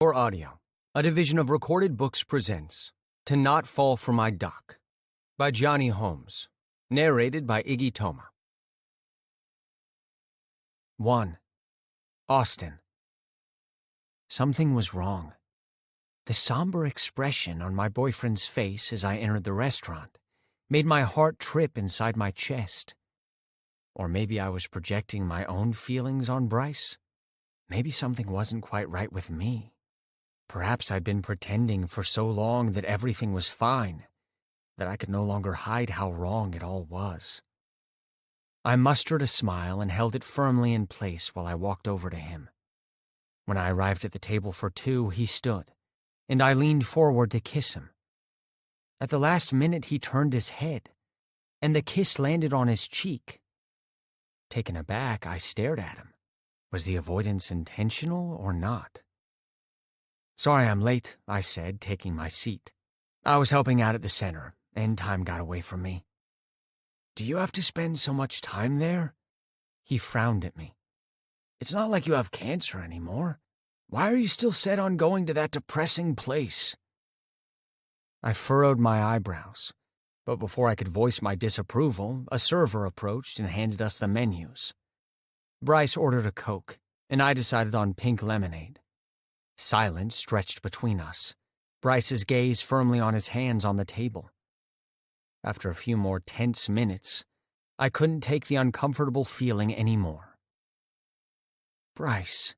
For Audio, a division of Recorded Books presents To Not Fall for My Doc by Gianni Holmes, narrated by Iggy Toma. 1. Austin. Something was wrong. The somber expression on my boyfriend's face as I entered the restaurant made my heart trip inside my chest. Or maybe I was projecting my own feelings on Bryce. Maybe something wasn't quite right with me. Perhaps I'd been pretending for so long that everything was fine, that I could no longer hide how wrong it all was. I mustered a smile and held it firmly in place while I walked over to him. When I arrived at the table for two, he stood, and I leaned forward to kiss him. At the last minute, he turned his head, and the kiss landed on his cheek. Taken aback, I stared at him. Was the avoidance intentional or not? "Sorry I'm late," I said, taking my seat. "I was helping out at the center, and time got away from me." "Do you have to spend so much time there?" He frowned at me. "It's not like you have cancer anymore. Why are you still set on going to that depressing place?" I furrowed my eyebrows, but before I could voice my disapproval, a server approached and handed us the menus. Bryce ordered a Coke, and I decided on pink lemonade. Silence stretched between us, Bryce's gaze firmly on his hands on the table. After a few more tense minutes, I couldn't take the uncomfortable feeling anymore. "Bryce,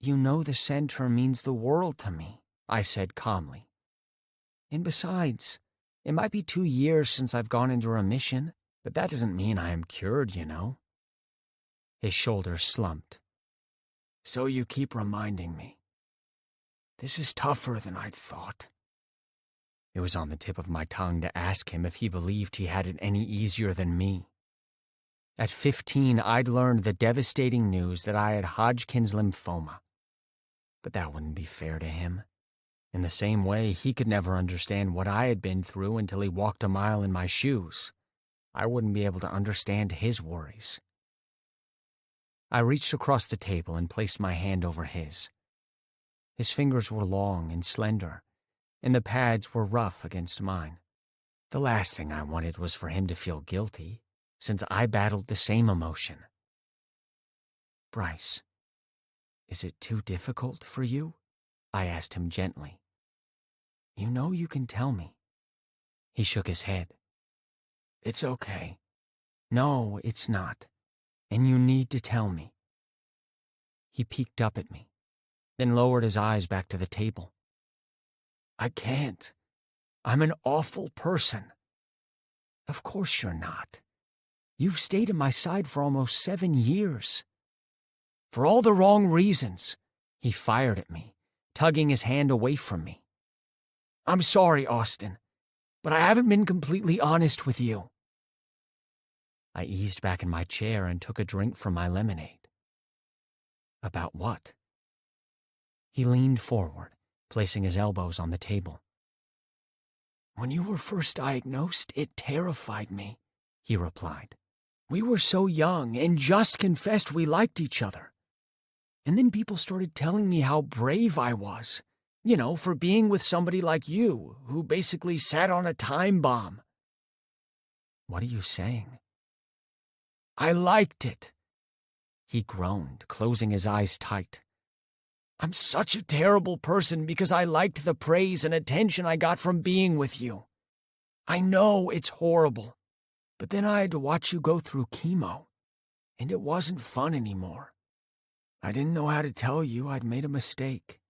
you know the center means the world to me," I said calmly. "And besides, it might be 2 years since I've gone into remission, but that doesn't mean I am cured, you know." His shoulders slumped. "So you keep reminding me. This is tougher than I'd thought." It was on the tip of my tongue to ask him if he believed he had it any easier than me. At 15, I'd learned the devastating news that I had Hodgkin's lymphoma. But that wouldn't be fair to him. In the same way, he could never understand what I had been through until he walked a mile in my shoes. I wouldn't be able to understand his worries. I reached across the table and placed my hand over his. His fingers were long and slender, and the pads were rough against mine. The last thing I wanted was for him to feel guilty, since I battled the same emotion. "Bryce, is it too difficult for you?" I asked him gently. "You know you can tell me." He shook his head. "It's okay. No, it's not. And you need to tell me." He peeked up at me, then lowered his eyes back to the table. "I can't. I'm an awful person." "Of course you're not. You've stayed at my side for almost 7 years. For all the wrong reasons." He fired at me, tugging his hand away from me. "I'm sorry, Austin, but I haven't been completely honest with you." I eased back in my chair and took a drink from my lemonade. "About what?" He leaned forward, placing his elbows on the table. "When you were first diagnosed, it terrified me," he replied. "We were so young and just confessed we liked each other. And then people started telling me how brave I was, for being with somebody like you, who basically sat on a time bomb." "What are you saying?" "I liked it." He groaned, closing his eyes tight. "I'm such a terrible person because I liked the praise and attention I got from being with you. I know it's horrible, but then I had to watch you go through chemo, and it wasn't fun anymore. I didn't know how to tell you I'd made a mistake.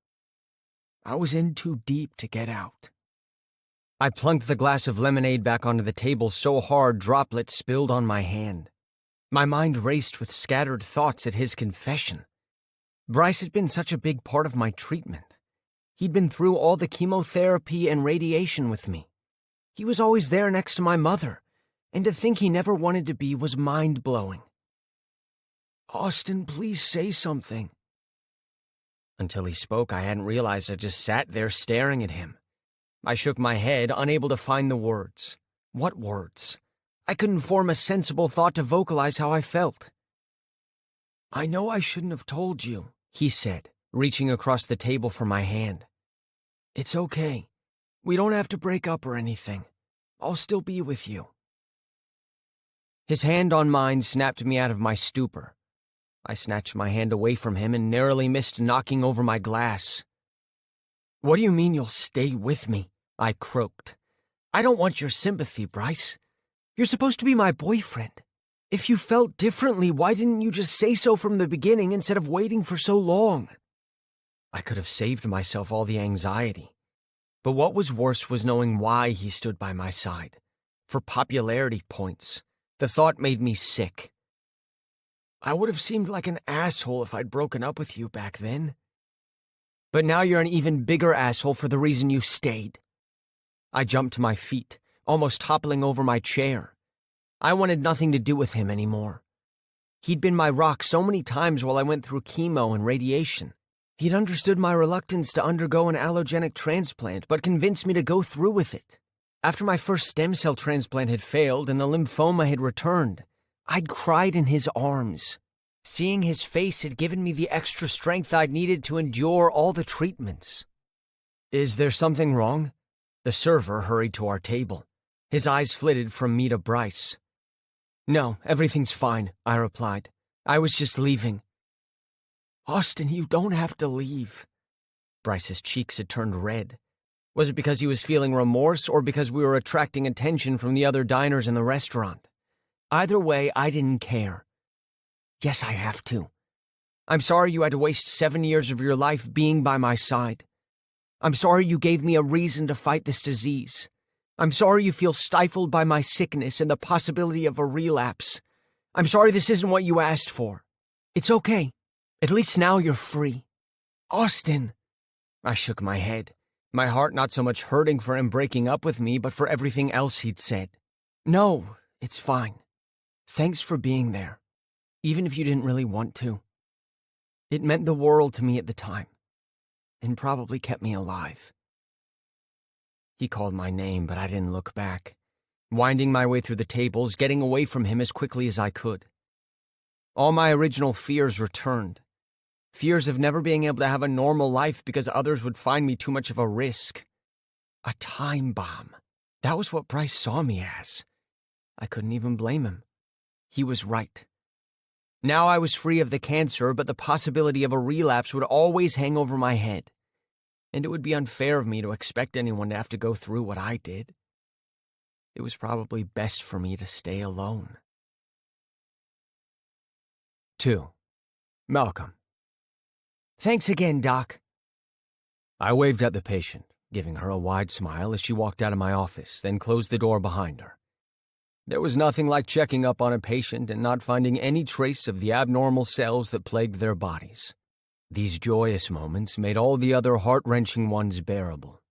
I was in too deep to get out." I plunked the glass of lemonade back onto the table so hard droplets spilled on my hand. My mind raced with scattered thoughts at his confession. Bryce had been such a big part of my treatment. He'd been through all the chemotherapy and radiation with me. He was always there next to my mother, and to think he never wanted to be was mind-blowing. "Austin, please say something." Until he spoke, I hadn't realized I just sat there staring at him. I shook my head, unable to find the words. What words? I couldn't form a sensible thought to vocalize how I felt. "I know I shouldn't have told you," he said, reaching across the table for my hand. "It's okay. We don't have to break up or anything. I'll still be with you." His hand on mine snapped me out of my stupor. I snatched my hand away from him and narrowly missed knocking over my glass. "What do you mean you'll stay with me?" I croaked. "I don't want your sympathy, Bryce. You're supposed to be my boyfriend. If you felt differently, why didn't you just say so from the beginning instead of waiting for so long?" I could have saved myself all the anxiety. But what was worse was knowing why he stood by my side. For popularity points. The thought made me sick. "I would have seemed like an asshole if I'd broken up with you back then. But now you're an even bigger asshole for the reason you stayed." I jumped to my feet, almost toppling over my chair. I wanted nothing to do with him anymore. He'd been my rock so many times while I went through chemo and radiation. He'd understood my reluctance to undergo an allogenic transplant, but convinced me to go through with it. After my first stem cell transplant had failed and the lymphoma had returned, I'd cried in his arms. Seeing his face had given me the extra strength I'd needed to endure all the treatments. "Is there something wrong?" The server hurried to our table. His eyes flitted from me to Bryce. "No, everything's fine," I replied. "I was just leaving." "Austin, you don't have to leave." Bryce's cheeks had turned red. Was it because he was feeling remorse or because we were attracting attention from the other diners in the restaurant? Either way, I didn't care. "Yes, I have to. I'm sorry you had to waste 7 years of your life being by my side. I'm sorry you gave me a reason to fight this disease. I'm sorry you feel stifled by my sickness and the possibility of a relapse. I'm sorry this isn't what you asked for. It's okay. At least now you're free." "Austin!" I shook my head, my heart not so much hurting for him breaking up with me, but for everything else he'd said. "No, it's fine. Thanks for being there, even if you didn't really want to. It meant the world to me at the time, and probably kept me alive." He called my name, but I didn't look back, winding my way through the tables, getting away from him as quickly as I could. All my original fears returned. Fears of never being able to have a normal life because others would find me too much of a risk. A time bomb. That was what Bryce saw me as. I couldn't even blame him. He was right. Now I was free of the cancer, but the possibility of a relapse would always hang over my head. And it would be unfair of me to expect anyone to have to go through what I did. It was probably best for me to stay alone. 2. Malcolm. "Thanks again, Doc." I waved at the patient, giving her a wide smile as she walked out of my office, then closed the door behind her. There was nothing like checking up on a patient and not finding any trace of the abnormal cells that plagued their bodies. These joyous moments made all the other heart-wrenching ones bearable.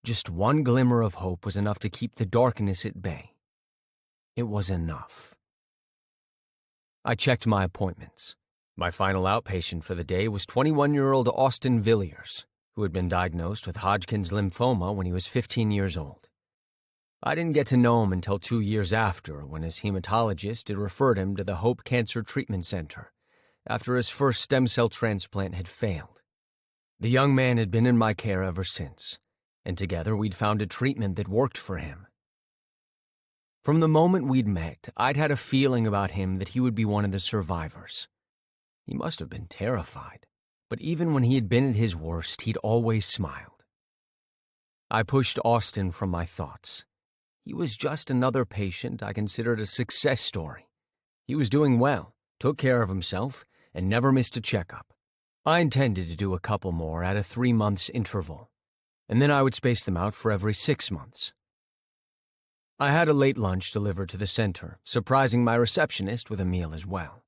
Just one glimmer of hope was enough to keep the darkness at bay. It was enough. I checked my appointments. My final outpatient for the day was 21-year-old Austin Villiers, who had been diagnosed with Hodgkin's lymphoma when he was 15 years old. I didn't get to know him until 2 years after, when his hematologist had referred him to the Hope Cancer Treatment Center after his first stem cell transplant had failed. The young man had been in my care ever since, and together we'd found a treatment that worked for him. From the moment we'd met, I'd had a feeling about him that he would be one of the survivors. He must have been terrified, but even when he had been at his worst, he'd always smiled. I pushed Austin from my thoughts. He was just another patient I considered a success story. He was doing well, took care of himself, and never missed a checkup. I intended to do a couple more at a 3-month interval, and then I would space them out for every 6 months. I had a late lunch delivered to the center, surprising my receptionist with a meal as well.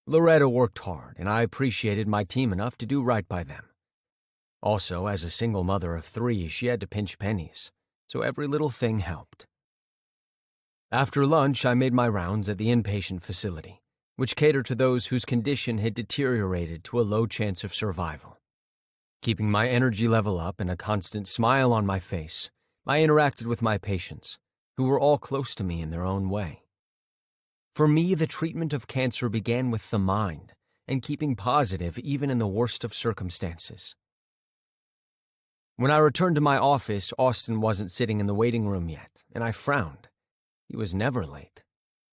Loretta worked hard, and I appreciated my team enough to do right by them. Also, as a single mother of 3, she had to pinch pennies, so every little thing helped. After lunch, I made my rounds at the inpatient facility, which catered to those whose condition had deteriorated to a low chance of survival. Keeping my energy level up and a constant smile on my face, I interacted with my patients, who were all close to me in their own way. For me, the treatment of cancer began with the mind and keeping positive even in the worst of circumstances. When I returned to my office, Austin wasn't sitting in the waiting room yet, and I frowned. He was never late.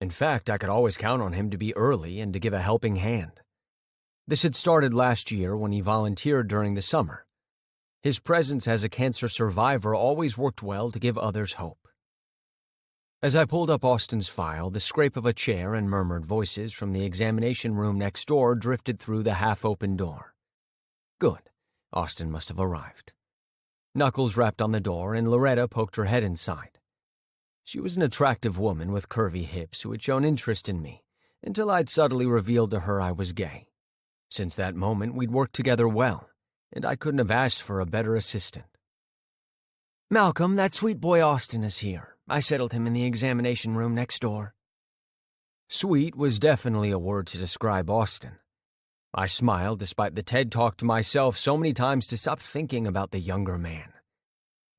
In fact, I could always count on him to be early and to give a helping hand. This had started last year when he volunteered during the summer. His presence as a cancer survivor always worked well to give others hope. As I pulled up Austin's file, the scrape of a chair and murmured voices from the examination room next door drifted through the half-open door. Good. Austin must have arrived. Knuckles rapped on the door, and Loretta poked her head inside. She was an attractive woman with curvy hips who had shown interest in me, until I'd subtly revealed to her I was gay. Since that moment, we'd worked together well, and I couldn't have asked for a better assistant. "Malcolm, that sweet boy Austin is here. I settled him in the examination room next door." Sweet was definitely a word to describe Austin. I smiled despite the TED Talk to myself so many times to stop thinking about the younger man.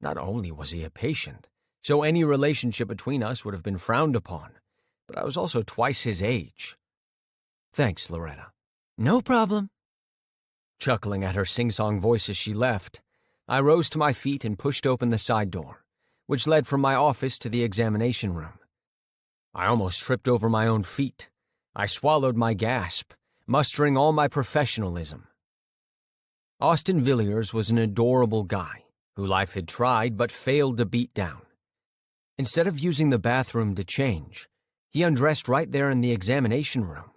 Not only was he a patient, so any relationship between us would have been frowned upon, but I was also twice his age. "Thanks, Loretta." "No problem." Chuckling at her sing-song voice as she left, I rose to my feet and pushed open the side door, which led from my office to the examination room. I almost tripped over my own feet. I swallowed my gasp, mustering all my professionalism. Austin Villiers was an adorable guy who life had tried but failed to beat down. Instead of using the bathroom to change, he undressed right there in the examination room.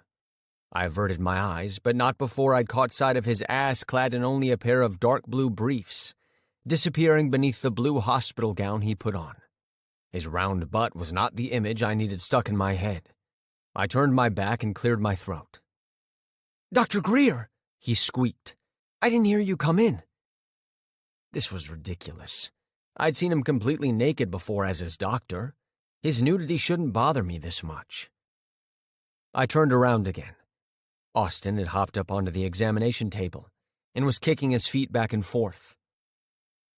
I averted my eyes, but not before I'd caught sight of his ass clad in only a pair of dark blue briefs, disappearing beneath the blue hospital gown he put on. His round butt was not the image I needed stuck in my head. I turned my back and cleared my throat. "Dr. Greer," he squeaked. "I didn't hear you come in." This was ridiculous. I'd seen him completely naked before as his doctor. His nudity shouldn't bother me this much. I turned around again. Austin had hopped up onto the examination table and was kicking his feet back and forth.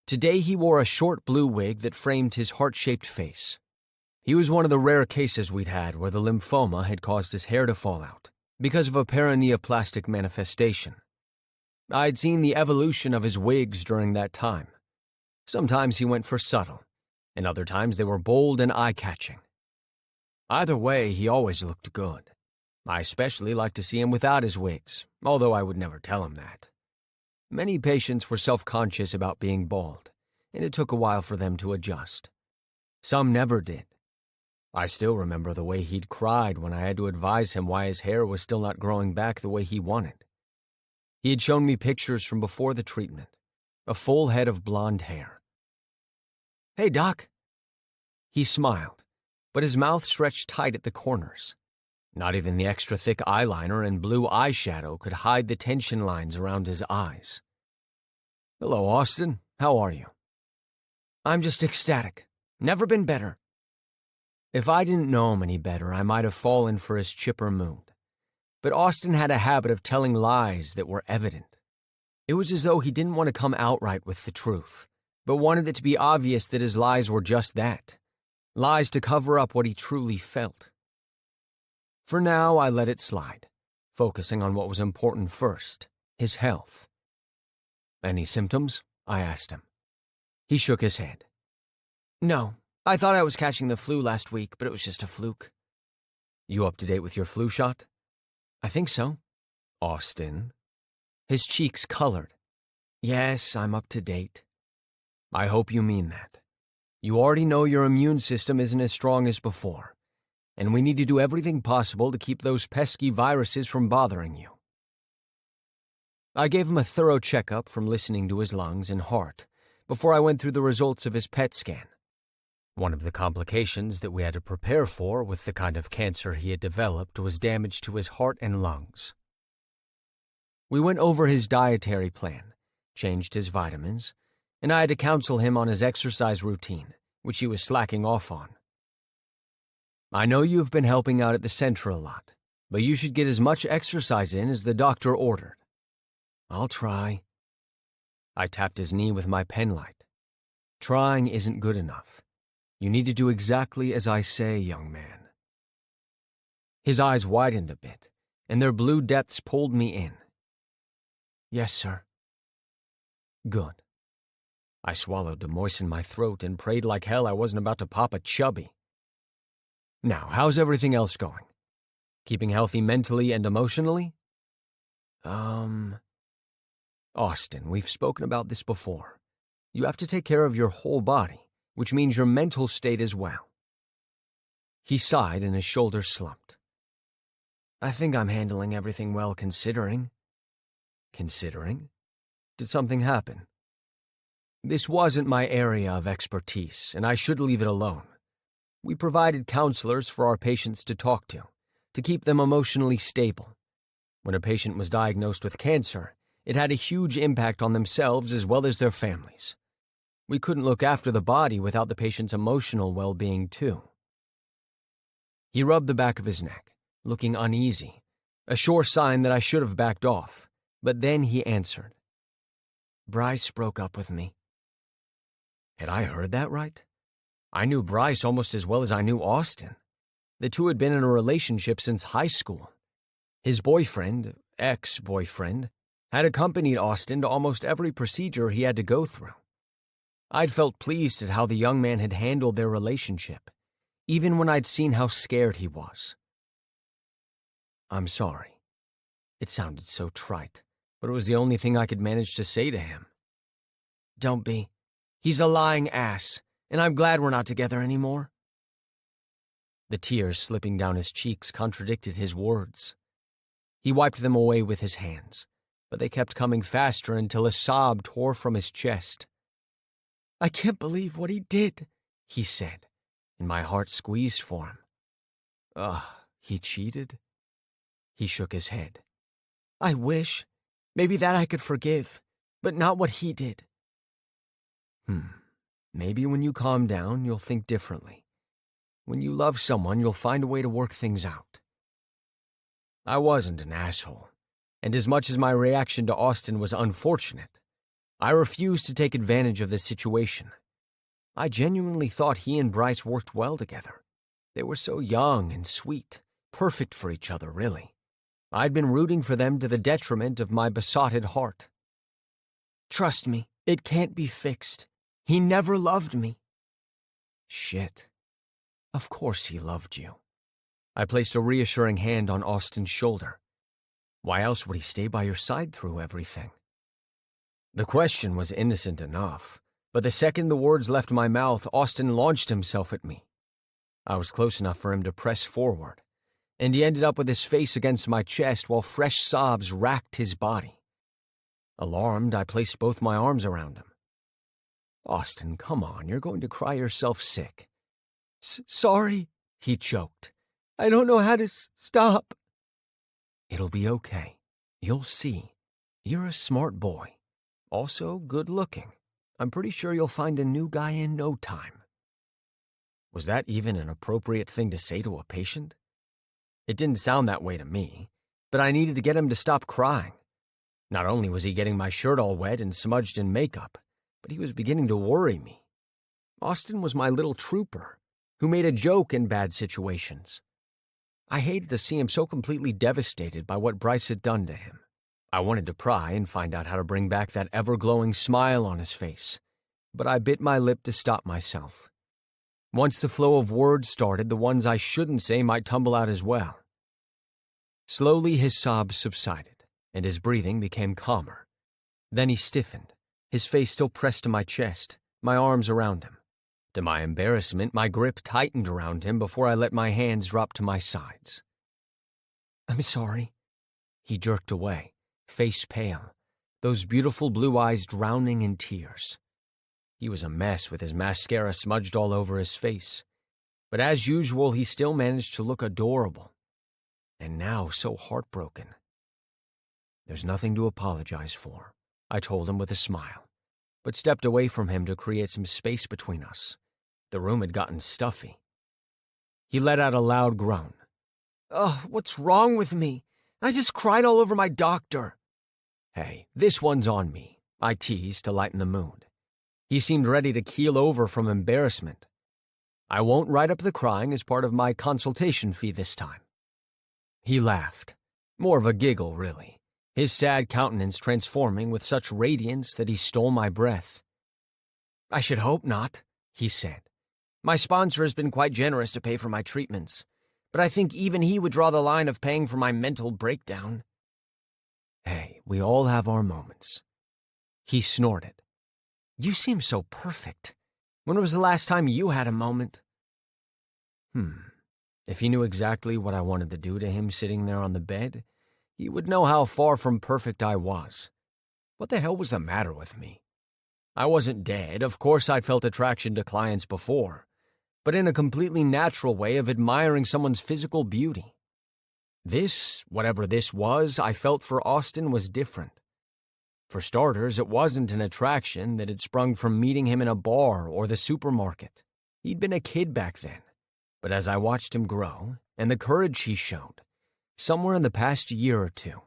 Today he wore a short blue wig that framed his heart-shaped face. He was one of the rare cases we'd had where the lymphoma had caused his hair to fall out because of a paraneoplastic manifestation. I'd seen the evolution of his wigs during that time. Sometimes he went for subtle, and other times they were bold and eye-catching. Either way, he always looked good. I especially liked to see him without his wigs, although I would never tell him that. Many patients were self-conscious about being bald, and it took a while for them to adjust. Some never did. I still remember the way he'd cried when I had to advise him why his hair was still not growing back the way he wanted. He had shown me pictures from before the treatment, a full head of blonde hair. "Hey, Doc." He smiled, but his mouth stretched tight at the corners. Not even the extra thick eyeliner and blue eyeshadow could hide the tension lines around his eyes. "Hello, Austin. How are you?" "I'm just ecstatic. Never been better." If I didn't know him any better, I might have fallen for his chipper mood. But Austin had a habit of telling lies that were evident. It was as though he didn't want to come outright with the truth, but wanted it to be obvious that his lies were just that, lies to cover up what he truly felt. For now, I let it slide, focusing on what was important first, his health. "Any symptoms?" I asked him. He shook his head. "No, I thought I was catching the flu last week, but it was just a fluke." "You up to date with your flu shot?" "I think so." "Austin?" His cheeks colored. "Yes, I'm up to date." "I hope you mean that. You already know your immune system isn't as strong as before, and we need to do everything possible to keep those pesky viruses from bothering you." I gave him a thorough checkup from listening to his lungs and heart before I went through the results of his PET scan. One of the complications that we had to prepare for with the kind of cancer he had developed was damage to his heart and lungs. We went over his dietary plan, changed his vitamins, and I had to counsel him on his exercise routine, which he was slacking off on. "I know you've been helping out at the center a lot, but you should get as much exercise in as the doctor ordered." "I'll try." I tapped his knee with my penlight. "Trying isn't good enough. You need to do exactly as I say, young man." His eyes widened a bit, and their blue depths pulled me in. "Yes, sir." "Good." I swallowed to moisten my throat and prayed like hell I wasn't about to pop a chubby. "Now, how's everything else going? Keeping healthy mentally and emotionally?" Austin, we've spoken about this before. You have to take care of your whole body, which means your mental state as well." He sighed and his shoulders slumped. "I think I'm handling everything well considering." "Considering? Did something happen?" "This wasn't my area of expertise, and I should leave it alone. We provided counselors for our patients to talk to keep them emotionally stable. When a patient was diagnosed with cancer, it had a huge impact on themselves as well as their families. We couldn't look after the body without the patient's emotional well-being too." He rubbed the back of his neck, looking uneasy, a sure sign that I should have backed off, but then he answered. "Bryce broke up with me." Had I heard that right? I knew Bryce almost as well as I knew Austin. The two had been in a relationship since high school. His boyfriend, ex-boyfriend, had accompanied Austin to almost every procedure he had to go through. I'd felt pleased at how the young man had handled their relationship, even when I'd seen how scared he was. "I'm sorry." It sounded so trite, but it was the only thing I could manage to say to him. "Don't be. He's a lying ass, and I'm glad we're not together anymore." The tears slipping down his cheeks contradicted his words. He wiped them away with his hands, but they kept coming faster until a sob tore from his chest. "I can't believe what he did," he said, and my heart squeezed for him. "Ugh, he cheated?" He shook his head. "I wish. Maybe that I could forgive, but not what he did." Maybe when you calm down, you'll think differently. When you love someone, you'll find a way to work things out. I wasn't an asshole, and as much as my reaction to Austin was unfortunate, I refused to take advantage of this situation. I genuinely thought he and Bryce worked well together. They were so young and sweet, perfect for each other, really. I'd been rooting for them to the detriment of my besotted heart. "Trust me, it can't be fixed. He never loved me." Shit. Of course he loved you. I placed a reassuring hand on Austin's shoulder. Why else would he stay by your side through everything? The question was innocent enough, but the second the words left my mouth, Austin launched himself at me. I was close enough for him to press forward, and he ended up with his face against my chest while fresh sobs racked his body. Alarmed, I placed both my arms around him. "Austin, come on, you're going to cry yourself sick." Sorry," he choked. "I don't know how to stop." "It'll be okay. You'll see. You're a smart boy. Also good looking. I'm pretty sure you'll find a new guy in no time." Was that even an appropriate thing to say to a patient? It didn't sound that way to me, but I needed to get him to stop crying. Not only was he getting my shirt all wet and smudged in makeup, but he was beginning to worry me. Austin was my little trooper, who made a joke in bad situations. I hated to see him so completely devastated by what Bryce had done to him. I wanted to pry and find out how to bring back that ever-glowing smile on his face, but I bit my lip to stop myself. Once the flow of words started, the ones I shouldn't say might tumble out as well. Slowly his sobs subsided, and his breathing became calmer. Then he stiffened, his face still pressed to my chest, my arms around him. To my embarrassment, my grip tightened around him before I let my hands drop to my sides. "I'm sorry." He jerked away, face pale, those beautiful blue eyes drowning in tears. He was a mess with his mascara smudged all over his face, but as usual, he still managed to look adorable. And now so heartbroken. "There's nothing to apologize for," I told him with a smile, but stepped away from him to create some space between us. The room had gotten stuffy. He let out a loud groan. "Ugh, what's wrong with me? I just cried all over my doctor." "Hey, this one's on me," I teased to lighten the mood. He seemed ready to keel over from embarrassment. "I won't write up the crying as part of my consultation fee this time." He laughed. More of a giggle, really, his sad countenance transforming with such radiance that he stole my breath. "I should hope not," he said. "My sponsor has been quite generous to pay for my treatments, but I think even he would draw the line of paying for my mental breakdown." "Hey, we all have our moments." He snorted. "You seem so perfect. When was the last time you had a moment?" If he knew exactly what I wanted to do to him sitting there on the bed, he would know how far from perfect I was. What the hell was the matter with me? I wasn't dead. Of course I'd felt attraction to clients before, but in a completely natural way of admiring someone's physical beauty. This, whatever this was, I felt for Austin was different. For starters, it wasn't an attraction that had sprung from meeting him in a bar or the supermarket. He'd been a kid back then. But as I watched him grow, and the courage he showed, somewhere in the past year or two,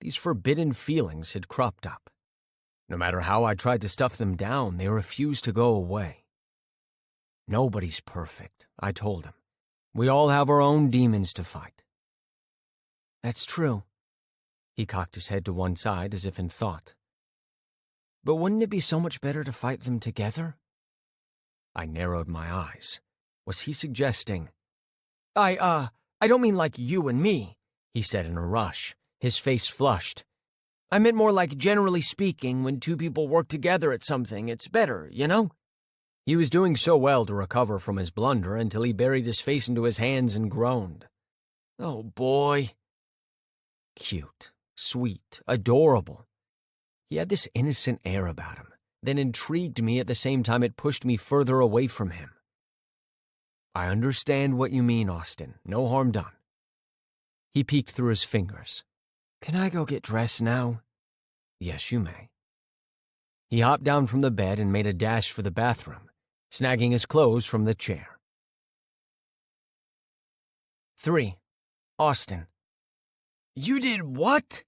these forbidden feelings had cropped up. No matter how I tried to stuff them down, they refused to go away. "Nobody's perfect," I told him. "We all have our own demons to fight." "That's true." He cocked his head to one side as if in thought. "But wouldn't it be so much better to fight them together?" I narrowed my eyes. Was he suggesting? I don't mean like you and me," he said in a rush, his face flushed. "I meant more like generally speaking, when two people work together at something, it's better, you know?" He was doing so well to recover from his blunder until he buried his face into his hands and groaned. "Oh, boy." Cute, sweet, adorable. He had this innocent air about him that intrigued me at the same time it pushed me further away from him. "I understand what you mean, Austin. No harm done." He peeked through his fingers. "Can I go get dressed now?" "Yes, you may." He hopped down from the bed and made a dash for the bathroom, snagging his clothes from the chair. 3. Austin. "You did what?"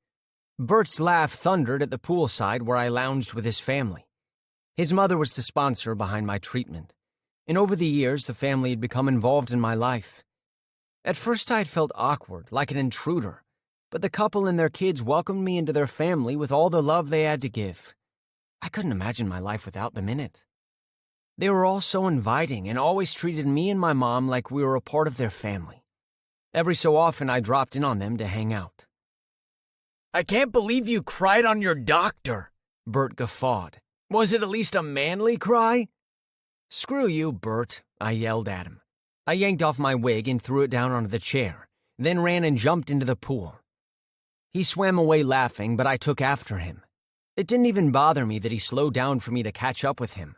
Bert's laugh thundered at the poolside where I lounged with his family. His mother was the sponsor behind my treatment, and over the years the family had become involved in my life. At first I had felt awkward, like an intruder, but the couple and their kids welcomed me into their family with all the love they had to give. I couldn't imagine my life without them in it. They were all so inviting and always treated me and my mom like we were a part of their family. Every so often I dropped in on them to hang out. "I can't believe you cried on your doctor," Bert guffawed. "Was it at least a manly cry?" "Screw you, Bert," I yelled at him. I yanked off my wig and threw it down onto the chair, then ran and jumped into the pool. He swam away laughing, but I took after him. It didn't even bother me that he slowed down for me to catch up with him.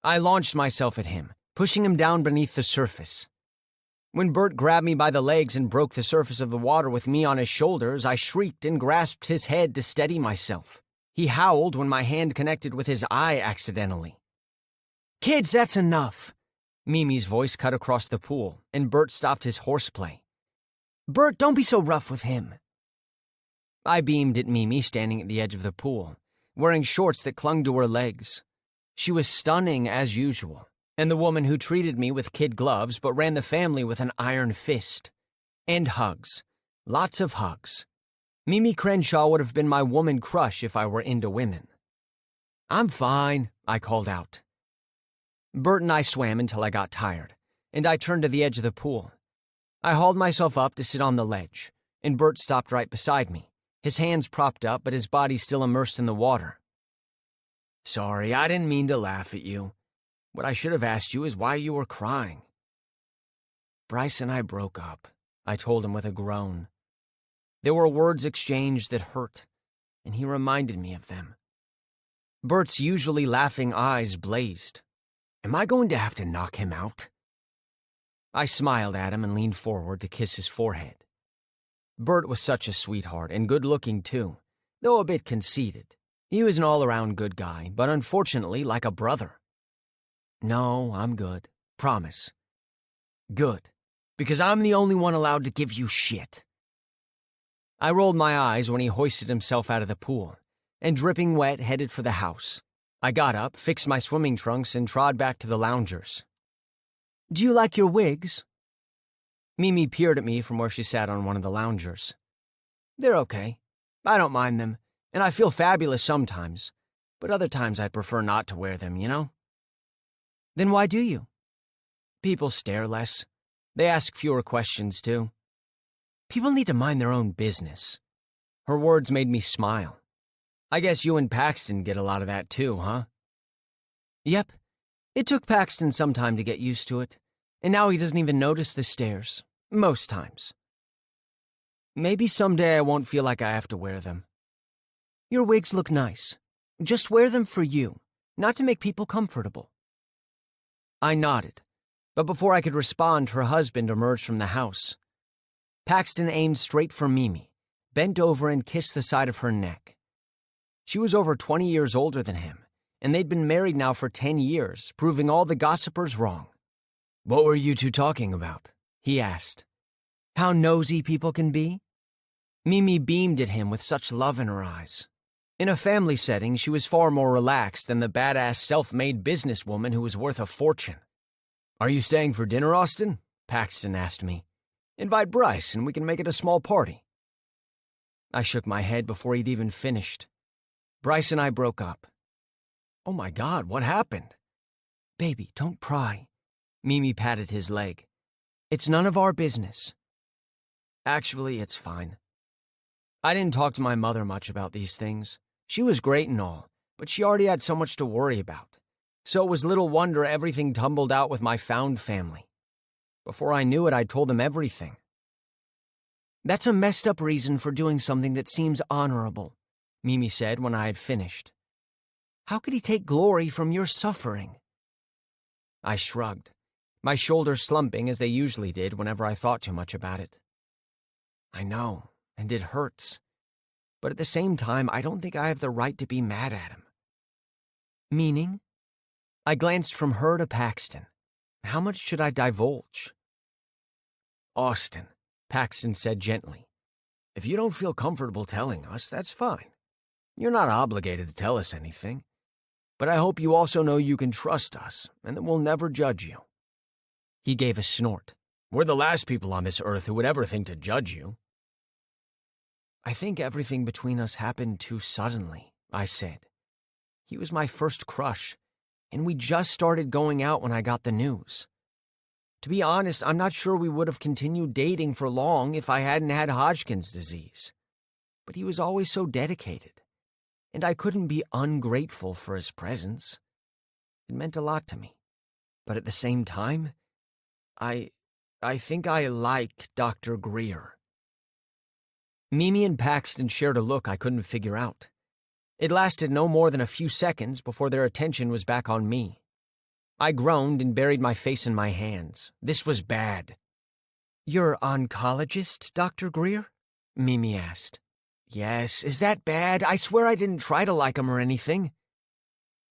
I launched myself at him, pushing him down beneath the surface. When Bert grabbed me by the legs and broke the surface of the water with me on his shoulders, I shrieked and grasped his head to steady myself. He howled when my hand connected with his eye accidentally. "Kids, that's enough." Mimi's voice cut across the pool, and Bert stopped his horseplay. "Bert, don't be so rough with him." I beamed at Mimi standing at the edge of the pool, wearing shorts that clung to her legs. She was stunning as usual, and the woman who treated me with kid gloves but ran the family with an iron fist. And hugs. Lots of hugs. Mimi Crenshaw would have been my woman crush if I were into women. "I'm fine," I called out. Bert and I swam until I got tired, and I turned to the edge of the pool. I hauled myself up to sit on the ledge, and Bert stopped right beside me, his hands propped up but his body still immersed in the water. "Sorry, I didn't mean to laugh at you. What I should have asked you is why you were crying." "Bryce and I broke up," I told him with a groan. There were words exchanged that hurt, and he reminded me of them. Bert's usually laughing eyes blazed. Am I going to have to knock him out? I smiled at him and leaned forward to kiss his forehead. Bert was such a sweetheart, and good-looking too, though a bit conceited. He was an all-around good guy, but unfortunately like a brother. "No, I'm good. Promise." "Good, because I'm the only one allowed to give you shit." I rolled my eyes when he hoisted himself out of the pool, and dripping wet headed for the house. I got up, fixed my swimming trunks, and trod back to the loungers. "Do you like your wigs?" Mimi peered at me from where she sat on one of the loungers. They're okay. I don't mind them, and I feel fabulous sometimes, but other times I'd prefer not to wear them, you know? Then why do you? People stare less. They ask fewer questions, too. People need to mind their own business. Her words made me smile. I guess you and Paxton get a lot of that, too, huh? Yep. It took Paxton some time to get used to it, and now he doesn't even notice the stares, most times. Maybe someday I won't feel like I have to wear them. Your wigs look nice. Just wear them for you, not to make people comfortable. I nodded, but before I could respond, her husband emerged from the house. Paxton aimed straight for Mimi, bent over and kissed the side of her neck. She was over 20 years older than him, and they'd been married now for 10 years, proving all the gossipers wrong. What were you two talking about? He asked. How nosy people can be? Mimi beamed at him with such love in her eyes. In a family setting, she was far more relaxed than the badass self-made businesswoman who was worth a fortune. Are you staying for dinner, Austin? Paxton asked me. Invite Bryce and we can make it a small party. I shook my head before he'd even finished. Bryce and I broke up. Oh my God, what happened? Baby, don't pry. Mimi patted his leg. It's none of our business. Actually, it's fine. I didn't talk to my mother much about these things. She was great and all, but she already had so much to worry about. So it was little wonder everything tumbled out with my found family. Before I knew it, I'd told them everything. That's a messed up reason for doing something that seems honorable, Mimi said when I had finished. How could he take glory from your suffering? I shrugged, my shoulders slumping as they usually did whenever I thought too much about it. I know, and it hurts. But at the same time, I don't think I have the right to be mad at him. Meaning? I glanced from her to Paxton. How much should I divulge? Austin, Paxton said gently. If you don't feel comfortable telling us, that's fine. You're not obligated to tell us anything. But I hope you also know you can trust us, and that we'll never judge you. He gave a snort. We're the last people on this earth who would ever think to judge you. I think everything between us happened too suddenly, I said. He was my first crush, and we just started going out when I got the news. To be honest, I'm not sure we would have continued dating for long if I hadn't had Hodgkin's disease. But he was always so dedicated, and I couldn't be ungrateful for his presence. It meant a lot to me. But at the same time, I think I like Dr. Greer. Mimi and Paxton shared a look I couldn't figure out. It lasted no more than a few seconds before their attention was back on me. I groaned and buried my face in my hands. This was bad. You're oncologist, Dr. Greer? Mimi asked. Yes, is that bad? I swear I didn't try to like him or anything.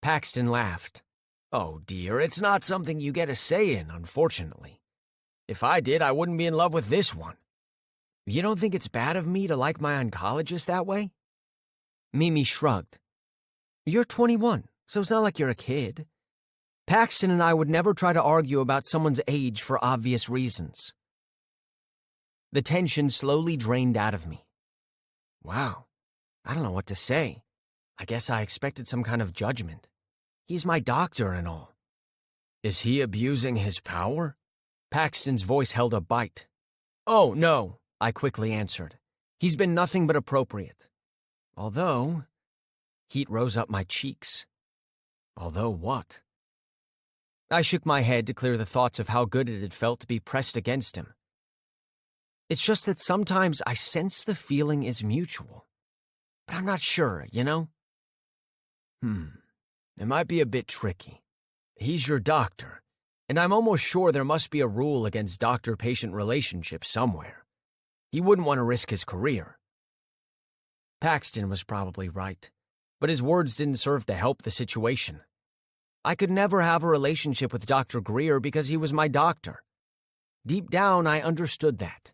Paxton laughed. Oh dear, it's not something you get a say in, unfortunately. If I did, I wouldn't be in love with this one. You don't think it's bad of me to like my oncologist that way? Mimi shrugged. You're 21, so it's not like you're a kid. Paxton and I would never try to argue about someone's age for obvious reasons. The tension slowly drained out of me. Wow, I don't know what to say. I guess I expected some kind of judgment. He's my doctor and all. Is he abusing his power? Paxton's voice held a bite. Oh, no, I quickly answered. He's been nothing but appropriate. Although, heat rose up my cheeks. Although what? I shook my head to clear the thoughts of how good it had felt to be pressed against him. It's just that sometimes I sense the feeling is mutual. But I'm not sure, you know? It might be a bit tricky. He's your doctor, and I'm almost sure there must be a rule against doctor-patient relationships somewhere. He wouldn't want to risk his career. Paxton was probably right, but his words didn't serve to help the situation. I could never have a relationship with Dr. Greer because he was my doctor. Deep down, I understood that,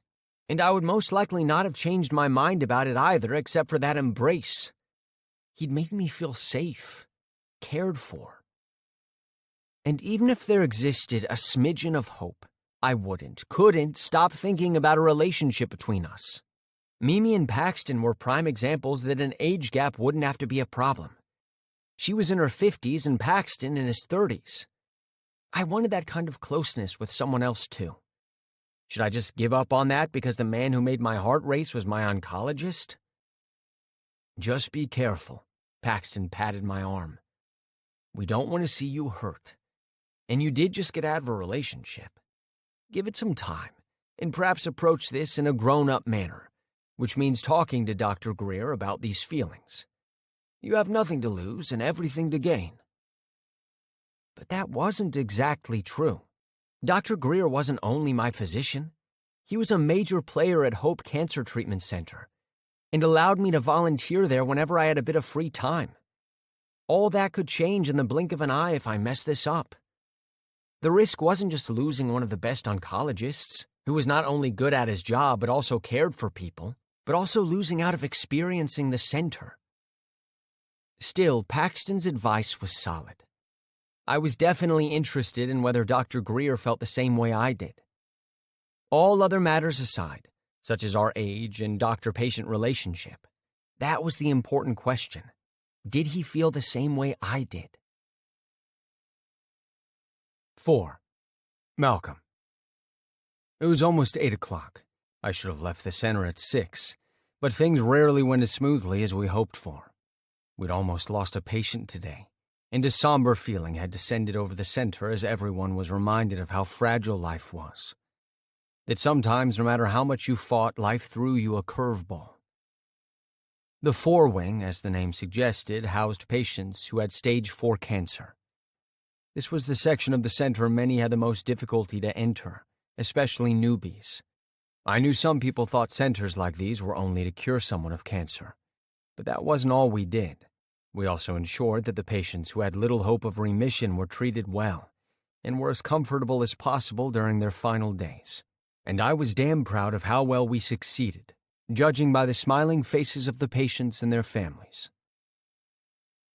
and I would most likely not have changed my mind about it either except for that embrace. He'd made me feel safe, cared for. And even if there existed a smidgen of hope, I couldn't stop thinking about a relationship between us. Mimi and Paxton were prime examples that an age gap wouldn't have to be a problem. She was in her 50s and Paxton in his 30s. I wanted that kind of closeness with someone else, too. Should I just give up on that because the man who made my heart race was my oncologist? Just be careful, Paxton patted my arm. We don't want to see you hurt. And you did just get out of a relationship. Give it some time, and perhaps approach this in a grown-up manner, which means talking to Dr. Greer about these feelings. You have nothing to lose and everything to gain. But that wasn't exactly true. Dr. Greer wasn't only my physician. He was a major player at Hope Cancer Treatment Center and allowed me to volunteer there whenever I had a bit of free time. All that could change in the blink of an eye if I messed this up. The risk wasn't just losing one of the best oncologists, who was not only good at his job but also cared for people, but also losing out of experiencing the center. Still, Paxton's advice was solid. I was definitely interested in whether Dr. Greer felt the same way I did. All other matters aside, such as our age and doctor-patient relationship, that was the important question. Did he feel the same way I did? 4. Malcolm. It was almost 8 o'clock. I should have left the center at 6, but things rarely went as smoothly as we hoped for. We'd almost lost a patient today, and a somber feeling had descended over the center as everyone was reminded of how fragile life was. That sometimes, no matter how much you fought, life threw you a curveball. The forewing, as the name suggested, housed patients who had stage 4 cancer. This was the section of the center many had the most difficulty to enter, especially newbies. I knew some people thought centers like these were only to cure someone of cancer, but that wasn't all we did. We also ensured that the patients who had little hope of remission were treated well and were as comfortable as possible during their final days. And I was damn proud of how well we succeeded, judging by the smiling faces of the patients and their families.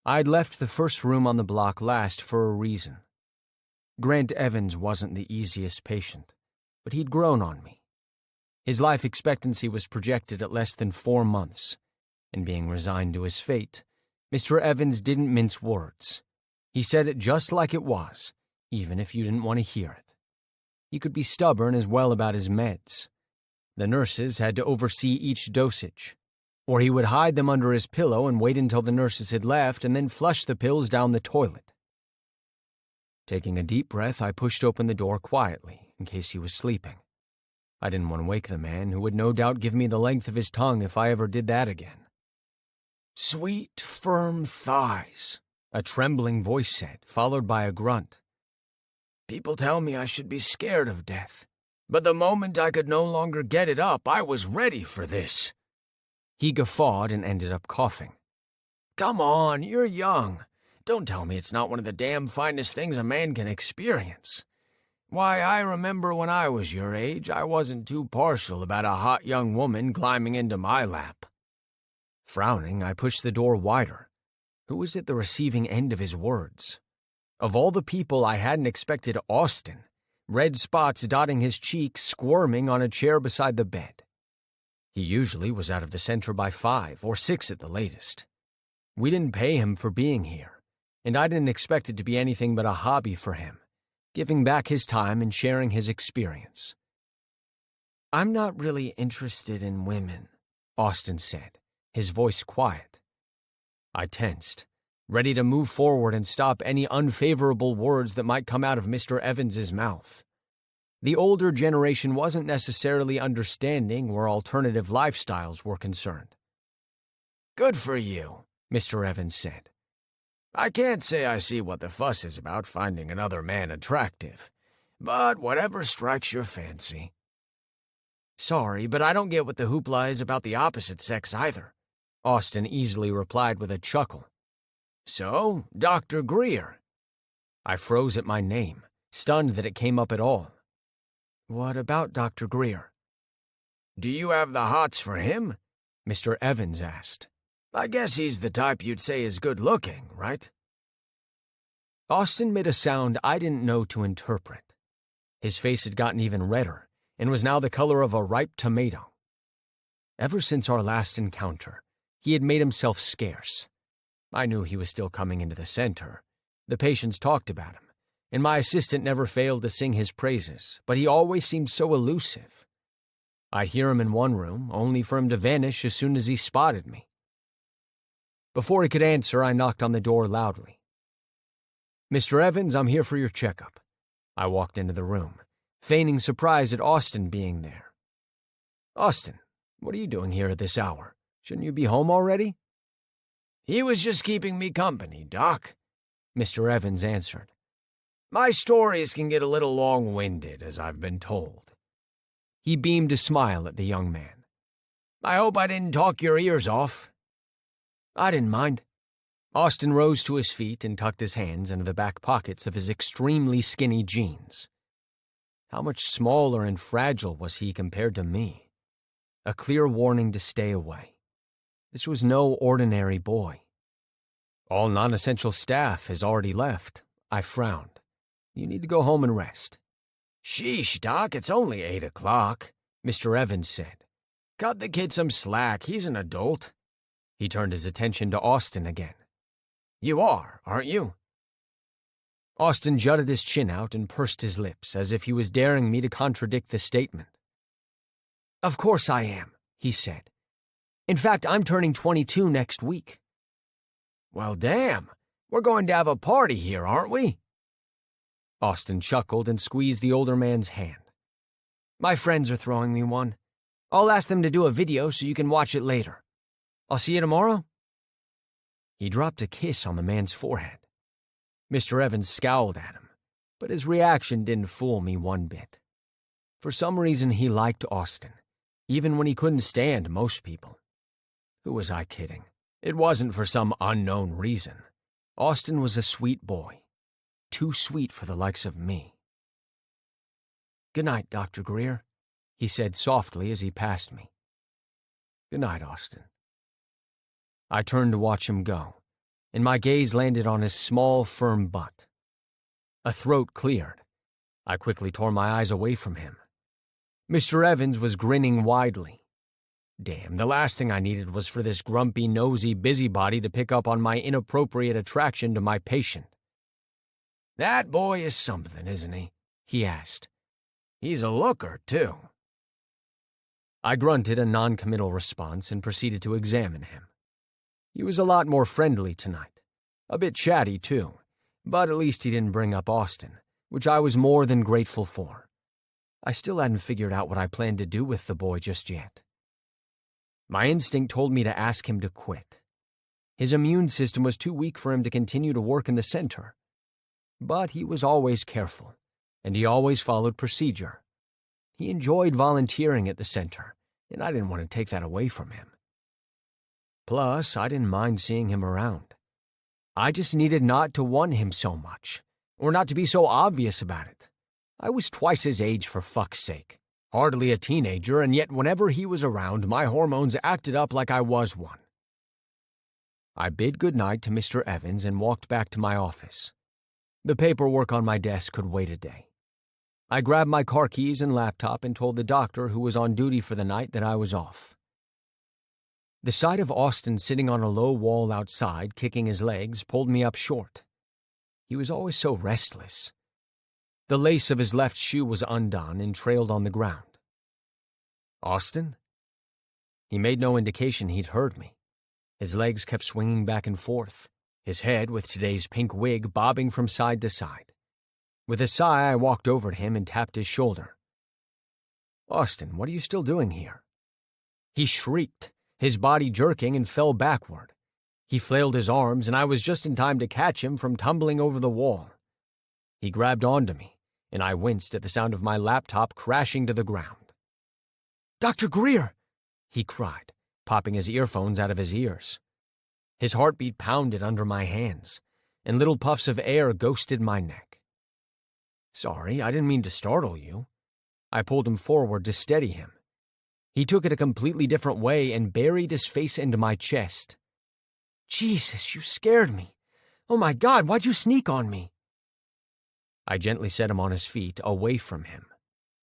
I'd left the first room on the block last for a reason. Grant Evans wasn't the easiest patient, but he'd grown on me. His life expectancy was projected at less than 4 months, and being resigned to his fate, Mr. Evans didn't mince words. He said it just like it was, even if you didn't want to hear it. He could be stubborn as well about his meds. The nurses had to oversee each dosage, or he would hide them under his pillow and wait until the nurses had left and then flush the pills down the toilet. Taking a deep breath, I pushed open the door quietly in case he was sleeping. I didn't want to wake the man, who would no doubt give me the length of his tongue if I ever did that again. "Sweet, firm thighs," a trembling voice said, followed by a grunt. "People tell me I should be scared of death, but the moment I could no longer get it up, I was ready for this." He guffawed and ended up coughing. "Come on, you're young. Don't tell me it's not one of the damn finest things a man can experience. Why, I remember when I was your age, I wasn't too partial about a hot young woman climbing into my lap." Frowning, I pushed the door wider. Who was at the receiving end of his words? Of all the people, I hadn't expected Austin, red spots dotting his cheeks, squirming on a chair beside the bed. He usually was out of the center by 5 or 6 at the latest. We didn't pay him for being here, and I didn't expect it to be anything but a hobby for him, giving back his time and sharing his experience. "I'm not really interested in women," Austin said, his voice quiet. I tensed, ready to move forward and stop any unfavorable words that might come out of Mr. Evans's mouth. The older generation wasn't necessarily understanding where alternative lifestyles were concerned. "Good for you," Mr. Evans said. "I can't say I see what the fuss is about finding another man attractive, but whatever strikes your fancy." "Sorry, but I don't get what the hoopla is about the opposite sex either," Austin easily replied with a chuckle. "So, Dr. Greer." I froze at my name, stunned that it came up at all. "What about Dr. Greer?" "Do you have the hots for him?" Mr. Evans asked. "I guess he's the type you'd say is good-looking, right?" Austin made a sound I didn't know to interpret. His face had gotten even redder and was now the color of a ripe tomato. Ever since our last encounter, he had made himself scarce. I knew he was still coming into the center. The patients talked about him, and my assistant never failed to sing his praises, but he always seemed so elusive. I'd hear him in one room, only for him to vanish as soon as he spotted me. Before he could answer, I knocked on the door loudly. "Mr. Evans, I'm here for your checkup." I walked into the room, feigning surprise at Austin being there. "Austin, what are you doing here at this hour? Shouldn't you be home already?" "He was just keeping me company, Doc," Mr. Evans answered. "My stories can get a little long-winded, as I've been told." He beamed a smile at the young man. "I hope I didn't talk your ears off." I didn't mind. Austin rose to his feet and tucked his hands into the back pockets of his extremely skinny jeans. How much smaller and fragile was he compared to me? A clear warning to stay away. This was no ordinary boy. "All non-essential staff has already left." I frowned. "You need to go home and rest." "Sheesh, Doc, it's only 8 o'clock, Mr. Evans said. "Cut the kid some slack, he's an adult." He turned his attention to Austin again. "You are, aren't you?" Austin jutted his chin out and pursed his lips as if he was daring me to contradict the statement. "Of course I am," he said. "In fact, I'm turning 22 next week." "Well, damn, we're going to have a party here, aren't we?" Austin chuckled and squeezed the older man's hand. "My friends are throwing me one. I'll ask them to do a video so you can watch it later. I'll see you tomorrow." He dropped a kiss on the man's forehead. Mr. Evans scowled at him, but his reaction didn't fool me one bit. For some reason, he liked Austin, even when he couldn't stand most people. Who was I kidding? It wasn't for some unknown reason. Austin was a sweet boy. Too sweet for the likes of me. "Good night, Dr. Greer," he said softly as he passed me. "Good night, Austin." I turned to watch him go, and my gaze landed on his small, firm butt. A throat cleared. I quickly tore my eyes away from him. Mr. Evans was grinning widely. Damn, the last thing I needed was for this grumpy, nosy busybody to pick up on my inappropriate attraction to my patient. "That boy is something, isn't he?" he asked. "He's a looker, too." I grunted a non-committal response and proceeded to examine him. He was a lot more friendly tonight. A bit chatty, too, but at least he didn't bring up Austin, which I was more than grateful for. I still hadn't figured out what I planned to do with the boy just yet. My instinct told me to ask him to quit. His immune system was too weak for him to continue to work in the center. But he was always careful, and he always followed procedure. He enjoyed volunteering at the center, and I didn't want to take that away from him. Plus, I didn't mind seeing him around. I just needed not to want him so much, or not to be so obvious about it. I was twice his age, for fuck's sake. Hardly a teenager, and yet whenever he was around, my hormones acted up like I was one. I bid goodnight to Mr. Evans and walked back to my office. The paperwork on my desk could wait a day. I grabbed my car keys and laptop and told the doctor who was on duty for the night that I was off. The sight of Austin sitting on a low wall outside, kicking his legs, pulled me up short. He was always so restless. The lace of his left shoe was undone and trailed on the ground. "Austin?" He made no indication he'd heard me. His legs kept swinging back and forth, his head, with today's pink wig, bobbing from side to side. With a sigh, I walked over to him and tapped his shoulder. "Austin, what are you still doing here?" He shrieked, his body jerking, and fell backward. He flailed his arms, and I was just in time to catch him from tumbling over the wall. He grabbed onto me, and I winced at the sound of my laptop crashing to the ground. "Dr. Greer!" he cried, popping his earphones out of his ears. His heartbeat pounded under my hands, and little puffs of air ghosted my neck. "Sorry, I didn't mean to startle you." I pulled him forward to steady him. He took it a completely different way and buried his face into my chest. "Jesus, you scared me. Oh my God, why'd you sneak on me?" I gently set him on his feet, away from him.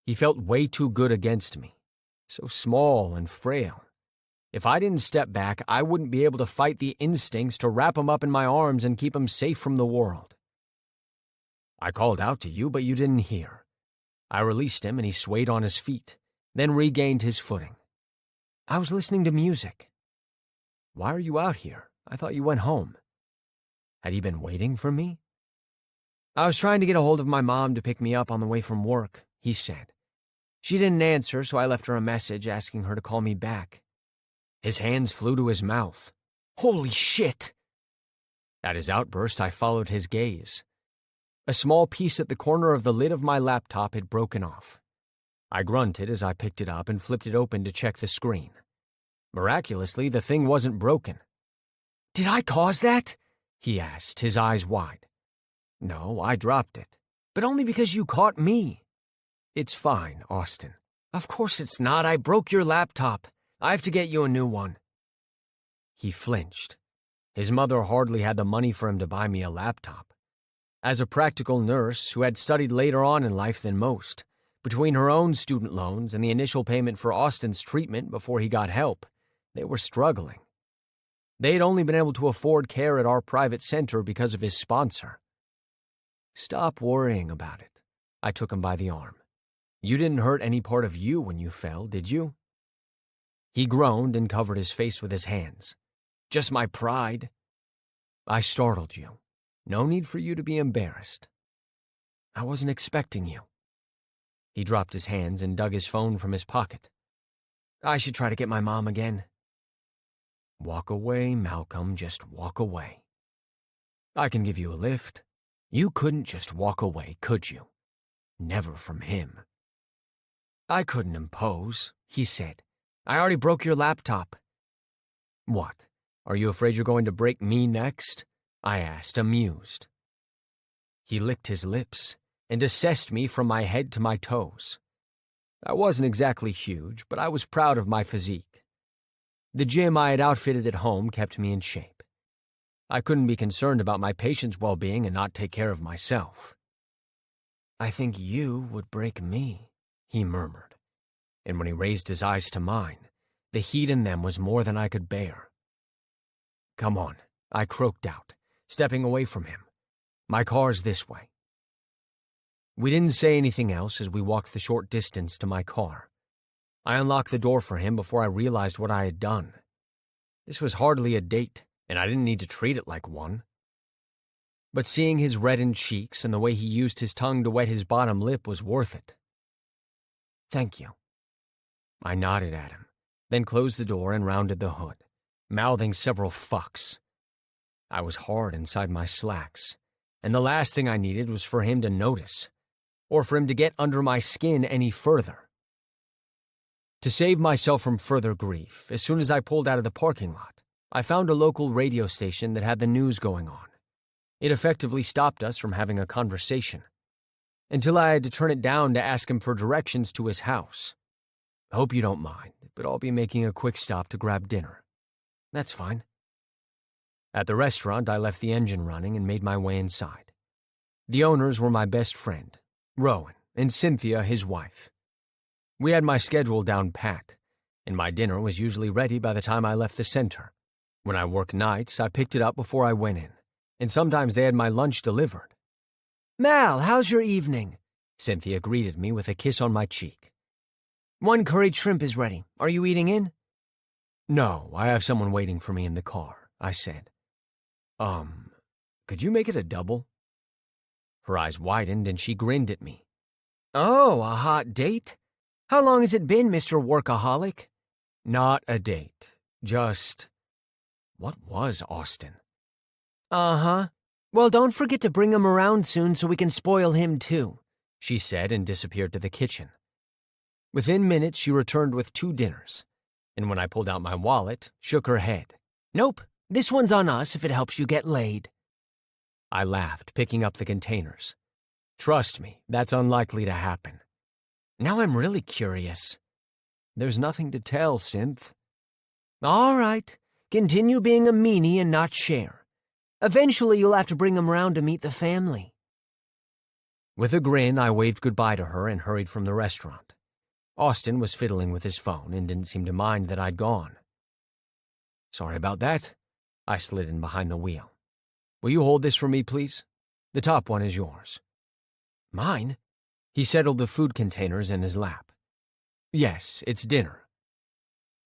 He felt way too good against me. So small and frail, If I didn't step back, I wouldn't be able to fight the instincts to wrap him up in my arms and keep him safe from the world. I called out to you, but you didn't hear. I released him and he swayed on his feet, then regained his footing. I was listening to music. Why are you out here? I thought you went home. Had he been waiting for me? I was trying to get a hold of my mom to pick me up on the way from work, he said. She didn't answer, so I left her a message asking her to call me back. His hands flew to his mouth. Holy shit! At his outburst, I followed his gaze. A small piece at the corner of the lid of my laptop had broken off. I grunted as I picked it up and flipped it open to check the screen. Miraculously, the thing wasn't broken. Did I cause that? He asked, his eyes wide. No, I dropped it. But only because you caught me. It's fine, Austin. Of course it's not. I broke your laptop. I have to get you a new one. He flinched. His mother hardly had the money for him to buy me a laptop. As a practical nurse who had studied later on in life than most, between her own student loans and the initial payment for Austin's treatment before he got help, they were struggling. They had only been able to afford care at our private center because of his sponsor. Stop worrying about it. I took him by the arm. You didn't hurt any part of you when you fell, did you? He groaned and covered his face with his hands. Just my pride. I startled you. No need for you to be embarrassed. I wasn't expecting you. He dropped his hands and dug his phone from his pocket. I should try to get my mom again. Walk away, Malcolm, just walk away. I can give you a lift. You couldn't just walk away, could you? Never from him. I couldn't impose, he said. I already broke your laptop. What? Are you afraid you're going to break me next? I asked, amused. He licked his lips and assessed me from my head to my toes. I wasn't exactly huge, but I was proud of my physique. The gym I had outfitted at home kept me in shape. I couldn't be concerned about my patient's well-being and not take care of myself. I think you would break me, he murmured, and when he raised his eyes to mine, the heat in them was more than I could bear. Come on, I croaked out, stepping away from him. My car's this way. We didn't say anything else as we walked the short distance to my car. I unlocked the door for him before I realized what I had done. This was hardly a date, and I didn't need to treat it like one. But seeing his reddened cheeks and the way he used his tongue to wet his bottom lip was worth it. Thank you. I nodded at him, then closed the door and rounded the hood, mouthing several fucks. I was hard inside my slacks, and the last thing I needed was for him to notice, or for him to get under my skin any further. To save myself from further grief, as soon as I pulled out of the parking lot, I found a local radio station that had the news going on. It effectively stopped us from having a conversation, until I had to turn it down to ask him for directions to his house. I hope you don't mind, but I'll be making a quick stop to grab dinner. That's fine. At the restaurant, I left the engine running and made my way inside. The owners were my best friend, Rowan, and Cynthia, his wife. We had my schedule down pat, and my dinner was usually ready by the time I left the center. When I worked nights, I picked it up before I went in, and sometimes they had my lunch delivered. Mal, how's your evening? Cynthia greeted me with a kiss on my cheek. 1 curried shrimp is ready. Are you eating in? No, I have someone waiting for me in the car, I said. Could you make it a double? Her eyes widened and she grinned at me. Oh, a hot date? How long has it been, Mr. Workaholic? Not a date, just... What was Austin? Uh-huh. Well, don't forget to bring him around soon so we can spoil him too, she said and disappeared to the kitchen. Within minutes, she returned with 2 dinners, and when I pulled out my wallet, shook her head. Nope, this one's on us if it helps you get laid. I laughed, picking up the containers. Trust me, that's unlikely to happen. Now I'm really curious. There's nothing to tell, Synth. All right, continue being a meanie and not share. Eventually, you'll have to bring him round to meet the family. With a grin, I waved goodbye to her and hurried from the restaurant. Austin was fiddling with his phone and didn't seem to mind that I'd gone. Sorry about that. I slid in behind the wheel. Will you hold this for me, please? The top one is yours. Mine? He settled the food containers in his lap. Yes, it's dinner.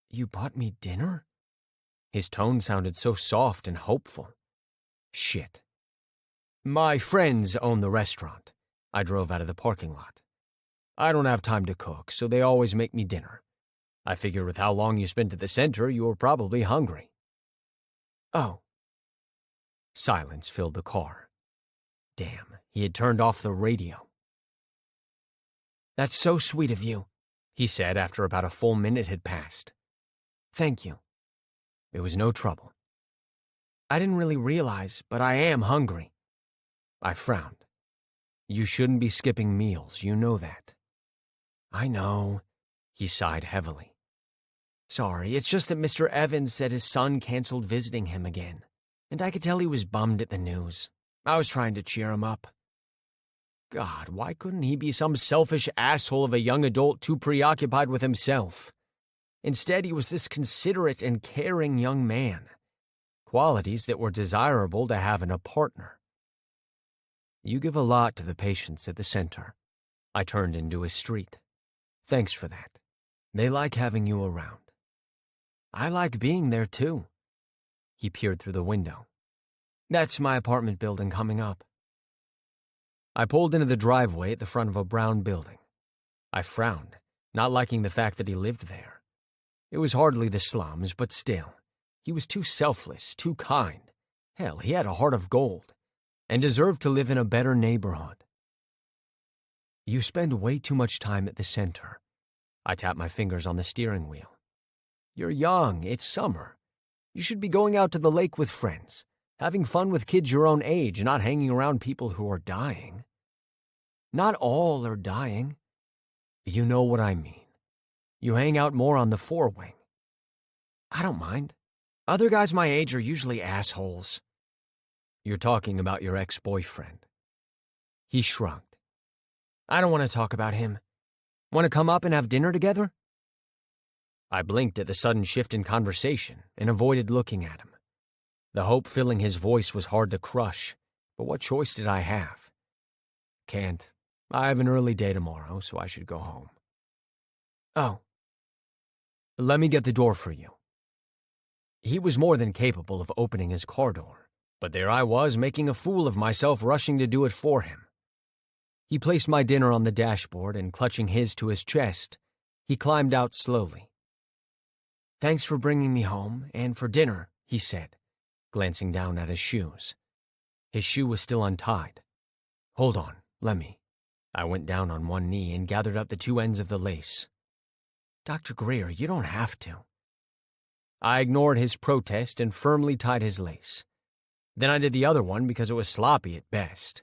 You bought me dinner? His tone sounded so soft and hopeful. Shit. My friends own the restaurant. I drove out of the parking lot. I don't have time to cook, so they always make me dinner. I figure with how long you spent at the center, you were probably hungry. Oh. Silence filled the car. Damn, he had turned off the radio. That's so sweet of you, he said after about a full minute had passed. Thank you. It was no trouble. I didn't really realize, but I am hungry. I frowned. You shouldn't be skipping meals, you know that. I know, he sighed heavily. Sorry, it's just that Mr. Evans said his son canceled visiting him again, and I could tell he was bummed at the news. I was trying to cheer him up. God, why couldn't he be some selfish asshole of a young adult too preoccupied with himself? Instead, he was this considerate and caring young man, qualities that were desirable to have in a partner. You give a lot to the patients at the center. I turned into his street. Thanks for that. They like having you around. I like being there, too. He peered through the window. That's my apartment building coming up. I pulled into the driveway at the front of a brown building. I frowned, not liking the fact that he lived there. It was hardly the slums, but still, he was too selfless, too kind. Hell, he had a heart of gold, and deserved to live in a better neighborhood. You spend way too much time at the center. I tapped my fingers on the steering wheel. You're young, it's summer. You should be going out to the lake with friends, having fun with kids your own age, not hanging around people who are dying. Not all are dying. You know what I mean. You hang out more on the four-wing. I don't mind. Other guys my age are usually assholes. You're talking about your ex-boyfriend. He shrugged. I don't want to talk about him. Want to come up and have dinner together? I blinked at the sudden shift in conversation and avoided looking at him. The hope filling his voice was hard to crush, but what choice did I have? Can't. I have an early day tomorrow, so I should go home. Oh. Let me get the door for you. He was more than capable of opening his car door, but there I was making a fool of myself rushing to do it for him. He placed my dinner on the dashboard and, clutching his to his chest, he climbed out slowly. Thanks for bringing me home, and for dinner, he said, glancing down at his shoes. His shoe was still untied. Hold on, let me. I went down on one knee and gathered up the two ends of the lace. Dr. Greer, you don't have to. I ignored his protest and firmly tied his lace. Then I did the other one because it was sloppy at best.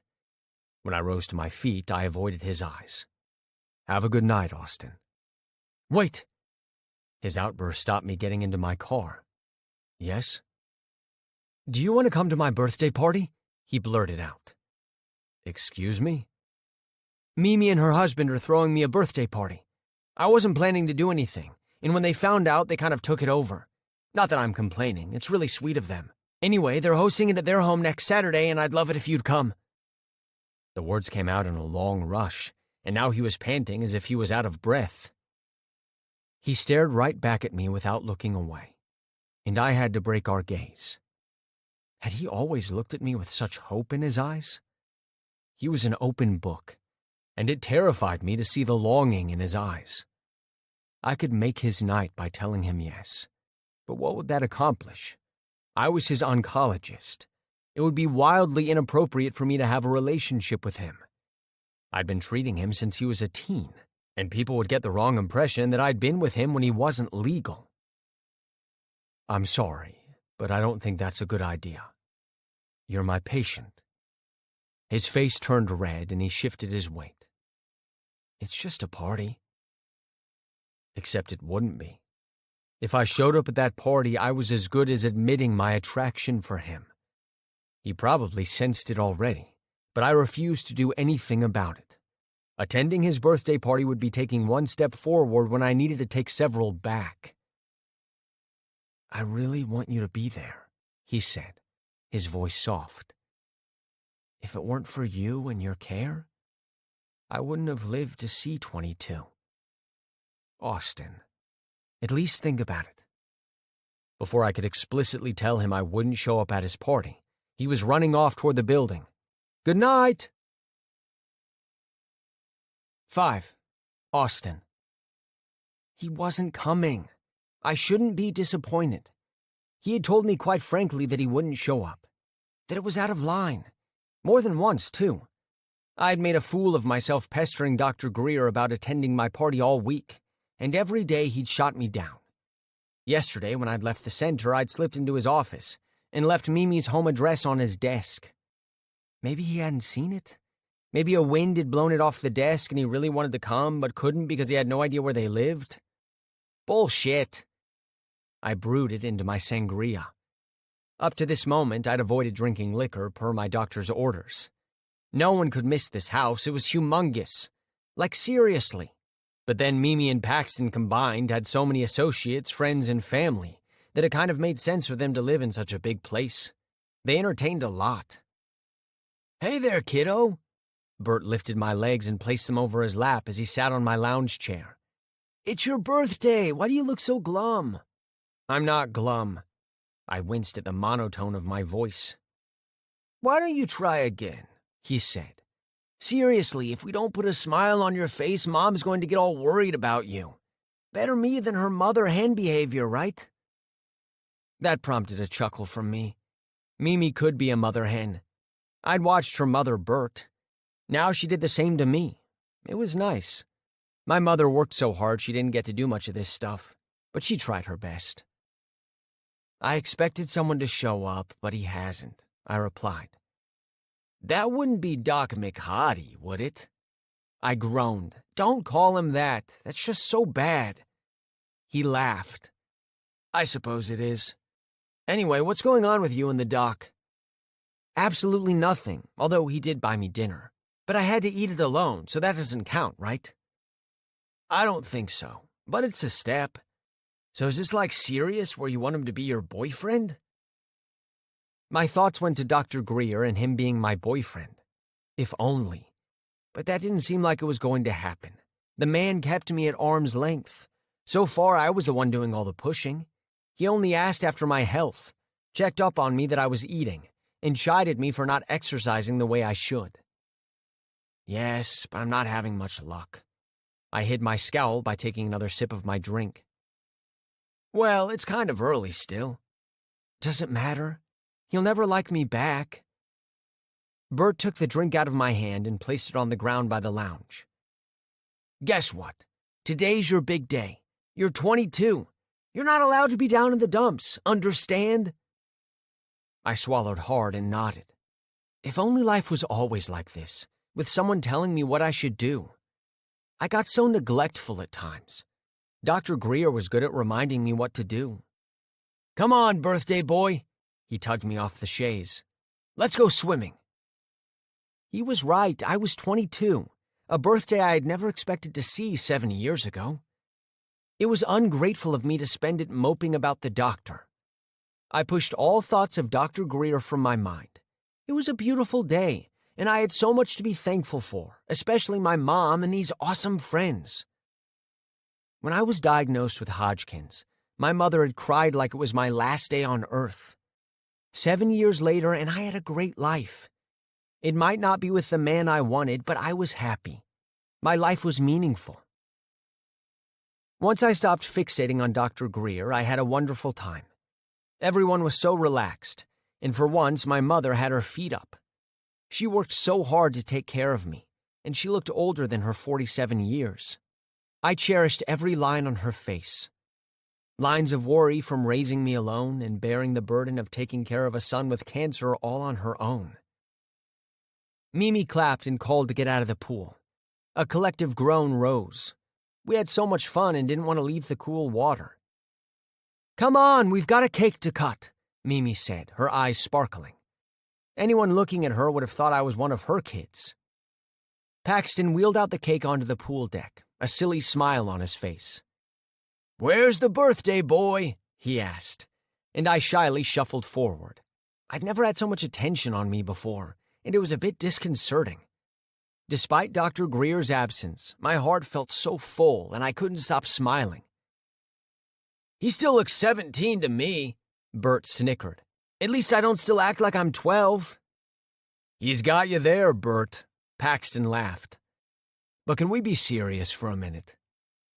When I rose to my feet, I avoided his eyes. Have a good night, Austin. Wait! His outburst stopped me getting into my car. Yes? Do you want to come to my birthday party? He blurted out. Excuse me? Mimi and her husband are throwing me a birthday party. I wasn't planning to do anything, and when they found out, they kind of took it over. Not that I'm complaining, it's really sweet of them. Anyway, they're hosting it at their home next Saturday, and I'd love it if you'd come. The words came out in a long rush, and now he was panting as if he was out of breath. He stared right back at me without looking away, and I had to break our gaze. Had he always looked at me with such hope in his eyes? He was an open book, and it terrified me to see the longing in his eyes. I could make his night by telling him yes, but what would that accomplish? I was his oncologist. It would be wildly inappropriate for me to have a relationship with him. I'd been treating him since he was a teen, and people would get the wrong impression that I'd been with him when he wasn't legal. I'm sorry, but I don't think that's a good idea. You're my patient. His face turned red and he shifted his weight. It's just a party. Except it wouldn't be. If I showed up at that party, I was as good as admitting my attraction for him. He probably sensed it already, but I refused to do anything about it. Attending his birthday party would be taking one step forward when I needed to take several back. I really want you to be there, he said, his voice soft. If it weren't for you and your care, I wouldn't have lived to see 22. Austin, at least think about it. Before I could explicitly tell him I wouldn't show up at his party, he was running off toward the building. Good night! 5. Austin. He wasn't coming. I shouldn't be disappointed. He had told me quite frankly that he wouldn't show up, that it was out of line. More than once, too. I'd made a fool of myself pestering Dr. Greer about attending my party all week, and every day he'd shot me down. Yesterday, when I'd left the center, I'd slipped into his office and left Mimi's home address on his desk. Maybe he hadn't seen it. Maybe a wind had blown it off the desk and he really wanted to come but couldn't because he had no idea where they lived. Bullshit. I brewed it into my sangria. Up to this moment, I'd avoided drinking liquor per my doctor's orders. No one could miss this house. It was humongous. Like, seriously. But then Mimi and Paxton combined had so many associates, friends, and family that it kind of made sense for them to live in such a big place. They entertained a lot. Hey there, kiddo. Bert lifted my legs and placed them over his lap as he sat on my lounge chair. It's your birthday. Why do you look so glum? I'm not glum. I winced at the monotone of my voice. Why don't you try again? He said. Seriously, if we don't put a smile on your face, Mom's going to get all worried about you. Better me than her mother hen behavior, right? That prompted a chuckle from me. Mimi could be a mother hen. I'd watched her mother, Bert. Now she did the same to me. It was nice. My mother worked so hard she didn't get to do much of this stuff, but she tried her best. I expected someone to show up, but he hasn't, I replied. That wouldn't be Doc McHottie, would it? I groaned. Don't call him that. That's just so bad. He laughed. I suppose it is. Anyway, what's going on with you and the doc? Absolutely nothing, although he did buy me dinner. But I had to eat it alone, so that doesn't count, right? I don't think so, but it's a step. So is this like serious where you want him to be your boyfriend? My thoughts went to Dr. Greer and him being my boyfriend. If only. But that didn't seem like it was going to happen. The man kept me at arm's length. So far, I was the one doing all the pushing. He only asked after my health, checked up on me that I was eating, and chided me for not exercising the way I should. Yes, but I'm not having much luck. I hid my scowl by taking another sip of my drink. Well, it's kind of early still. Does it matter? He'll never like me back. Bert took the drink out of my hand and placed it on the ground by the lounge. Guess what? Today's your big day. You're 22. You're not allowed to be down in the dumps, understand? I swallowed hard and nodded. If only life was always like this, with someone telling me what I should do. I got so neglectful at times. Dr. Greer was good at reminding me what to do. Come on, birthday boy. He tugged me off the chaise. Let's go swimming. He was right. I was 22, a birthday I had never expected to see 7 years ago. It was ungrateful of me to spend it moping about the doctor. I pushed all thoughts of Dr. Greer from my mind. It was a beautiful day, and I had so much to be thankful for, especially my mom and these awesome friends. When I was diagnosed with Hodgkin's, my mother had cried like it was my last day on earth. 7 years later, and I had a great life. It might not be with the man I wanted, but I was happy. My life was meaningful. Once I stopped fixating on Dr. Greer, I had a wonderful time. Everyone was so relaxed, and for once my mother had her feet up. She worked so hard to take care of me, and she looked older than her 47 years. I cherished every line on her face. Lines of worry from raising me alone and bearing the burden of taking care of a son with cancer all on her own. Mimi clapped and called to get out of the pool. A collective groan rose. We had so much fun and didn't want to leave the cool water. Come on, we've got a cake to cut, Mimi said, her eyes sparkling. Anyone looking at her would have thought I was one of her kids. Paxton wheeled out the cake onto the pool deck, a silly smile on his face. Where's the birthday boy? He asked, and I shyly shuffled forward. I'd never had so much attention on me before, and it was a bit disconcerting. Despite Dr. Greer's absence, my heart felt so full and I couldn't stop smiling. He still looks 17 to me, Bert snickered. At least I don't still act like I'm 12. He's got you there, Bert, Paxton laughed. But can we be serious for a minute?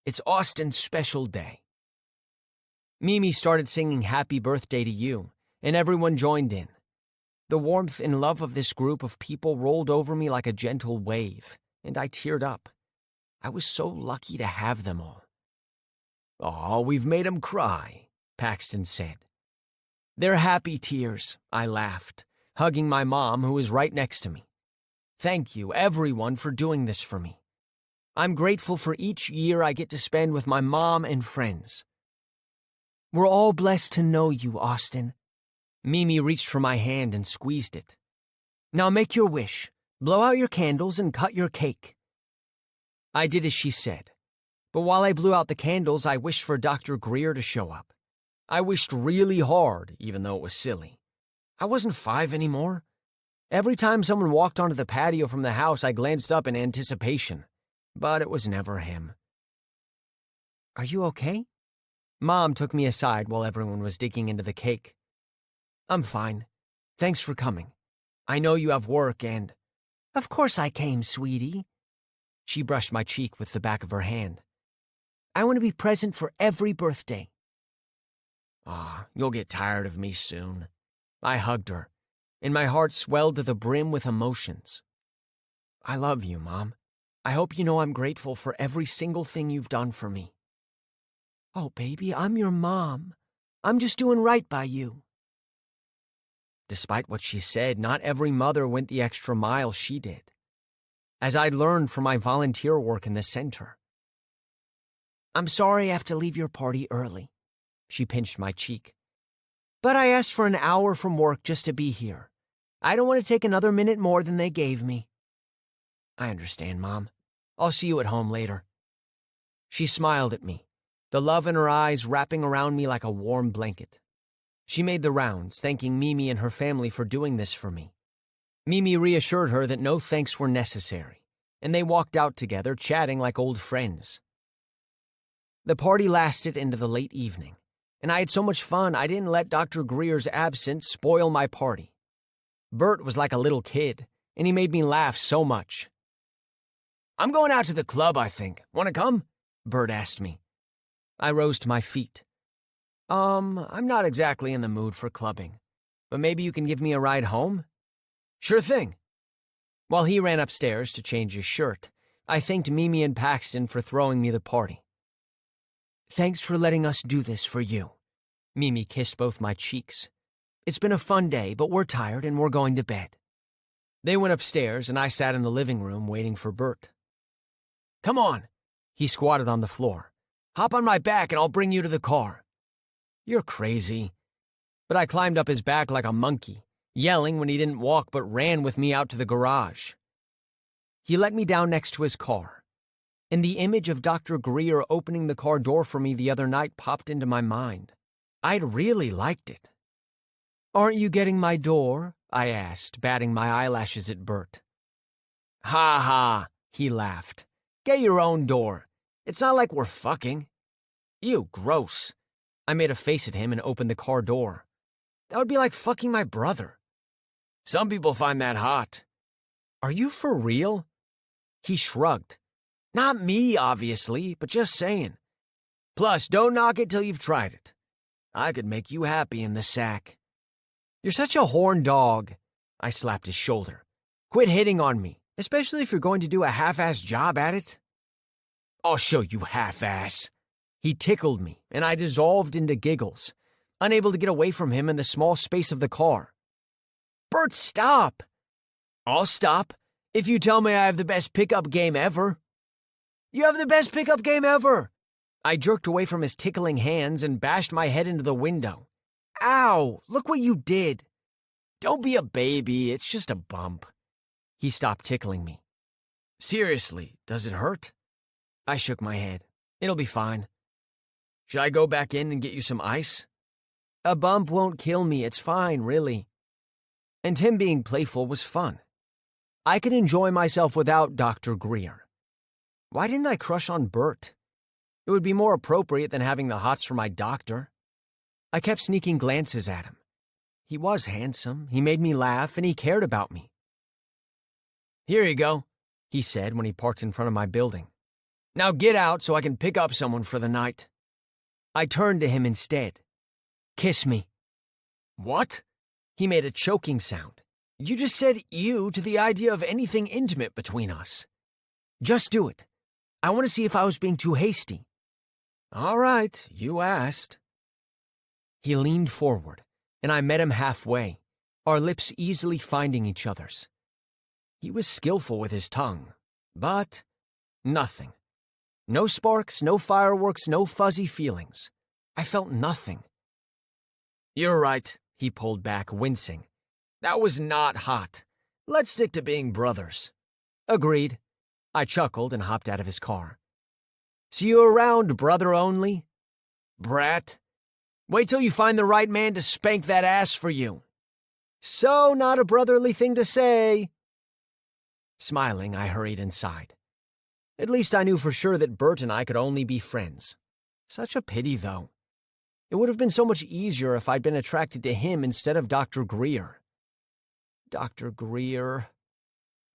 It's Austin's special day. Mimi started singing Happy Birthday to You, and everyone joined in. The warmth and love of this group of people rolled over me like a gentle wave, and I teared up. I was so lucky to have them all. "Oh, we've made him cry," Paxton said. "They're happy tears," I laughed, hugging my mom, who was right next to me. "Thank you, everyone, for doing this for me. I'm grateful for each year I get to spend with my mom and friends." "We're all blessed to know you, Austin." Mimi reached for my hand and squeezed it. "Now make your wish. Blow out your candles and cut your cake." I did as she said. But while I blew out the candles, I wished for Dr. Greer to show up. I wished really hard, even though it was silly. I wasn't 5 anymore. Every time someone walked onto the patio from the house, I glanced up in anticipation. But it was never him. "Are you okay?" Mom took me aside while everyone was digging into the cake. "I'm fine. Thanks for coming. I know you have work and—" "Of course I came, sweetie." She brushed my cheek with the back of her hand. "I want to be present for every birthday." You'll get tired of me soon." I hugged her, and my heart swelled to the brim with emotions. "I love you, Mom. I hope you know I'm grateful for every single thing you've done for me." "Oh, baby, I'm your mom. I'm just doing right by you." Despite what she said, not every mother went the extra mile she did, as I'd learned from my volunteer work in the center. "I'm sorry I have to leave your party early." She pinched my cheek. "But I asked for an hour from work just to be here. I don't want to take another minute more than they gave me." "I understand, Mom. I'll see you at home later." She smiled at me, the love in her eyes wrapping around me like a warm blanket. She made the rounds, thanking Mimi and her family for doing this for me. Mimi reassured her that no thanks were necessary, and they walked out together, chatting like old friends. The party lasted into the late evening, and I had so much fun I didn't let Dr. Greer's absence spoil my party. Bert was like a little kid, and he made me laugh so much. "I'm going out to the club, I think. Want to come?" Bert asked me. I rose to my feet. I'm not exactly in the mood for clubbing, but maybe you can give me a ride home?" "Sure thing." While he ran upstairs to change his shirt, I thanked Mimi and Paxton for throwing me the party. "Thanks for letting us do this for you." Mimi kissed both my cheeks. "It's been a fun day, but we're tired and we're going to bed." They went upstairs, and I sat in the living room waiting for Bert. "Come on." He squatted on the floor. "Hop on my back and I'll bring you to the car." "You're crazy." But I climbed up his back like a monkey, yelling when he didn't walk but ran with me out to the garage. He let me down next to his car, and the image of Dr. Greer opening the car door for me the other night popped into my mind. I'd really liked it. "Aren't you getting my door?" I asked, batting my eyelashes at Bert. "Ha ha," he laughed. "Get your own door. It's not like we're fucking." "Ew, gross." I made a face at him and opened the car door. "That would be like fucking my brother." "Some people find that hot." "Are you for real?" He shrugged. "Not me, obviously, but just saying. Plus, don't knock it till you've tried it. I could make you happy in the sack." "You're such a horn dog." I slapped his shoulder. "Quit hitting on me, especially if you're going to do a half-ass job at it." "I'll show you half-ass." He tickled me, and I dissolved into giggles, unable to get away from him in the small space of the car. "Bert, stop." "I'll stop if you tell me I have the best pickup game ever." "You have the best pickup game ever." I jerked away from his tickling hands and bashed my head into the window. "Ow, look what you did." "Don't be a baby, it's just a bump." He stopped tickling me. "Seriously, does it hurt?" I shook my head. "It'll be fine." "Should I go back in and get you some ice?" A bump won't kill me, it's fine, really. And him being playful was fun. I could enjoy myself without Dr. Greer. Why didn't I crush on Bert? It would be more appropriate than having the hots for my doctor. I kept sneaking glances at him. He was handsome, he made me laugh, and he cared about me. "Here you go," he said when he parked in front of my building. "Now get out so I can pick up someone for the night." I turned to him instead. "Kiss me." "What?" He made a choking sound. "You just said ew to the idea of anything intimate between us." "Just do it. I want to see if I was being too hasty." "All right, you asked." He leaned forward, and I met him halfway, our lips easily finding each other's. He was skillful with his tongue, but nothing. No sparks, no fireworks, no fuzzy feelings. I felt nothing. "You're right," he pulled back, wincing. "That was not hot. Let's stick to being brothers." "Agreed." I chuckled and hopped out of his car. "See you around, brother only." "Brat. Wait till you find the right man to spank that ass for you." "So not a brotherly thing to say." Smiling, I hurried inside. At least I knew for sure that Bert and I could only be friends. Such a pity, though. It would have been so much easier if I'd been attracted to him instead of Dr. Greer. Dr. Greer.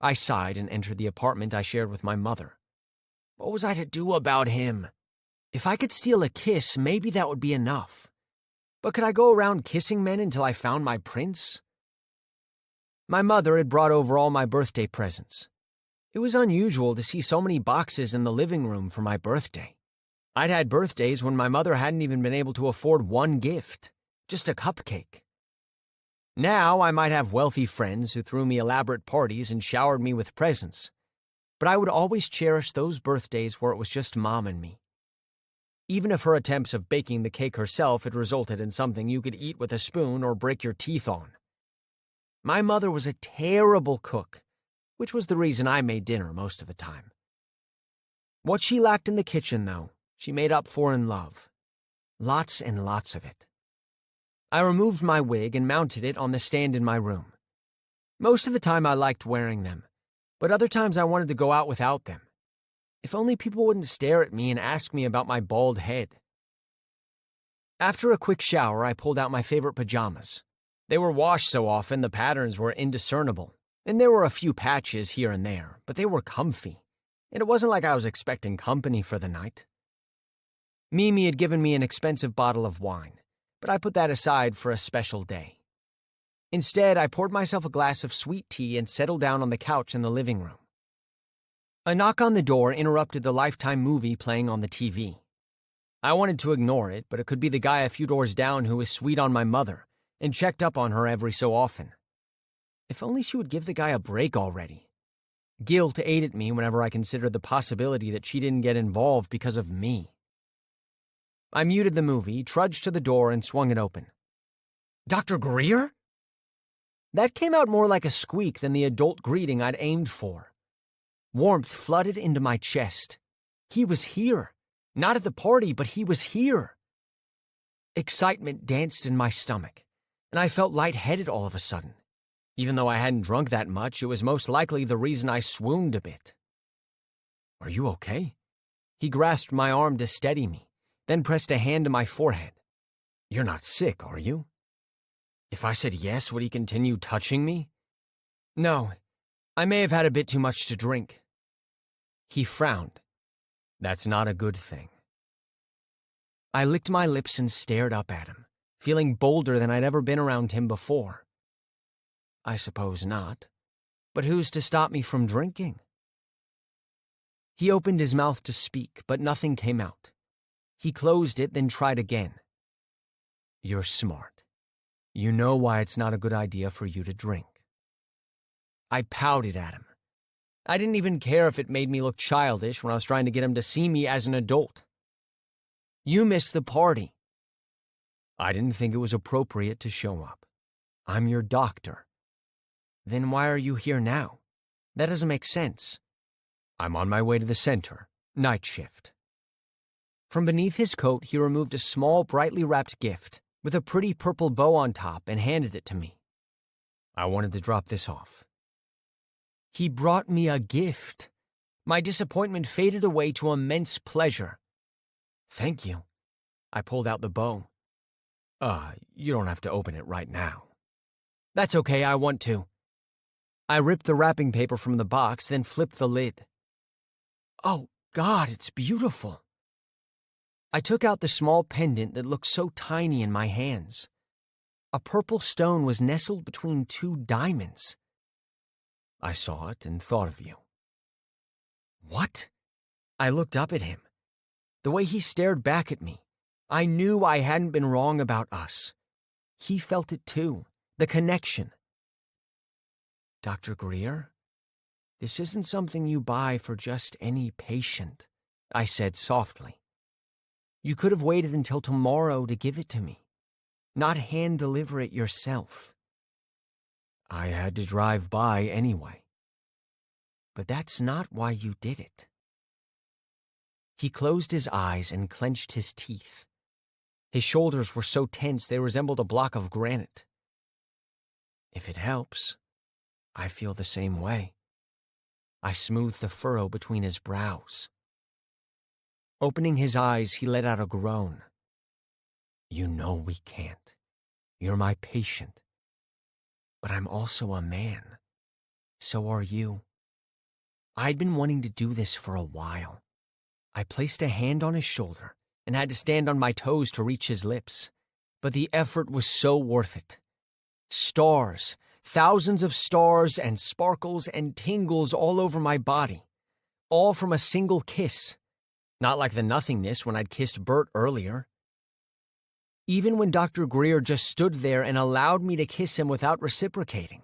I sighed and entered the apartment I shared with my mother. What was I to do about him? If I could steal a kiss, maybe that would be enough. But could I go around kissing men until I found my prince? My mother had brought over all my birthday presents. It was unusual to see so many boxes in the living room for my birthday. I'd had birthdays when my mother hadn't even been able to afford one gift, just a cupcake. Now I might have wealthy friends who threw me elaborate parties and showered me with presents, but I would always cherish those birthdays where it was just Mom and me. Even if her attempts of baking the cake herself had resulted in something you could eat with a spoon or break your teeth on. My mother was a terrible cook, which was the reason I made dinner most of the time. What she lacked in the kitchen, though, she made up for in love. Lots and lots of it. I removed my wig and mounted it on the stand in my room. Most of the time I liked wearing them, but other times I wanted to go out without them. If only people wouldn't stare at me and ask me about my bald head. After a quick shower, I pulled out my favorite pajamas. They were washed so often the patterns were indiscernible, and there were a few patches here and there, but they were comfy, and it wasn't like I was expecting company for the night. Mimi had given me an expensive bottle of wine, but I put that aside for a special day. Instead, I poured myself a glass of sweet tea and settled down on the couch in the living room. A knock on the door interrupted the Lifetime movie playing on the TV. I wanted to ignore it, but it could be the guy a few doors down who was sweet on my mother and checked up on her every so often. If only she would give the guy a break already. Guilt ate at me whenever I considered the possibility that she didn't get involved because of me. I muted the movie, trudged to the door, and swung it open. "Dr. Greer?" That came out more like a squeak than the adult greeting I'd aimed for. Warmth flooded into my chest. He was here. Not at the party, but he was here. Excitement danced in my stomach, and I felt lightheaded all of a sudden. Even though I hadn't drunk that much, it was most likely the reason I swooned a bit. "Are you okay?" He grasped my arm to steady me, then pressed a hand to my forehead. "You're not sick, are you?" If I said yes, would he continue touching me? "No, I may have had a bit too much to drink." He frowned. "That's not a good thing." I licked my lips and stared up at him, feeling bolder than I'd ever been around him before. I suppose not, but who's to stop me from drinking? He opened his mouth to speak, but nothing came out. He closed it, then tried again. "You're smart. You know why it's not a good idea for you to drink." I pouted at him. I didn't even care if it made me look childish when I was trying to get him to see me as an adult. "You missed the party." "I didn't think it was appropriate to show up. I'm your doctor." "Then why are you here now? That doesn't make sense." "I'm on my way to the center. Night shift." From beneath his coat, he removed a small, brightly wrapped gift, with a pretty purple bow on top and handed it to me. I wanted to drop this off. He brought me a gift. My disappointment faded away to immense pleasure. Thank you. I pulled out the bow. You don't have to open it right now. That's okay, I want to. I ripped the wrapping paper from the box, then flipped the lid. Oh, God, it's beautiful. I took out the small pendant that looked so tiny in my hands. A purple stone was nestled between two diamonds. I saw it and thought of you. What? I looked up at him. The way he stared back at me, I knew I hadn't been wrong about us. He felt it too, the connection. Dr. Greer, this isn't something you buy for just any patient, I said softly. You could have waited until tomorrow to give it to me, not hand-deliver it yourself. I had to drive by anyway. But that's not why you did it. He closed his eyes and clenched his teeth. His shoulders were so tense they resembled a block of granite. If it helps, I feel the same way. I smoothed the furrow between his brows. Opening his eyes, he let out a groan. You know we can't. You're my patient. But I'm also a man. So are you. I'd been wanting to do this for a while. I placed a hand on his shoulder and had to stand on my toes to reach his lips. But the effort was so worth it. Stars, thousands of stars and sparkles and tingles all over my body. All from a single kiss. Not like the nothingness when I'd kissed Bert earlier. Even when Dr. Greer just stood there and allowed me to kiss him without reciprocating,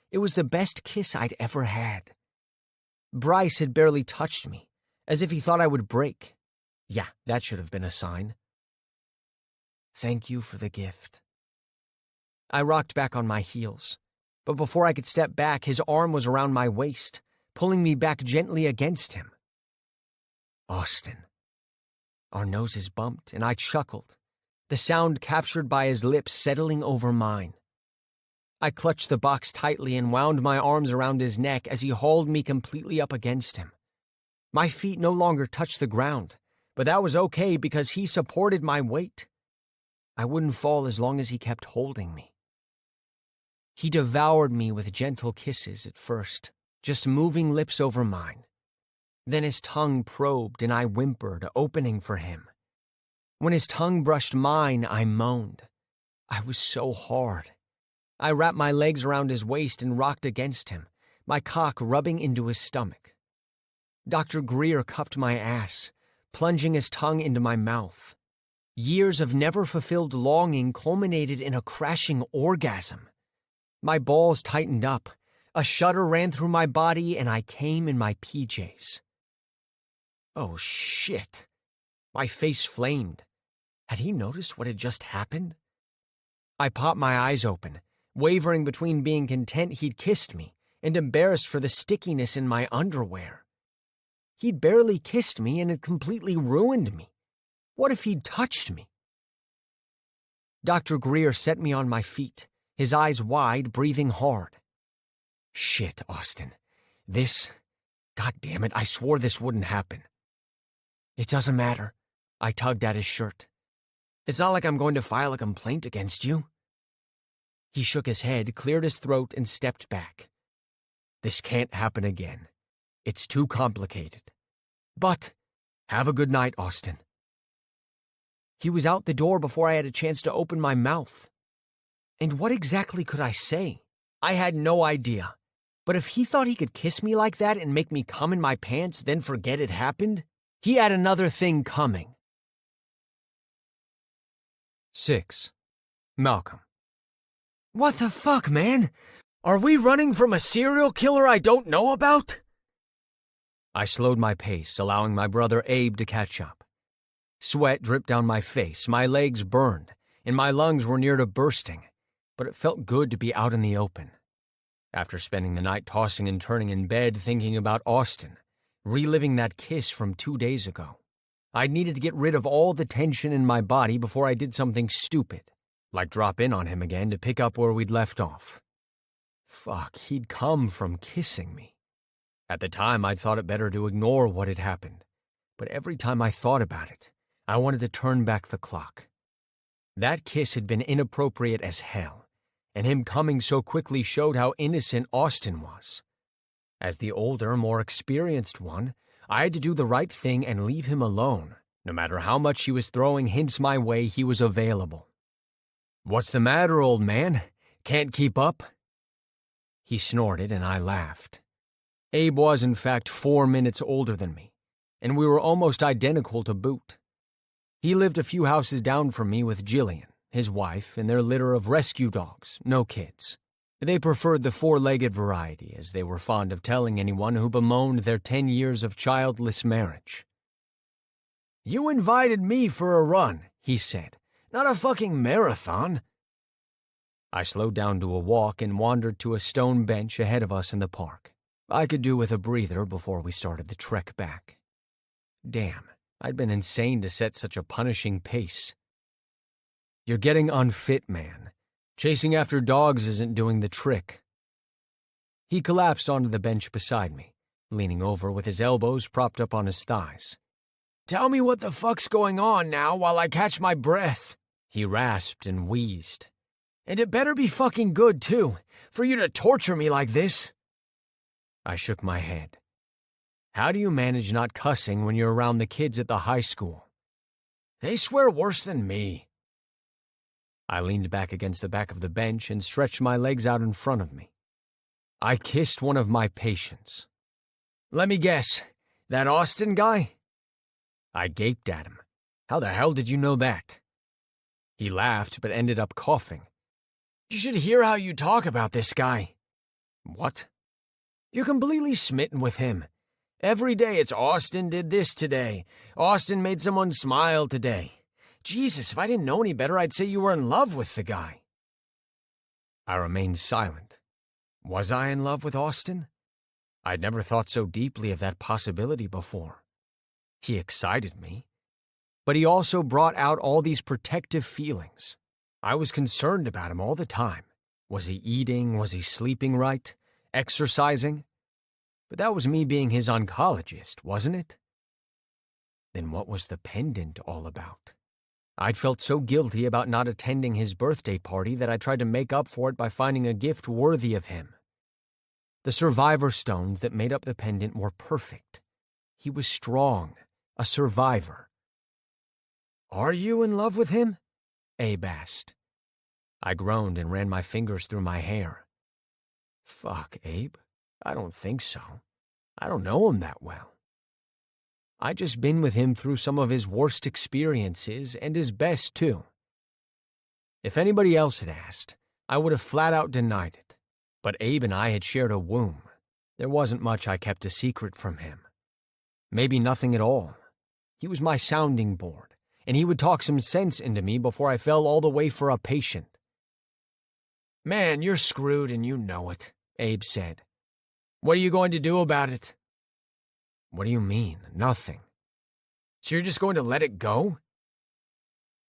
it was the best kiss I'd ever had. Bryce had barely touched me, as if he thought I would break. Yeah, that should have been a sign. Thank you for the gift. I rocked back on my heels, but before I could step back, his arm was around my waist, pulling me back gently against him. Austin. Our noses bumped, and I chuckled, the sound captured by his lips settling over mine. I clutched the box tightly and wound my arms around his neck as he hauled me completely up against him. My feet no longer touched the ground, but that was okay because he supported my weight. I wouldn't fall as long as he kept holding me. He devoured me with gentle kisses at first, just moving lips over mine. Then his tongue probed and I whimpered, opening for him. When his tongue brushed mine, I moaned. I was so hard. I wrapped my legs around his waist and rocked against him, my cock rubbing into his stomach. Dr. Greer cupped my ass, plunging his tongue into my mouth. Years of never-fulfilled longing culminated in a crashing orgasm. My balls tightened up, a shudder ran through my body, and I came in my PJs. Oh, shit. My face flamed. Had he noticed what had just happened? I popped my eyes open, wavering between being content he'd kissed me and embarrassed for the stickiness in my underwear. He'd barely kissed me and had completely ruined me. What if he'd touched me? Dr. Greer set me on my feet, his eyes wide, breathing hard. Shit, Austin. God damn it, I swore this wouldn't happen. It doesn't matter. I tugged at his shirt. It's not like I'm going to file a complaint against you. He shook his head, cleared his throat, and stepped back. This can't happen again. It's too complicated. But have a good night, Austin. He was out the door before I had a chance to open my mouth. And what exactly could I say? I had no idea. But if he thought he could kiss me like that and make me cum in my pants, then forget it happened, he had another thing coming. 6. Malcolm. What the fuck, man? Are we running from a serial killer I don't know about? I slowed my pace, allowing my brother Abe to catch up. Sweat dripped down my face, my legs burned, and my lungs were near to bursting, but it felt good to be out in the open. After spending the night tossing and turning in bed thinking about Austin, reliving that kiss from 2 days ago, I needed to get rid of all the tension in my body before I did something stupid. like drop in on him again to pick up where we'd left off. Fuck, he'd come from kissing me. At the time, I'd thought it better to ignore what had happened, but every time I thought about it, I wanted to turn back the clock. That kiss had been inappropriate as hell, and him coming so quickly showed how innocent Austin was. As the older, more experienced one, I had to do the right thing and leave him alone. No matter how much he was throwing hints my way, he was available. "What's the matter, old man? Can't keep up?" He snorted, and I laughed. Abe was, in fact, 4 minutes older than me, and we were almost identical to boot. He lived a few houses down from me with Jillian, his wife, and their litter of rescue dogs, no kids. They preferred the 4-legged variety, as they were fond of telling anyone who bemoaned their 10 years of childless marriage. "You invited me for a run," he said, "not a fucking marathon." I slowed down to a walk and wandered to a stone bench ahead of us in the park. I could do with a breather before we started the trek back. Damn, I'd been insane to set such a punishing pace. "You're getting unfit, man. Chasing after dogs isn't doing the trick." He collapsed onto the bench beside me, leaning over with his elbows propped up on his thighs. "Tell me what the fuck's going on now while I catch my breath," he rasped and wheezed. "And it better be fucking good, too, for you to torture me like this." I shook my head. "How do you manage not cussing when you're around the kids at the high school?" "They swear worse than me." I leaned back against the back of the bench and stretched my legs out in front of me. I kissed one of my patients. "Let me guess, that Austin guy?" I gaped at him. "How the hell did you know that?" He laughed but ended up coughing. "You should hear how you talk about this guy." "What?" "You're completely smitten with him. Every day it's Austin did this today. Austin made someone smile today. Jesus, if I didn't know any better, I'd say you were in love with the guy." I remained silent. Was I in love with Austin? I'd never thought so deeply of that possibility before. He excited me, but he also brought out all these protective feelings. I was concerned about him all the time. Was he eating? Was he sleeping right? Exercising? But that was me being his oncologist, wasn't it? Then what was the pendant all about? I'd felt so guilty about not attending his birthday party that I tried to make up for it by finding a gift worthy of him. The survivor stones that made up the pendant were perfect. He was strong, a survivor. "Are you in love with him?" Abe asked. I groaned and ran my fingers through my hair. "Fuck, Abe. I don't think so. I don't know him that well. I just been with him through some of his worst experiences and his best, too." If anybody else had asked, I would have flat out denied it. But Abe and I had shared a womb. There wasn't much I kept a secret from him. Maybe nothing at all. He was my sounding board, and he would talk some sense into me before I fell all the way for a patient. "Man, you're screwed and you know it," Abe said. "What are you going to do about it?" "What do you mean? Nothing." "So you're just going to let it go?"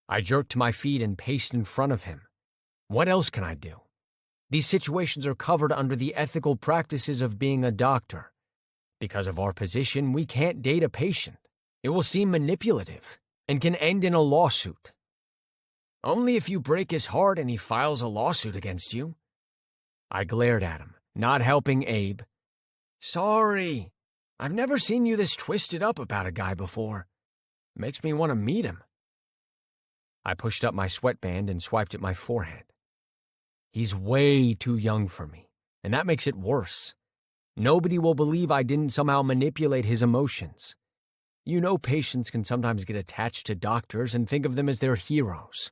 I jerked to my feet and paced in front of him. What else can I do? These situations are covered under the ethical practices of being a doctor. Because of our position, we can't date a patient. It will seem manipulative and can end in a lawsuit. "Only if you break his heart and he files a lawsuit against you." I glared at him, not helping Abe. "Sorry. I've never seen you this twisted up about a guy before. Makes me want to meet him." I pushed up my sweatband and swiped at my forehead. He's way too young for me, and that makes it worse. Nobody will believe I didn't somehow manipulate his emotions. You know, patients can sometimes get attached to doctors and think of them as their heroes.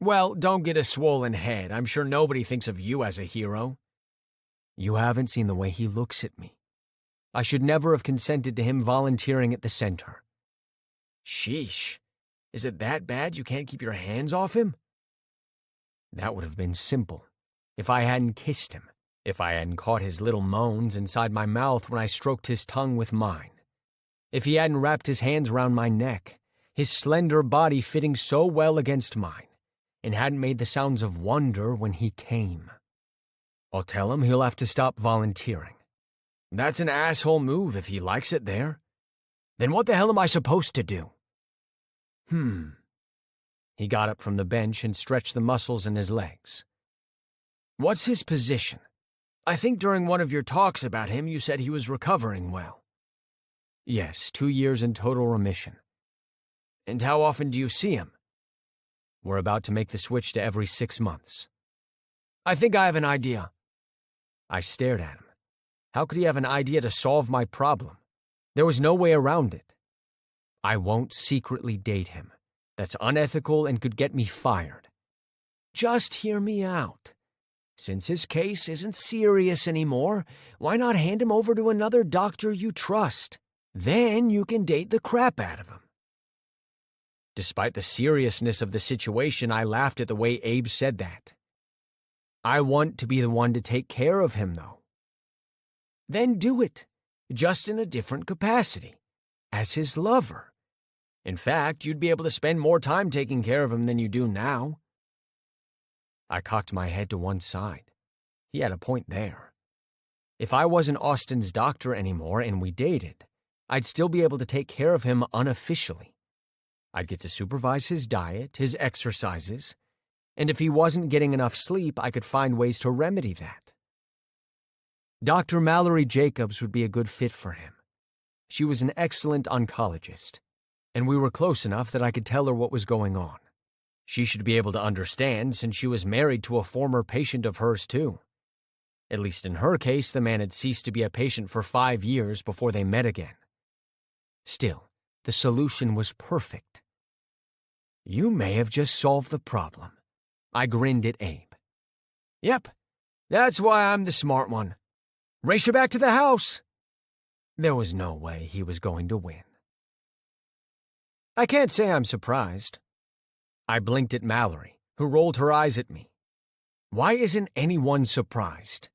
Well, don't get a swollen head. I'm sure nobody thinks of you as a hero. You haven't seen the way he looks at me. I should never have consented to him volunteering at the center. Sheesh. Is it that bad you can't keep your hands off him? That would have been simple. If I hadn't kissed him. If I hadn't caught his little moans inside my mouth when I stroked his tongue with mine. If he hadn't wrapped his hands around my neck, his slender body fitting so well against mine. and hadn't made the sounds of wonder when he came. I'll tell him he'll have to stop volunteering. That's an asshole move if he likes it there. Then what the hell am I supposed to do? He got up from the bench and stretched the muscles in his legs. What's his position? I think during one of your talks about him you said he was recovering well. Yes, 2 years in total remission. And how often do you see him? We're about to make the switch to every 6 months. I think I have an idea. I stared at him. How could he have an idea to solve my problem? There was no way around it. I won't secretly date him. That's unethical and could get me fired. Just hear me out. Since his case isn't serious anymore, why not hand him over to another doctor you trust? Then you can date the crap out of him. Despite the seriousness of the situation, I laughed at the way Abe said that. I want to be the one to take care of him, though. Then do it, just in a different capacity, as his lover. In fact, you'd be able to spend more time taking care of him than you do now. I cocked my head to one side. He had a point there. If I wasn't Austin's doctor anymore and we dated, I'd still be able to take care of him unofficially. I'd get to supervise his diet, his exercises, and if he wasn't getting enough sleep, I could find ways to remedy that. Dr. Mallory Jacobs would be a good fit for him. She was an excellent oncologist, and we were close enough that I could tell her what was going on. She should be able to understand since she was married to a former patient of hers too. At least in her case, the man had ceased to be a patient for 5 years before they met again. Still, the solution was perfect. You may have just solved the problem. I grinned at Abe. Yep, that's why I'm the smart one. Race her back to the house. There was no way he was going to win. I can't say I'm surprised. I blinked at Mallory, who rolled her eyes at me. Why isn't anyone surprised?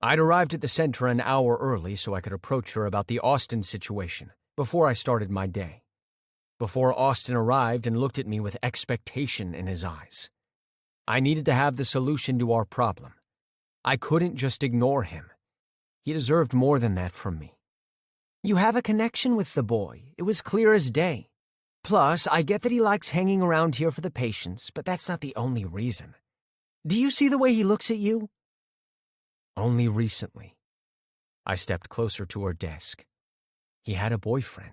I'd arrived at the center an hour early so I could approach her about the Austin situation before I started my day. Before Austin arrived and looked at me with expectation in his eyes. I needed to have the solution to our problem. I couldn't just ignore him. He deserved more than that from me. You have a connection with the boy. It was clear as day. Plus, I get that he likes hanging around here for the patients, but that's not the only reason. Do you see the way he looks at you? Only recently. I stepped closer to her desk. He had a boyfriend.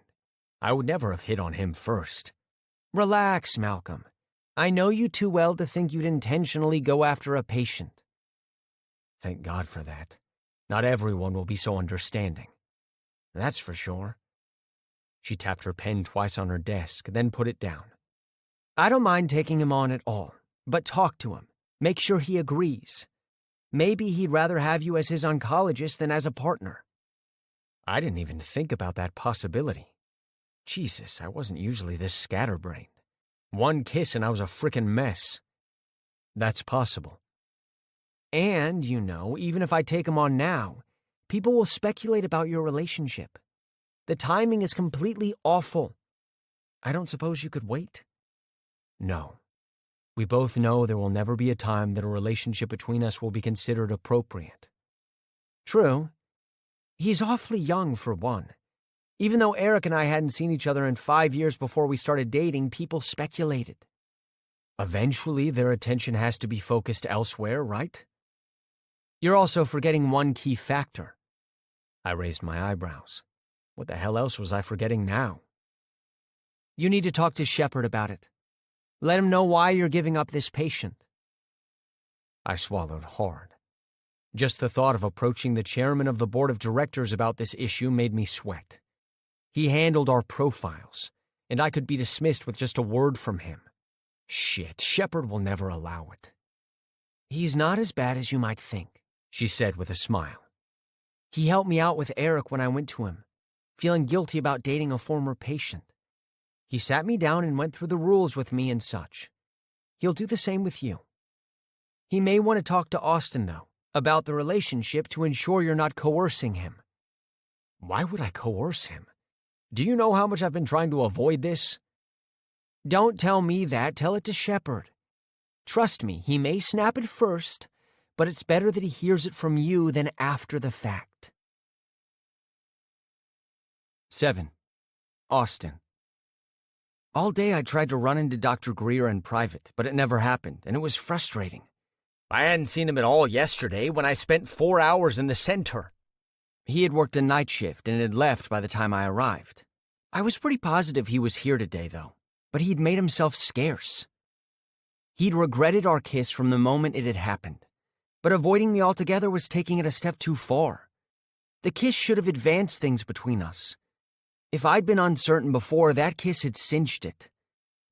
I would never have hit on him first. Relax, Malcolm. I know you too well to think you'd intentionally go after a patient. Thank God for that. Not everyone will be so understanding. That's for sure. She tapped her pen twice on her desk, then put it down. I don't mind taking him on at all, but talk to him. Make sure he agrees. Maybe he'd rather have you as his oncologist than as a partner. I didn't even think about that possibility. Jesus, I wasn't usually this scatterbrained. One kiss and I was a frickin' mess. That's possible. And, you know, even if I take him on now, people will speculate about your relationship. The timing is completely awful. I don't suppose you could wait? No. We both know there will never be a time that a relationship between us will be considered appropriate. True. He's awfully young, for one. Even though Eric and I hadn't seen each other in 5 years before we started dating, people speculated. Eventually, their attention has to be focused elsewhere, right? You're also forgetting one key factor. I raised my eyebrows. What the hell else was I forgetting now? You need to talk to Shepard about it. Let him know why you're giving up this patient. I swallowed hard. Just the thought of approaching the chairman of the board of directors about this issue made me sweat. He handled our profiles, and I could be dismissed with just a word from him. Shit, Shepard will never allow it. He's not as bad as you might think, she said with a smile. He helped me out with Eric when I went to him, feeling guilty about dating a former patient. He sat me down and went through the rules with me and such. He'll do the same with you. He may want to talk to Austin, though, about the relationship to ensure you're not coercing him. Why would I coerce him? Do you know how much I've been trying to avoid this? Don't tell me that. Tell it to Shepard. Trust me, he may snap at first, but it's better that he hears it from you than after the fact. 7. Austin. All day I tried to run into Dr. Greer in private, but it never happened, and it was frustrating. I hadn't seen him at all yesterday when I spent 4 hours in the center. He had worked a night shift and had left by the time I arrived. I was pretty positive he was here today, though, but he'd made himself scarce. He'd regretted our kiss from the moment it had happened, but avoiding me altogether was taking it a step too far. The kiss should have advanced things between us. If I'd been uncertain before, that kiss had cinched it.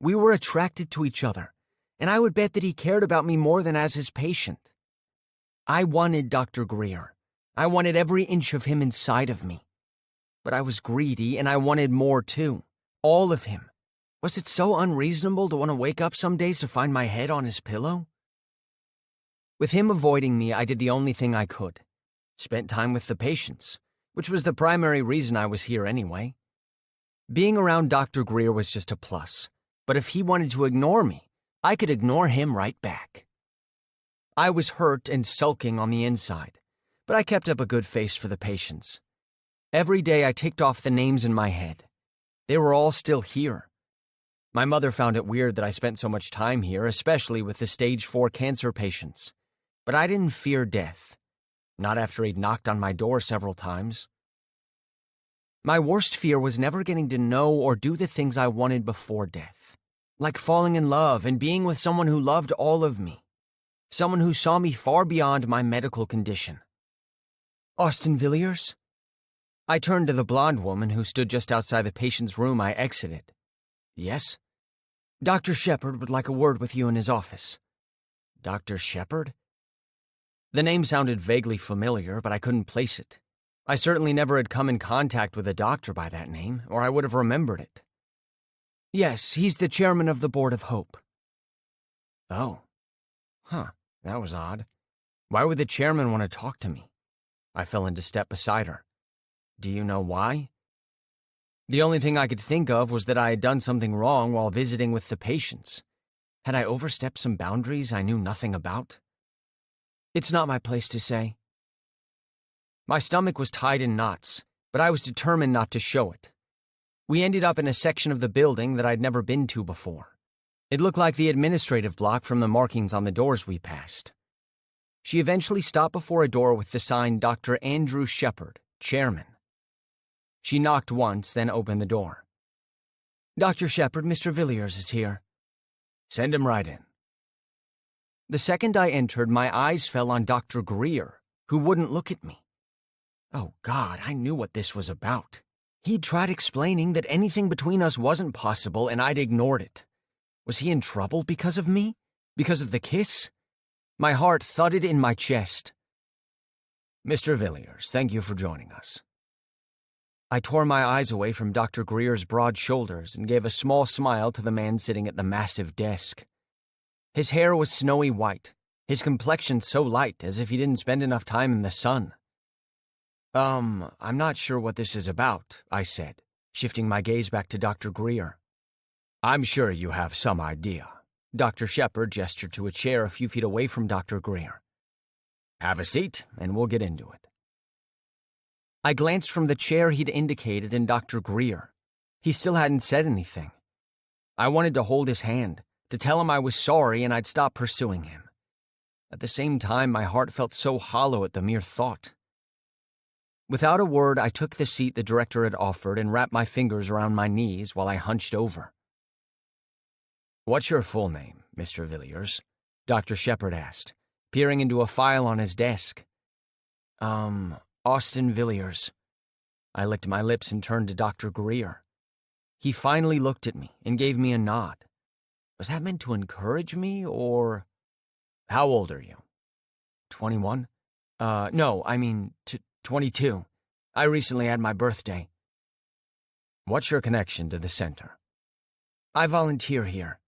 We were attracted to each other, and I would bet that he cared about me more than as his patient. I wanted Dr. Greer. I wanted every inch of him inside of me. But I was greedy, and I wanted more too. All of him. Was it so unreasonable to want to wake up some days to find my head on his pillow? With him avoiding me, I did the only thing I could. Spent time with the patients, which was the primary reason I was here anyway. Being around Dr. Greer was just a plus, but if he wanted to ignore me, I could ignore him right back. I was hurt and sulking on the inside, but I kept up a good face for the patients. Every day I ticked off the names in my head. They were all still here. My mother found it weird that I spent so much time here, especially with the stage 4 cancer patients. But I didn't fear death. Not after he'd knocked on my door several times. My worst fear was never getting to know or do the things I wanted before death. Like falling in love and being with someone who loved all of me. Someone who saw me far beyond my medical condition. Austin Villiers? I turned to the blonde woman who stood just outside the patient's room I exited. Yes? Dr. Shepard would like a word with you in his office. Dr. Shepard? The name sounded vaguely familiar, but I couldn't place it. I certainly never had come in contact with a doctor by that name, or I would have remembered it. Yes, he's the chairman of the Board of Hope. Oh. Huh, that was odd. Why would the chairman want to talk to me? I fell into step beside her. Do you know why? The only thing I could think of was that I had done something wrong while visiting with the patients. Had I overstepped some boundaries I knew nothing about? It's not my place to say. My stomach was tied in knots, but I was determined not to show it. We ended up in a section of the building that I'd never been to before. It looked like the administrative block from the markings on the doors we passed. She eventually stopped before a door with the sign Dr. Andrew Shepard, Chairman. She knocked once, then opened the door. Dr. Shepard, Mr. Villiers is here. Send him right in. The second I entered, my eyes fell on Dr. Greer, who wouldn't look at me. Oh, God, I knew what this was about. He'd tried explaining that anything between us wasn't possible, and I'd ignored it. Was he in trouble because of me? Because of the kiss? My heart thudded in my chest. Mr. Villiers, thank you for joining us. I tore my eyes away from Dr. Greer's broad shoulders and gave a small smile to the man sitting at the massive desk. His hair was snowy white, his complexion so light as if he didn't spend enough time in the sun. I'm not sure what this is about, I said, shifting my gaze back to Dr. Greer. I'm sure you have some idea. Dr. Shepard gestured to a chair a few feet away from Dr. Greer. Have a seat, and we'll get into it. I glanced from the chair he'd indicated and Dr. Greer. He still hadn't said anything. I wanted to hold his hand, to tell him I was sorry and I'd stop pursuing him. At the same time, my heart felt so hollow at the mere thought. Without a word, I took the seat the director had offered and wrapped my fingers around my knees while I hunched over. What's your full name, Mr. Villiers? Dr. Shepard asked, peering into a file on his desk. Austin Villiers. I licked my lips and turned to Dr. Greer. He finally looked at me and gave me a nod. Was that meant to encourage me, or... How old are you? 21? No, I mean, 22. I recently had my birthday. What's your connection to the center? I volunteer here.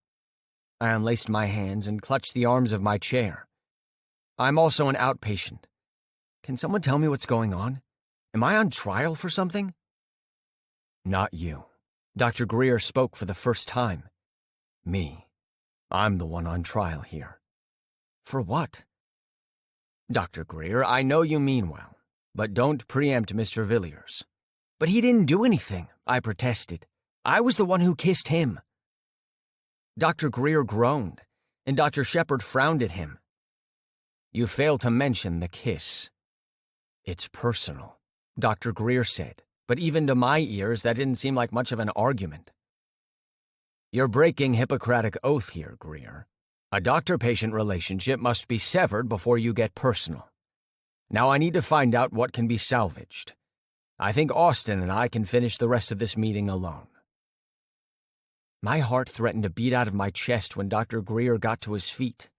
I unlaced my hands and clutched the arms of my chair. I'm also an outpatient. Can someone tell me what's going on? Am I on trial for something? Not you. Dr. Greer spoke for the first time. Me. I'm the one on trial here. For what? Dr. Greer, I know you mean well, but don't preempt Mr. Villiers. But he didn't do anything, I protested. I was the one who kissed him. Dr. Greer groaned, and Dr. Shepard frowned at him. You fail to mention the kiss. It's personal, Dr. Greer said, but even to my ears that didn't seem like much of an argument. You're breaking Hippocratic oath here, Greer. A doctor-patient relationship must be severed before you get personal. Now I need to find out what can be salvaged. I think Austin and I can finish the rest of this meeting alone. My heart threatened to beat out of my chest when Dr. Greer got to his feet.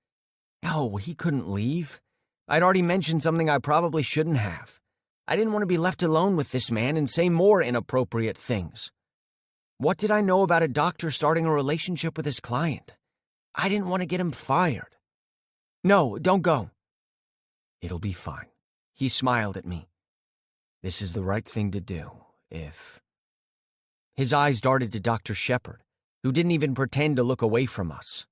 No, he couldn't leave. I'd already mentioned something I probably shouldn't have. I didn't want to be left alone with this man and say more inappropriate things. What did I know about a doctor starting a relationship with his client? I didn't want to get him fired. No, don't go. It'll be fine. He smiled at me. This is the right thing to do, if... His eyes darted to Dr. Shepard, who didn't even pretend to look away from us.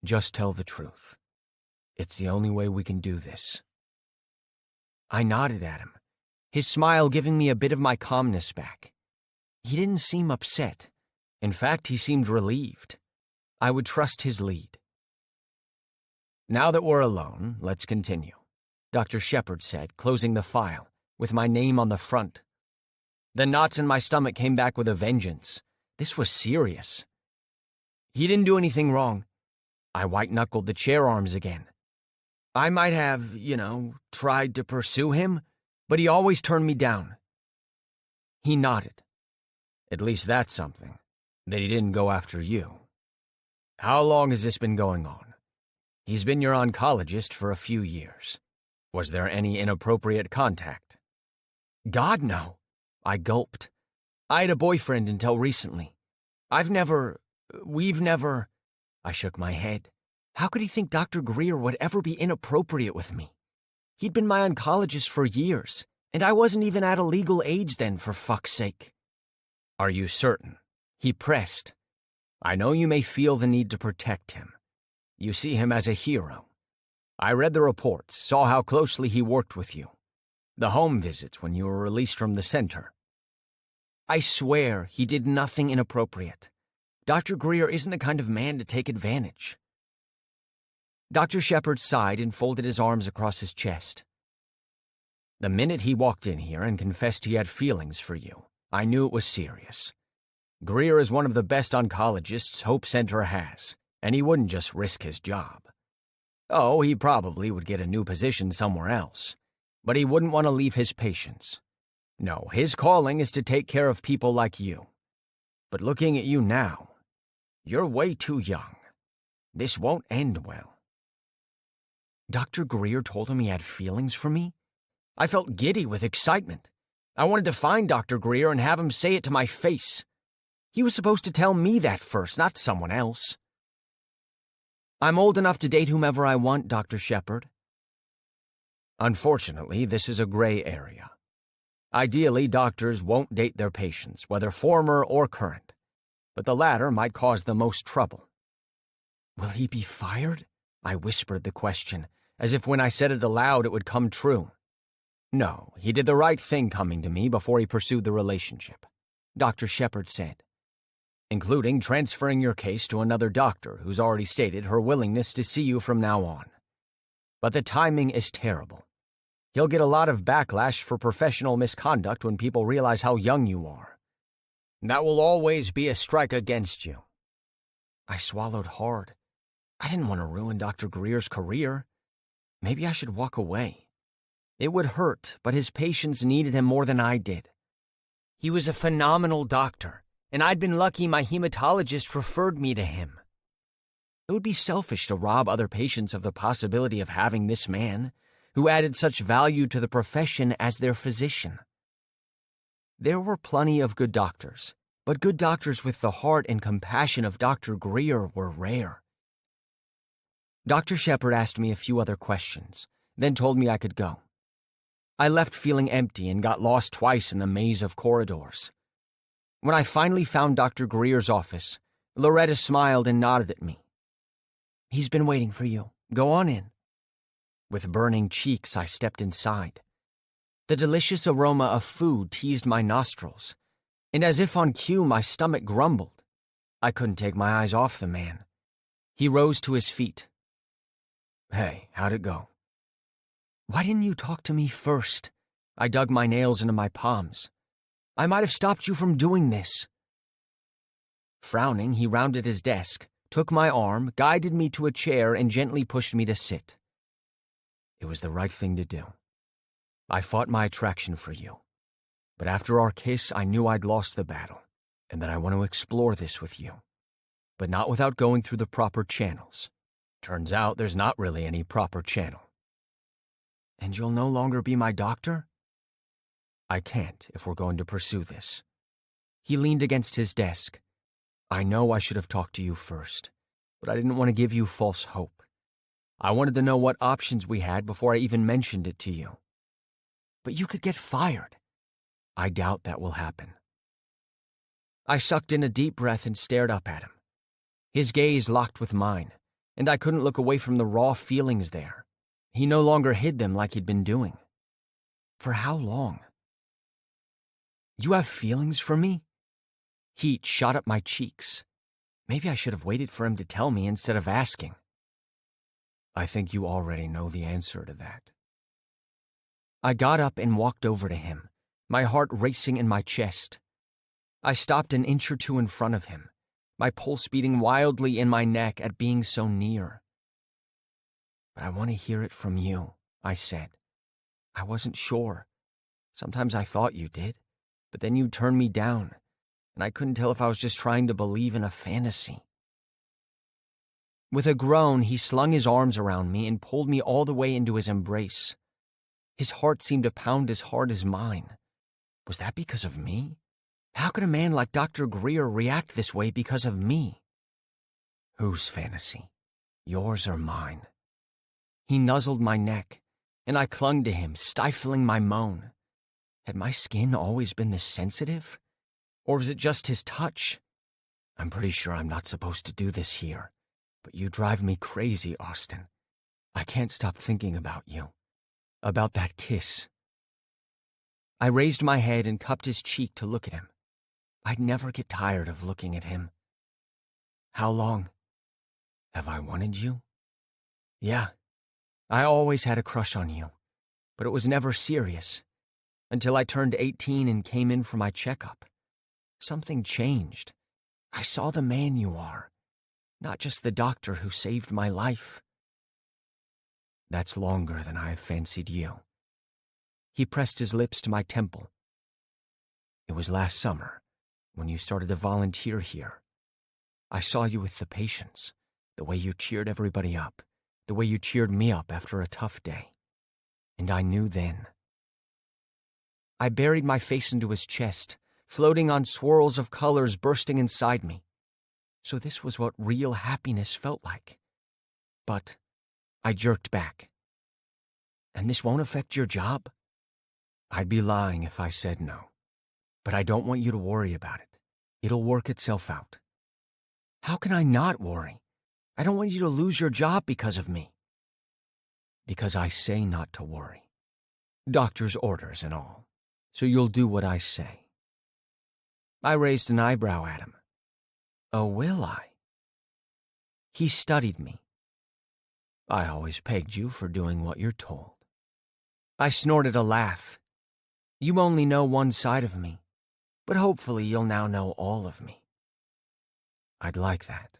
Just tell the truth. It's the only way we can do this. I nodded at him, his smile giving me a bit of my calmness back. He didn't seem upset. In fact, he seemed relieved. I would trust his lead. Now that we're alone, let's continue, Dr. Shepard said, closing the file, with my name on the front. The knots in my stomach came back with a vengeance. This was serious. He didn't do anything wrong. I white-knuckled the chair arms again. I might have, tried to pursue him, but he always turned me down. He nodded. At least that's something, that he didn't go after you. How long has this been going on? He's been your oncologist for a few years. Was there any inappropriate contact? God, no. I gulped. I had a boyfriend until recently. We've never... I shook my head. How could he think Dr. Greer would ever be inappropriate with me? He'd been my oncologist for years, and I wasn't even at a legal age then, for fuck's sake. Are you certain? He pressed. I know you may feel the need to protect him. You see him as a hero. I read the reports, saw how closely he worked with you. The home visits when you were released from the center. I swear he did nothing inappropriate. Dr. Greer isn't the kind of man to take advantage. Dr. Shepard sighed and folded his arms across his chest. The minute he walked in here and confessed he had feelings for you, I knew it was serious. Greer is one of the best oncologists Hope Center has, and he wouldn't just risk his job. Oh, he probably would get a new position somewhere else, but he wouldn't want to leave his patients. No, his calling is to take care of people like you. But looking at you now, you're way too young. This won't end well. Dr. Greer told him he had feelings for me? I felt giddy with excitement. I wanted to find Dr. Greer and have him say it to my face. He was supposed to tell me that first, not someone else. I'm old enough to date whomever I want, Dr. Shepard. Unfortunately, this is a gray area. Ideally, doctors won't date their patients, whether former or current, but the latter might cause the most trouble. Will he be fired? I whispered the question, as if when I said it aloud it would come true. No, he did the right thing coming to me before he pursued the relationship, Dr. Shepard said, including transferring your case to another doctor who's already stated her willingness to see you from now on. But the timing is terrible. He'll get a lot of backlash for professional misconduct when people realize how young you are. That will always be a strike against you. I swallowed hard. I didn't want to ruin Dr. Greer's career. Maybe I should walk away. It would hurt, but his patients needed him more than I did. He was a phenomenal doctor, and I'd been lucky my hematologist referred me to him. It would be selfish to rob other patients of the possibility of having this man, who added such value to the profession as their physician. There were plenty of good doctors, but good doctors with the heart and compassion of Dr. Greer were rare. Dr. Shepard asked me a few other questions, then told me I could go. I left feeling empty and got lost twice in the maze of corridors. When I finally found Dr. Greer's office, Loretta smiled and nodded at me. He's been waiting for you. Go on in." With burning cheeks, I stepped inside. The delicious aroma of food teased my nostrils, and as if on cue, my stomach grumbled. I couldn't take my eyes off the man. He rose to his feet. "Hey, how'd it go?" "Why didn't you talk to me first?" I dug my nails into my palms. "I might have stopped you from doing this." Frowning, he rounded his desk, took my arm, guided me to a chair, and gently pushed me to sit. "It was the right thing to do. I fought my attraction for you. But after our kiss, I knew I'd lost the battle, and that I want to explore this with you. But not without going through the proper channels. Turns out there's not really any proper channel." "And you'll no longer be my doctor?" "I can't if we're going to pursue this." He leaned against his desk. "I know I should have talked to you first, but I didn't want to give you false hope. I wanted to know what options we had before I even mentioned it to you." "But you could get fired." "I doubt that will happen." I sucked in a deep breath and stared up at him. His gaze locked with mine, and I couldn't look away from the raw feelings there. He no longer hid them like he'd been doing. "For how long?" "You have feelings for me?" Heat shot up my cheeks. Maybe I should have waited for him to tell me instead of asking. "I think you already know the answer to that." I got up and walked over to him, my heart racing in my chest. I stopped an inch or two in front of him, my pulse beating wildly in my neck at being so near. "But I want to hear it from you," I said. "I wasn't sure. Sometimes I thought you did, but then you turned me down, and I couldn't tell if I was just trying to believe in a fantasy." With a groan, he slung his arms around me and pulled me all the way into his embrace. His heart seemed to pound as hard as mine. Was that because of me? How could a man like Dr. Greer react this way because of me? "Whose fantasy? Yours or mine?" He nuzzled my neck, and I clung to him, stifling my moan. Had my skin always been this sensitive? Or was it just his touch? "I'm pretty sure I'm not supposed to do this here, but you drive me crazy, Austin. I can't stop thinking about you. About that kiss." I raised my head and cupped his cheek to look at him. I'd never get tired of looking at him. "How long?" "Have I wanted you?" "Yeah. I always had a crush on you, but it was never serious. Until I turned 18 and came in for my checkup. Something changed. I saw the man you are, not just the doctor who saved my life." "That's longer than I have fancied you." He pressed his lips to my temple. "It was last summer, when you started to volunteer here. I saw you with the patients, the way you cheered everybody up, the way you cheered me up after a tough day. And I knew then." I buried my face into his chest, floating on swirls of colors bursting inside me. So this was what real happiness felt like. But I jerked back. "And this won't affect your job?" "I'd be lying if I said no. But I don't want you to worry about it. It'll work itself out." "How can I not worry? I don't want you to lose your job because of me." "Because I say not to worry. Doctor's orders and all. So you'll do what I say." I raised an eyebrow at him. "Oh, will I?" He studied me. "I always pegged you for doing what you're told." I snorted a laugh. "You only know one side of me, but hopefully you'll now know all of me." "I'd like that.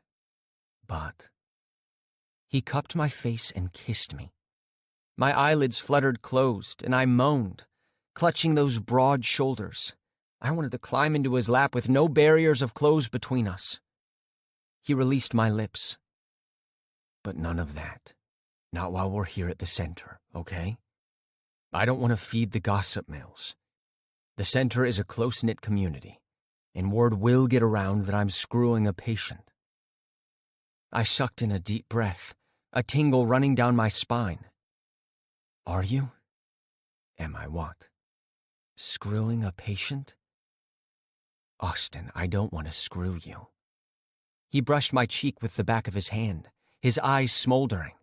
But..." He cupped my face and kissed me. My eyelids fluttered closed, and I moaned, clutching those broad shoulders. I wanted to climb into his lap with no barriers of clothes between us. He released my lips. "But none of that. Not while we're here at the center, okay? I don't want to feed the gossip mills. The center is a close-knit community, and word will get around that I'm screwing a patient." I sucked in a deep breath, a tingle running down my spine. "Are you?" "Am I what?" "Screwing a patient?" "Austin, I don't want to screw you." He brushed my cheek with the back of his hand, his eyes smoldering.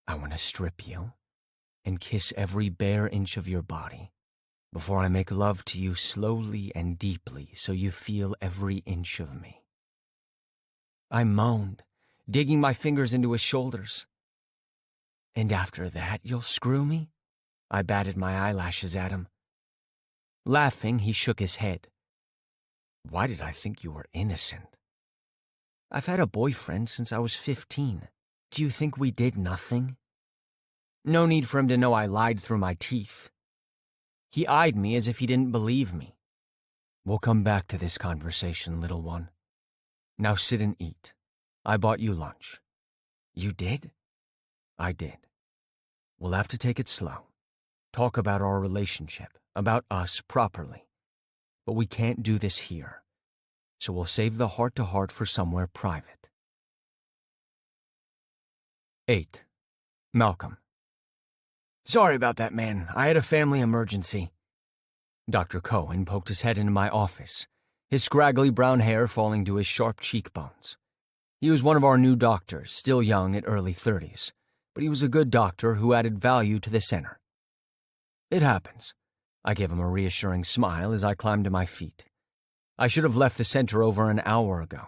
I want to strip you and kiss every bare inch of your body before I make love to you slowly and deeply so you feel every inch of me. I moaned, digging my fingers into his shoulders. And after that, you'll screw me? I batted my eyelashes at him. Laughing, he shook his head. Why did I think you were innocent? I've had a boyfriend since I was 15. Do you think we did nothing? No need for him to know I lied through my teeth. He eyed me as if he didn't believe me. We'll come back to this conversation, little one. Now sit and eat. I bought you lunch. You did? I did. We'll have to take it slow. Talk about our relationship, about us properly. But we can't do this here. So we'll save the heart-to-heart for somewhere private. 8. Malcolm. Sorry about that, man. I had a family emergency. Dr. Cohen poked his head into my office, his scraggly brown hair falling to his sharp cheekbones. He was one of our new doctors, still young at early 30s, but he was a good doctor who added value to the center. It happens. I gave him a reassuring smile as I climbed to my feet. I should have left the center over an hour ago,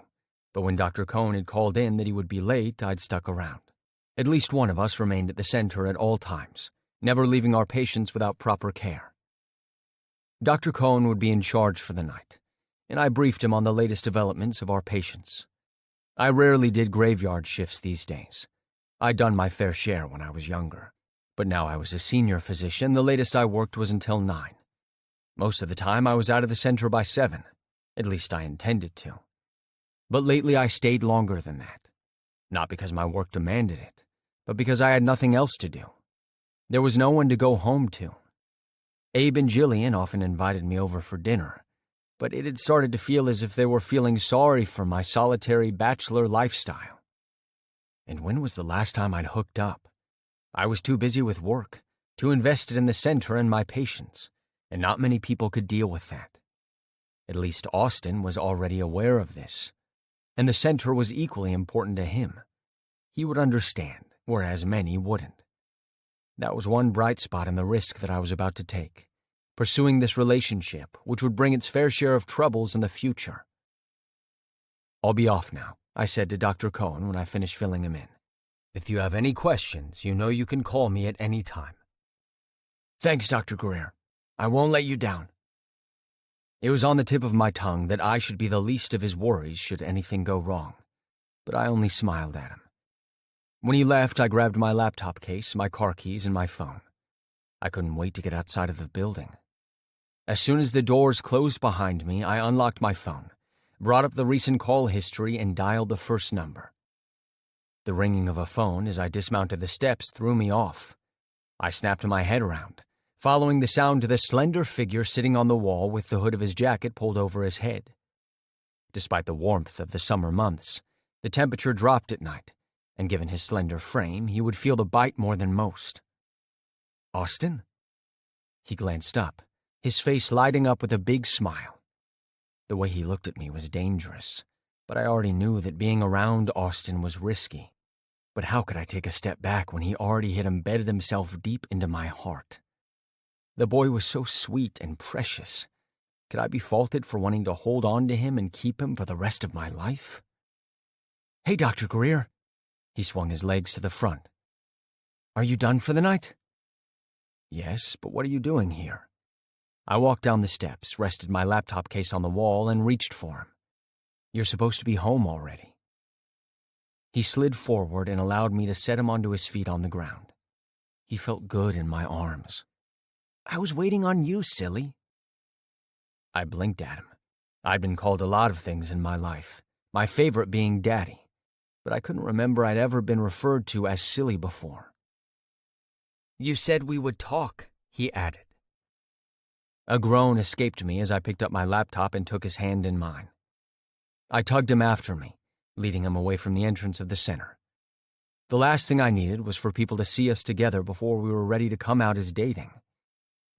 but when Dr. Cohen had called in that he would be late, I'd stuck around. At least one of us remained at the center at all times, never leaving our patients without proper care. Dr. Cohen would be in charge for the night, and I briefed him on the latest developments of our patients. I rarely did graveyard shifts these days. I'd done my fair share when I was younger, but now I was a senior physician. The latest I worked was until 9. Most of the time I was out of the center by 7. At least I intended to. But lately I stayed longer than that. Not because my work demanded it, but because I had nothing else to do. There was no one to go home to. Abe and Jillian often invited me over for dinner, but it had started to feel as if they were feeling sorry for my solitary bachelor lifestyle. And when was the last time I'd hooked up? I was too busy with work, too invested in the center and my patients, and not many people could deal with that. At least Austin was already aware of this, and the center was equally important to him. He would understand, whereas many wouldn't. That was one bright spot in the risk that I was about to take, pursuing this relationship, which would bring its fair share of troubles in the future. I'll be off now, I said to Dr. Cohen when I finished filling him in. If you have any questions, you know you can call me at any time. Thanks, Dr. Greer. I won't let you down. It was on the tip of my tongue that I should be the least of his worries should anything go wrong, but I only smiled at him. When he left, I grabbed my laptop case, my car keys, and my phone. I couldn't wait to get outside of the building. As soon as the doors closed behind me, I unlocked my phone, brought up the recent call history, and dialed the first number. The ringing of a phone as I dismounted the steps threw me off. I snapped my head around, following the sound to the slender figure sitting on the wall with the hood of his jacket pulled over his head. Despite the warmth of the summer months, the temperature dropped at night, and given his slender frame, he would feel the bite more than most. Austin? He glanced up, his face lighting up with a big smile. The way he looked at me was dangerous, but I already knew that being around Austin was risky. But how could I take a step back when he already had embedded himself deep into my heart? The boy was so sweet and precious. Could I be faulted for wanting to hold on to him and keep him for the rest of my life? Hey, Dr. Greer. He swung his legs to the front. Are you done for the night? Yes, but what are you doing here? I walked down the steps, rested my laptop case on the wall, and reached for him. You're supposed to be home already. He slid forward and allowed me to set him onto his feet on the ground. He felt good in my arms. I was waiting on you, silly. I blinked at him. I'd been called a lot of things in my life, my favorite being Daddy, but I couldn't remember I'd ever been referred to as silly before. You said we would talk, he added. A groan escaped me as I picked up my laptop and took his hand in mine. I tugged him after me, leading him away from the entrance of the center. The last thing I needed was for people to see us together before we were ready to come out as dating.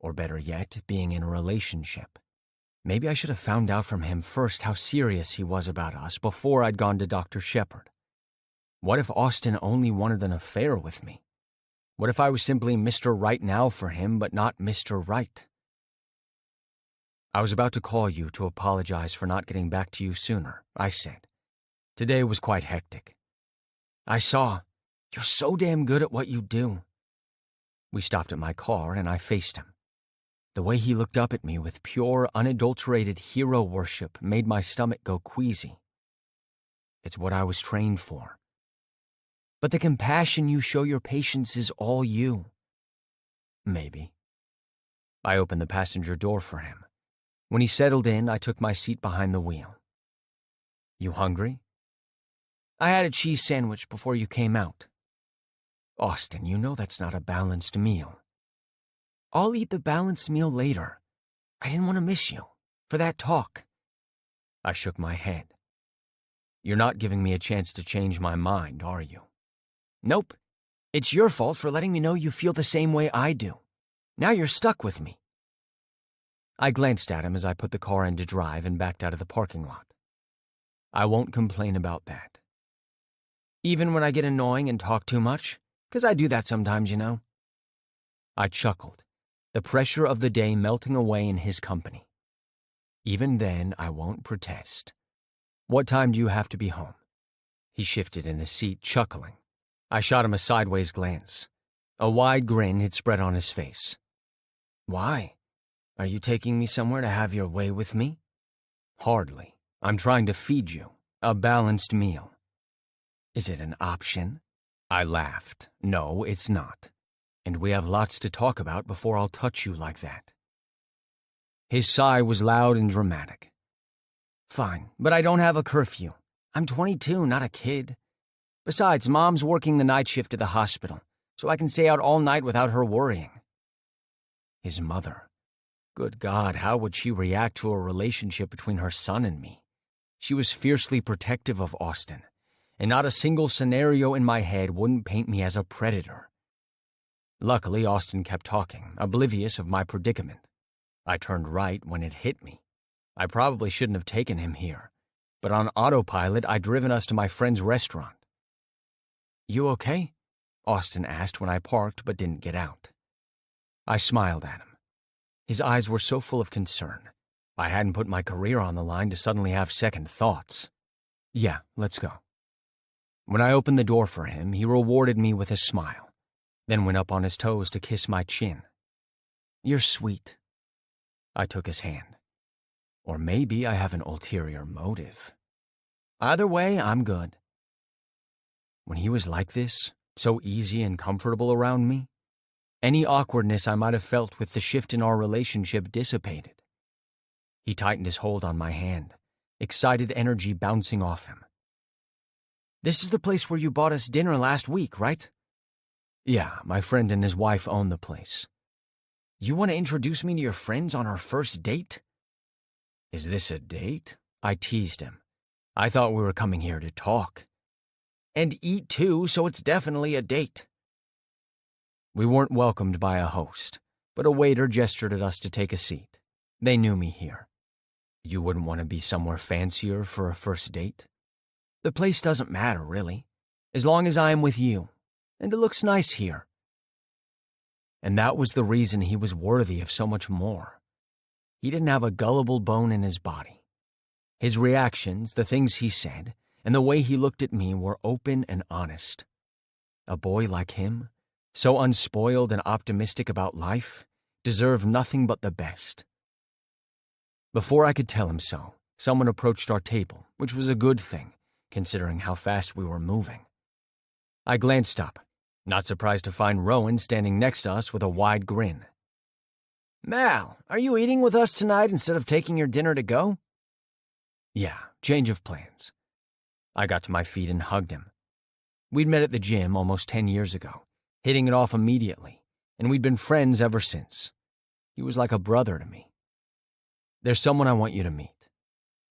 Or better yet, being in a relationship. Maybe I should have found out from him first how serious he was about us before I'd gone to Dr. Shepard. What if Austin only wanted an affair with me? What if I was simply Mr. Right now for him, but not Mr. Right? I was about to call you to apologize for not getting back to you sooner, I said. Today was quite hectic. I saw. You're so damn good at what you do. We stopped at my car and I faced him. The way he looked up at me with pure, unadulterated hero worship made my stomach go queasy. It's what I was trained for. But the compassion you show your patients is all you. Maybe. I opened the passenger door for him. When he settled in, I took my seat behind the wheel. You hungry? I had a cheese sandwich before you came out. Austin, you know that's not a balanced meal. I'll eat the balanced meal later. I didn't want to miss you. For that talk. I shook my head. You're not giving me a chance to change my mind, are you? Nope. It's your fault for letting me know you feel the same way I do. Now you're stuck with me. I glanced at him as I put the car into drive and backed out of the parking lot. I won't complain about that. Even when I get annoying and talk too much, 'cause I do that sometimes, you know. I chuckled, the pressure of the day melting away in his company. Even then, I won't protest. What time do you have to be home? He shifted in his seat, chuckling. I shot him a sideways glance. A wide grin had spread on his face. Why? Are you taking me somewhere to have your way with me? Hardly. I'm trying to feed you. A balanced meal. Is it an option? I laughed. No, it's not. And we have lots to talk about before I'll touch you like that. His sigh was loud and dramatic. Fine, but I don't have a curfew. I'm 22, not a kid. Besides, Mom's working the night shift at the hospital, so I can stay out all night without her worrying. His mother. Good God, how would she react to a relationship between her son and me? She was fiercely protective of Austin, and not a single scenario in my head wouldn't paint me as a predator. Luckily, Austin kept talking, oblivious of my predicament. I turned right when it hit me. I probably shouldn't have taken him here, but on autopilot, I'd driven us to my friend's restaurant. You okay? Austin asked when I parked but didn't get out. I smiled at him. His eyes were so full of concern. I hadn't put my career on the line to suddenly have second thoughts. Yeah, let's go. When I opened the door for him, he rewarded me with a smile, then went up on his toes to kiss my chin. You're sweet. I took his hand. Or maybe I have an ulterior motive. Either way, I'm good. When he was like this, so easy and comfortable around me, any awkwardness I might have felt with the shift in our relationship dissipated. He tightened his hold on my hand, excited energy bouncing off him. This is the place where you bought us dinner last week, right? Yeah, my friend and his wife own the place. You want to introduce me to your friends on our first date? Is this a date? I teased him. I thought we were coming here to talk. And eat too, so it's definitely a date. We weren't welcomed by a host, but a waiter gestured at us to take a seat. They knew me here. You wouldn't want to be somewhere fancier for a first date? The place doesn't matter, really, as long as I'm with you, and it looks nice here. And that was the reason he was worthy of so much more. He didn't have a gullible bone in his body. His reactions, the things he said, and the way he looked at me were open and honest. A boy like him, so unspoiled and optimistic about life, deserved nothing but the best. Before I could tell him so, someone approached our table, which was a good thing, considering how fast we were moving. I glanced up, not surprised to find Rowan standing next to us with a wide grin. Mal, are you eating with us tonight instead of taking your dinner to go? Yeah, change of plans. I got to my feet and hugged him. We'd met at the gym almost 10 years ago, hitting it off immediately, and we'd been friends ever since. He was like a brother to me. There's someone I want you to meet.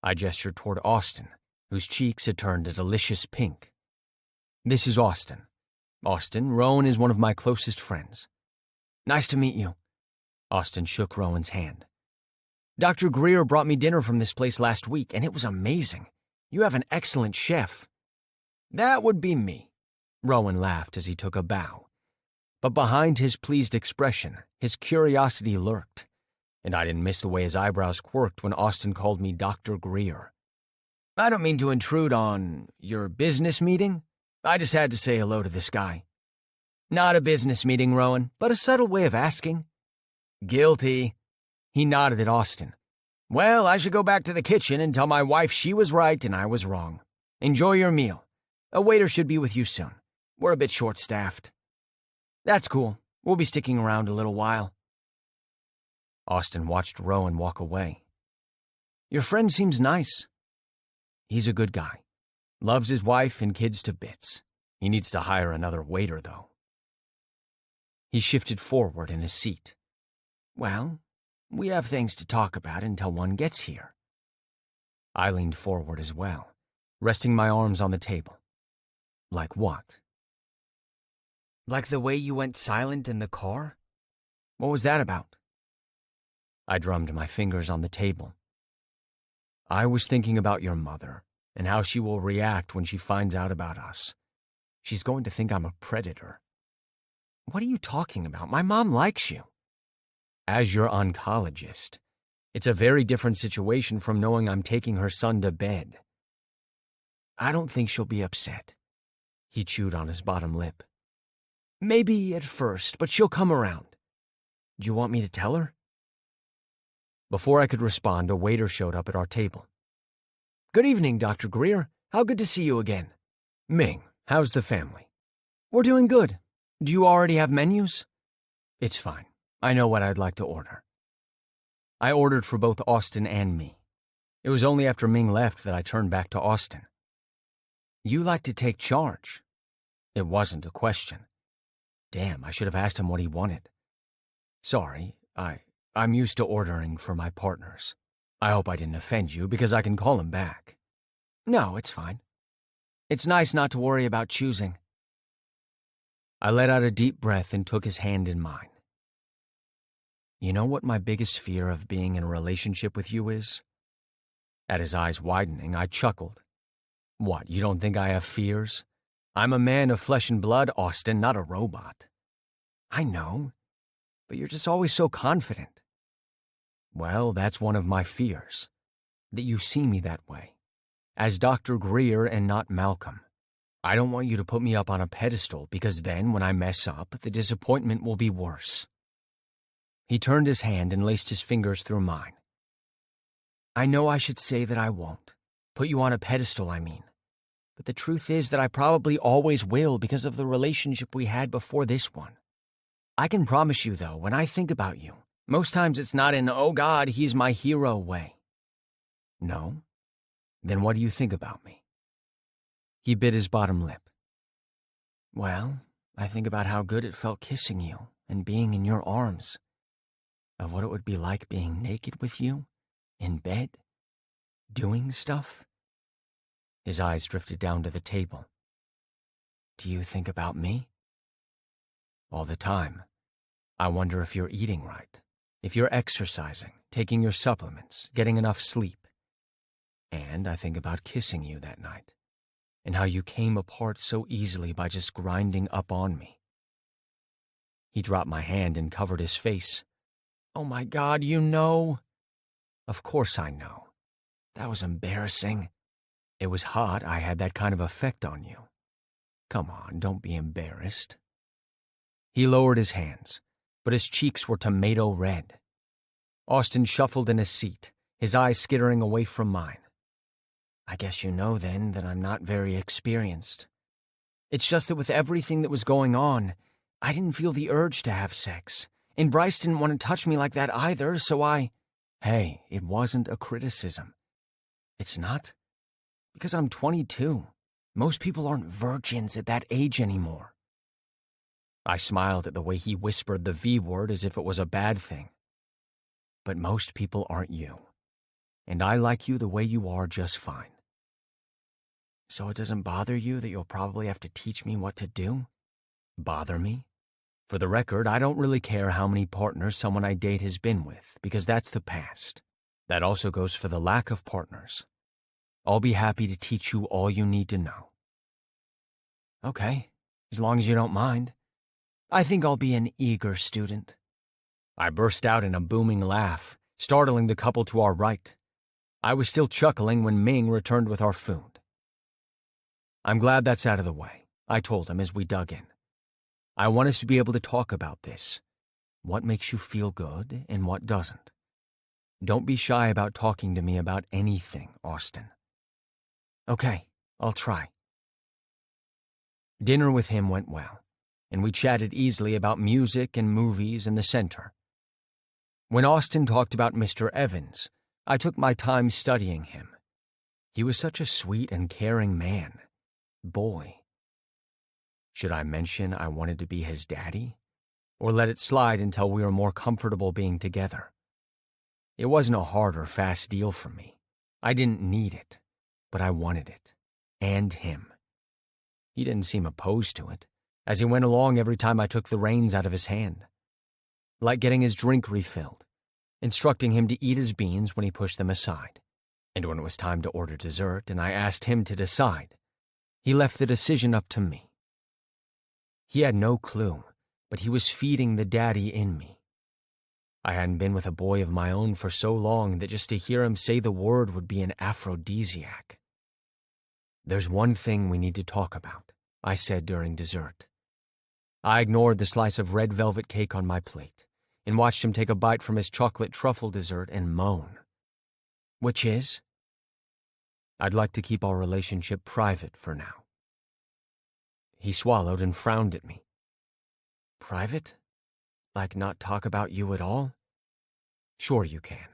I gestured toward Austin, whose cheeks had turned a delicious pink. This is Austin. Austin, Rowan is one of my closest friends. Nice to meet you. Austin shook Rowan's hand. Dr. Greer brought me dinner from this place last week, and it was amazing. You have an excellent chef. That would be me. Rowan laughed as he took a bow. But behind his pleased expression, his curiosity lurked, and I didn't miss the way his eyebrows quirked when Austin called me Dr. Greer. I don't mean to intrude on your business meeting. I just had to say hello to this guy. Not a business meeting, Rowan, but a subtle way of asking. Guilty. He nodded at Austin. Well, I should go back to the kitchen and tell my wife she was right and I was wrong. Enjoy your meal. A waiter should be with you soon. We're a bit short-staffed. That's cool. We'll be sticking around a little while. Austin watched Rowan walk away. Your friend seems nice. He's a good guy. Loves his wife and kids to bits. He needs to hire another waiter, though. He shifted forward in his seat. Well, we have things to talk about until one gets here. I leaned forward as well, resting my arms on the table. Like what? Like the way you went silent in the car? What was that about? I drummed my fingers on the table. I was thinking about your mother and how she will react when she finds out about us. She's going to think I'm a predator. What are you talking about? My mom likes you. As your oncologist, it's a very different situation from knowing I'm taking her son to bed. I don't think she'll be upset. He chewed on his bottom lip. Maybe at first, but she'll come around. Do you want me to tell her? Before I could respond, a waiter showed up at our table. Good evening, Dr. Greer. How good to see you again. Ming, how's the family? We're doing good. Do you already have menus? It's fine. I know what I'd like to order. I ordered for both Austin and me. It was only after Ming left that I turned back to Austin. You like to take charge. It wasn't a question. Damn, I should have asked him what he wanted. Sorry, I'm used to ordering for my partners. I hope I didn't offend you because I can call him back. No, it's fine. It's nice not to worry about choosing. I let out a deep breath and took his hand in mine. You know what my biggest fear of being in a relationship with you is? At his eyes widening, I chuckled. What, you don't think I have fears? I'm a man of flesh and blood, Austin, not a robot. I know, but you're just always so confident. Well, that's one of my fears, that you see me that way, as Dr. Greer and not Malcolm. I don't want you to put me up on a pedestal because then, when I mess up, the disappointment will be worse. He turned his hand and laced his fingers through mine. I know I should say that I won't. Put you on a pedestal, I mean. But the truth is that I probably always will because of the relationship we had before this one. I can promise you, though, when I think about you, most times it's not in, oh God, he's my hero way. No? Then what do you think about me? He bit his bottom lip. Well, I think about how good it felt kissing you and being in your arms. Of what it would be like being naked with you, in bed, doing stuff. His eyes drifted down to the table. Do you think about me? All the time. I wonder if you're eating right, if you're exercising, taking your supplements, getting enough sleep. And I think about kissing you that night, and how you came apart so easily by just grinding up on me. He dropped my hand and covered his face. Oh my God, you know? Of course I know. That was embarrassing. It was hot I had that kind of effect on you. Come on, don't be embarrassed. He lowered his hands, but his cheeks were tomato red. Austin shuffled in his seat, his eyes skittering away from mine. I guess you know then that I'm not very experienced. It's just that with everything that was going on, I didn't feel the urge to have sex, and Bryce didn't want to touch me like that either, so Hey, it wasn't a criticism. It's not? Because I'm 22. Most people aren't virgins at that age anymore. I smiled at the way he whispered the V word as if it was a bad thing. But most people aren't you. And I like you the way you are just fine. So it doesn't bother you that you'll probably have to teach me what to do? Bother me? For the record, I don't really care how many partners someone I date has been with, because that's the past. That also goes for the lack of partners. I'll be happy to teach you all you need to know. Okay, as long as you don't mind. I think I'll be an eager student. I burst out in a booming laugh, startling the couple to our right. I was still chuckling when Ming returned with our food. I'm glad that's out of the way, I told him as we dug in. I want us to be able to talk about this. What makes you feel good and what doesn't. Don't be shy about talking to me about anything, Austin. Okay, I'll try. Dinner with him went well, and we chatted easily about music and movies and the center. When Austin talked about Mr. Evans, I took my time studying him. He was such a sweet and caring man. Boy. Should I mention I wanted to be his daddy? Or let it slide until we were more comfortable being together? It wasn't a hard or fast deal for me. I didn't need it, but I wanted it. And him. He didn't seem opposed to it, as he went along every time I took the reins out of his hand. Like getting his drink refilled, instructing him to eat his beans when he pushed them aside, and when it was time to order dessert and I asked him to decide, he left the decision up to me. He had no clue, but he was feeding the daddy in me. I hadn't been with a boy of my own for so long that just to hear him say the word would be an aphrodisiac. There's one thing we need to talk about, I said during dessert. I ignored the slice of red velvet cake on my plate and watched him take a bite from his chocolate truffle dessert and moan. Which is? I'd like to keep our relationship private for now. He swallowed and frowned at me. Private? Like not talk about you at all? Sure you can,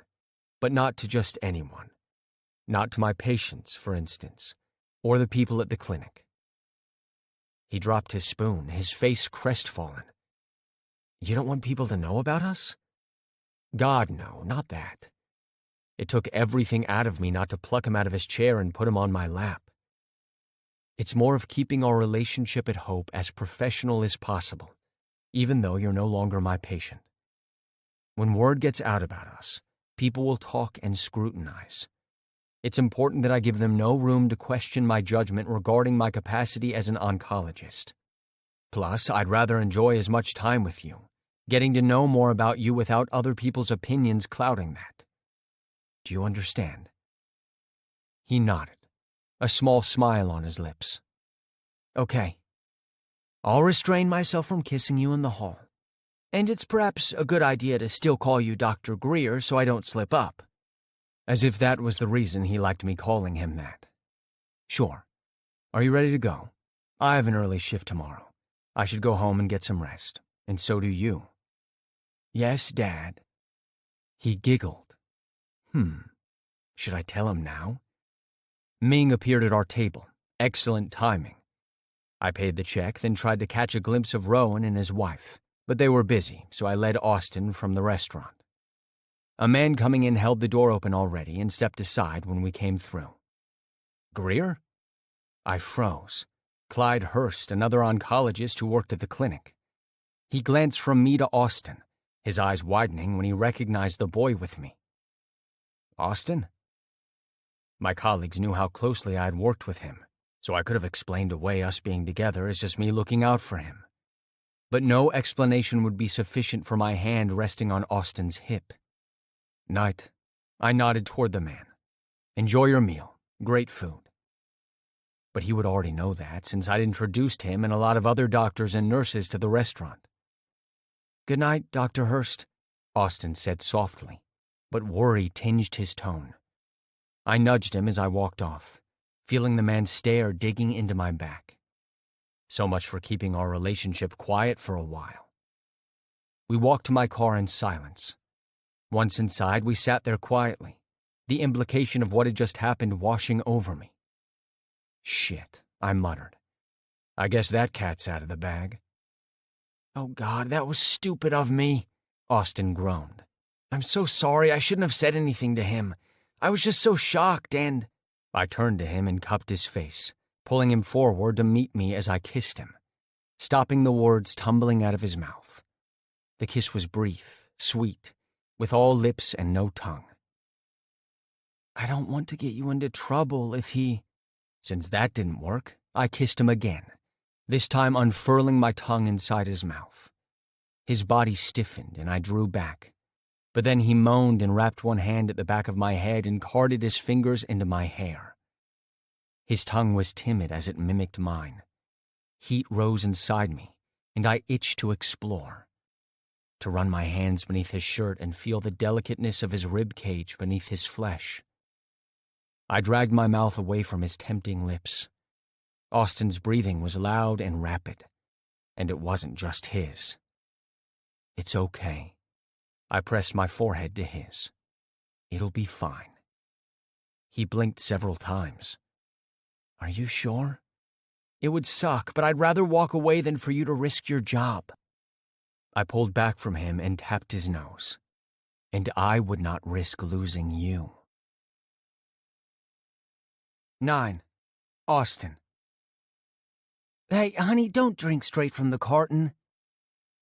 but not to just anyone. Not to my patients, for instance, or the people at the clinic. He dropped his spoon, his face crestfallen. You don't want people to know about us? God, no, not that. It took everything out of me not to pluck him out of his chair and put him on my lap. It's more of keeping our relationship at Hope as professional as possible, even though you're no longer my patient. When word gets out about us, people will talk and scrutinize. It's important that I give them no room to question my judgment regarding my capacity as an oncologist. Plus, I'd rather enjoy as much time with you, getting to know more about you without other people's opinions clouding that. Do you understand? He nodded, a small smile on his lips. Okay. I'll restrain myself from kissing you in the hall. And it's perhaps a good idea to still call you Dr. Greer so I don't slip up. As if that was the reason he liked me calling him that. Sure. Are you ready to go? I have an early shift tomorrow. I should go home and get some rest. And so do you. Yes, Dad. He giggled. Should I tell him now? Ming appeared at our table. Excellent timing. I paid the check, then tried to catch a glimpse of Rowan and his wife, but they were busy, so I led Austin from the restaurant. A man coming in held the door open already and stepped aside when we came through. Greer? I froze. Clyde Hurst, another oncologist who worked at the clinic. He glanced from me to Austin, his eyes widening when he recognized the boy with me. Austin? My colleagues knew how closely I had worked with him, so I could have explained away us being together as just me looking out for him. But no explanation would be sufficient for my hand resting on Austin's hip. Night. I nodded toward the man. Enjoy your meal. Great food. But he would already know that since I'd introduced him and a lot of other doctors and nurses to the restaurant. Good night, Dr. Hurst, Austin said softly, but worry tinged his tone. I nudged him as I walked off, feeling the man's stare digging into my back. So much for keeping our relationship quiet for a while. We walked to my car in silence. Once inside, we sat there quietly, the implication of what had just happened washing over me. Shit, I muttered. I guess that cat's out of the bag. Oh God, that was stupid of me, Austin groaned. I'm so sorry, I shouldn't have said anything to him. I was just so shocked and... I turned to him and cupped his face, pulling him forward to meet me as I kissed him, stopping the words tumbling out of his mouth. The kiss was brief, sweet, with all lips and no tongue. I don't want to get you into trouble if he... Since that didn't work, I kissed him again, this time unfurling my tongue inside his mouth. His body stiffened and I drew back, but then he moaned and wrapped one hand at the back of my head and carted his fingers into my hair. His tongue was timid as it mimicked mine. Heat rose inside me, and I itched to explore, to run my hands beneath his shirt and feel the delicateness of his rib cage beneath his flesh. I dragged my mouth away from his tempting lips. Austin's breathing was loud and rapid, and it wasn't just his. "It's okay." I pressed my forehead to his. "It'll be fine." He blinked several times. "Are you sure? It would suck, but I'd rather walk away than for you to risk your job." I pulled back from him and tapped his nose. "And I would not risk losing you." 9. Austin. "Hey, honey, don't drink straight from the carton."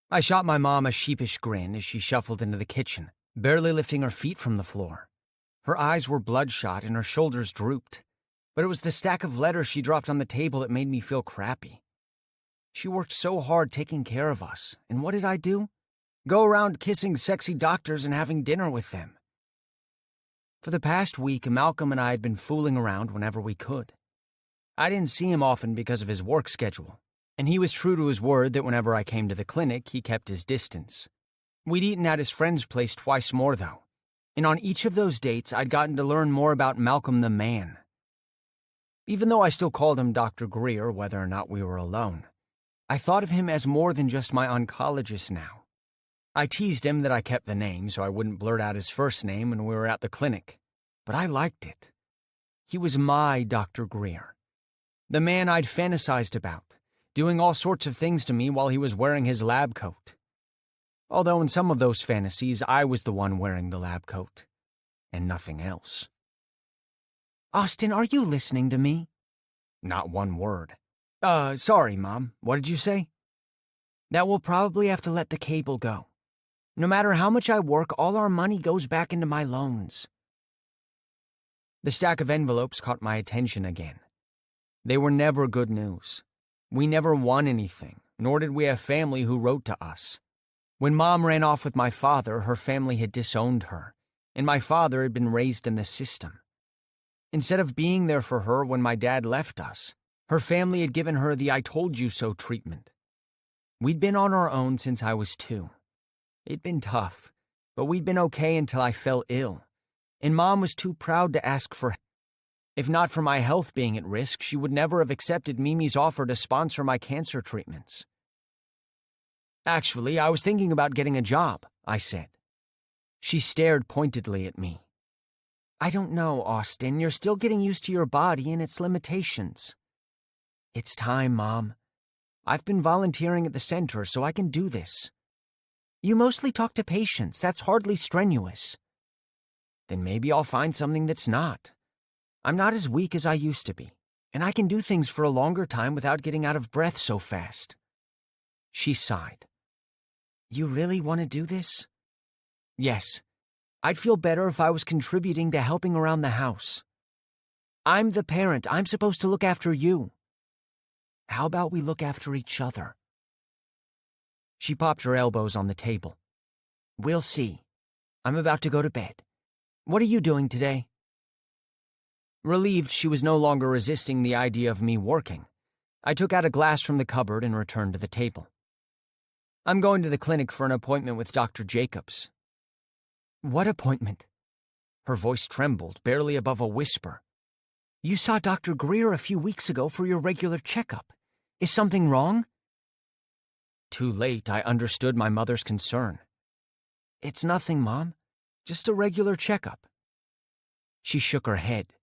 I shot my mom a sheepish grin as she shuffled into the kitchen, barely lifting her feet from the floor. Her eyes were bloodshot and her shoulders drooped, but it was the stack of letters she dropped on the table that made me feel crappy. She worked so hard taking care of us, and what did I do? Go around kissing sexy doctors and having dinner with them. For the past week, Malcolm and I had been fooling around whenever we could. I didn't see him often because of his work schedule, and he was true to his word that whenever I came to the clinic, he kept his distance. We'd eaten at his friend's place twice more, though, and on each of those dates, I'd gotten to learn more about Malcolm the man. Even though I still called him Dr. Greer, whether or not we were alone, I thought of him as more than just my oncologist now. I teased him that I kept the name so I wouldn't blurt out his first name when we were at the clinic, but I liked it. He was my Dr. Greer, the man I'd fantasized about, doing all sorts of things to me while he was wearing his lab coat. Although in some of those fantasies, I was the one wearing the lab coat, and nothing else. "Austin, are you listening to me?" Not one word. Sorry, Mom. What did you say?" "That we'll probably have to let the cable go. No matter how much I work, all our money goes back into my loans." The stack of envelopes caught my attention again. They were never good news. We never won anything, nor did we have family who wrote to us. When Mom ran off with my father, her family had disowned her, and my father had been raised in the system. Instead of being there for her when my dad left us, her family had given her the "I told you so" treatment. We'd been on our own since I was 2. It'd been tough, but we'd been okay until I fell ill, and Mom was too proud to ask for help. If not for my health being at risk, she would never have accepted Mimi's offer to sponsor my cancer treatments. "Actually, I was thinking about getting a job," I said. She stared pointedly at me. "I don't know, Austin. You're still getting used to your body and its limitations." "It's time, Mom. I've been volunteering at the center, so I can do this." "You mostly talk to patients. That's hardly strenuous." "Then maybe I'll find something that's not. I'm not as weak as I used to be, and I can do things for a longer time without getting out of breath so fast." She sighed. "You really want to do this?" "Yes. I'd feel better if I was contributing to helping around the house. I'm the parent. I'm supposed to look after you. How about we look after each other?" She popped her elbows on the table. "We'll see. I'm about to go to bed. What are you doing today?" Relieved she was no longer resisting the idea of me working, I took out a glass from the cupboard and returned to the table. "I'm going to the clinic for an appointment with Dr. Jacobs." "What appointment?" Her voice trembled, barely above a whisper. "You saw Dr. Greer a few weeks ago for your regular checkup. Is something wrong?" Too late, I understood my mother's concern. "It's nothing, Mom. Just a regular checkup." She shook her head.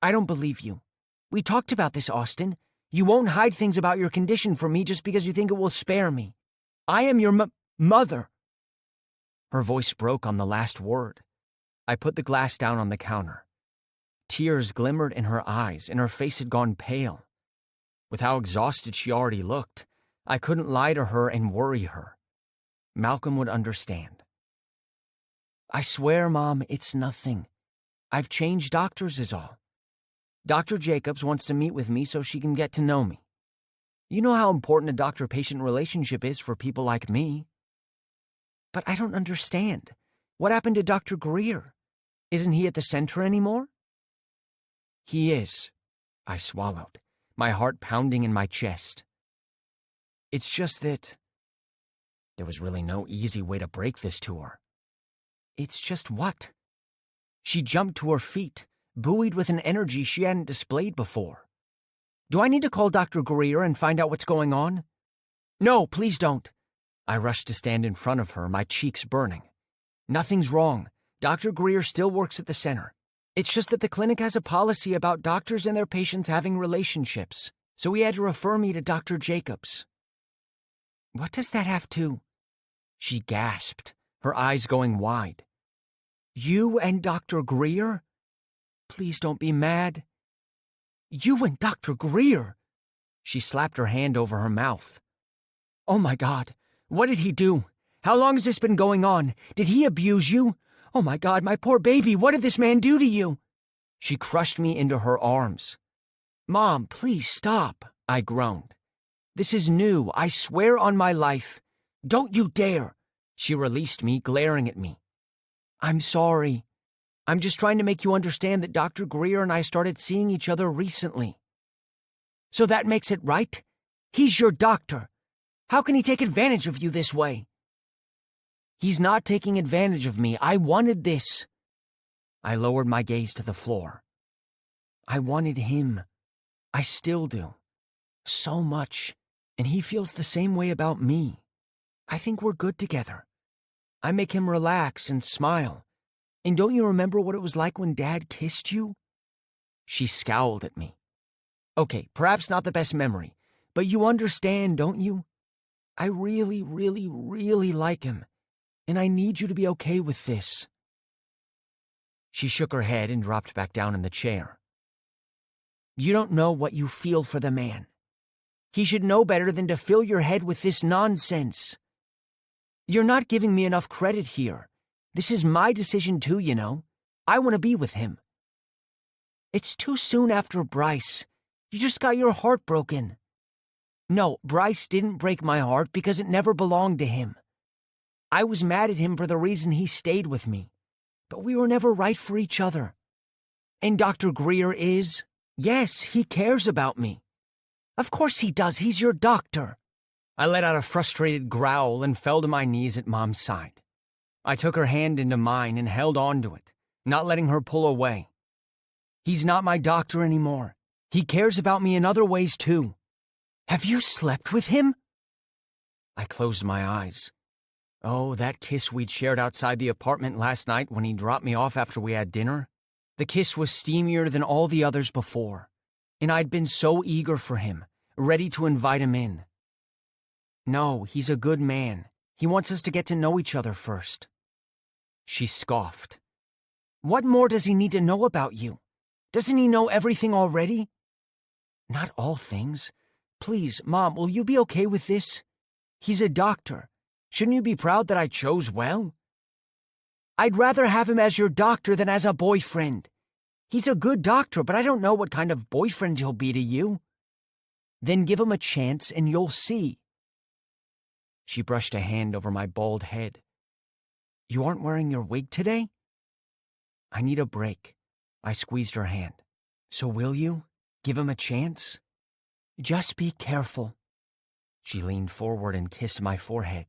"I don't believe you. We talked about this, Austin. You won't hide things about your condition from me just because you think it will spare me. I am your mother." Her voice broke on the last word. I put the glass down on the counter. Tears glimmered in her eyes, and her face had gone pale. With how exhausted she already looked, I couldn't lie to her and worry her. Malcolm would understand. "I swear, Mom, it's nothing. I've changed doctors is all. Dr. Jacobs wants to meet with me so she can get to know me. You know how important a doctor-patient relationship is for people like me. But I don't understand. What happened to Dr. Greer? Isn't he at the center anymore? He is. I swallowed, my heart pounding in my chest. It's just that there was really no easy way to break this to her. It's just what? She jumped to her feet, buoyed with an energy she hadn't displayed before. Do I need to call Dr. Greer and find out what's going on? No, please don't. I rushed to stand in front of her, my cheeks burning. Nothing's wrong. Dr. Greer still works at the center. It's just that the clinic has a policy about doctors and their patients having relationships, so he had to refer me to Dr. Jacobs. What does that have to? She gasped, her eyes going wide. You and Dr. Greer? Please don't be mad. You and Dr. Greer? She slapped her hand over her mouth. Oh my God, what did he do? How long has this been going on? Did he abuse you? Oh my God, my poor baby, what did this man do to you? She crushed me into her arms. Mom, please stop, I groaned. This is new, I swear on my life. Don't you dare! She released me, glaring at me. I'm sorry. I'm just trying to make you understand that Dr. Greer and I started seeing each other recently. So that makes it right? He's your doctor. How can he take advantage of you this way? He's not taking advantage of me. I wanted this. I lowered my gaze to the floor. I wanted him. I still do. So much. And he feels the same way about me. I think we're good together. I make him relax and smile. And don't you remember what it was like when Dad kissed you? She scowled at me. Okay, perhaps not the best memory, but you understand, don't you? I really, really, really like him, and I need you to be okay with this. She shook her head and dropped back down in the chair. You don't know what you feel for the man. He should know better than to fill your head with this nonsense. You're not giving me enough credit here. This is my decision too, you know. I want to be with him. It's too soon after Bryce. You just got your heart broken. No, Bryce didn't break my heart because it never belonged to him. I was mad at him for the reason he stayed with me, but we were never right for each other. And Dr. Greer is, yes, he cares about me. Of course he does, he's your doctor. I let out a frustrated growl and fell to my knees at Mom's side. I took her hand into mine and held on to it, not letting her pull away. He's not my doctor anymore. He cares about me in other ways too. Have you slept with him? I closed my eyes. Oh, that kiss we'd shared outside the apartment last night when he dropped me off after we had dinner. The kiss was steamier than all the others before, and I'd been so eager for him, ready to invite him in. No, he's a good man. He wants us to get to know each other first. She scoffed. What more does he need to know about you? Doesn't he know everything already? Not all things. Please, Mom, will you be okay with this? He's a doctor. Shouldn't you be proud that I chose well? I'd rather have him as your doctor than as a boyfriend. He's a good doctor, but I don't know what kind of boyfriend he'll be to you. Then give him a chance and you'll see. She brushed a hand over my bald head. You aren't wearing your wig today? I need a break. I squeezed her hand. So will you? Give him a chance? Just be careful. She leaned forward and kissed my forehead.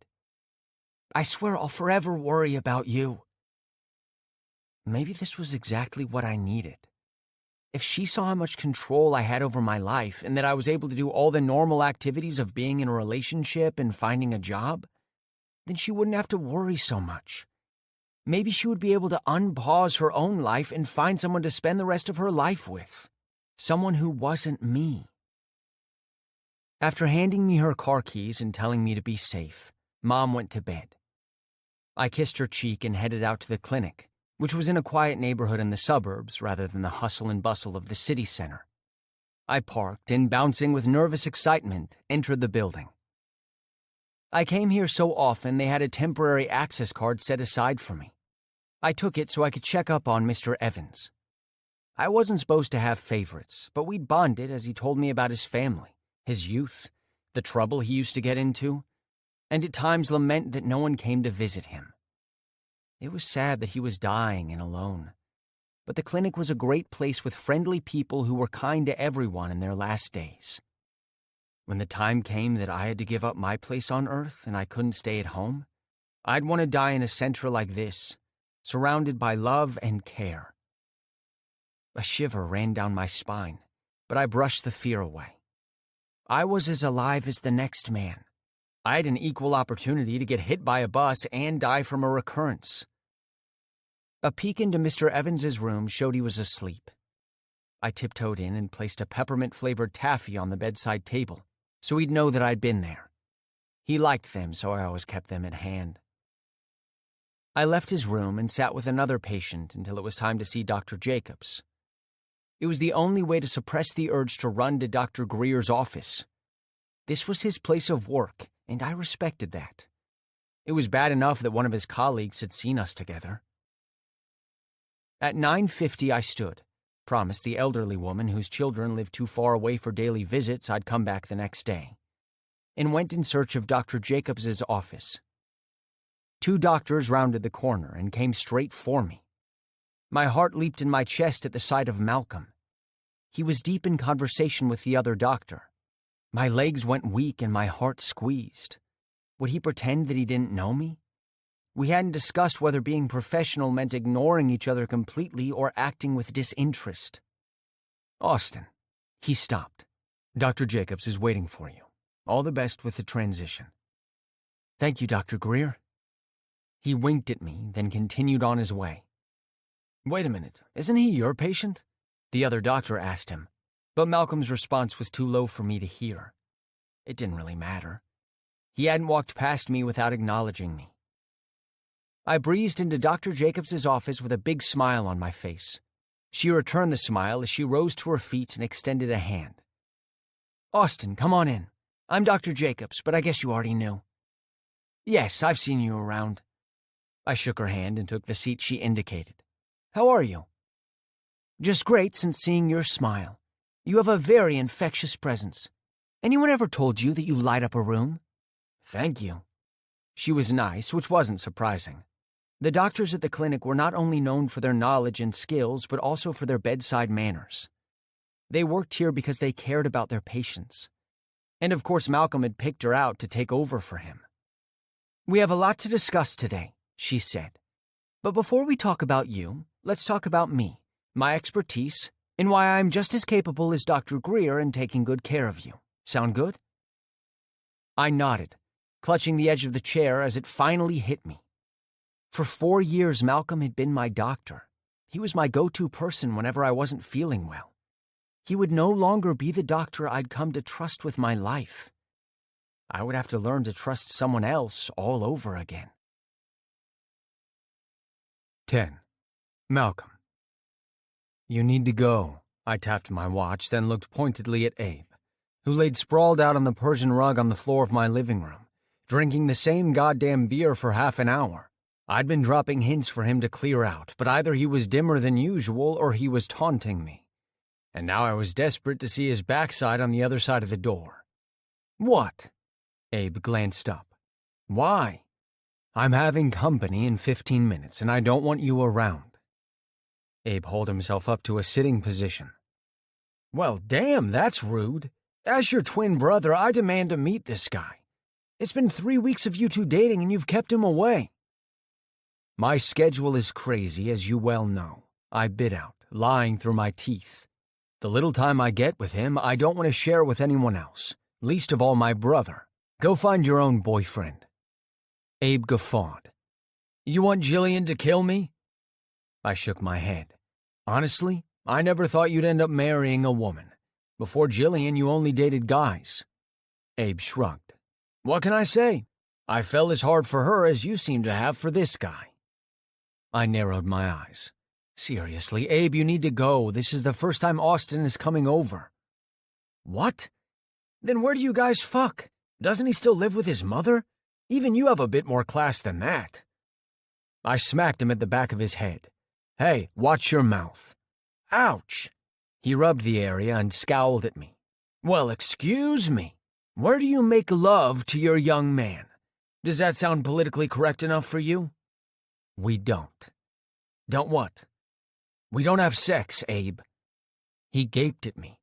I swear I'll forever worry about you. Maybe this was exactly what I needed. If she saw how much control I had over my life and that I was able to do all the normal activities of being in a relationship and finding a job, then she wouldn't have to worry so much. Maybe she would be able to unpause her own life and find someone to spend the rest of her life with. Someone who wasn't me. After handing me her car keys and telling me to be safe, Mom went to bed. I kissed her cheek and headed out to the clinic, which was in a quiet neighborhood in the suburbs rather than the hustle and bustle of the city center. I parked and, bouncing with nervous excitement, entered the building. I came here so often they had a temporary access card set aside for me. I took it so I could check up on Mr. Evans. I wasn't supposed to have favorites, but we'd bonded as he told me about his family, his youth, the trouble he used to get into, and at times lament that no one came to visit him. It was sad that he was dying and alone, but the clinic was a great place with friendly people who were kind to everyone in their last days. When the time came that I had to give up my place on Earth and I couldn't stay at home, I'd want to die in a center like this, surrounded by love and care. A shiver ran down my spine, but I brushed the fear away. I was as alive as the next man. I had an equal opportunity to get hit by a bus and die from a recurrence. A peek into Mr. Evans's room showed he was asleep. I tiptoed in and placed a peppermint-flavored taffy on the bedside table, so he'd know that I'd been there. He liked them, so I always kept them at hand. I left his room and sat with another patient until it was time to see Dr. Jacobs. It was the only way to suppress the urge to run to Dr. Greer's office. This was his place of work, and I respected that. It was bad enough that one of his colleagues had seen us together. At 9:50 I stood, promised the elderly woman whose children lived too far away for daily visits I'd come back the next day, and went in search of Dr. Jacobs's office. 2 doctors rounded the corner and came straight for me. My heart leaped in my chest at the sight of Malcolm. He was deep in conversation with the other doctor. My legs went weak and my heart squeezed. Would he pretend that he didn't know me? We hadn't discussed whether being professional meant ignoring each other completely or acting with disinterest. "Austin." He stopped. "Dr. Jacobs is waiting for you. All the best with the transition." "Thank you, Dr. Greer." He winked at me, then continued on his way. "Wait a minute, isn't he your patient?" the other doctor asked him, but Malcolm's response was too low for me to hear. It didn't really matter. He hadn't walked past me without acknowledging me. I breezed into Dr. Jacobs's office with a big smile on my face. She returned the smile as she rose to her feet and extended a hand. "Austin, come on in. I'm Dr. Jacobs, but I guess you already knew." "Yes, I've seen you around." I shook her hand and took the seat she indicated. "How are you?" "Just great since seeing your smile. You have a very infectious presence. Anyone ever told you that you light up a room?" "Thank you." She was nice, which wasn't surprising. The doctors at the clinic were not only known for their knowledge and skills, but also for their bedside manners. They worked here because they cared about their patients. And of course Malcolm had picked her out to take over for him. "We have a lot to discuss today," she said. "But before we talk about you, let's talk about me, my expertise, and why I'm just as capable as Dr. Greer in taking good care of you. Sound good?" I nodded, clutching the edge of the chair as it finally hit me. For 4 years, Malcolm had been my doctor. He was my go-to person whenever I wasn't feeling well. He would no longer be the doctor I'd come to trust with my life. I would have to learn to trust someone else all over again. 10. Malcolm. "You need to go." I tapped my watch, then looked pointedly at Abe, who laid sprawled out on the Persian rug on the floor of my living room, drinking the same goddamn beer for half an hour. I'd been dropping hints for him to clear out, but either he was dimmer than usual or he was taunting me. And now I was desperate to see his backside on the other side of the door. "What?" Abe glanced up. "Why?" "I'm having company in 15 minutes, and I don't want you around." Abe hauled himself up to a sitting position. "Well, damn, that's rude. As your twin brother, I demand to meet this guy. It's been 3 weeks of you two dating, and you've kept him away." "My schedule is crazy, as you well know," I bit out, lying through my teeth. "The little time I get with him, I don't want to share with anyone else, least of all my brother. Go find your own boyfriend." Abe guffawed. "You want Jillian to kill me?" I shook my head. "Honestly, I never thought you'd end up marrying a woman. Before Jillian, you only dated guys." Abe shrugged. "What can I say? I fell as hard for her as you seem to have for this guy." I narrowed my eyes. "Seriously, Abe, you need to go. This is the first time Austin is coming over." "What? Then where do you guys fuck? Doesn't he still live with his mother? Even you have a bit more class than that." I smacked him at the back of his head. "Hey, watch your mouth." "Ouch." He rubbed the area and scowled at me. "Well, excuse me. Where do you make love to your young man? Does that sound politically correct enough for you? We don't. Don't what? We don't have sex, Abe. He gaped at me.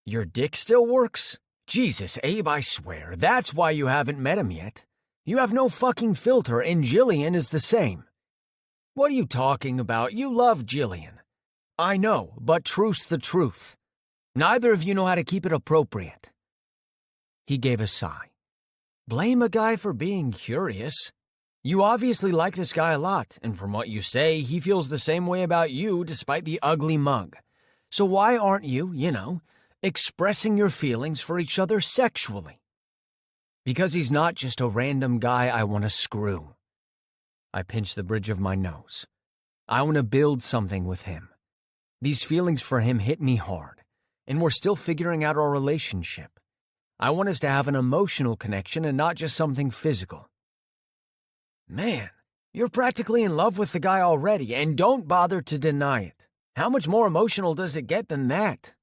Your dick still works? Jesus, Abe, I swear, that's why you haven't met him yet. You have no fucking filter, and Jillian is the same. What are you talking about? You love Jillian. I know, but truth's the truth. Neither of you know how to keep it appropriate. He gave a sigh. Blame a guy for being curious. You obviously like this guy a lot, and from what you say, he feels the same way about you despite the ugly mug. So why aren't you, expressing your feelings for each other sexually? Because he's not just a random guy I want to screw. I pinched the bridge of my nose. I want to build something with him. These feelings for him hit me hard, and we're still figuring out our relationship. I want us to have an emotional connection and not just something physical. Man, you're practically in love with the guy already, and don't bother to deny it. How much more emotional does it get than that?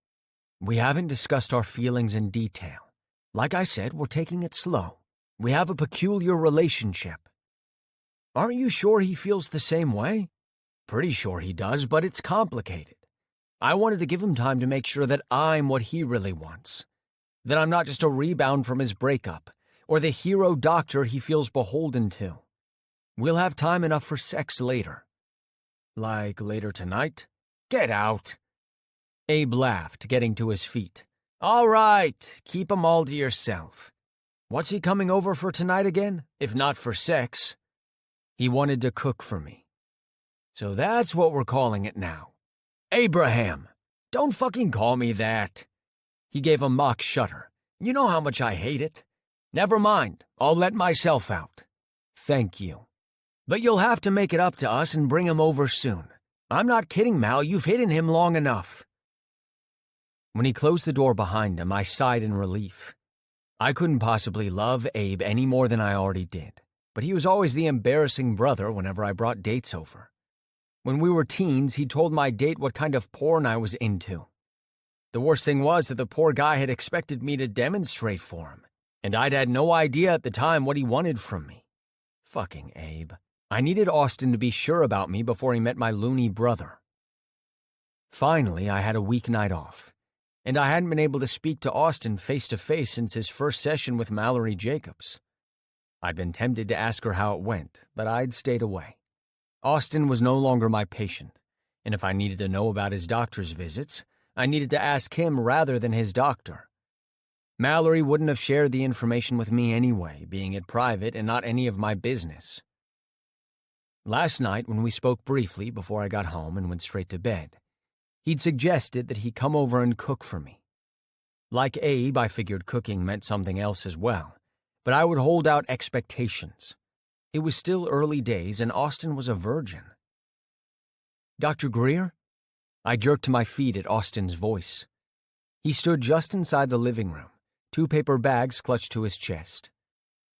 We haven't discussed our feelings in detail. Like I said, we're taking it slow. We have a peculiar relationship. Aren't you sure he feels the same way? Pretty sure he does, but it's complicated. I wanted to give him time to make sure that I'm what he really wants. That I'm not just a rebound from his breakup, or the hero doctor he feels beholden to. We'll have time enough for sex later. Like later tonight? Get out. Abe laughed, getting to his feet. All right, keep 'em all to yourself. What's he coming over for tonight again, if not for sex? He wanted to cook for me. So that's what we're calling it now. Abraham, don't fucking call me that. He gave a mock shudder. You know how much I hate it. Never mind, I'll let myself out. Thank you. But you'll have to make it up to us and bring him over soon. I'm not kidding, Mal, you've hidden him long enough. When he closed the door behind him, I sighed in relief. I couldn't possibly love Abe any more than I already did, but he was always the embarrassing brother whenever I brought dates over. When we were teens, he told my date what kind of porn I was into. The worst thing was that the poor guy had expected me to demonstrate for him, and I'd had no idea at the time what he wanted from me. Fucking Abe. I needed Austin to be sure about me before he met my loony brother. Finally, I had a weeknight off, and I hadn't been able to speak to Austin face-to-face since his first session with Mallory Jacobs. I'd been tempted to ask her how it went, but I'd stayed away. Austin was no longer my patient, and if I needed to know about his doctor's visits, I needed to ask him rather than his doctor. Mallory wouldn't have shared the information with me anyway, being it private and not any of my business. Last night, when we spoke briefly before I got home and went straight to bed, he'd suggested that he come over and cook for me. Like Abe, I figured cooking meant something else as well, but I would hold out expectations. It was still early days, and Austin was a virgin. Dr. Greer? I jerked to my feet at Austin's voice. He stood just inside the living room, 2 paper bags clutched to his chest.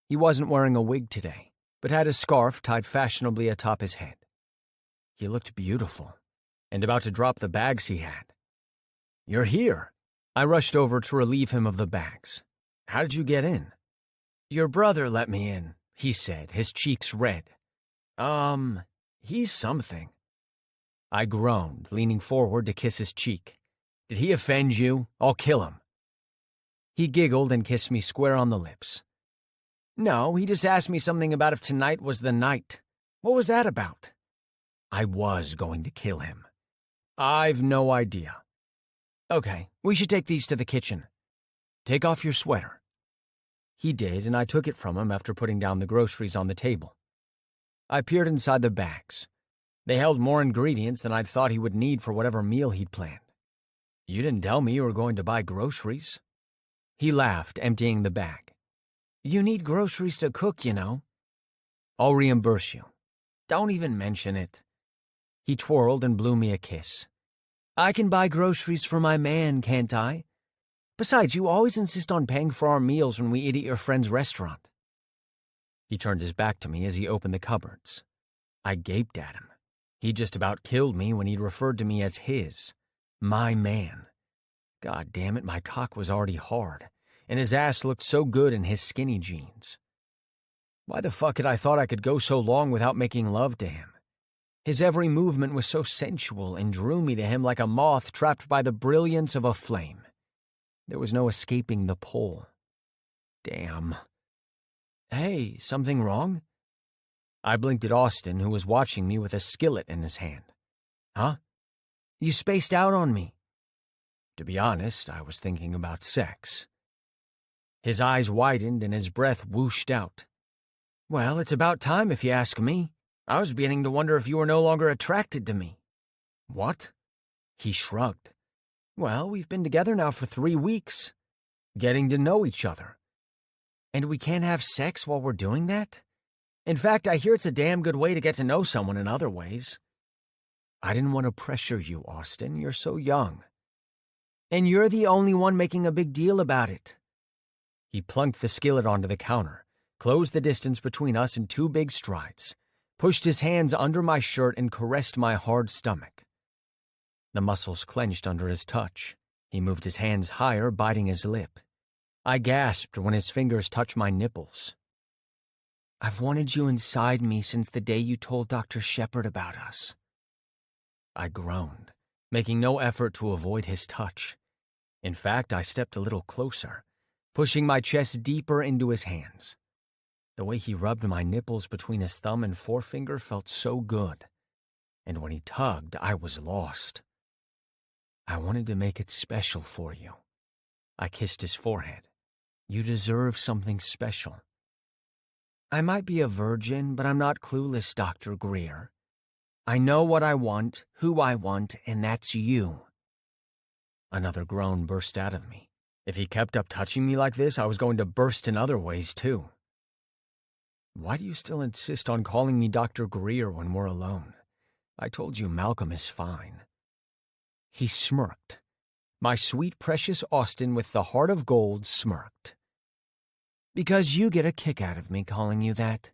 He wasn't wearing a wig today, but had a scarf tied fashionably atop his head. He looked beautiful, and about to drop the bags he had. You're here. I rushed over to relieve him of the bags. How did you get in? Your brother let me in, he said, his cheeks red. He's something. I groaned, leaning forward to kiss his cheek. Did he offend you? I'll kill him. He giggled and kissed me square on the lips. No, he just asked me something about if tonight was the night. What was that about? I was going to kill him. I've no idea. Okay, we should take these to the kitchen. Take off your sweater. He did, and I took it from him after putting down the groceries on the table. I peered inside the bags. They held more ingredients than I'd thought he would need for whatever meal he'd planned. You didn't tell me you were going to buy groceries. He laughed, emptying the bag. You need groceries to cook, you know. I'll reimburse you. Don't even mention it. He twirled and blew me a kiss. I can buy groceries for my man, can't I? Besides, you always insist on paying for our meals when we eat at your friend's restaurant. He turned his back to me as he opened the cupboards. I gaped at him. He just about killed me when he'd referred to me as his. My man. God damn it, my cock was already hard, and his ass looked so good in his skinny jeans. Why the fuck had I thought I could go so long without making love to him? His every movement was so sensual and drew me to him like a moth trapped by the brilliance of a flame. There was no escaping the pull. Damn. Hey, something wrong? I blinked at Austin, who was watching me with a skillet in his hand. Huh? You spaced out on me. To be honest, I was thinking about sex. His eyes widened and his breath whooshed out. Well, it's about time if you ask me. I was beginning to wonder if you were no longer attracted to me. What? He shrugged. Well, we've been together now for 3 weeks, getting to know each other. And we can't have sex while we're doing that? In fact, I hear it's a damn good way to get to know someone in other ways. I didn't want to pressure you, Austin. You're so young. And you're the only one making a big deal about it. He plunked the skillet onto the counter, closed the distance between us in 2 big strides, pushed his hands under my shirt and caressed my hard stomach. The muscles clenched under his touch. He moved his hands higher, biting his lip. I gasped when his fingers touched my nipples. I've wanted you inside me since the day you told Dr. Shepard about us. I groaned, making no effort to avoid his touch. In fact, I stepped a little closer, pushing my chest deeper into his hands. The way he rubbed my nipples between his thumb and forefinger felt so good, and when he tugged, I was lost. I wanted to make it special for you. I kissed his forehead. You deserve something special. I might be a virgin, but I'm not clueless, Dr. Greer. I know what I want, who I want, and that's you. Another groan burst out of me. If he kept up touching me like this, I was going to burst in other ways, too. Why do you still insist on calling me Dr. Greer when we're alone? I told you Malcolm is fine. He smirked. My sweet, precious Austin with the heart of gold smirked. Because you get a kick out of me calling you that.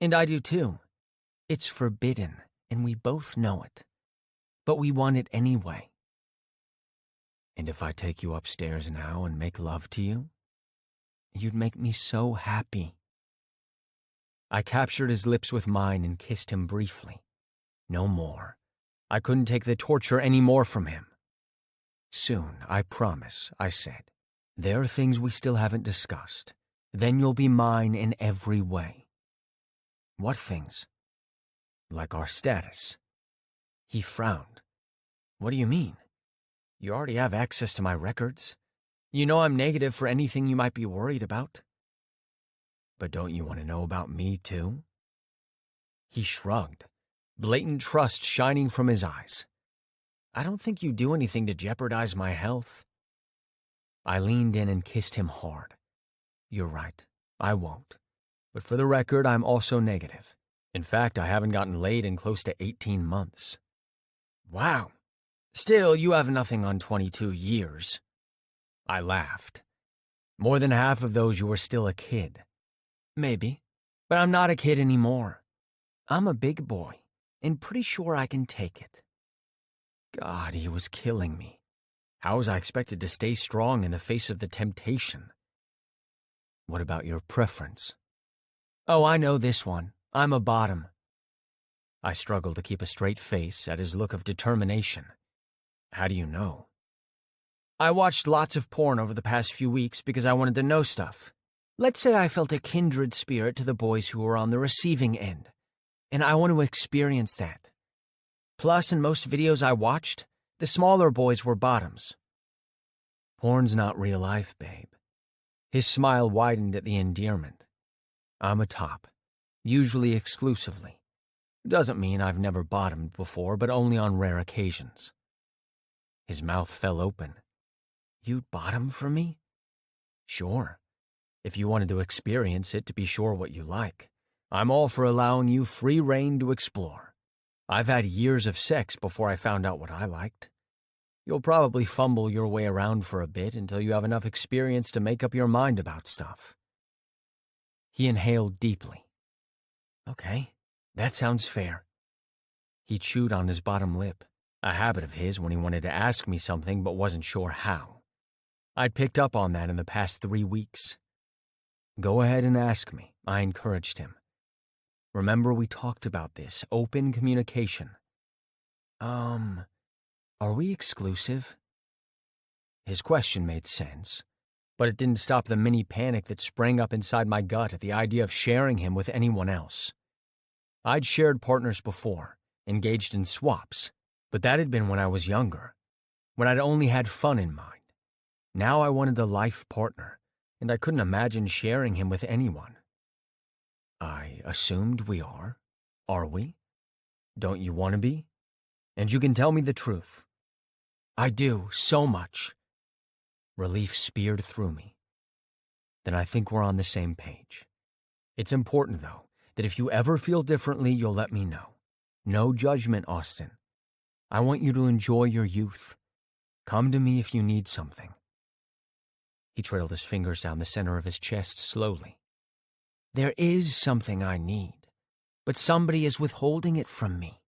And I do too. It's forbidden, and we both know it. But we want it anyway. And if I take you upstairs now and make love to you, you'd make me so happy. I captured his lips with mine and kissed him briefly. No more. I couldn't take the torture any more from him. Soon, I promise, I said. There are things we still haven't discussed. Then you'll be mine in every way. What things? Like our status. He frowned. What do you mean? You already have access to my records. You know I'm negative for anything you might be worried about. But don't you want to know about me, too? He shrugged, blatant trust shining from his eyes. I don't think you do anything to jeopardize my health. I leaned in and kissed him hard. You're right, I won't. But for the record, I'm also negative. In fact, I haven't gotten laid in close to 18 months. Wow. Still, you have nothing on 22 years. I laughed. More than half of those you were still a kid. Maybe, but I'm not a kid anymore. I'm a big boy, and pretty sure I can take it. God, he was killing me. How was I expected to stay strong in the face of the temptation? What about your preference? Oh, I know this one. I'm a bottom. I struggled to keep a straight face at his look of determination. How do you know? I watched lots of porn over the past few weeks because I wanted to know stuff. Let's say I felt a kindred spirit to the boys who were on the receiving end, and I want to experience that. Plus, in most videos I watched, the smaller boys were bottoms. Porn's not real life, babe. His smile widened at the endearment. I'm a top, usually exclusively. Doesn't mean I've never bottomed before, but only on rare occasions. His mouth fell open. You'd bottom for me? Sure. If you wanted to experience it to be sure what you like, I'm all for allowing you free rein to explore. I've had years of sex before I found out what I liked. You'll probably fumble your way around for a bit until you have enough experience to make up your mind about stuff. He inhaled deeply. Okay, that sounds fair. He chewed on his bottom lip, a habit of his when he wanted to ask me something but wasn't sure how. I'd picked up on that in the past 3 weeks. Go ahead and ask me, I encouraged him. Remember we talked about this, open communication. Are we exclusive? His question made sense, but it didn't stop the mini panic that sprang up inside my gut at the idea of sharing him with anyone else. I'd shared partners before, engaged in swaps, but that had been when I was younger, when I'd only had fun in mind. Now I wanted a life partner, and I couldn't imagine sharing him with anyone. I assumed we are. Are we? Don't you want to be? And you can tell me the truth. I do, so much. Relief speared through me. Then I think we're on the same page. It's important, though, that if you ever feel differently, you'll let me know. No judgment, Austin. I want you to enjoy your youth. Come to me if you need something. He trailed his fingers down the center of his chest slowly. There is something I need, but somebody is withholding it from me.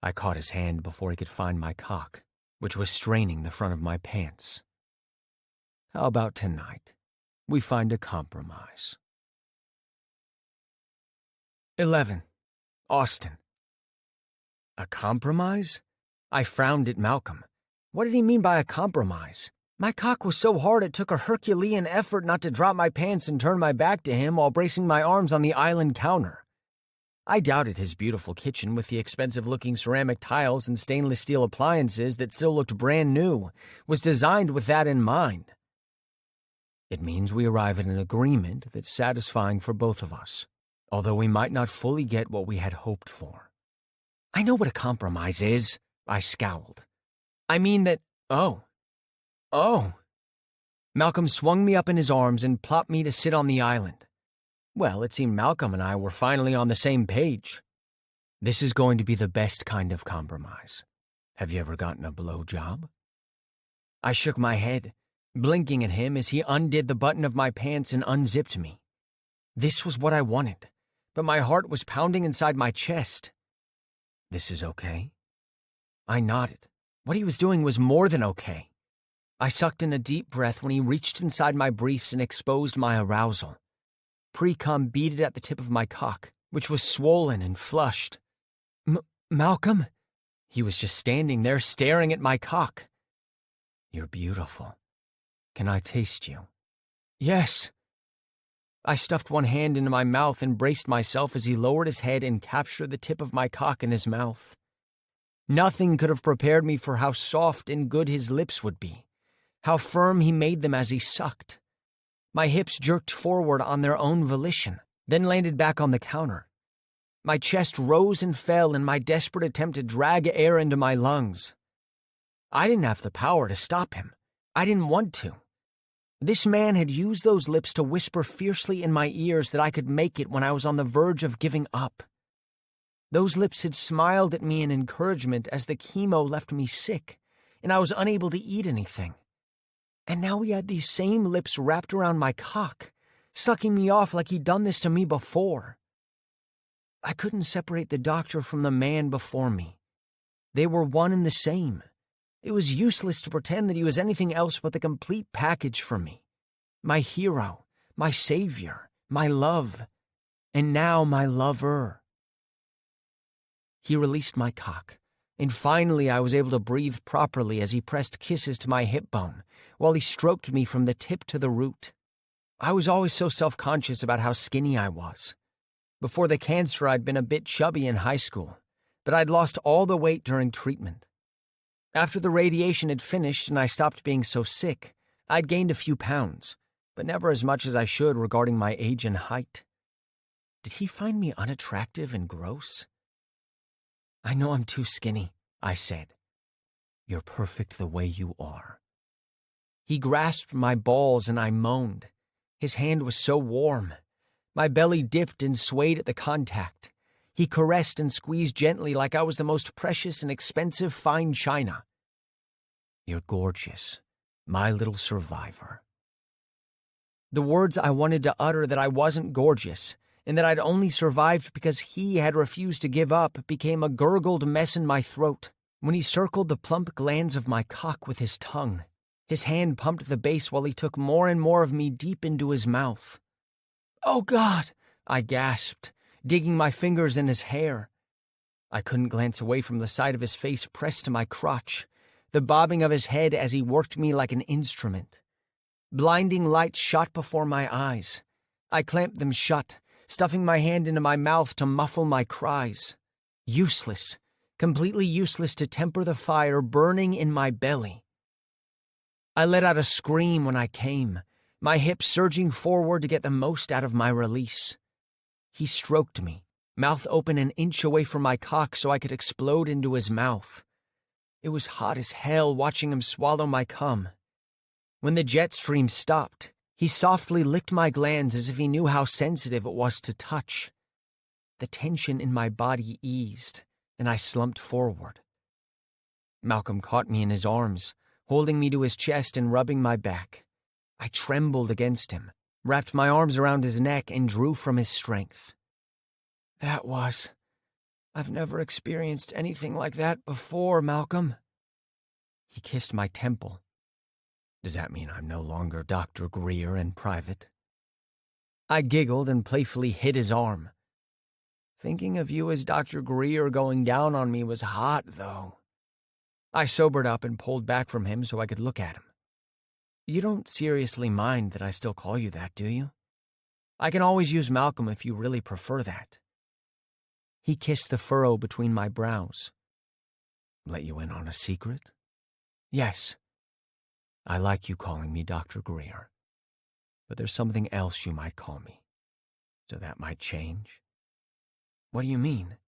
I caught his hand before he could find my cock, which was straining the front of my pants. How about tonight? We find a compromise. 11. Austin. A compromise? I frowned at Malcolm. What did he mean by a compromise? My cock was so hard it took a Herculean effort not to drop my pants and turn my back to him while bracing my arms on the island counter. I doubted his beautiful kitchen with the expensive-looking ceramic tiles and stainless steel appliances that still looked brand new was designed with that in mind. It means we arrive at an agreement that's satisfying for both of us, although we might not fully get what we had hoped for. I know what a compromise is, I scowled. I mean that, Oh. Malcolm swung me up in his arms and plopped me to sit on the island. Well, it seemed Malcolm and I were finally on the same page. This is going to be the best kind of compromise. Have you ever gotten a blowjob? I shook my head, blinking at him as he undid the button of my pants and unzipped me. This was what I wanted, but my heart was pounding inside my chest. This is okay? I nodded. What he was doing was more than okay. I sucked in a deep breath when he reached inside my briefs and exposed my arousal. Pre-cum beaded at the tip of my cock, which was swollen and flushed. Malcolm? He was just standing there staring at my cock. You're beautiful. Can I taste you? Yes. I stuffed one hand into my mouth and braced myself as he lowered his head and captured the tip of my cock in his mouth. Nothing could have prepared me for how soft and good his lips would be, how firm he made them as he sucked. My hips jerked forward on their own volition, then landed back on the counter. My chest rose and fell in my desperate attempt to drag air into my lungs. I didn't have the power to stop him. I didn't want to. This man had used those lips to whisper fiercely in my ears that I could make it when I was on the verge of giving up. Those lips had smiled at me in encouragement as the chemo left me sick, and I was unable to eat anything. And now he had these same lips wrapped around my cock, sucking me off like he'd done this to me before. I couldn't separate the doctor from the man before me. They were one and the same. It was useless to pretend that he was anything else but the complete package for me. My hero, my savior, my love, and now my lover. He released my cock, and finally I was able to breathe properly as he pressed kisses to my hip bone, while he stroked me from the tip to the root. I was always so self-conscious about how skinny I was. Before the cancer, I'd been a bit chubby in high school, but I'd lost all the weight during treatment. After the radiation had finished and I stopped being so sick, I'd gained a few pounds, but never as much as I should regarding my age and height. Did he find me unattractive and gross? I know I'm too skinny, I said. You're perfect the way you are. He grasped my balls and I moaned. His hand was so warm. My belly dipped and swayed at the contact. He caressed and squeezed gently like I was the most precious and expensive fine china. You're gorgeous, my little survivor. The words I wanted to utter that I wasn't gorgeous and that I'd only survived because he had refused to give up became a gurgled mess in my throat when he circled the plump glands of my cock with his tongue. His hand pumped the base while he took more and more of me deep into his mouth. "Oh, God!" I gasped, digging my fingers in his hair. I couldn't glance away from the side of his face pressed to my crotch, the bobbing of his head as he worked me like an instrument. Blinding lights shot before my eyes. I clamped them shut, stuffing my hand into my mouth to muffle my cries. Useless, completely useless to temper the fire burning in my belly. I let out a scream when I came, my hips surging forward to get the most out of my release. He stroked me, mouth open an inch away from my cock so I could explode into his mouth. It was hot as hell watching him swallow my cum. When the jet stream stopped, he softly licked my glands as if he knew how sensitive it was to touch. The tension in my body eased, and I slumped forward. Malcolm caught me in his arms, holding me to his chest and rubbing my back. I trembled against him, wrapped my arms around his neck, and drew from his strength. I've never experienced anything like that before, Malcolm. He kissed my temple. Does that mean I'm no longer Dr. Greer in private? I giggled and playfully hit his arm. Thinking of you as Dr. Greer going down on me was hot, though. I sobered up and pulled back from him so I could look at him. You don't seriously mind that I still call you that, do you? I can always use Malcolm if you really prefer that. He kissed the furrow between my brows. Let you in on a secret? Yes. I like you calling me Dr. Greer. But there's something else you might call me. So that might change. What do you mean?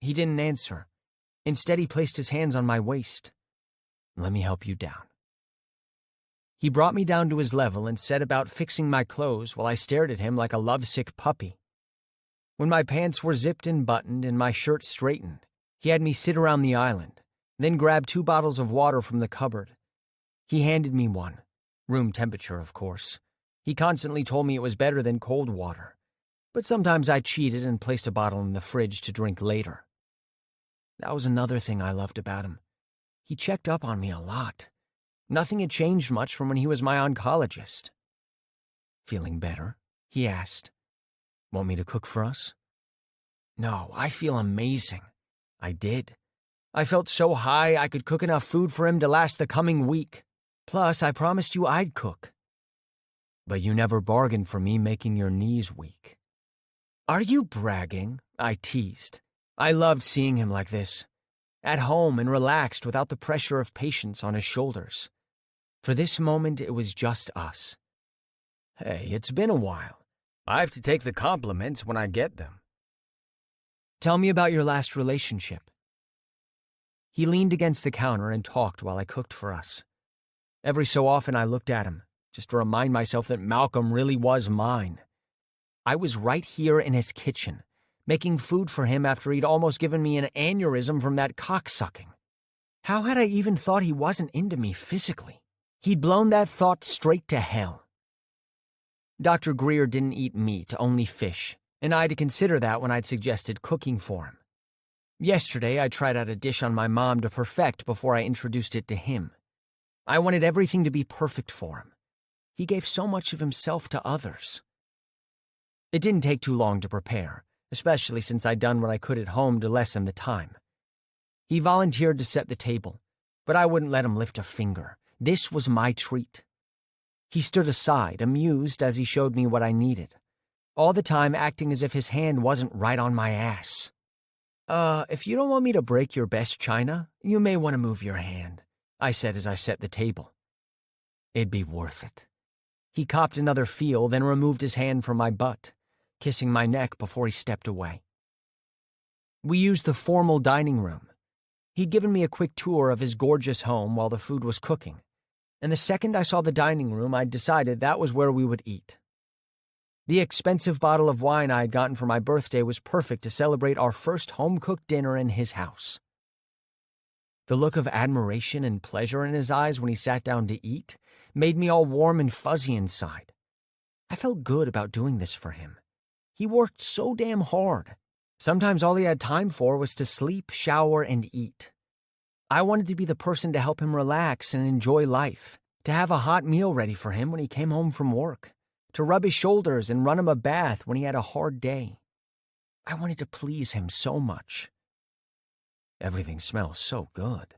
He didn't answer. Instead, he placed his hands on my waist. Let me help you down. He brought me down to his level and set about fixing my clothes while I stared at him like a lovesick puppy. When my pants were zipped and buttoned and my shirt straightened, he had me sit around the island, then grab 2 bottles of water from the cupboard. He handed me one, room temperature, of course. He constantly told me it was better than cold water, but sometimes I cheated and placed a bottle in the fridge to drink later. That was another thing I loved about him. He checked up on me a lot. Nothing had changed much from when he was my oncologist. Feeling better? He asked. Want me to cook for us? No, I feel amazing. I did. I felt so high I could cook enough food for him to last the coming week. Plus, I promised you I'd cook. But you never bargained for me making your knees weak. Are you bragging? I teased. I loved seeing him like this, at home and relaxed without the pressure of patients on his shoulders. For this moment, it was just us. Hey, it's been a while. I have to take the compliments when I get them. Tell me about your last relationship. He leaned against the counter and talked while I cooked for us. Every so often I looked at him, just to remind myself that Malcolm really was mine. I was right here in his kitchen, making food for him after he'd almost given me an aneurysm from that cocksucking. How had I even thought he wasn't into me physically? He'd blown that thought straight to hell. Dr. Greer didn't eat meat, only fish, and I had to consider that when I'd suggested cooking for him. Yesterday, I tried out a dish on my mom to perfect before I introduced it to him. I wanted everything to be perfect for him. He gave so much of himself to others. It didn't take too long to prepare, especially since I'd done what I could at home to lessen the time. He volunteered to set the table, but I wouldn't let him lift a finger. This was my treat. He stood aside, amused as he showed me what I needed, all the time acting as if his hand wasn't right on my ass. If you don't want me to break your best china, you may want to move your hand, I said as I set the table. It'd be worth it. He copped another feel, then removed his hand from my butt, kissing my neck before he stepped away. We used the formal dining room. He'd given me a quick tour of his gorgeous home while the food was cooking, and the second I saw the dining room, I'd decided that was where we would eat. The expensive bottle of wine I had gotten for my birthday was perfect to celebrate our first home-cooked dinner in his house. The look of admiration and pleasure in his eyes when he sat down to eat made me all warm and fuzzy inside. I felt good about doing this for him. He worked so damn hard. Sometimes all he had time for was to sleep, shower, and eat. I wanted to be the person to help him relax and enjoy life, to have a hot meal ready for him when he came home from work, to rub his shoulders and run him a bath when he had a hard day. I wanted to please him so much. Everything smells so good.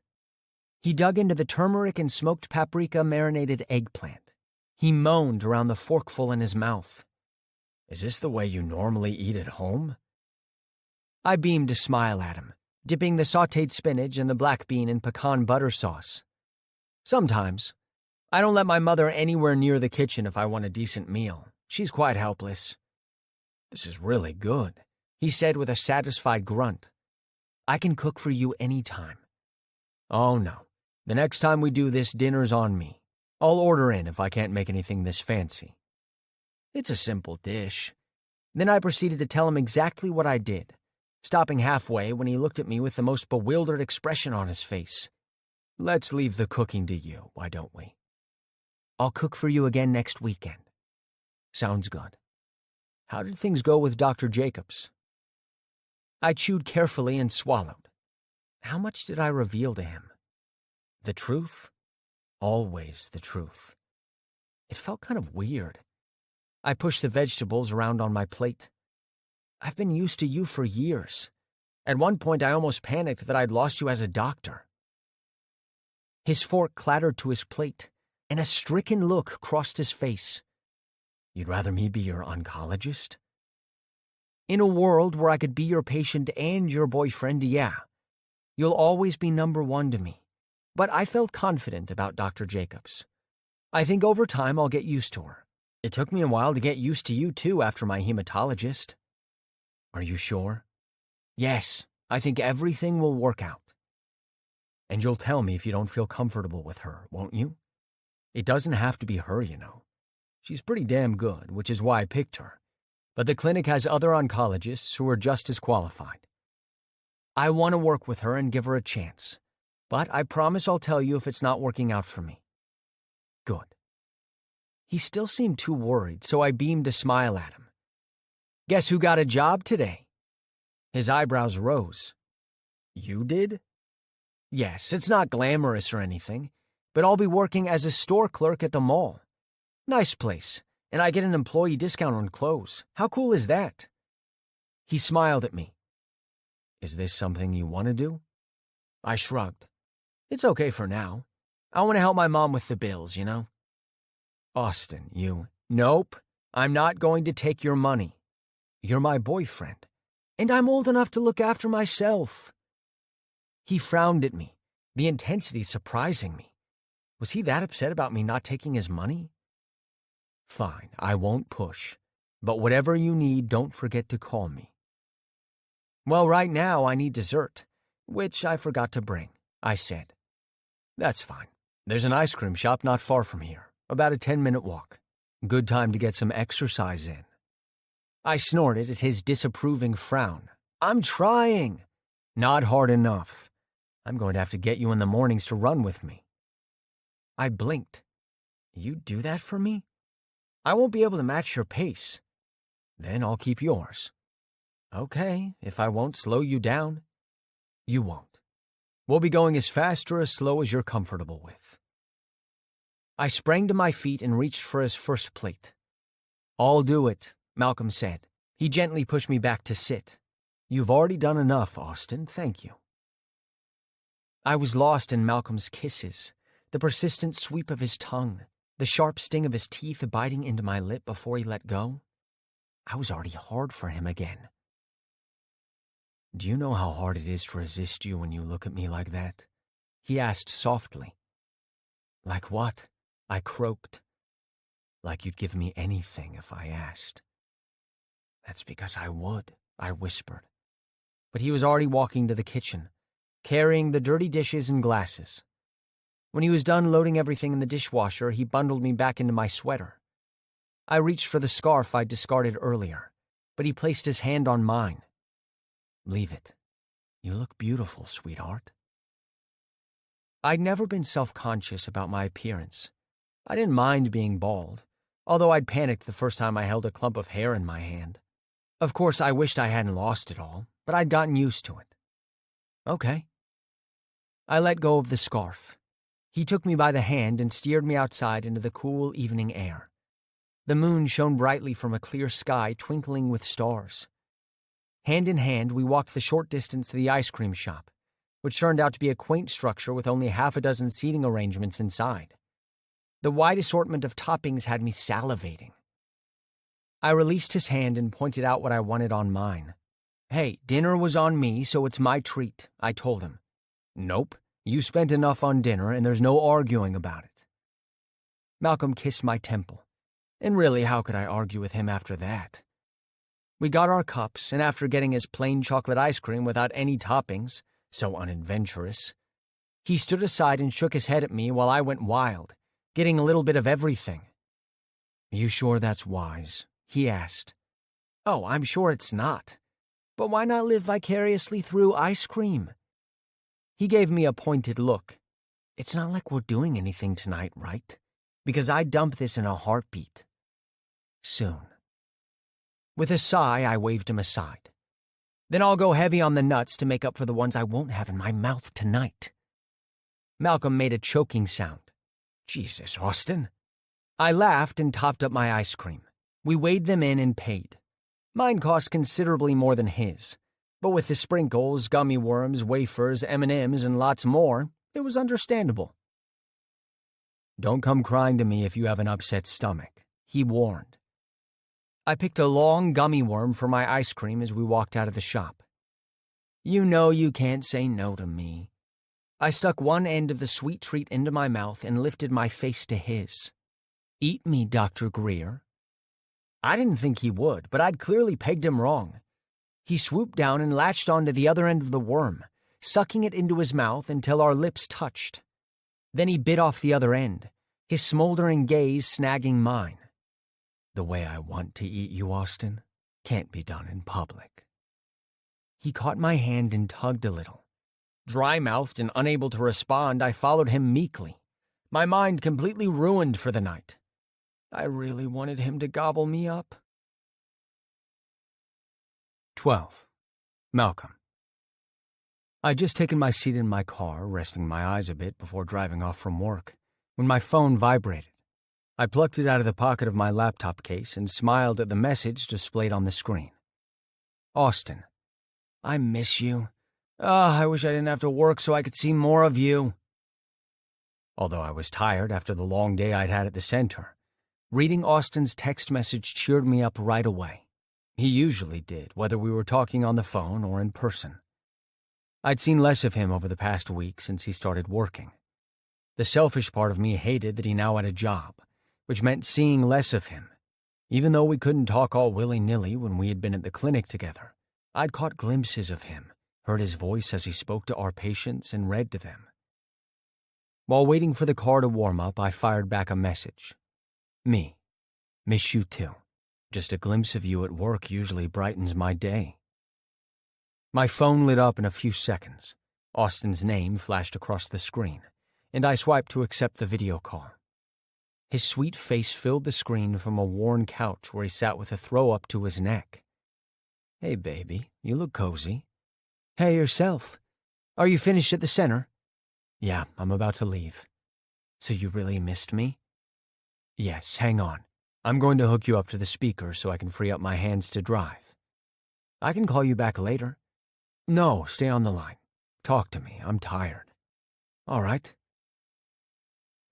He dug into the turmeric and smoked paprika marinated eggplant. He moaned around the forkful in his mouth. Is this the way you normally eat at home? I beamed a smile at him, dipping the sautéed spinach and the black bean in pecan butter sauce. Sometimes. I don't let my mother anywhere near the kitchen if I want a decent meal. She's quite helpless. This is really good, he said with a satisfied grunt. I can cook for you any time. Oh no, the next time we do this, dinner's on me. I'll order in if I can't make anything this fancy. It's a simple dish. Then I proceeded to tell him exactly what I did, stopping halfway when he looked at me with the most bewildered expression on his face. Let's leave the cooking to you, why don't we? I'll cook for you again next weekend. Sounds good. How did things go with Dr. Jacobs? I chewed carefully and swallowed. How much did I reveal to him? The truth? Always the truth. It felt kind of weird. I pushed the vegetables around on my plate. I've been used to you for years. At one point, I almost panicked that I'd lost you as a doctor. His fork clattered to his plate, and a stricken look crossed his face. You'd rather me be your oncologist? In a world where I could be your patient and your boyfriend, yeah. You'll always be number one to me. But I felt confident about Dr. Jacobs. I think over time I'll get used to her. It took me a while to get used to you, too, after my hematologist. Are you sure? Yes, I think everything will work out. And you'll tell me if you don't feel comfortable with her, won't you? It doesn't have to be her, you know. She's pretty damn good, which is why I picked her. But the clinic has other oncologists who are just as qualified. I want to work with her and give her a chance. But I promise I'll tell you if it's not working out for me. Good. He still seemed too worried, so I beamed a smile at him. Guess who got a job today? His eyebrows rose. You did? Yes, it's not glamorous or anything, but I'll be working as a store clerk at the mall. Nice place, and I get an employee discount on clothes. How cool is that? He smiled at me. Is this something you want to do? I shrugged. It's okay for now. I want to help my mom with the bills, you know? Austin, you... Nope, I'm not going to take your money. You're my boyfriend, and I'm old enough to look after myself. He frowned at me, the intensity surprising me. Was he that upset about me not taking his money? Fine, I won't push. But whatever you need, don't forget to call me. Well, right now I need dessert, which I forgot to bring, I said. That's fine. There's an ice cream shop not far from here, about a 10-minute walk. Good time to get some exercise in. I snorted at his disapproving frown. I'm trying. Not hard enough. I'm going to have to get you in the mornings to run with me. I blinked. You do that for me? I won't be able to match your pace. Then I'll keep yours. Okay, if I won't slow you down. You won't. We'll be going as fast or as slow as you're comfortable with. I sprang to my feet and reached for his first plate. I'll do it, Malcolm said. He gently pushed me back to sit. You've already done enough, Austin. Thank you. I was lost in Malcolm's kisses, the persistent sweep of his tongue, the sharp sting of his teeth biting into my lip before he let go. I was already hard for him again. Do you know how hard it is to resist you when you look at me like that? He asked softly. Like what? I croaked. Like you'd give me anything if I asked. That's because I would, I whispered. But he was already walking to the kitchen, carrying the dirty dishes and glasses. When he was done loading everything in the dishwasher, he bundled me back into my sweater. I reached for the scarf I'd discarded earlier, but he placed his hand on mine. Leave it. You look beautiful, sweetheart. I'd never been self-conscious about my appearance. I didn't mind being bald, although I'd panicked the first time I held a clump of hair in my hand. Of course, I wished I hadn't lost it all, but I'd gotten used to it. Okay. I let go of the scarf. He took me by the hand and steered me outside into the cool evening air. The moon shone brightly from a clear sky twinkling with stars. Hand in hand, we walked the short distance to the ice cream shop, which turned out to be a quaint structure with only half a dozen seating arrangements inside. The wide assortment of toppings had me salivating. I released his hand and pointed out what I wanted on mine. Hey, dinner was on me, so it's my treat, I told him. Nope, you spent enough on dinner and there's no arguing about it. Malcolm kissed my temple, and really, how could I argue with him after that? We got our cups, and after getting his plain chocolate ice cream without any toppings, so unadventurous, he stood aside and shook his head at me while I went wild, getting a little bit of everything. You sure that's wise? He asked. Oh, I'm sure it's not. But why not live vicariously through ice cream? He gave me a pointed look. It's not like we're doing anything tonight, right? Because I'd dump this in a heartbeat. Soon. With a sigh, I waved him aside. Then I'll go heavy on the nuts to make up for the ones I won't have in my mouth tonight. Malcolm made a choking sound. Jesus, Austin. I laughed and topped up my ice cream. We weighed them in and paid. Mine cost considerably more than his, but with the sprinkles, gummy worms, wafers, M&Ms, and lots more, it was understandable. Don't come crying to me if you have an upset stomach, he warned. I picked a long gummy worm for my ice cream as we walked out of the shop. You know you can't say no to me. I stuck one end of the sweet treat into my mouth and lifted my face to his. Eat me, Dr. Greer. I didn't think he would, but I'd clearly pegged him wrong. He swooped down and latched onto the other end of the worm, sucking it into his mouth until our lips touched. Then he bit off the other end, his smoldering gaze snagging mine. The way I want to eat you, Austin, can't be done in public. He caught my hand and tugged a little. Dry-mouthed and unable to respond, I followed him meekly, my mind completely ruined for the night. I really wanted him to gobble me up. 12. Malcolm. I'd just taken my seat in my car, resting my eyes a bit before driving off from work, when my phone vibrated. I plucked it out of the pocket of my laptop case and smiled at the message displayed on the screen. Austin, I miss you. I wish I didn't have to work so I could see more of you. Although I was tired after the long day I'd had at the center, reading Austin's text message cheered me up right away. He usually did, whether we were talking on the phone or in person. I'd seen less of him over the past week since he started working. The selfish part of me hated that he now had a job, which meant seeing less of him. Even though we couldn't talk all willy-nilly when we had been at the clinic together, I'd caught glimpses of him, heard his voice as he spoke to our patients and read to them. While waiting for the car to warm up, I fired back a message. Me. Miss you too. Just a glimpse of you at work usually brightens my day. My phone lit up in a few seconds. Austin's name flashed across the screen, and I swiped to accept the video call. His sweet face filled the screen from a worn couch where he sat with a throw up to his neck. Hey, baby, you look cozy. Hey, yourself. Are you finished at the center? Yeah, I'm about to leave. So you really missed me? Yes, hang on. I'm going to hook you up to the speaker so I can free up my hands to drive. I can call you back later. No, stay on the line. Talk to me, I'm tired. All right.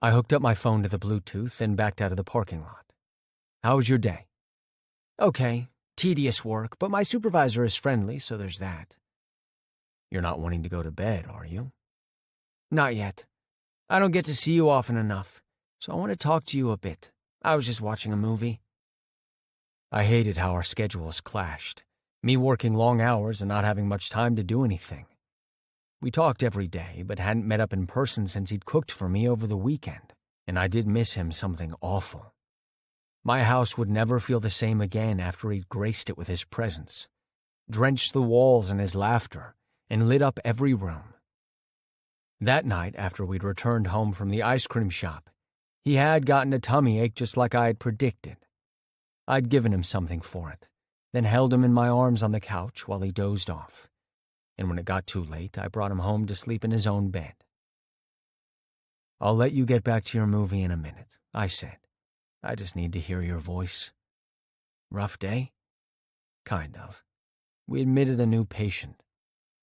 I hooked up my phone to the Bluetooth and backed out of the parking lot. How was your day? Okay, tedious work, but my supervisor is friendly, so there's that. You're not wanting to go to bed, are you? Not yet. I don't get to see you often enough, so I want to talk to you a bit. I was just watching a movie. I hated how our schedules clashed, me working long hours and not having much time to do anything. We talked every day, but hadn't met up in person since he'd cooked for me over the weekend, and I did miss him something awful. My house would never feel the same again after he'd graced it with his presence, drenched the walls in his laughter, and lit up every room. That night, after we'd returned home from the ice cream shop, he had gotten a tummy ache just like I had predicted. I'd given him something for it, then held him in my arms on the couch while he dozed off. and when it got too late, I brought him home to sleep in his own bed. "I'll let you get back to your movie in a minute," I said. "I just need to hear your voice." "Rough day?" "Kind of. We admitted a new patient.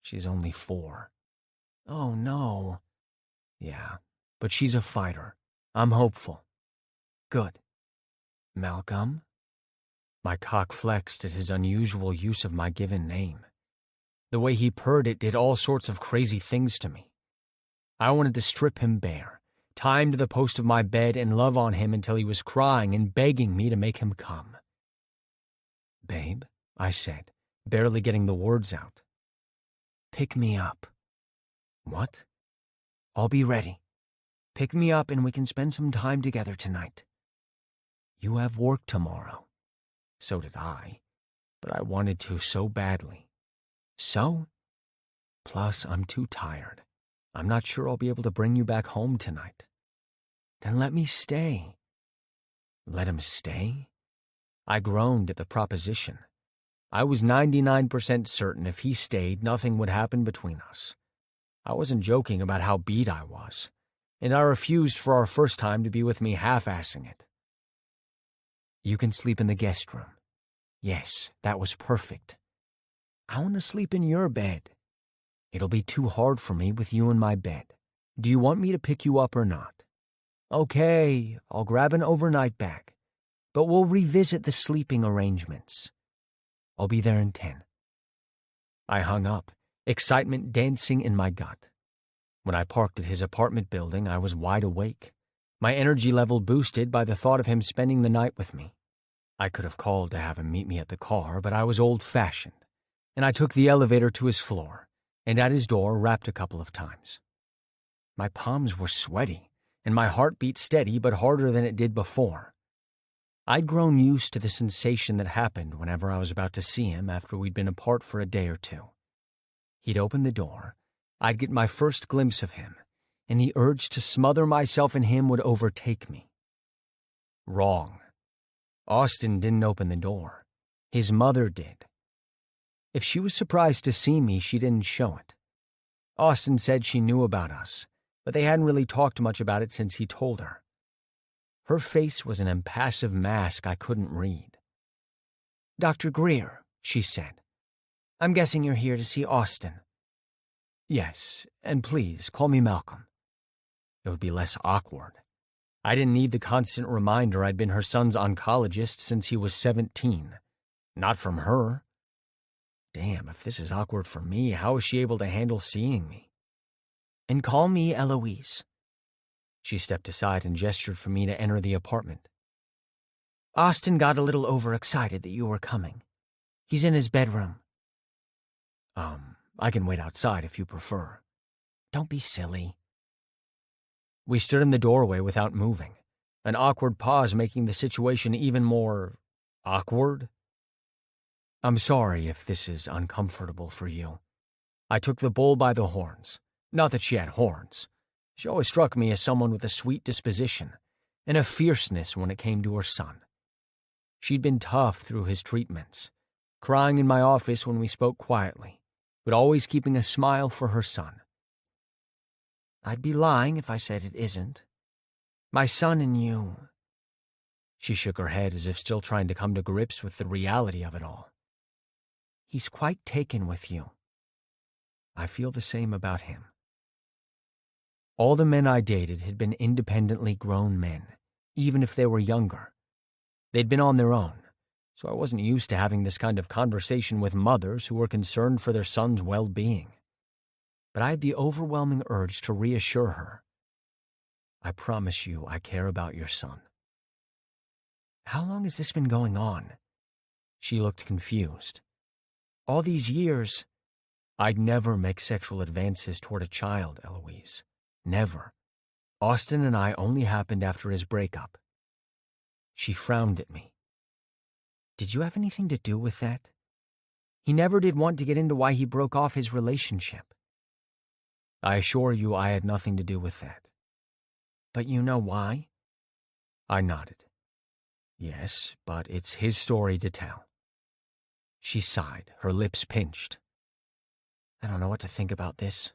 She's only 4. "Oh, no." "Yeah, but she's a fighter. I'm hopeful." "Good." "Malcolm?" My cock flexed at his unusual use of my given name. The way he purred it did all sorts of crazy things to me. I wanted to strip him bare, tie him to the post of my bed, and love on him until he was crying and begging me to make him come. "Babe," I said, barely getting the words out. "Pick me up." "What?" "I'll be ready. Pick me up and we can spend some time together tonight." "You have work tomorrow." So did I, but I wanted to so badly. "So? Plus, I'm too tired. I'm not sure I'll be able to bring you back home tonight." "Then let me stay." "Let him stay?" I groaned at the proposition. I was 99% certain if he stayed, nothing would happen between us. I wasn't joking about how beat I was, and I refused for our first time to be with me half-assing it. "You can sleep in the guest room." Yes, that was perfect. "I want to sleep in your bed." "It'll be too hard for me with you in my bed. Do you want me to pick you up or not?" "Okay, I'll grab an overnight bag, but we'll revisit the sleeping arrangements." "I'll be there in 10. I hung up, excitement dancing in my gut. When I parked at his apartment building, I was wide awake, my energy level boosted by the thought of him spending the night with me. I could have called to have him meet me at the car, but I was old-fashioned, and I took the elevator to his floor, and at his door rapped a couple of times. My palms were sweaty, and my heart beat steady but harder than it did before. I'd grown used to the sensation that happened whenever I was about to see him after we'd been apart for a day or two. He'd open the door, I'd get my first glimpse of him, and the urge to smother myself in him would overtake me. Wrong. Austin didn't open the door. His mother did. If she was surprised to see me, she didn't show it. Austin said she knew about us, but they hadn't really talked much about it since he told her. Her face was an impassive mask I couldn't read. "Dr. Greer," she said. "I'm guessing you're here to see Austin." "Yes, and please call me Malcolm." It would be less awkward. I didn't need the constant reminder I'd been her son's oncologist since he was 17. Not from her. Damn, if this is awkward for me, how is she able to handle seeing me? "And call me Eloise." She stepped aside and gestured for me to enter the apartment. "Austin got a little overexcited that you were coming. He's in his bedroom." I can wait outside if you prefer." "Don't be silly." We stood in the doorway without moving, an awkward pause making the situation even more awkward. "I'm sorry if this is uncomfortable for you." I took the bull by the horns. Not that she had horns. She always struck me as someone with a sweet disposition and a fierceness when it came to her son. She'd been tough through his treatments, crying in my office when we spoke quietly, but always keeping a smile for her son. "I'd be lying if I said it isn't. My son and you." She shook her head as if still trying to come to grips with the reality of it all. "He's quite taken with you." I feel the same about him. All the men I dated had been independently grown men, even if they were younger. They'd been on their own, so I wasn't used to having this kind of conversation with mothers who were concerned for their son's well-being. But I had the overwhelming urge to reassure her. "I promise you I care about your son." "How long has this been going on?" She looked confused. "All these years." "I'd never make sexual advances toward a child, Eloise. Never. Austin and I only happened after his breakup." She frowned at me. "Did you have anything to do with that? He never did want to get into why he broke off his relationship." "I assure you I had nothing to do with that." "But you know why?" I nodded. "Yes, but it's his story to tell." She sighed, her lips pinched. I don't know what to think about this,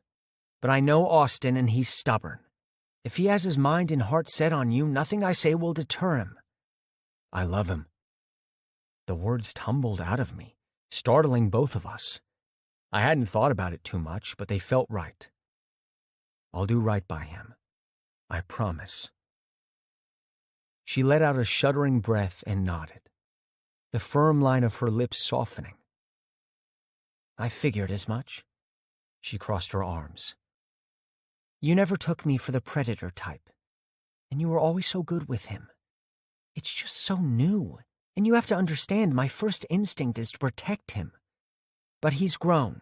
but I know Austin and he's stubborn. If he has his mind and heart set on you, nothing I say will deter him. I love him. The words tumbled out of me, startling both of us. I hadn't thought about it too much, but they felt right. I'll do right by him. I promise. She let out a shuddering breath and nodded, the firm line of her lips softening. I figured as much. She crossed her arms. You never took me for the predator type, and you were always so good with him. It's just so new, and you have to understand my first instinct is to protect him. But he's grown,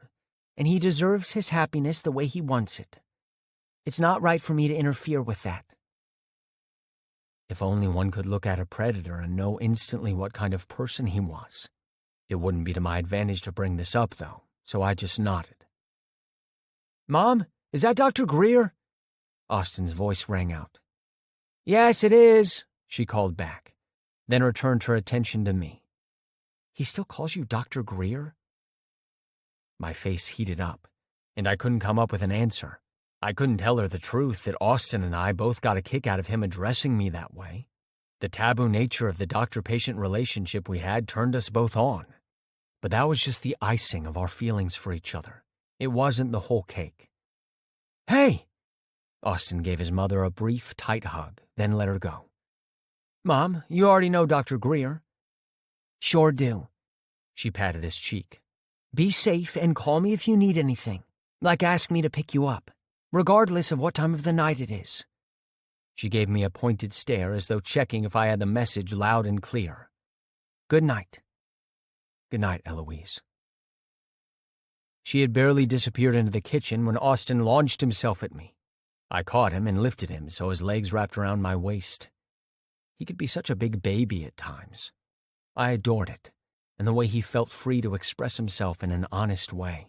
and he deserves his happiness the way he wants it. It's not right for me to interfere with that. If only one could look at a predator and know instantly what kind of person he was. It wouldn't be to my advantage to bring this up, though, so I just nodded. Mom, is that Dr. Greer? Austin's voice rang out. Yes, it is, she called back, then returned her attention to me. He still calls you Dr. Greer? My face heated up, and I couldn't come up with an answer. I couldn't tell her the truth that Austin and I both got a kick out of him addressing me that way. The taboo nature of the doctor-patient relationship we had turned us both on. But that was just the icing of our feelings for each other. It wasn't the whole cake. Hey! Austin gave his mother a brief, tight hug, then let her go. Mom, you already know Dr. Greer. Sure do. She patted his cheek. Be safe and call me if you need anything, like ask me to pick you up, regardless of what time of the night it is. She gave me a pointed stare as though checking if I had the message loud and clear. Good night. Good night, Eloise. She had barely disappeared into the kitchen when Austin launched himself at me. I caught him and lifted him so his legs wrapped around my waist. He could be such a big baby at times. I adored it, and the way he felt free to express himself in an honest way.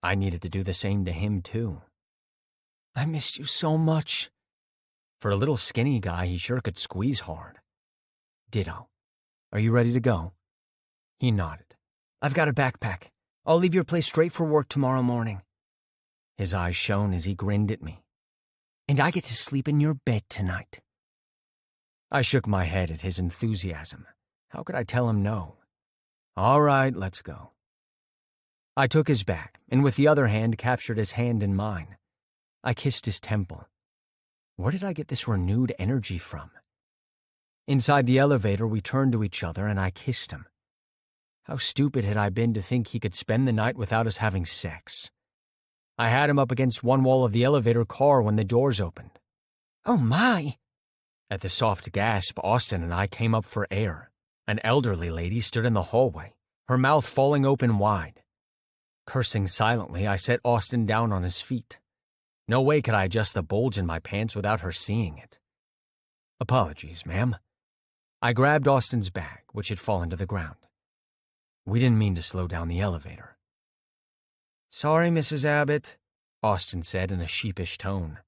I needed to do the same to him, too. I missed you so much. For a little skinny guy, he sure could squeeze hard. Ditto. Are you ready to go? He nodded. I've got a backpack. I'll leave your place straight for work tomorrow morning. His eyes shone as he grinned at me. And I get to sleep in your bed tonight. I shook my head at his enthusiasm. How could I tell him no? All right, let's go. I took his bag, and with the other hand captured his hand in mine. I kissed his temple. Where did I get this renewed energy from? Inside the elevator, we turned to each other, and I kissed him. How stupid had I been to think he could spend the night without us having sex? I had him up against one wall of the elevator car when the doors opened. Oh, my! At the soft gasp, Austin and I came up for air. An elderly lady stood in the hallway, her mouth falling open wide. Cursing silently, I set Austin down on his feet. No way could I adjust the bulge in my pants without her seeing it. Apologies, ma'am. I grabbed Austin's bag, which had fallen to the ground. We didn't mean to slow down the elevator. Sorry, Mrs. Abbott, Austin said in a sheepish tone.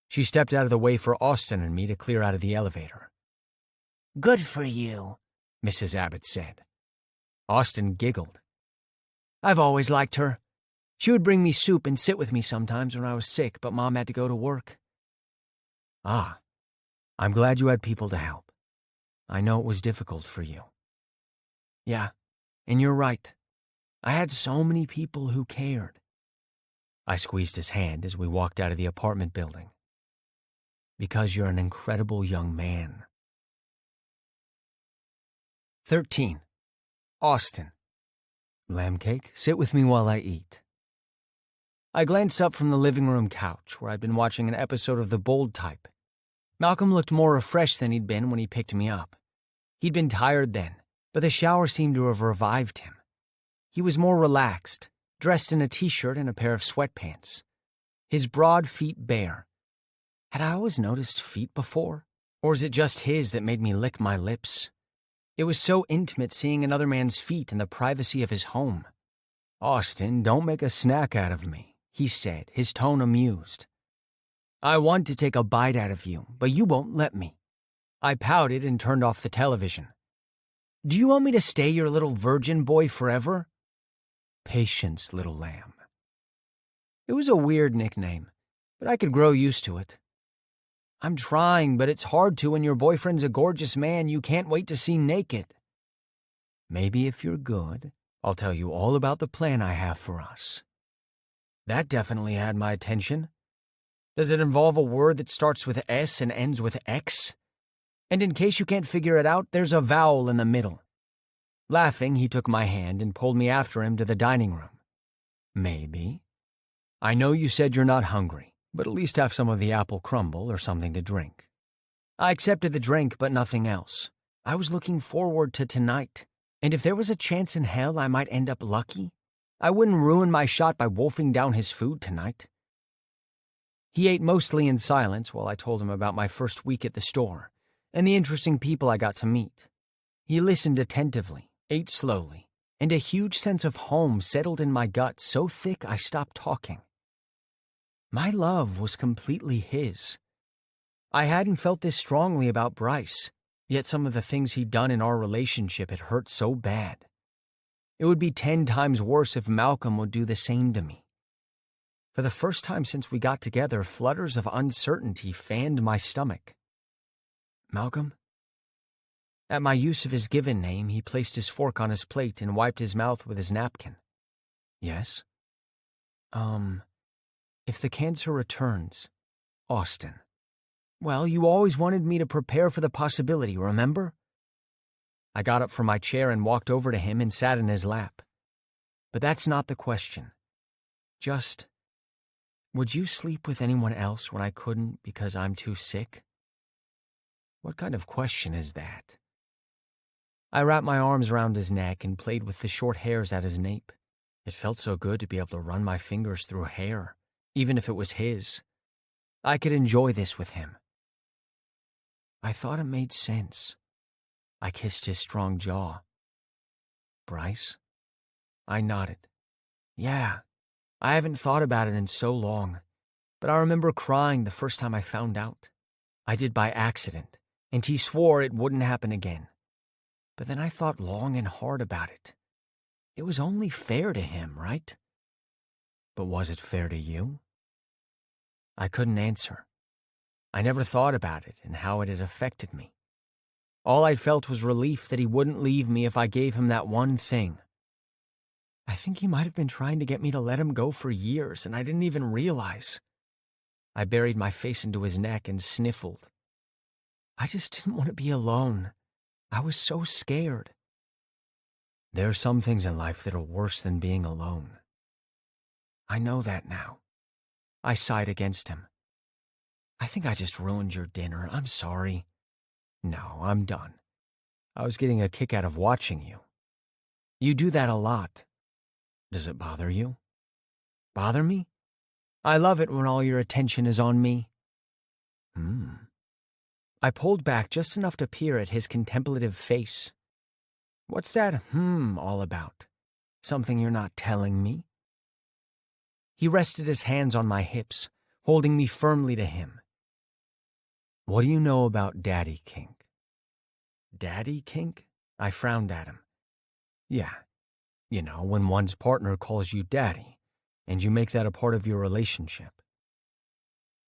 She stepped out of the way for Austin and me to clear out of the elevator. Good for you, Mrs. Abbott said. Austin giggled. I've always liked her. She would bring me soup and sit with me sometimes when I was sick, but Mom had to go to work. Ah, I'm glad you had people to help. I know it was difficult for you. Yeah, and you're right. I had so many people who cared. I squeezed his hand as we walked out of the apartment building. Because you're an incredible young man. 13. Austin. Lamb cake, sit with me while I eat. I glanced up from the living room couch where I'd been watching an episode of The Bold Type. Malcolm looked more refreshed than he'd been when he picked me up. He'd been tired then, but the shower seemed to have revived him. He was more relaxed, dressed in a t-shirt and a pair of sweatpants. His broad feet bare. Had I always noticed feet before? Or was it just his that made me lick my lips? It was so intimate seeing another man's feet in the privacy of his home. Austin, don't make a snack out of me, he said, his tone amused. I want to take a bite out of you, but you won't let me. I pouted and turned off the television. Do you want me to stay your little virgin boy forever? Patience, little lamb. It was a weird nickname, but I could grow used to it. I'm trying, but it's hard to when your boyfriend's a gorgeous man you can't wait to see naked. Maybe if you're good, I'll tell you all about the plan I have for us. That definitely had my attention. Does it involve a word that starts with S and ends with X? And in case you can't figure it out, there's a vowel in the middle. Laughing, he took my hand and pulled me after him to the dining room. Maybe. I know you said you're not hungry, but at least have some of the apple crumble or something to drink. I accepted the drink, but nothing else. I was looking forward to tonight, and if there was a chance in hell I might end up lucky, I wouldn't ruin my shot by wolfing down his food tonight. He ate mostly in silence while I told him about my first week at the store and the interesting people I got to meet. He listened attentively, ate slowly, and a huge sense of home settled in my gut so thick I stopped talking. My love was completely his. I hadn't felt this strongly about Bryce, yet some of the things he'd done in our relationship had hurt so bad. It would be 10 times worse if Malcolm would do the same to me. For the first time since we got together, flutters of uncertainty fanned my stomach. Malcolm? At my use of his given name, he placed his fork on his plate and wiped his mouth with his napkin. Yes? If the cancer returns, Austin. Well, you always wanted me to prepare for the possibility, remember? I got up from my chair and walked over to him and sat in his lap. But that's not the question. Just, would you sleep with anyone else when I couldn't because I'm too sick? What kind of question is that? I wrapped my arms around his neck and played with the short hairs at his nape. It felt so good to be able to run my fingers through hair, even if it was his. I could enjoy this with him. I thought it made sense. I kissed his strong jaw. Bryce? I nodded. Yeah, I haven't thought about it in so long, but I remember crying the first time I found out. I did by accident, and he swore it wouldn't happen again. But then I thought long and hard about it. It was only fair to him, right? But was it fair to you? I couldn't answer. I never thought about it and how it had affected me. All I felt was relief that he wouldn't leave me if I gave him that one thing. I think he might have been trying to get me to let him go for years, and I didn't even realize. I buried my face into his neck and sniffled. I just didn't want to be alone. I was so scared. There are some things in life that are worse than being alone. I know that now. I sighed against him. I think I just ruined your dinner. I'm sorry. No, I'm done. I was getting a kick out of watching you. You do that a lot. Does it bother you? Bother me? I love it when all your attention is on me. I pulled back just enough to peer at his contemplative face. What's that all about? Something you're not telling me? He rested his hands on my hips, holding me firmly to him. What do you know about daddy kink? Daddy kink? I frowned at him. Yeah, you know, when one's partner calls you daddy, and you make that a part of your relationship.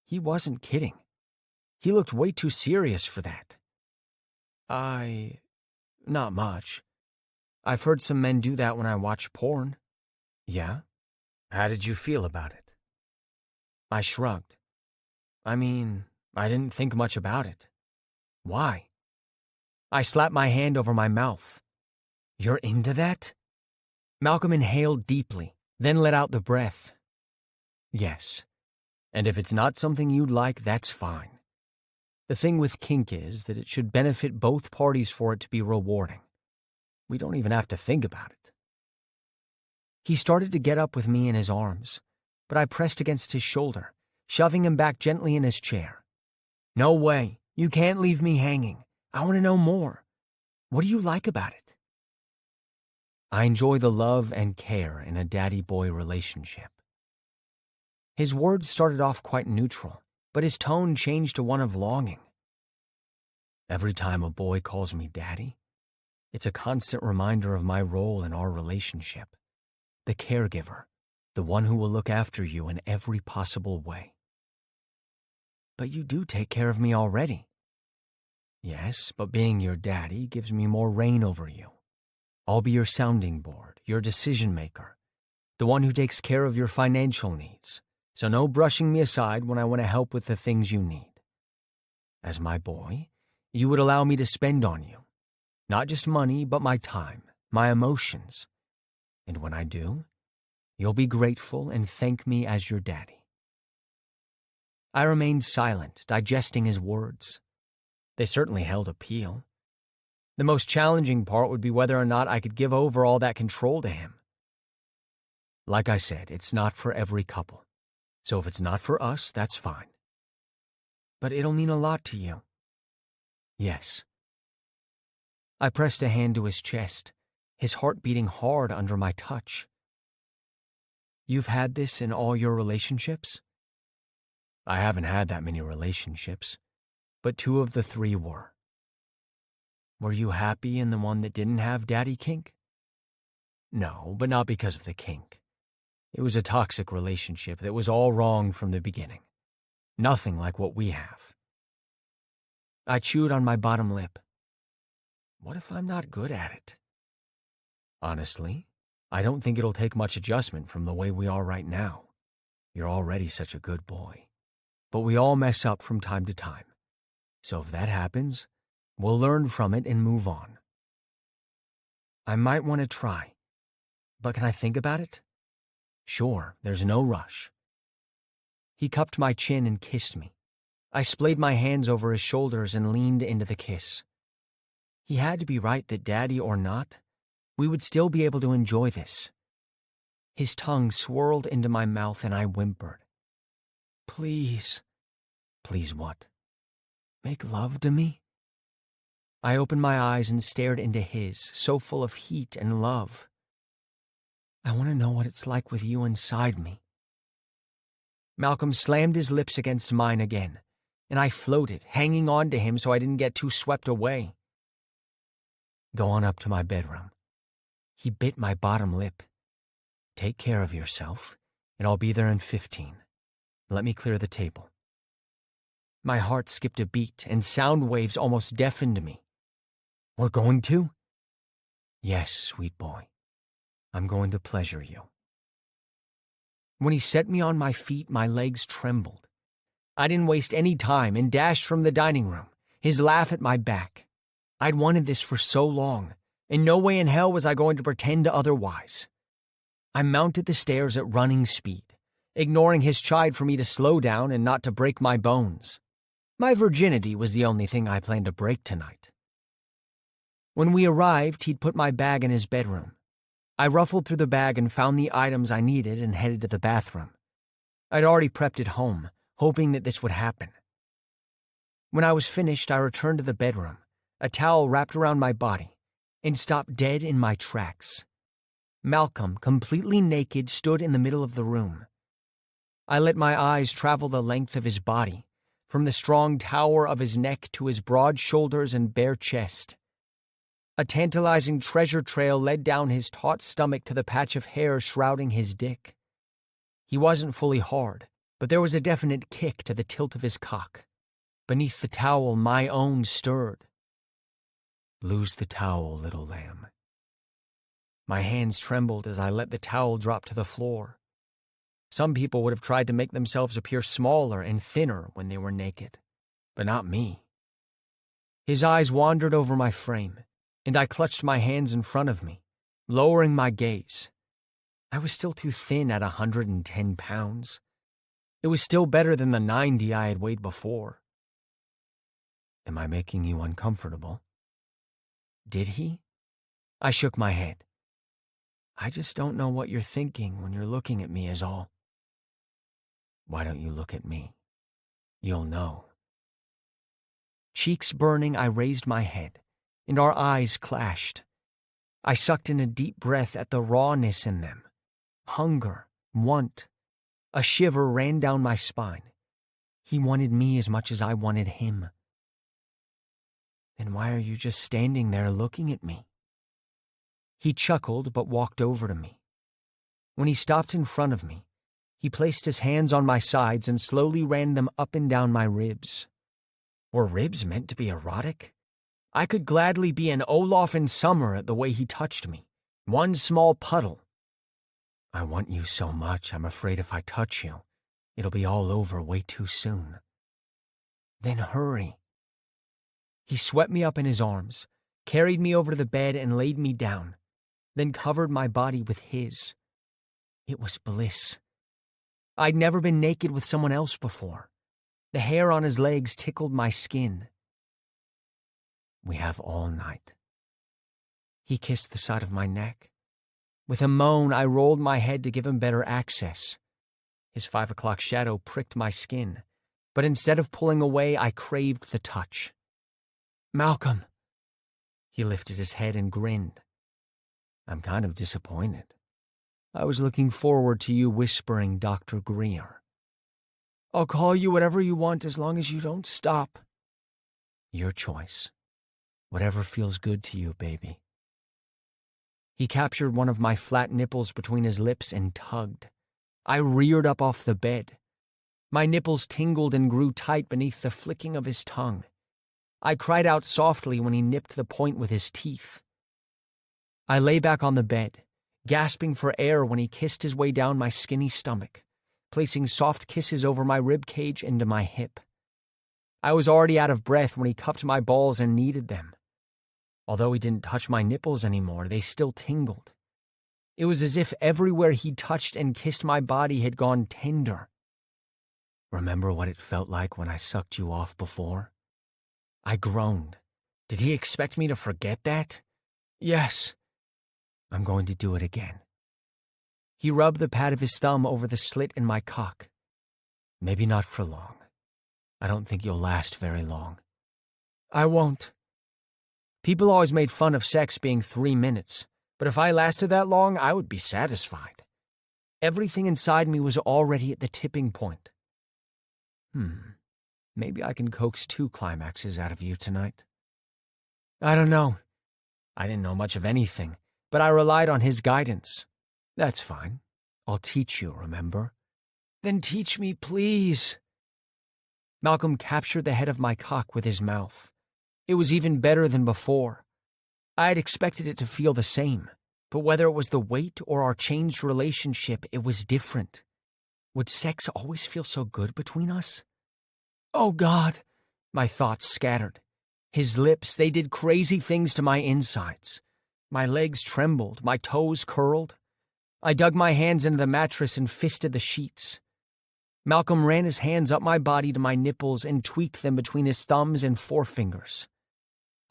He wasn't kidding. He looked way too serious for that. Not much. I've heard some men do that when I watch porn. Yeah? How did you feel about it? I shrugged. I didn't think much about it. Why? I slapped my hand over my mouth. You're into that? Malcolm inhaled deeply, then let out the breath. Yes. And if it's not something you'd like, that's fine. The thing with kink is that it should benefit both parties for it to be rewarding. We don't even have to think about it. He started to get up with me in his arms, but I pressed against his shoulder, shoving him back gently in his chair. No way. You can't leave me hanging. I want to know more. What do you like about it? I enjoy the love and care in a daddy-boy relationship. His words started off quite neutral, but his tone changed to one of longing. Every time a boy calls me daddy, it's a constant reminder of my role in our relationship. The caregiver, the one who will look after you in every possible way. But you do take care of me already. Yes, but being your daddy gives me more reign over you. I'll be your sounding board, your decision maker, the one who takes care of your financial needs, so no brushing me aside when I want to help with the things you need. As my boy, you would allow me to spend on you, not just money, but my time, my emotions. And when I do, you'll be grateful and thank me as your daddy. I remained silent, digesting his words. They certainly held appeal. The most challenging part would be whether or not I could give over all that control to him. Like I said, it's not for every couple. So if it's not for us, that's fine. But it'll mean a lot to you. Yes. I pressed a hand to his chest, his heart beating hard under my touch. You've had this in all your relationships? I haven't had that many relationships, but 2 of the 3 were. Were you happy in the one that didn't have daddy kink? No, but not because of the kink. It was a toxic relationship that was all wrong from the beginning. Nothing like what we have. I chewed on my bottom lip. What if I'm not good at it? Honestly, I don't think it'll take much adjustment from the way we are right now. You're already such a good boy. But we all mess up from time to time. So if that happens, we'll learn from it and move on. I might want to try, but can I think about it? Sure, there's no rush. He cupped my chin and kissed me. I splayed my hands over his shoulders and leaned into the kiss. He had to be right that daddy or not, we would still be able to enjoy this. His tongue swirled into my mouth and I whimpered. Please. Please what? Make love to me? I opened my eyes and stared into his, so full of heat and love. I want to know what it's like with you inside me. Malcolm slammed his lips against mine again, and I floated, hanging on to him so I didn't get too swept away. Go on up to my bedroom. He bit my bottom lip. Take care of yourself, and I'll be there in 15. Let me clear the table. My heart skipped a beat, and sound waves almost deafened me. We're going to? Yes, sweet boy. I'm going to pleasure you. When he set me on my feet, my legs trembled. I didn't waste any time and dashed from the dining room, his laugh at my back. I'd wanted this for so long, and no way in hell was I going to pretend otherwise. I mounted the stairs at running speed, ignoring his chide for me to slow down and not to break my bones. My virginity was the only thing I planned to break tonight. When we arrived, he'd put my bag in his bedroom. I ruffled through the bag and found the items I needed and headed to the bathroom. I'd already prepped at home, hoping that this would happen. When I was finished, I returned to the bedroom, a towel wrapped around my body, and stopped dead in my tracks. Malcolm, completely naked, stood in the middle of the room. I let my eyes travel the length of his body, from the strong tower of his neck to his broad shoulders and bare chest. A tantalizing treasure trail led down his taut stomach to the patch of hair shrouding his dick. He wasn't fully hard, but there was a definite kick to the tilt of his cock. Beneath the towel, my own stirred. Lose the towel, little lamb. My hands trembled as I let the towel drop to the floor. Some people would have tried to make themselves appear smaller and thinner when they were naked, but not me. His eyes wandered over my frame, and I clutched my hands in front of me, lowering my gaze. I was still too thin at 110 pounds. It was still better than the 90 I had weighed before. Am I making you uncomfortable? Did he? I shook my head. I just don't know what you're thinking when you're looking at me is all. Why don't you look at me? You'll know. Cheeks burning, I raised my head, and our eyes clashed. I sucked in a deep breath at the rawness in them. Hunger, want. A shiver ran down my spine. He wanted me as much as I wanted him. Then why are you just standing there looking at me? He chuckled but walked over to me. When he stopped in front of me, he placed his hands on my sides and slowly ran them up and down my ribs. Were ribs meant to be erotic? I could gladly be an Olaf in summer at the way he touched me. One small puddle. I want you so much, I'm afraid if I touch you, it'll be all over way too soon. Then hurry. He swept me up in his arms, carried me over to the bed and laid me down, then covered my body with his. It was bliss. I'd never been naked with someone else before. The hair on his legs tickled my skin. We have all night. He kissed the side of my neck. With a moan, I rolled my head to give him better access. His 5 o'clock shadow pricked my skin, but instead of pulling away, I craved the touch. Malcolm. He lifted his head and grinned. I'm kind of disappointed. I was looking forward to you whispering Dr. Greer. I'll call you whatever you want as long as you don't stop. Your choice. Whatever feels good to you, baby. He captured one of my flat nipples between his lips and tugged. I reared up off the bed. My nipples tingled and grew tight beneath the flicking of his tongue. I cried out softly when he nipped the point with his teeth. I lay back on the bed, gasping for air when he kissed his way down my skinny stomach, placing soft kisses over my rib cage into my hip. I was already out of breath when he cupped my balls and kneaded them. Although he didn't touch my nipples anymore, they still tingled. It was as if everywhere he touched and kissed my body had gone tender. Remember what it felt like when I sucked you off before? I groaned. Did he expect me to forget that? Yes. I'm going to do it again. He rubbed the pad of his thumb over the slit in my cock. Maybe not for long. I don't think you'll last very long. I won't. People always made fun of sex being 3 minutes, but if I lasted that long, I would be satisfied. Everything inside me was already at the tipping point. Maybe I can coax 2 climaxes out of you tonight. I don't know. I didn't know much of anything, but I relied on his guidance. That's fine. I'll teach you, remember? Then teach me, please. Malcolm captured the head of my cock with his mouth. It was even better than before. I had expected it to feel the same, but whether it was the weight or our changed relationship, it was different. Would sex always feel so good between us? Oh, God, my thoughts scattered. His lips, they did crazy things to my insides. My legs trembled, my toes curled. I dug my hands into the mattress and fisted the sheets. Malcolm ran his hands up my body to my nipples and tweaked them between his thumbs and forefingers.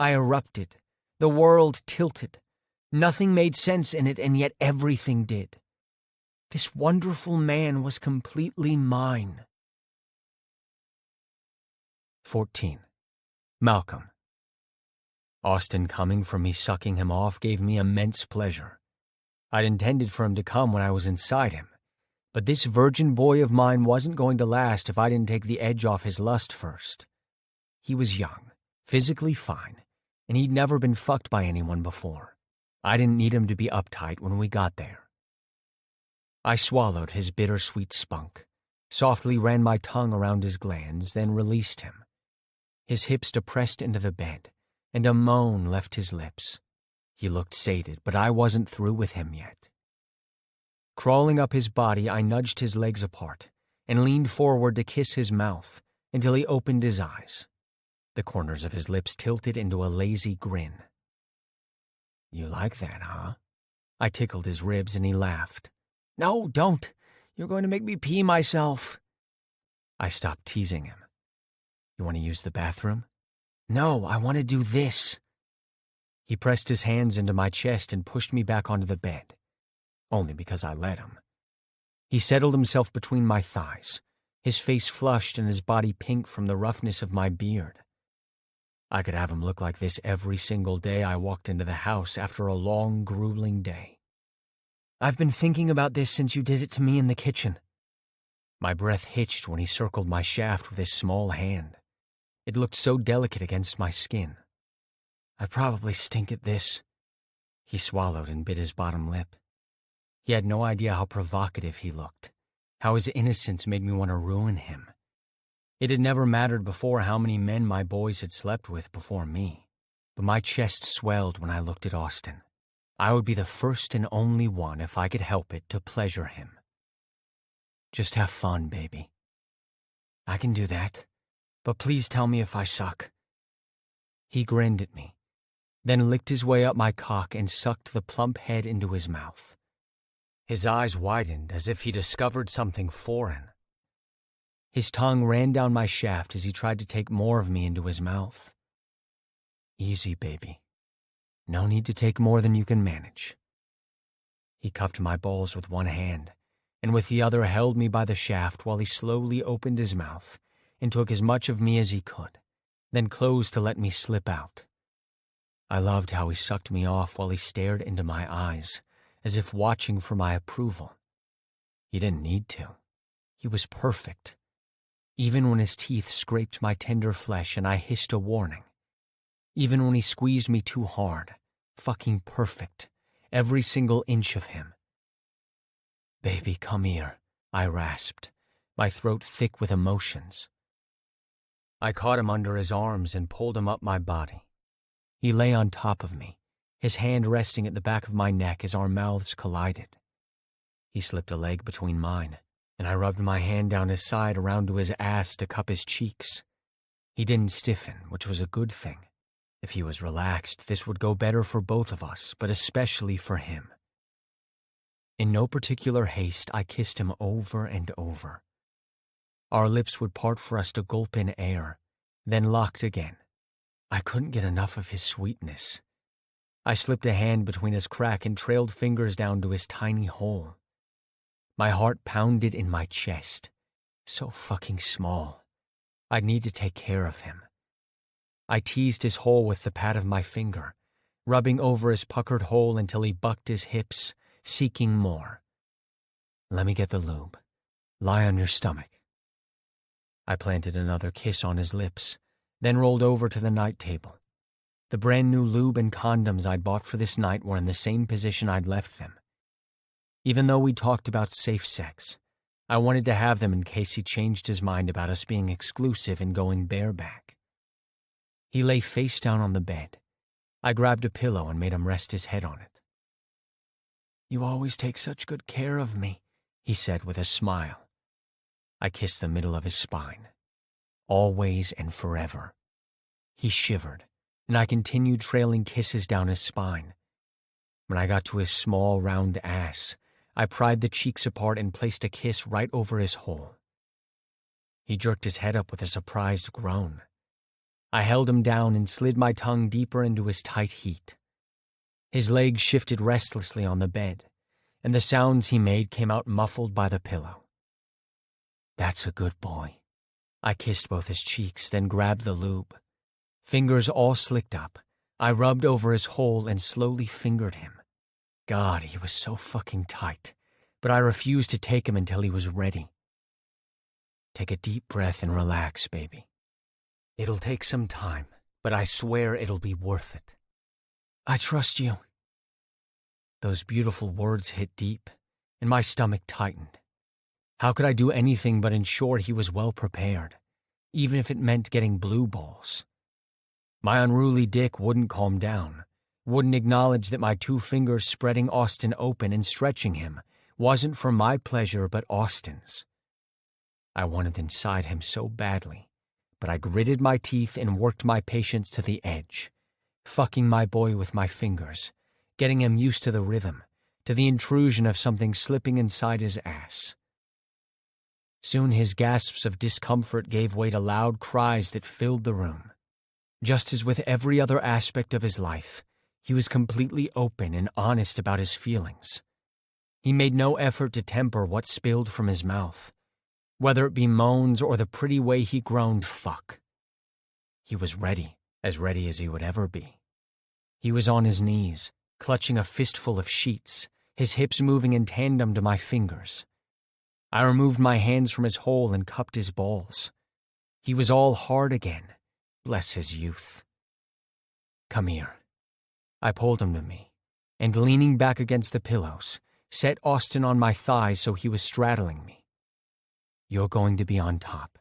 I erupted. The world tilted. Nothing made sense in it, and yet everything did. This wonderful man was completely mine. 14. Malcolm. Austin coming for me sucking him off gave me immense pleasure. I'd intended for him to come when I was inside him, but this virgin boy of mine wasn't going to last if I didn't take the edge off his lust first. He was young, physically fine, and he'd never been fucked by anyone before. I didn't need him to be uptight when we got there. I swallowed his bittersweet spunk, softly ran my tongue around his glands, then released him. His hips depressed into the bed, and a moan left his lips. He looked sated, but I wasn't through with him yet. Crawling up his body, I nudged his legs apart and leaned forward to kiss his mouth until he opened his eyes. The corners of his lips tilted into a lazy grin. You like that, huh? I tickled his ribs and he laughed. No, don't. You're going to make me pee myself. I stopped teasing him. You want to use the bathroom? No, I want to do this. He pressed his hands into my chest and pushed me back onto the bed. Only because I let him. He settled himself between my thighs, his face flushed and his body pink from the roughness of my beard. I could have him look like this every single day I walked into the house after a long, grueling day. I've been thinking about this since you did it to me in the kitchen. My breath hitched when he circled my shaft with his small hand. It looked so delicate against my skin. I probably stink at this. He swallowed and bit his bottom lip. He had no idea how provocative he looked, how his innocence made me want to ruin him. It had never mattered before how many men my boys had slept with before me, but my chest swelled when I looked at Austin. I would be the first and only one, if I could help it, to pleasure him. Just have fun, baby. I can do that, but please tell me if I suck. He grinned at me, then licked his way up my cock and sucked the plump head into his mouth. His eyes widened as if he discovered something foreign. His tongue ran down my shaft as he tried to take more of me into his mouth. Easy, baby. No need to take more than you can manage. He cupped my balls with one hand, and with the other held me by the shaft while he slowly opened his mouth and took as much of me as he could, then closed to let me slip out. I loved how he sucked me off while he stared into my eyes, as if watching for my approval. He didn't need to. He was perfect. Even when his teeth scraped my tender flesh and I hissed a warning. Even when he squeezed me too hard. Fucking perfect. Every single inch of him. Baby, come here, I rasped, my throat thick with emotions. I caught him under his arms and pulled him up my body. He lay on top of me, his hand resting at the back of my neck as our mouths collided. He slipped a leg between mine, and I rubbed my hand down his side around to his ass to cup his cheeks. He didn't stiffen, which was a good thing. If he was relaxed, this would go better for both of us, but especially for him. In no particular haste, I kissed him over and over. Our lips would part for us to gulp in air, then locked again. I couldn't get enough of his sweetness. I slipped a hand between his crack and trailed fingers down to his tiny hole. My heart pounded in my chest. So fucking small. I'd need to take care of him. I teased his hole with the pad of my finger, rubbing over his puckered hole until he bucked his hips, seeking more. Let me get the lube. Lie on your stomach. I planted another kiss on his lips, then rolled over to the night table. The brand new lube and condoms I'd bought for this night were in the same position I'd left them. Even though we talked about safe sex, I wanted to have them in case he changed his mind about us being exclusive and going bareback. He lay face down on the bed. I grabbed a pillow and made him rest his head on it. You always take such good care of me, he said with a smile. I kissed the middle of his spine. Always and forever. He shivered, and I continued trailing kisses down his spine. When I got to his small, round ass, I pried the cheeks apart and placed a kiss right over his hole. He jerked his head up with a surprised groan. I held him down and slid my tongue deeper into his tight heat. His legs shifted restlessly on the bed, and the sounds he made came out muffled by the pillow. That's a good boy. I kissed both his cheeks, then grabbed the lube. Fingers all slicked up, I rubbed over his hole and slowly fingered him. God, he was so fucking tight, but I refused to take him until he was ready. Take a deep breath and relax, baby. It'll take some time, but I swear it'll be worth it. I trust you. Those beautiful words hit deep, and my stomach tightened. How could I do anything but ensure he was well prepared, even if it meant getting blue balls? My unruly dick wouldn't calm down, wouldn't acknowledge that my 2 fingers spreading Austin open and stretching him wasn't for my pleasure but Austin's. I wanted inside him so badly, but I gritted my teeth and worked my patience to the edge, fucking my boy with my fingers, getting him used to the rhythm, to the intrusion of something slipping inside his ass. Soon his gasps of discomfort gave way to loud cries that filled the room. Just as with every other aspect of his life, he was completely open and honest about his feelings. He made no effort to temper what spilled from his mouth, whether it be moans or the pretty way he groaned fuck. He was ready as he would ever be. He was on his knees, clutching a fistful of sheets, his hips moving in tandem to my fingers. I removed my hands from his hole and cupped his balls. He was all hard again, bless his youth. Come here. I pulled him to me, and leaning back against the pillows, set Austin on my thighs so he was straddling me. "You're going to be on top."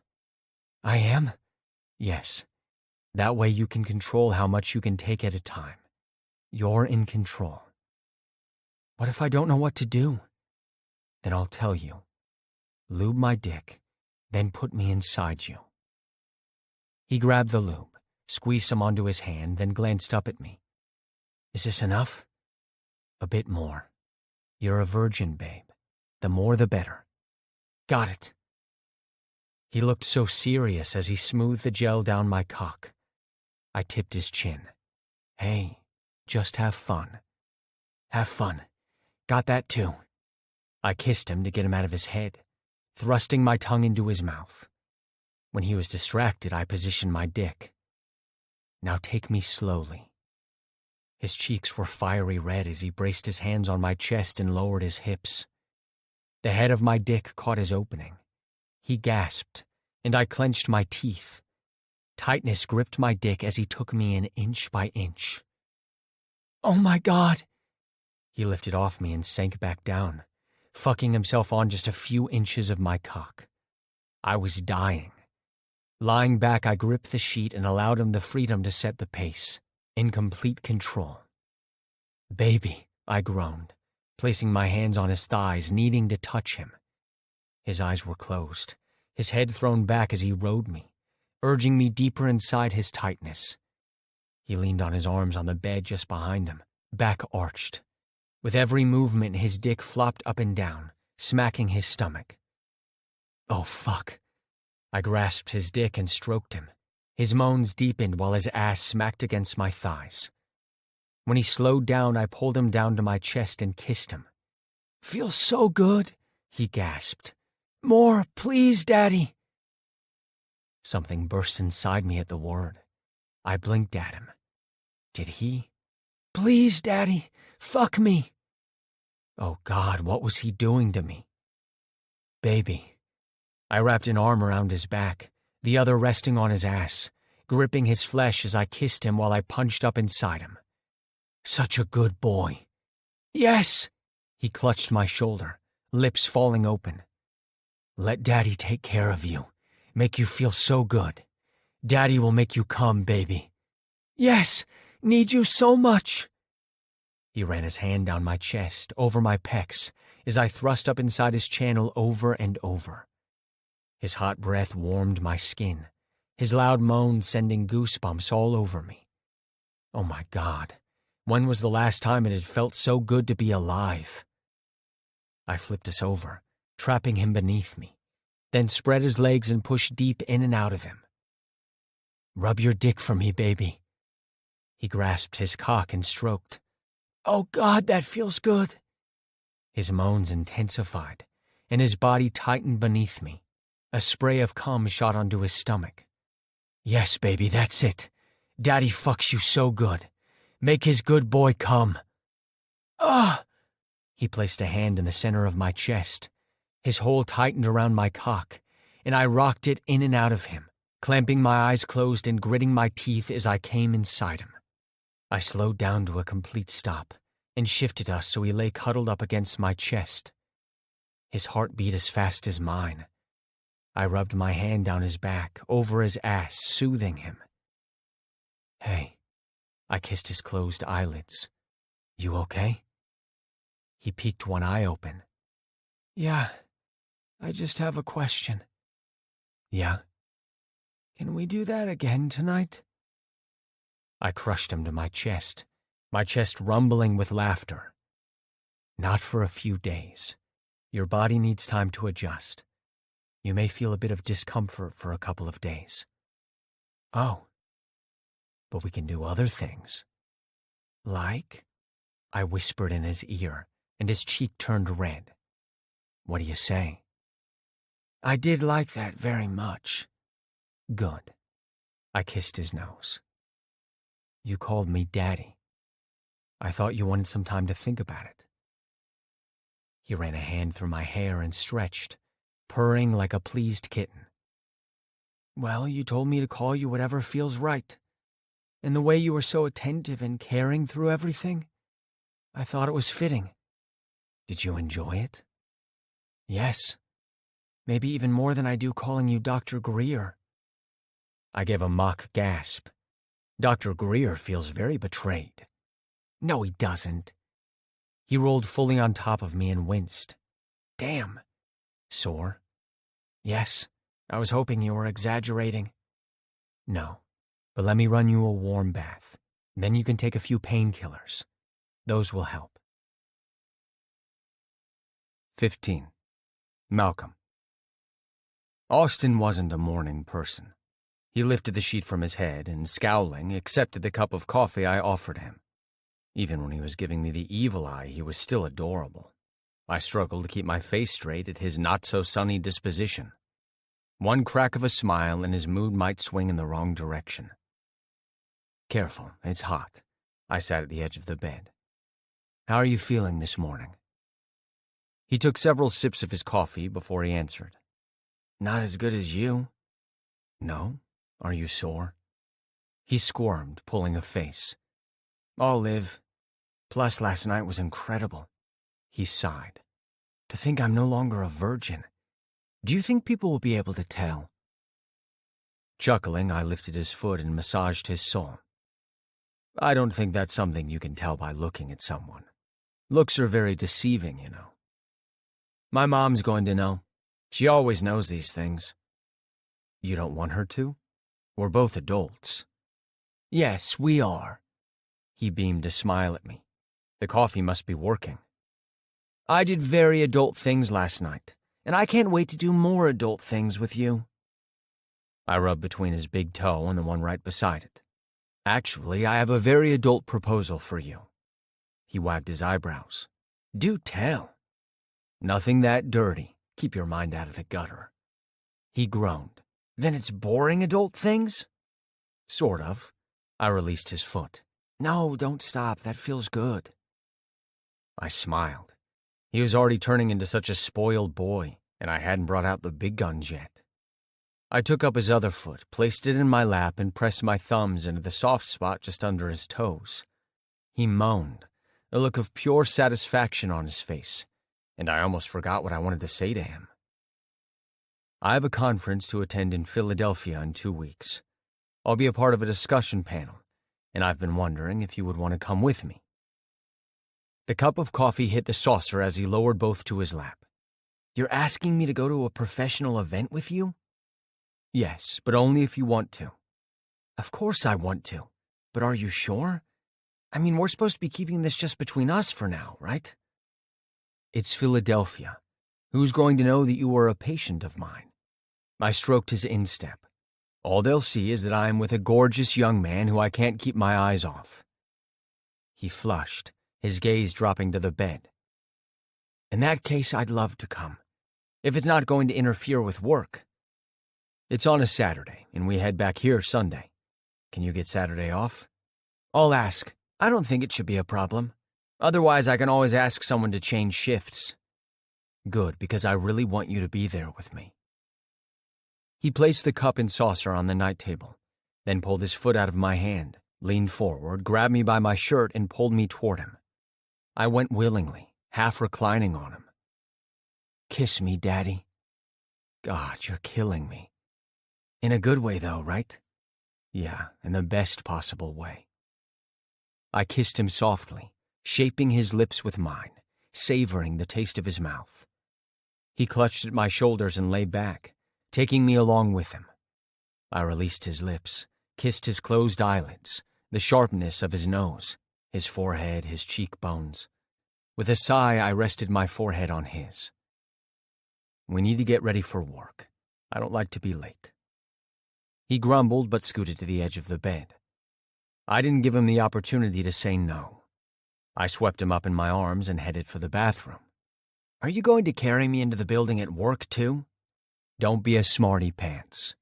"I am?" "Yes. That way you can control how much you can take at a time. You're in control." "What if I don't know what to do?" "Then I'll tell you. Lube my dick, then put me inside you." He grabbed the lube, squeezed some onto his hand, then glanced up at me. "Is this enough?" "A bit more. You're a virgin, babe. The more the better." "Got it." He looked so serious as he smoothed the gel down my cock. I tipped his chin. "Hey, just have fun." "Have fun. Got that too." I kissed him to get him out of his head, thrusting my tongue into his mouth. When he was distracted, I positioned my dick. "Now take me slowly." His cheeks were fiery red as he braced his hands on my chest and lowered his hips. The head of my dick caught his opening. He gasped, and I clenched my teeth. Tightness gripped my dick as he took me in inch by inch. "Oh my God!" He lifted off me and sank back down, fucking himself on just a few inches of my cock. I was dying. Lying back, I gripped the sheet and allowed him the freedom to set the pace, in complete control. "Baby," I groaned, placing my hands on his thighs, needing to touch him. His eyes were closed, his head thrown back as he rode me, urging me deeper inside his tightness. He leaned on his arms on the bed just behind him, back arched. With every movement, his dick flopped up and down, smacking his stomach. "Oh, fuck." I grasped his dick and stroked him. His moans deepened while his ass smacked against my thighs. When he slowed down, I pulled him down to my chest and kissed him. "Feels so good," he gasped. "More, please, Daddy." Something burst inside me at the word. I blinked at him. Did he? "Please, Daddy, fuck me." Oh God, what was he doing to me? "Baby." I wrapped an arm around his back, the other resting on his ass, gripping his flesh as I kissed him while I punched up inside him. "Such a good boy." "Yes." He clutched my shoulder, lips falling open. "Let Daddy take care of you, make you feel so good. Daddy will make you come, baby." "Yes, need you so much." He ran his hand down my chest, over my pecs, as I thrust up inside his channel over and over. His hot breath warmed my skin, his loud moans sending goosebumps all over me. Oh my God, when was the last time it had felt so good to be alive? I flipped us over, trapping him beneath me, then spread his legs and pushed deep in and out of him. "Rub your dick for me, baby." He grasped his cock and stroked. "Oh God, that feels good." His moans intensified, and his body tightened beneath me. A spray of cum shot onto his stomach. "Yes, baby, that's it. Daddy fucks you so good. Make his good boy come." "Ugh!" He placed a hand in the center of my chest. His hole tightened around my cock, and I rocked it in and out of him, clamping my eyes closed and gritting my teeth as I came inside him. I slowed down to a complete stop and shifted us so he lay cuddled up against my chest. His heart beat as fast as mine. I rubbed my hand down his back, over his ass, soothing him. "Hey." I kissed his closed eyelids. "You okay?" He peeked one eye open. "Yeah, I just have a question." "Yeah?" "Can we do that again tonight?" I crushed him to my chest rumbling with laughter. "Not for a few days. Your body needs time to adjust. You may feel a bit of discomfort for a couple of days." "Oh. But we can do other things." "Like?" I whispered in his ear, and his cheek turned red. "What do you say?" "I did like that very much." "Good." I kissed his nose. "You called me Daddy. I thought you wanted some time to think about it." He ran a hand through my hair and stretched, purring like a pleased kitten. "Well, you told me to call you whatever feels right. And the way you were so attentive and caring through everything, I thought it was fitting." Did you enjoy it? Yes. Maybe even more than I do calling you Dr. Greer. I gave a mock gasp. Dr. Greer feels very betrayed. No, he doesn't. He rolled fully on top of me and winced. Damn. Sore? Yes. I was hoping you were exaggerating. No, but let me run you a warm bath. Then you can take a few painkillers. Those will help. 15. Malcolm. Austin wasn't a morning person. He lifted the sheet from his head and, scowling, accepted the cup of coffee I offered him. Even when he was giving me the evil eye, he was still adorable. I struggled to keep my face straight at his not-so-sunny disposition. One crack of a smile and his mood might swing in the wrong direction. Careful, it's hot. I sat at the edge of the bed. How are you feeling this morning? He took several sips of his coffee before he answered. Not as good as you. No? Are you sore? He squirmed, pulling a face. I'll live. Plus, last night was incredible. He sighed. To think I'm no longer a virgin. Do you think people will be able to tell? Chuckling, I lifted his foot and massaged his sole. I don't think that's something you can tell by looking at someone. Looks are very deceiving, you know. My mom's going to know. She always knows these things. You don't want her to? We're both adults. Yes, we are. He beamed a smile at me. The coffee must be working. I did very adult things last night, and I can't wait to do more adult things with you. I rubbed between his big toe and the one right beside it. Actually, I have a very adult proposal for you. He wagged his eyebrows. Do tell. Nothing that dirty. Keep your mind out of the gutter. He groaned. Then it's boring adult things? Sort of. I released his foot. No, don't stop. That feels good. I smiled. He was already turning into such a spoiled boy, and I hadn't brought out the big guns yet. I took up his other foot, placed it in my lap, and pressed my thumbs into the soft spot just under his toes. He moaned, a look of pure satisfaction on his face, and I almost forgot what I wanted to say to him. I have a conference to attend in Philadelphia in 2 weeks. I'll be a part of a discussion panel, and I've been wondering if you would want to come with me. The cup of coffee hit the saucer as he lowered both to his lap. You're asking me to go to a professional event with you? Yes, but only if you want to. Of course I want to, but are you sure? I mean, we're supposed to be keeping this just between us for now, right? It's Philadelphia. Who's going to know that you were a patient of mine? I stroked his instep. All they'll see is that I am with a gorgeous young man who I can't keep my eyes off. He flushed, his gaze dropping to the bed. In that case, I'd love to come, if it's not going to interfere with work. It's on a Saturday, and we head back here Sunday. Can you get Saturday off? I'll ask. I don't think it should be a problem. Otherwise, I can always ask someone to change shifts. Good, because I really want you to be there with me. He placed the cup and saucer on the night table, then pulled his foot out of my hand, leaned forward, grabbed me by my shirt, and pulled me toward him. I went willingly, half reclining on him. Kiss me, Daddy. God, you're killing me. In a good way, though, right? Yeah, in the best possible way. I kissed him softly, shaping his lips with mine, savoring the taste of his mouth. He clutched at my shoulders and lay back, taking me along with him. I released his lips, kissed his closed eyelids, the sharpness of his nose, his forehead, his cheekbones. With a sigh, I rested my forehead on his. We need to get ready for work. I don't like to be late. He grumbled but scooted to the edge of the bed. I didn't give him the opportunity to say no. I swept him up in my arms and headed for the bathroom. Are you going to carry me into the building at work, too? Don't be a smarty pants.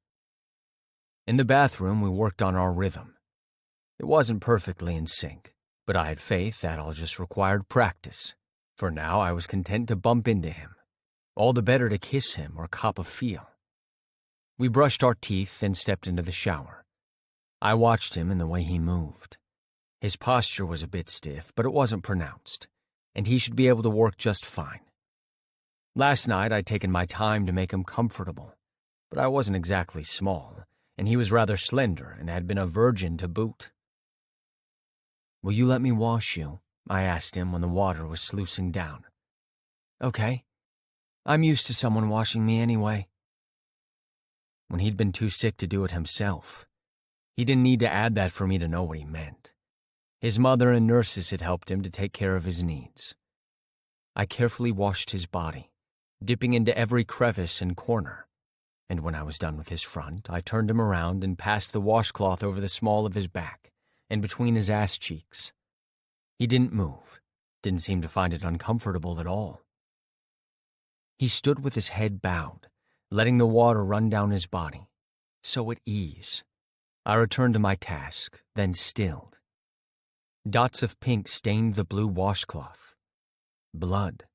In the bathroom, we worked on our rhythm. It wasn't perfectly in sync, but I had faith that all just required practice. For now, I was content to bump into him. All the better to kiss him or cop a feel. We brushed our teeth and stepped into the shower. I watched him and the way he moved. His posture was a bit stiff, but it wasn't pronounced. and he should be able to work just fine. Last night I'd taken my time to make him comfortable, but I wasn't exactly small, and he was rather slender and had been a virgin to boot. "Will you let me wash you?" I asked him when the water was sluicing down. "Okay. I'm used to someone washing me anyway." When he'd been too sick to do it himself, he didn't need to add that for me to know what he meant. His mother and nurses had helped him to take care of his needs. I carefully washed his body, dipping into every crevice and corner, and when I was done with his front, I turned him around and passed the washcloth over the small of his back and between his ass cheeks. He didn't move, didn't seem to find it uncomfortable at all. He stood with his head bowed, letting the water run down his body, so at ease. I returned to my task, then stilled. Dots of pink stained the blue washcloth. Blood.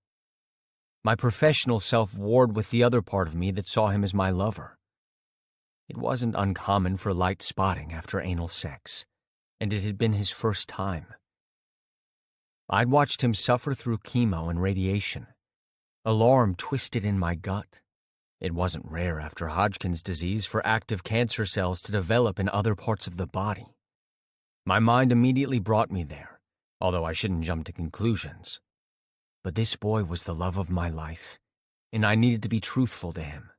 My professional self warred with the other part of me that saw him as my lover. It wasn't uncommon for light spotting after anal sex, and it had been his first time. I'd watched him suffer through chemo and radiation. Alarm twisted in my gut. It wasn't rare after Hodgkin's disease for active cancer cells to develop in other parts of the body. My mind immediately brought me there, although I shouldn't jump to conclusions. But this boy was the love of my life, and I needed to be truthful to him.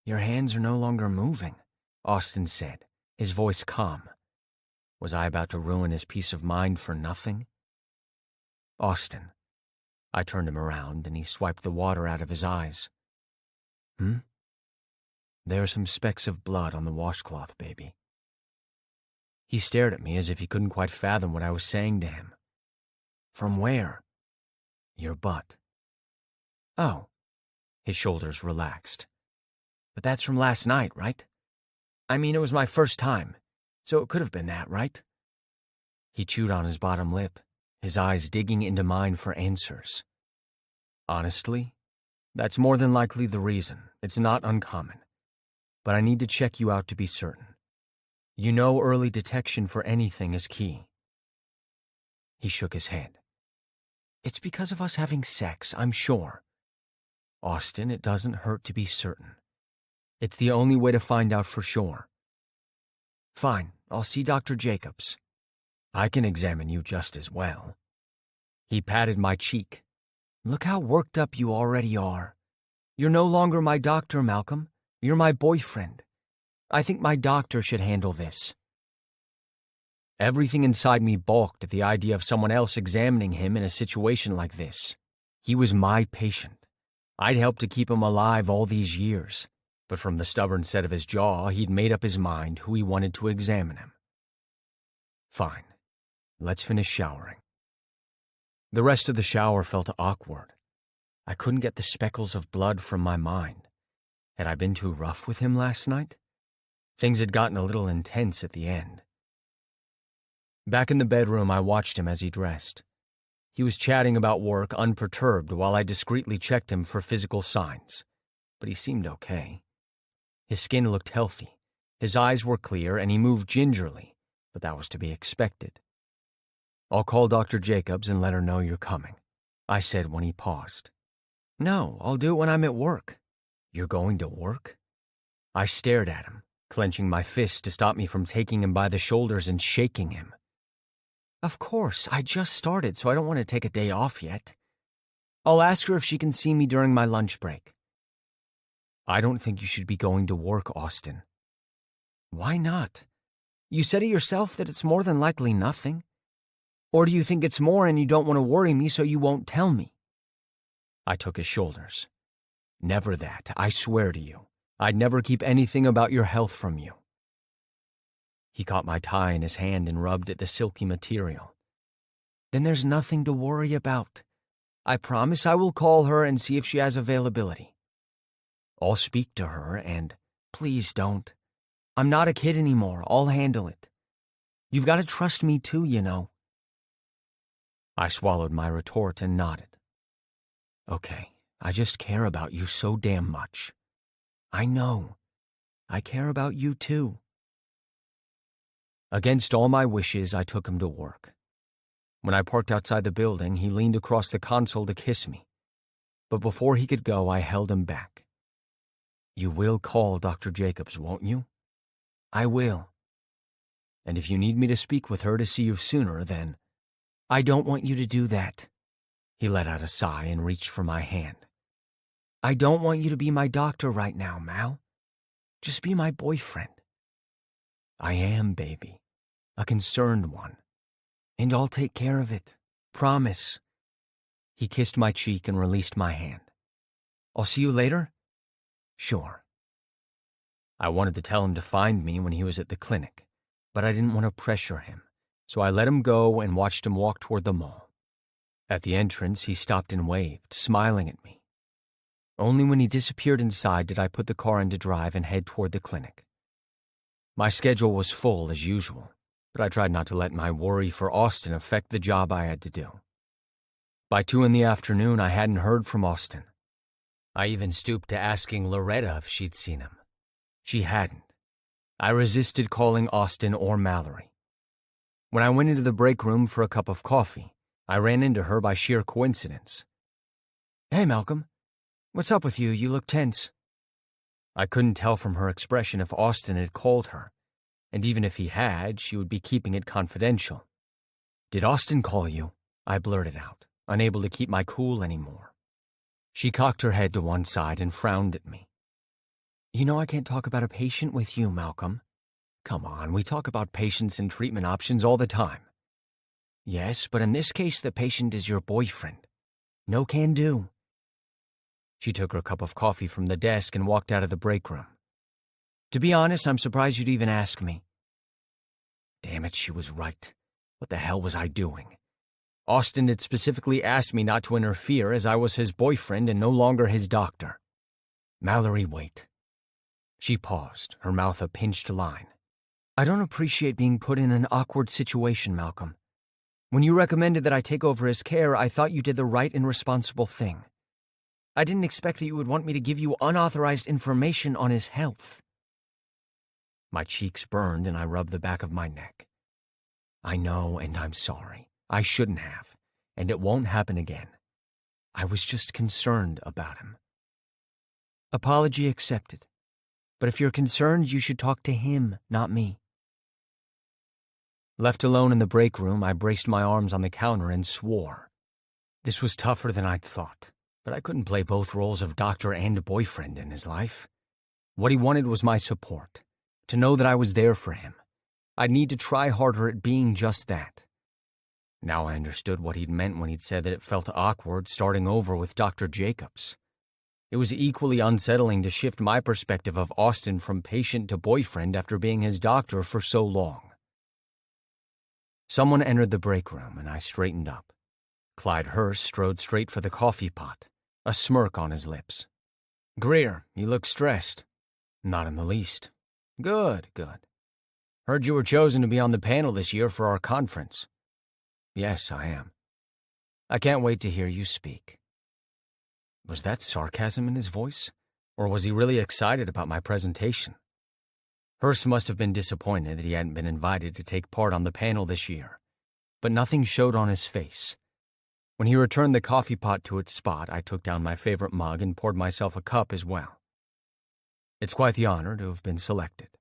"Your hands are no longer moving," Austin said, his voice calm. Was I about to ruin his peace of mind for nothing? "Austin." I turned him around, and he swiped the water out of his eyes. "There are some specks of blood on the washcloth, baby." He stared at me as if he couldn't quite fathom what I was saying to him. "From where?" "Your butt." "Oh." His shoulders relaxed. "But that's from last night, right? I mean, it was my first time, so it could have been that, right?" He chewed on his bottom lip, his eyes digging into mine for answers. "Honestly, that's more than likely the reason. It's not uncommon. But I need to check you out to be certain. You know early detection for anything is key." He shook his head. "It's because of us having sex, I'm sure." "Austin, it doesn't hurt to be certain. It's the only way to find out for sure." "Fine, I'll see Dr. Jacobs." "I can examine you just as well." He patted my cheek. "Look how worked up you already are. You're no longer my doctor, Malcolm. You're my boyfriend. I think my doctor should handle this." Everything inside me balked at the idea of someone else examining him in a situation like this. He was my patient. I'd helped to keep him alive all these years, but from the stubborn set of his jaw, he'd made up his mind who he wanted to examine him. Fine. Let's finish showering. The rest of the shower felt awkward. I couldn't get the speckles of blood from my mind. Had I been too rough with him last night? Things had gotten a little intense at the end. Back in the bedroom, I watched him as he dressed. He was chatting about work unperturbed while I discreetly checked him for physical signs, but he seemed okay. His skin looked healthy, his eyes were clear, and he moved gingerly, but that was to be expected. "I'll call Dr. Jacobs and let her know you're coming," I said when he paused. "No, I'll do it when I'm at work." "You're going to work?" I stared at him, clenching my fist to stop me from taking him by the shoulders and shaking him. "Of course, I just started, so I don't want to take a day off yet. I'll ask her if she can see me during my lunch break." "I don't think you should be going to work, Austin." "Why not? You said it yourself that it's more than likely nothing. Or do you think it's more and you don't want to worry me so you won't tell me?" I took his shoulders. "Never that, I swear to you. I'd never keep anything about your health from you." He caught my tie in his hand and rubbed at the silky material. "Then there's nothing to worry about. I promise I will call her and see if she has availability. I'll speak to her and, please don't. I'm not a kid anymore. I'll handle it. You've got to trust me too, you know." I swallowed my retort and nodded. "Okay, I just care about you so damn much." "I know. I care about you too." Against all my wishes, I took him to work. When I parked outside the building, he leaned across the console to kiss me. But before he could go, I held him back. "You will call Dr. Jacobs, won't you?" "I will. And if you need me to speak with her to see you sooner, then—" "I don't want you to do that." He let out a sigh and reached for my hand. "I don't want you to be my doctor right now, Mal. Just be my boyfriend." "I am, baby. A concerned one. And I'll take care of it. Promise." He kissed my cheek and released my hand. "I'll see you later?" "Sure." I wanted to tell him to find me when he was at the clinic, but I didn't want to pressure him, so I let him go and watched him walk toward the mall. At the entrance, he stopped and waved, smiling at me. Only when he disappeared inside did I put the car into drive and head toward the clinic. My schedule was full as usual, but I tried not to let my worry for Austin affect the job I had to do. By 2 in the afternoon, I hadn't heard from Austin. I even stooped to asking Loretta if she'd seen him. She hadn't. I resisted calling Austin or Mallory. When I went into the break room for a cup of coffee, I ran into her by sheer coincidence. "Hey, Malcolm. What's up with you? You look tense." I couldn't tell from her expression if Austin had called her, and even if he had, she would be keeping it confidential. "Did Austin call you?" I blurted out, unable to keep my cool anymore. She cocked her head to one side and frowned at me. "You know I can't talk about a patient with you, Malcolm." "Come on, we talk about patients and treatment options all the time." "Yes, but in this case the patient is your boyfriend. No can do." She took her cup of coffee from the desk and walked out of the break room. "To be honest, I'm surprised you'd even ask me." Damn it, she was right. What the hell was I doing? Austin had specifically asked me not to interfere as I was his boyfriend and no longer his doctor. "Mallory, wait." She paused, her mouth a pinched line. "I don't appreciate being put in an awkward situation, Malcolm. When you recommended that I take over his care, I thought you did the right and responsible thing. I didn't expect that you would want me to give you unauthorized information on his health." My cheeks burned and I rubbed the back of my neck. "I know, and I'm sorry. I shouldn't have, and it won't happen again. I was just concerned about him." "Apology accepted. But if you're concerned, you should talk to him, not me." Left alone in the break room, I braced my arms on the counter and swore. This was tougher than I'd thought, but I couldn't play both roles of doctor and boyfriend in his life. What he wanted was my support, to know that I was there for him. I'd need to try harder at being just that. Now I understood what he'd meant when he'd said that it felt awkward starting over with Dr. Jacobs. It was equally unsettling to shift my perspective of Austin from patient to boyfriend after being his doctor for so long. Someone entered the break room, and I straightened up. Clyde Hurst strode straight for the coffee pot, a smirk on his lips. "Greer, you look stressed." "Not in the least." Good. "Heard you were chosen to be on the panel this year for our conference." "Yes, I am." "I can't wait to hear you speak." Was that sarcasm in his voice, or was he really excited about my presentation? Hurst must have been disappointed that he hadn't been invited to take part on the panel this year, but nothing showed on his face. When he returned the coffee pot to its spot, I took down my favorite mug and poured myself a cup as well. "It's quite the honor to have been selected."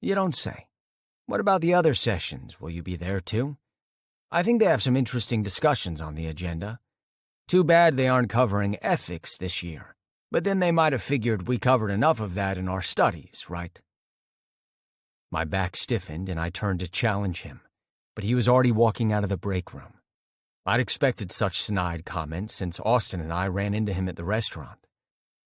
"You don't say. What about the other sessions? Will you be there too? I think they have some interesting discussions on the agenda. Too bad they aren't covering ethics this year, but then they might have figured we covered enough of that in our studies, right?" My back stiffened and I turned to challenge him, but he was already walking out of the break room. I'd expected such snide comments since Austin and I ran into him at the restaurant,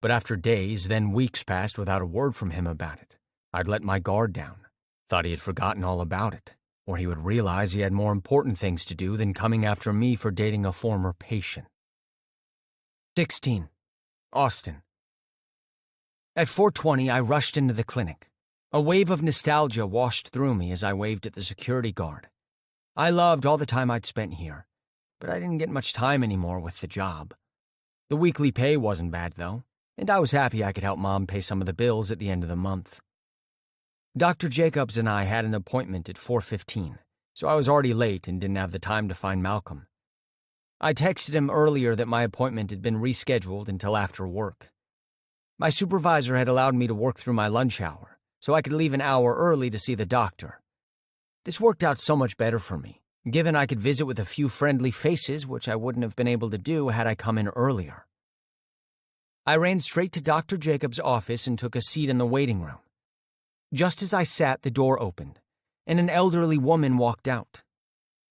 but after days, then weeks passed without a word from him about it. I'd let my guard down, thought he had forgotten all about it, or he would realize he had more important things to do than coming after me for dating a former patient. 16. Austin. At 4:20, I rushed into the clinic. A wave of nostalgia washed through me as I waved at the security guard. I loved all the time I'd spent here, but I didn't get much time anymore with the job. The weekly pay wasn't bad, though, and I was happy I could help Mom pay some of the bills at the end of the month. Dr. Jacobs and I had an appointment at 4:15, so I was already late and didn't have the time to find Malcolm. I texted him earlier that my appointment had been rescheduled until after work. My supervisor had allowed me to work through my lunch hour, so I could leave an hour early to see the doctor. This worked out so much better for me, given I could visit with a few friendly faces, which I wouldn't have been able to do had I come in earlier. I ran straight to Dr. Jacobs' office and took a seat in the waiting room. Just as I sat, the door opened, and an elderly woman walked out.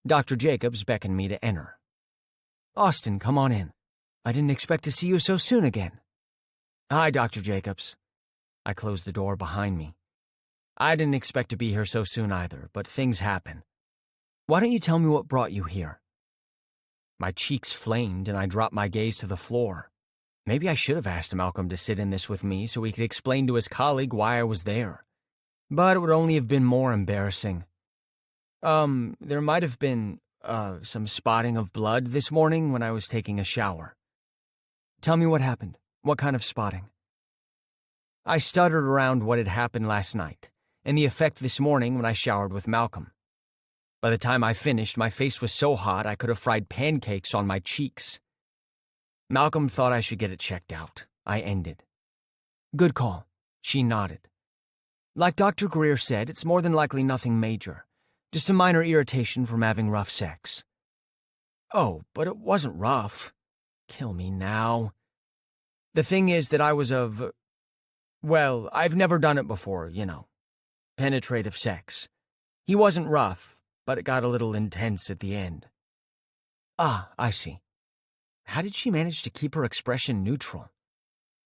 Dr. Jacobs beckoned me to enter. "Austin, come on in. I didn't expect to see you so soon again." "Hi, Dr. Jacobs." I closed the door behind me. I didn't expect to be here so soon either, but things happen. Why don't you tell me what brought you here? My cheeks flamed and I dropped my gaze to the floor. Maybe I should have asked Malcolm to sit in this with me so he could explain to his colleague why I was there. But it would only have been more embarrassing. There might have been, some spotting of blood this morning when I was taking a shower. Tell me what happened. What kind of spotting? I stuttered around what had happened last night and the effect this morning when I showered with Malcolm. By the time I finished, my face was so hot I could have fried pancakes on my cheeks. Malcolm thought I should get it checked out. I ended. Good call. She nodded. Like Dr. Greer said, it's more than likely nothing major. Just a minor irritation from having rough sex. Oh, but it wasn't rough. Kill me now. The thing is that I was well, I've never done it before, you know. Penetrative sex. He wasn't rough, but it got a little intense at the end. Ah, I see. How did she manage to keep her expression neutral?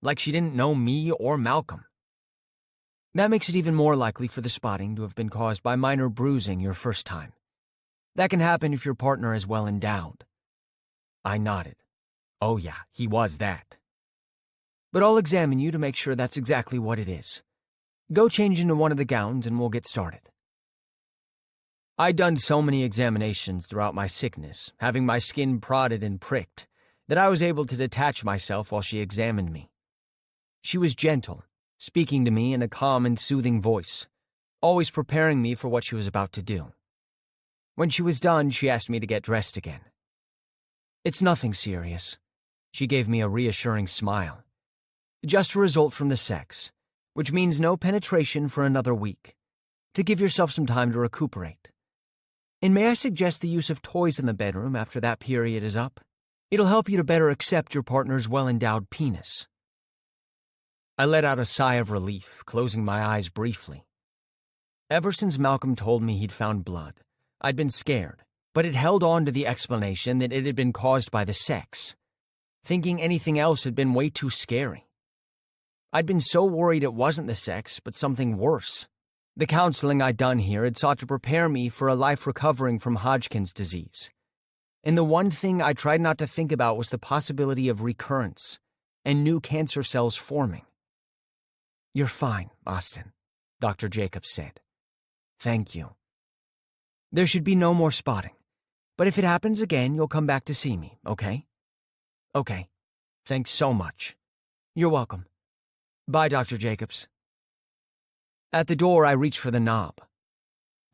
Like she didn't know me or Malcolm. That makes it even more likely for the spotting to have been caused by minor bruising your first time. That can happen if your partner is well endowed. I nodded. Oh yeah, he was that. But I'll examine you to make sure that's exactly what it is. Go change into one of the gowns and we'll get started. I'd done so many examinations throughout my sickness, having my skin prodded and pricked, that I was able to detach myself while she examined me. She was gentle, speaking to me in a calm and soothing voice, always preparing me for what she was about to do. When she was done, she asked me to get dressed again. It's nothing serious. She gave me a reassuring smile. Just a result from the sex, which means no penetration for another week, to give yourself some time to recuperate. And may I suggest the use of toys in the bedroom after that period is up? It'll help you to better accept your partner's well-endowed penis. I let out a sigh of relief, closing my eyes briefly. Ever since Malcolm told me he'd found blood, I'd been scared, but had held on to the explanation that it had been caused by the sex. Thinking anything else had been way too scary. I'd been so worried it wasn't the sex, but something worse. The counseling I'd done here had sought to prepare me for a life recovering from Hodgkin's disease. And the one thing I tried not to think about was the possibility of recurrence and new cancer cells forming. You're fine, Austin, Dr. Jacobs said. Thank you. There should be no more spotting, but if it happens again, you'll come back to see me, okay? Okay. Thanks so much. You're welcome. Bye, Dr. Jacobs. At the door, I reached for the knob.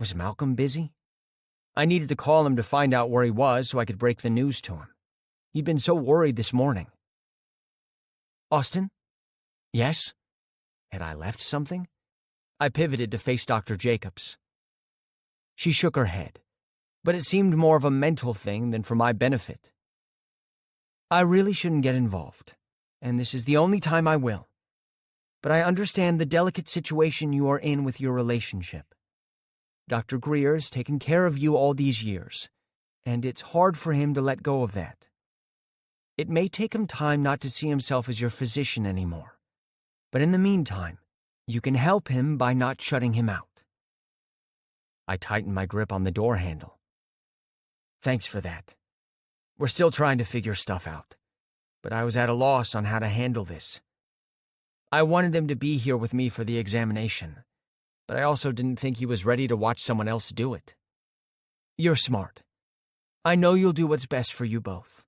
Was Malcolm busy? I needed to call him to find out where he was so I could break the news to him. He'd been so worried this morning. Austin? Yes? Had I left something? I pivoted to face Dr. Jacobs. She shook her head, but it seemed more of a mental thing than for my benefit. I really shouldn't get involved, and this is the only time I will. But I understand the delicate situation you are in with your relationship. Dr. Greer's taken care of you all these years, and it's hard for him to let go of that. It may take him time not to see himself as your physician anymore, but in the meantime, you can help him by not shutting him out. I tightened my grip on the door handle. Thanks for that. We're still trying to figure stuff out, but I was at a loss on how to handle this. I wanted him to be here with me for the examination, but I also didn't think he was ready to watch someone else do it. You're smart. I know you'll do what's best for you both.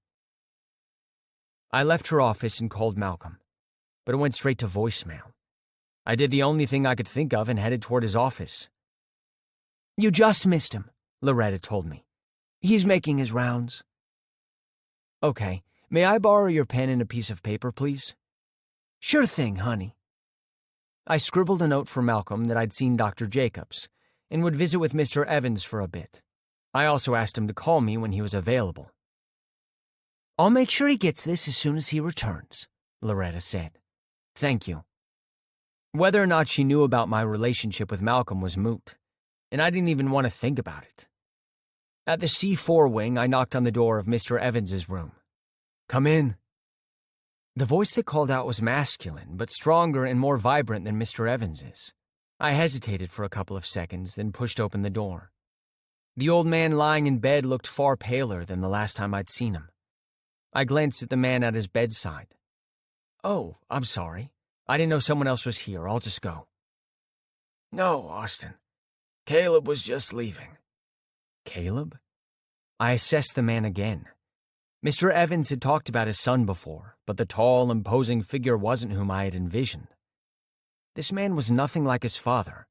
I left her office and called Malcolm, but it went straight to voicemail. I did the only thing I could think of and headed toward his office. You just missed him, Loretta told me. "He's making his rounds." "Okay, may I borrow your pen and a piece of paper, please?" "Sure thing, honey." I scribbled a note for Malcolm that I'd seen Dr. Jacobs and would visit with Mr. Evans for a bit. I also asked him to call me when he was available. "I'll make sure he gets this as soon as he returns," Loretta said. "Thank you." Whether or not she knew about my relationship with Malcolm was moot, and I didn't even want to think about it. At the C4 wing, I knocked on the door of Mr. Evans's room. "Come in." The voice that called out was masculine, but stronger and more vibrant than Mr. Evans's. I hesitated for a couple of seconds, then pushed open the door. The old man lying in bed looked far paler than the last time I'd seen him. I glanced at the man at his bedside. "Oh, I'm sorry. I didn't know someone else was here. I'll just go." "No, Austin. Caleb was just leaving." "Caleb?" I assessed the man again. Mr. Evans had talked about his son before, but the tall, imposing figure wasn't whom I had envisioned. This man was nothing like his father,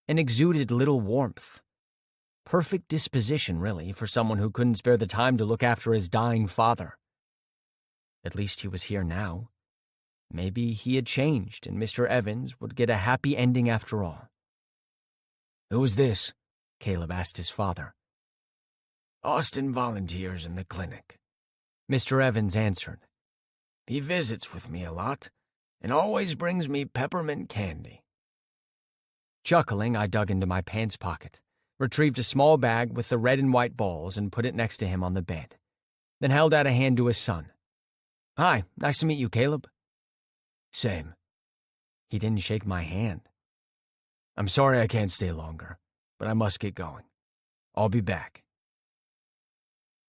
and exuded little warmth. Perfect disposition, really, for someone who couldn't spare the time to look after his dying father. At least he was here now. Maybe he had changed, and Mr. Evans would get a happy ending after all. "Who is this?" Caleb asked his father. "Austin volunteers in the clinic," Mr. Evans answered. "He visits with me a lot, and always brings me peppermint candy." Chuckling, I dug into my pants pocket, retrieved a small bag with the red and white balls and put it next to him on the bed, then held out a hand to his son. "Hi, nice to meet you, Caleb." "Same." He didn't shake my hand. "I'm sorry I can't stay longer, but I must get going. I'll be back."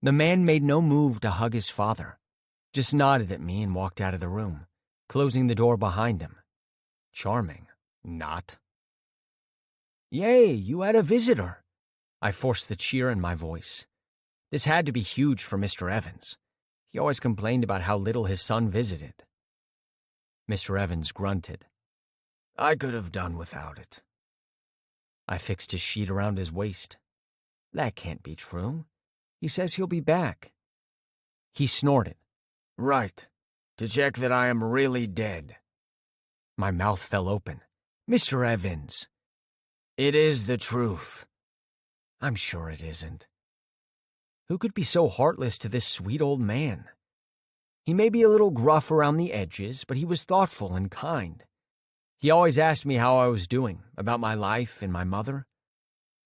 The man made no move to hug his father, just nodded at me and walked out of the room, closing the door behind him. Charming, not. "Yay, you had a visitor." I forced the cheer in my voice. This had to be huge for Mr. Evans. He always complained about how little his son visited. Mr. Evans grunted. "I could have done without it." I fixed his sheet around his waist. "That can't be true. He says he'll be back." He snorted. "Right, to check that I am really dead." My mouth fell open. "Mr. Evans." "It is the truth." "I'm sure it isn't." Who could be so heartless to this sweet old man? He may be a little gruff around the edges, but he was thoughtful and kind. He always asked me how I was doing, about my life and my mother.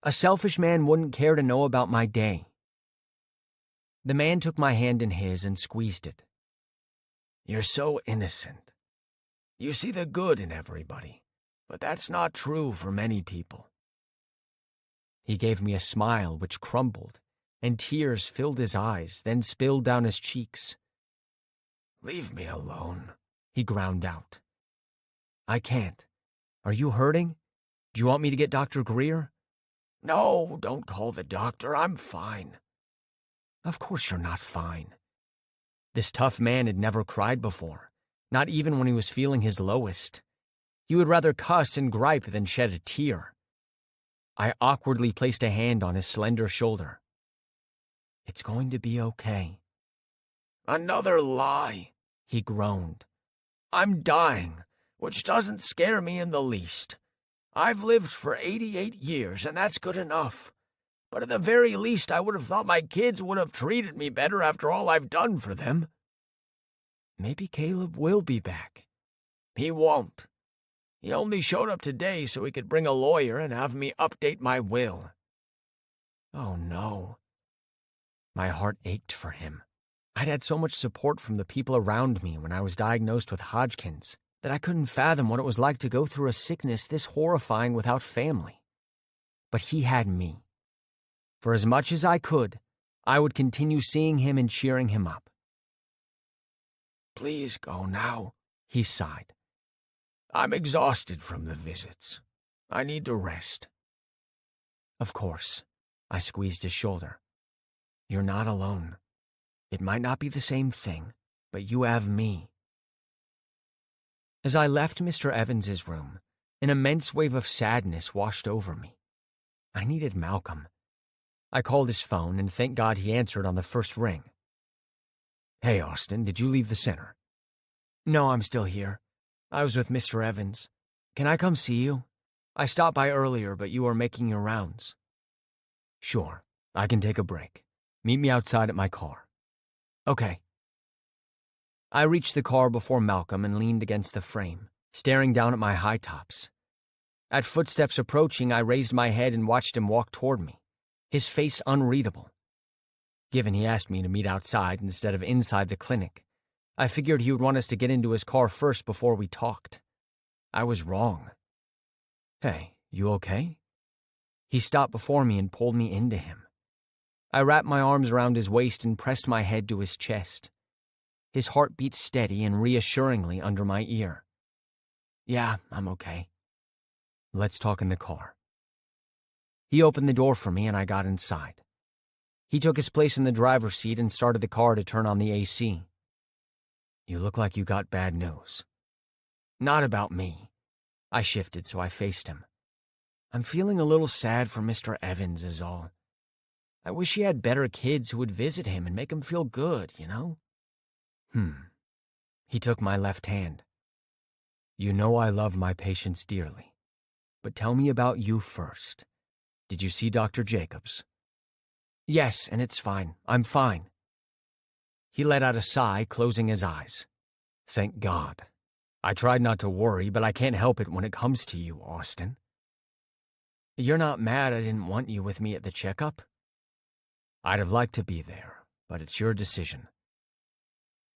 A selfish man wouldn't care to know about my day. The man took my hand in his and squeezed it. "You're so innocent. You see the good in everybody, but that's not true for many people." He gave me a smile which crumbled, and tears filled his eyes, then spilled down his cheeks. "Leave me alone," he ground out. "I can't. Are you hurting? Do you want me to get Dr. Greer?" "No, don't call the doctor. I'm fine." "Of course you're not fine." This tough man had never cried before, not even when he was feeling his lowest. He would rather cuss and gripe than shed a tear. I awkwardly placed a hand on his slender shoulder. "It's going to be okay." "Another lie," he groaned. "I'm dying, which doesn't scare me in the least. I've lived for 88 years, and that's good enough. But at the very least, I would have thought my kids would have treated me better after all I've done for them." "Maybe Caleb will be back." "He won't. He only showed up today so he could bring a lawyer and have me update my will." Oh no. My heart ached for him. I'd had so much support from the people around me when I was diagnosed with Hodgkin's that I couldn't fathom what it was like to go through a sickness this horrifying without family. But he had me. For as much as I could, I would continue seeing him and cheering him up. "Please go now," he sighed. "I'm exhausted from the visits. I need to rest." "Of course." I squeezed his shoulder. "You're not alone. It might not be the same thing, but you have me." As I left Mr. Evans's room, an immense wave of sadness washed over me. I needed Malcolm. I called his phone, and thank God he answered on the first ring. Hey, Austin, did you leave the center? No, I'm still here. I was with Mr. Evans. Can I come see you? I stopped by earlier, but you were making your rounds. Sure, I can take a break. Meet me outside at my car. Okay. I reached the car before Malcolm and leaned against the frame, staring down at my high tops. At footsteps approaching, I raised my head and watched him walk toward me, his face unreadable. Given he asked me to meet outside instead of inside the clinic, I figured he would want us to get into his car first before we talked. I was wrong. Hey, you okay? He stopped before me and pulled me into him. I wrapped my arms around his waist and pressed my head to his chest. His heart beat steady and reassuringly under my ear. Yeah, I'm okay. Let's talk in the car. He opened the door for me and I got inside. He took his place in the driver's seat and started the car to turn on the AC. You look like you got bad news. Not about me. I shifted so I faced him. I'm feeling a little sad for Mr. Evans is all. I wish he had better kids who would visit him and make him feel good, you know? He took my left hand. You know I love my patients dearly. But tell me about you first. Did you see Dr. Jacobs? Yes, and it's fine. I'm fine. He let out a sigh, closing his eyes. Thank God. I tried not to worry, but I can't help it when it comes to you, Austin. You're not mad I didn't want you with me at the checkup? I'd have liked to be there, but it's your decision.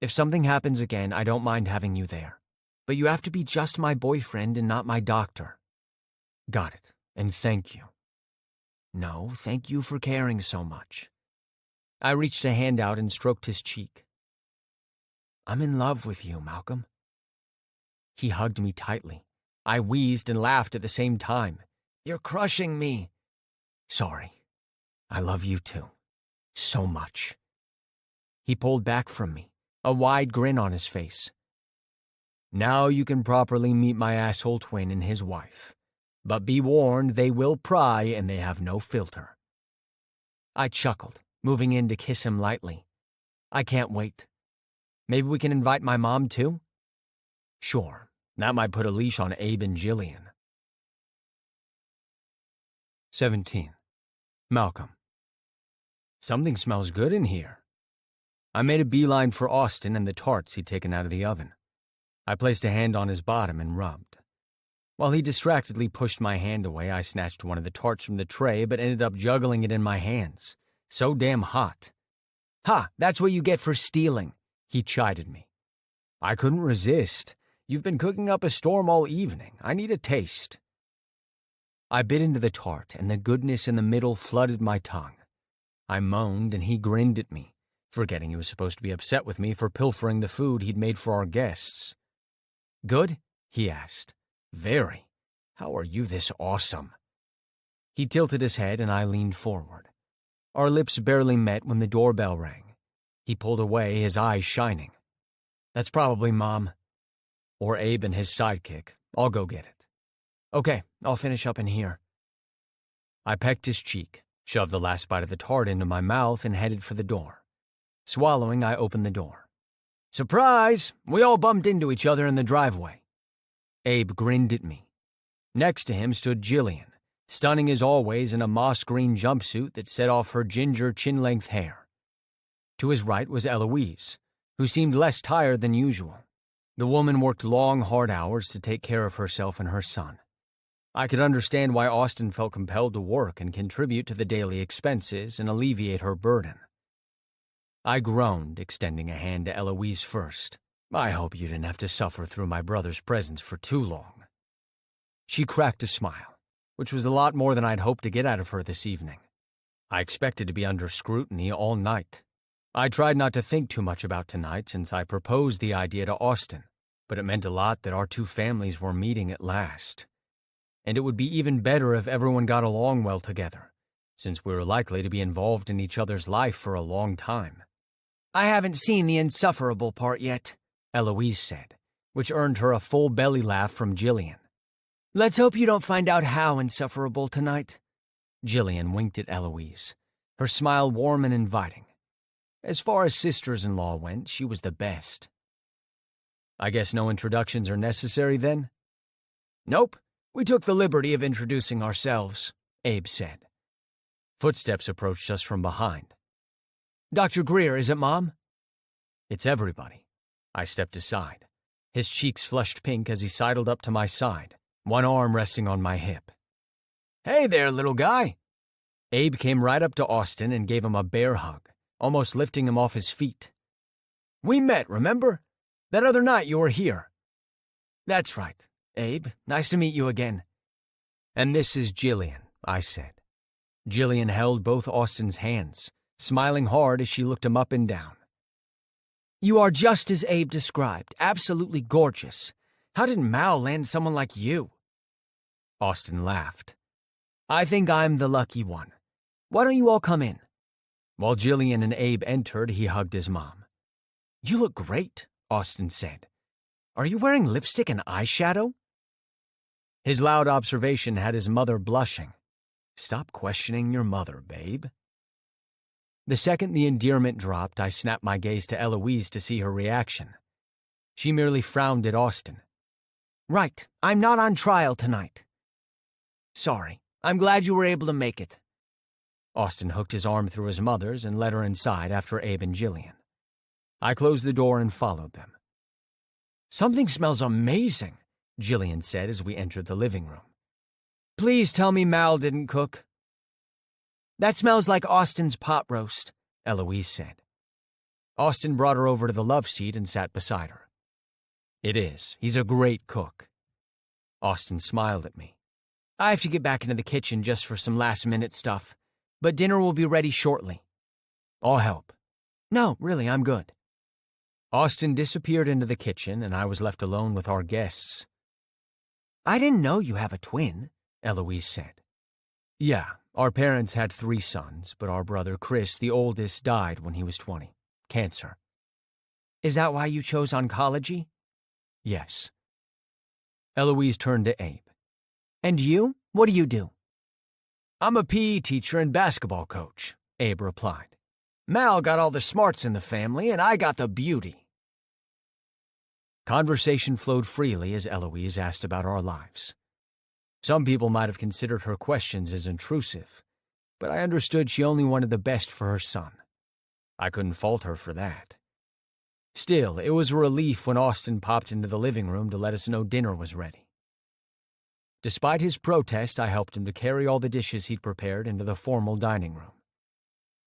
If something happens again, I don't mind having you there. But you have to be just my boyfriend and not my doctor. Got it, and thank you. No, thank you for caring so much. I reached a hand out and stroked his cheek. I'm in love with you, Malcolm. He hugged me tightly. I wheezed and laughed at the same time. You're crushing me. Sorry. I love you too. So much. He pulled back from me, a wide grin on his face. Now you can properly meet my asshole twin and his wife. But be warned, they will pry and they have no filter. I chuckled, moving in to kiss him lightly. I can't wait. Maybe we can invite my mom too? Sure, that might put a leash on Abe and Jillian. 17. Malcolm. Something smells good in here. I made a beeline for Austin and the tarts he'd taken out of the oven. I placed a hand on his bottom and rubbed. While he distractedly pushed my hand away, I snatched one of the tarts from the tray but ended up juggling it in my hands. So damn hot. Ha, that's what you get for stealing, he chided me. I couldn't resist. You've been cooking up a storm all evening. I need a taste. I bit into the tart, and the goodness in the middle flooded my tongue. I moaned, and he grinned at me, forgetting he was supposed to be upset with me for pilfering the food he'd made for our guests. Good? He asked. Very. How are you this awesome? He tilted his head, and I leaned forward. Our lips barely met when the doorbell rang. He pulled away, his eyes shining. That's probably Mom. Or Abe and his sidekick. I'll go get it. Okay, I'll finish up in here. I pecked his cheek, shoved the last bite of the tart into my mouth, and headed for the door. Swallowing, I opened the door. Surprise! We all bumped into each other in the driveway. Abe grinned at me. Next to him stood Jillian, stunning as always in a moss-green jumpsuit that set off her ginger chin-length hair. To his right was Eloise, who seemed less tired than usual. The woman worked long, hard hours to take care of herself and her son. I could understand why Austin felt compelled to work and contribute to the daily expenses and alleviate her burden. I groaned, extending a hand to Eloise first. I hope you didn't have to suffer through my brother's presence for too long. She cracked a smile, which was a lot more than I'd hoped to get out of her this evening. I expected to be under scrutiny all night. I tried not to think too much about tonight since I proposed the idea to Austin, but it meant a lot that our two families were meeting at last. And it would be even better if everyone got along well together, since we were likely to be involved in each other's life for a long time. I haven't seen the insufferable part yet, Eloise said, which earned her a full belly laugh from Jillian. Let's hope you don't find out how insufferable tonight. Jillian winked at Eloise. her smile warm and inviting. As far as sisters-in-law went, she was the best. I guess no introductions are necessary then? Nope, we took the liberty of introducing ourselves, Abe said. Footsteps approached us from behind. Dr. Greer, is it Mom? It's everybody. I stepped aside. His cheeks flushed pink as he sidled up to my side, one arm resting on my hip. Hey there, little guy. Abe came right up to Austin and gave him a bear hug, almost lifting him off his feet. We met, remember? That other night you were here. That's right, Abe. Nice to meet you again. And this is Jillian, I said. Jillian held both Austin's hands, smiling hard as she looked him up and down. You are just as Abe described, absolutely gorgeous. How did Mal land someone like you? Austin laughed. I think I'm the lucky one. Why don't you all come in? While Jillian and Abe entered, he hugged his mom. You look great, Austin said. Are you wearing lipstick and eyeshadow? His loud observation had his mother blushing. Stop questioning your mother, babe. The second the endearment dropped, I snapped my gaze to Eloise to see her reaction. She merely frowned at Austin. Right, I'm not on trial tonight. Sorry, I'm glad you were able to make it. Austin hooked his arm through his mother's and led her inside after Abe and Jillian. I closed the door and followed them. Something smells amazing, Jillian said as we entered the living room. Please tell me Mal didn't cook. That smells like Austin's pot roast, Eloise said. Austin brought her over to the love seat and sat beside her. It is. He's a great cook. Austin smiled at me. I have to get back into the kitchen just for some last-minute stuff, but dinner will be ready shortly. I'll help. No, really, I'm good. Austin disappeared into the kitchen, and I was left alone with our guests. I didn't know you have a twin, Eloise said. Yeah, our parents had 3 sons, but our brother Chris, the oldest, died when he was 20. Cancer. Is that why you chose oncology? Yes. Eloise turned to Abe. And you? What do you do? I'm a PE teacher and basketball coach, Abe replied. Mal got all the smarts in the family, and I got the beauty. Conversation flowed freely as Eloise asked about our lives. Some people might have considered her questions as intrusive, but I understood she only wanted the best for her son. I couldn't fault her for that. Still, it was a relief when Austin popped into the living room to let us know dinner was ready. Despite his protest, I helped him to carry all the dishes he'd prepared into the formal dining room.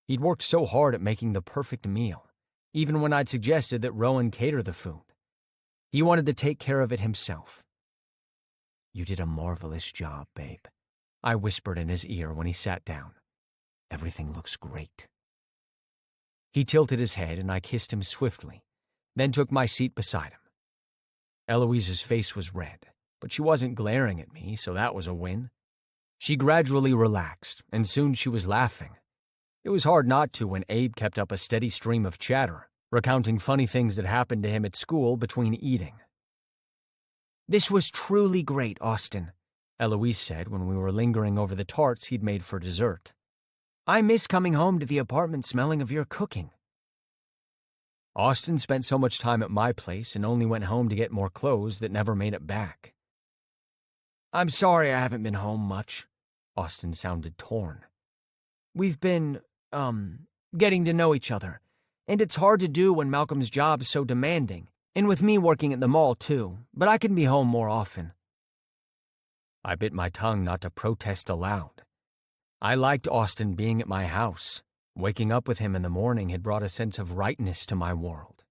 He'd worked so hard at making the perfect meal, even when I'd suggested that Rowan cater the food. He wanted to take care of it himself. You did a marvelous job, babe, I whispered in his ear when he sat down. Everything looks great. He tilted his head and I kissed him swiftly, then took my seat beside him. Eloise's face was red, but she wasn't glaring at me, so that was a win. She gradually relaxed, and soon she was laughing. It was hard not to when Abe kept up a steady stream of chatter, recounting funny things that happened to him at school between eating. This was truly great, Austin, Eloise said when we were lingering over the tarts he'd made for dessert. I miss coming home to the apartment smelling of your cooking. Austin spent so much time at my place and only went home to get more clothes that never made it back. I'm sorry I haven't been home much. Austin sounded torn. We've been, getting to know each other, and it's hard to do when Malcolm's job is so demanding, and with me working at the mall too, but I can be home more often. I bit my tongue not to protest aloud. I liked Austin being at my house. Waking up with him in the morning had brought a sense of rightness to my world.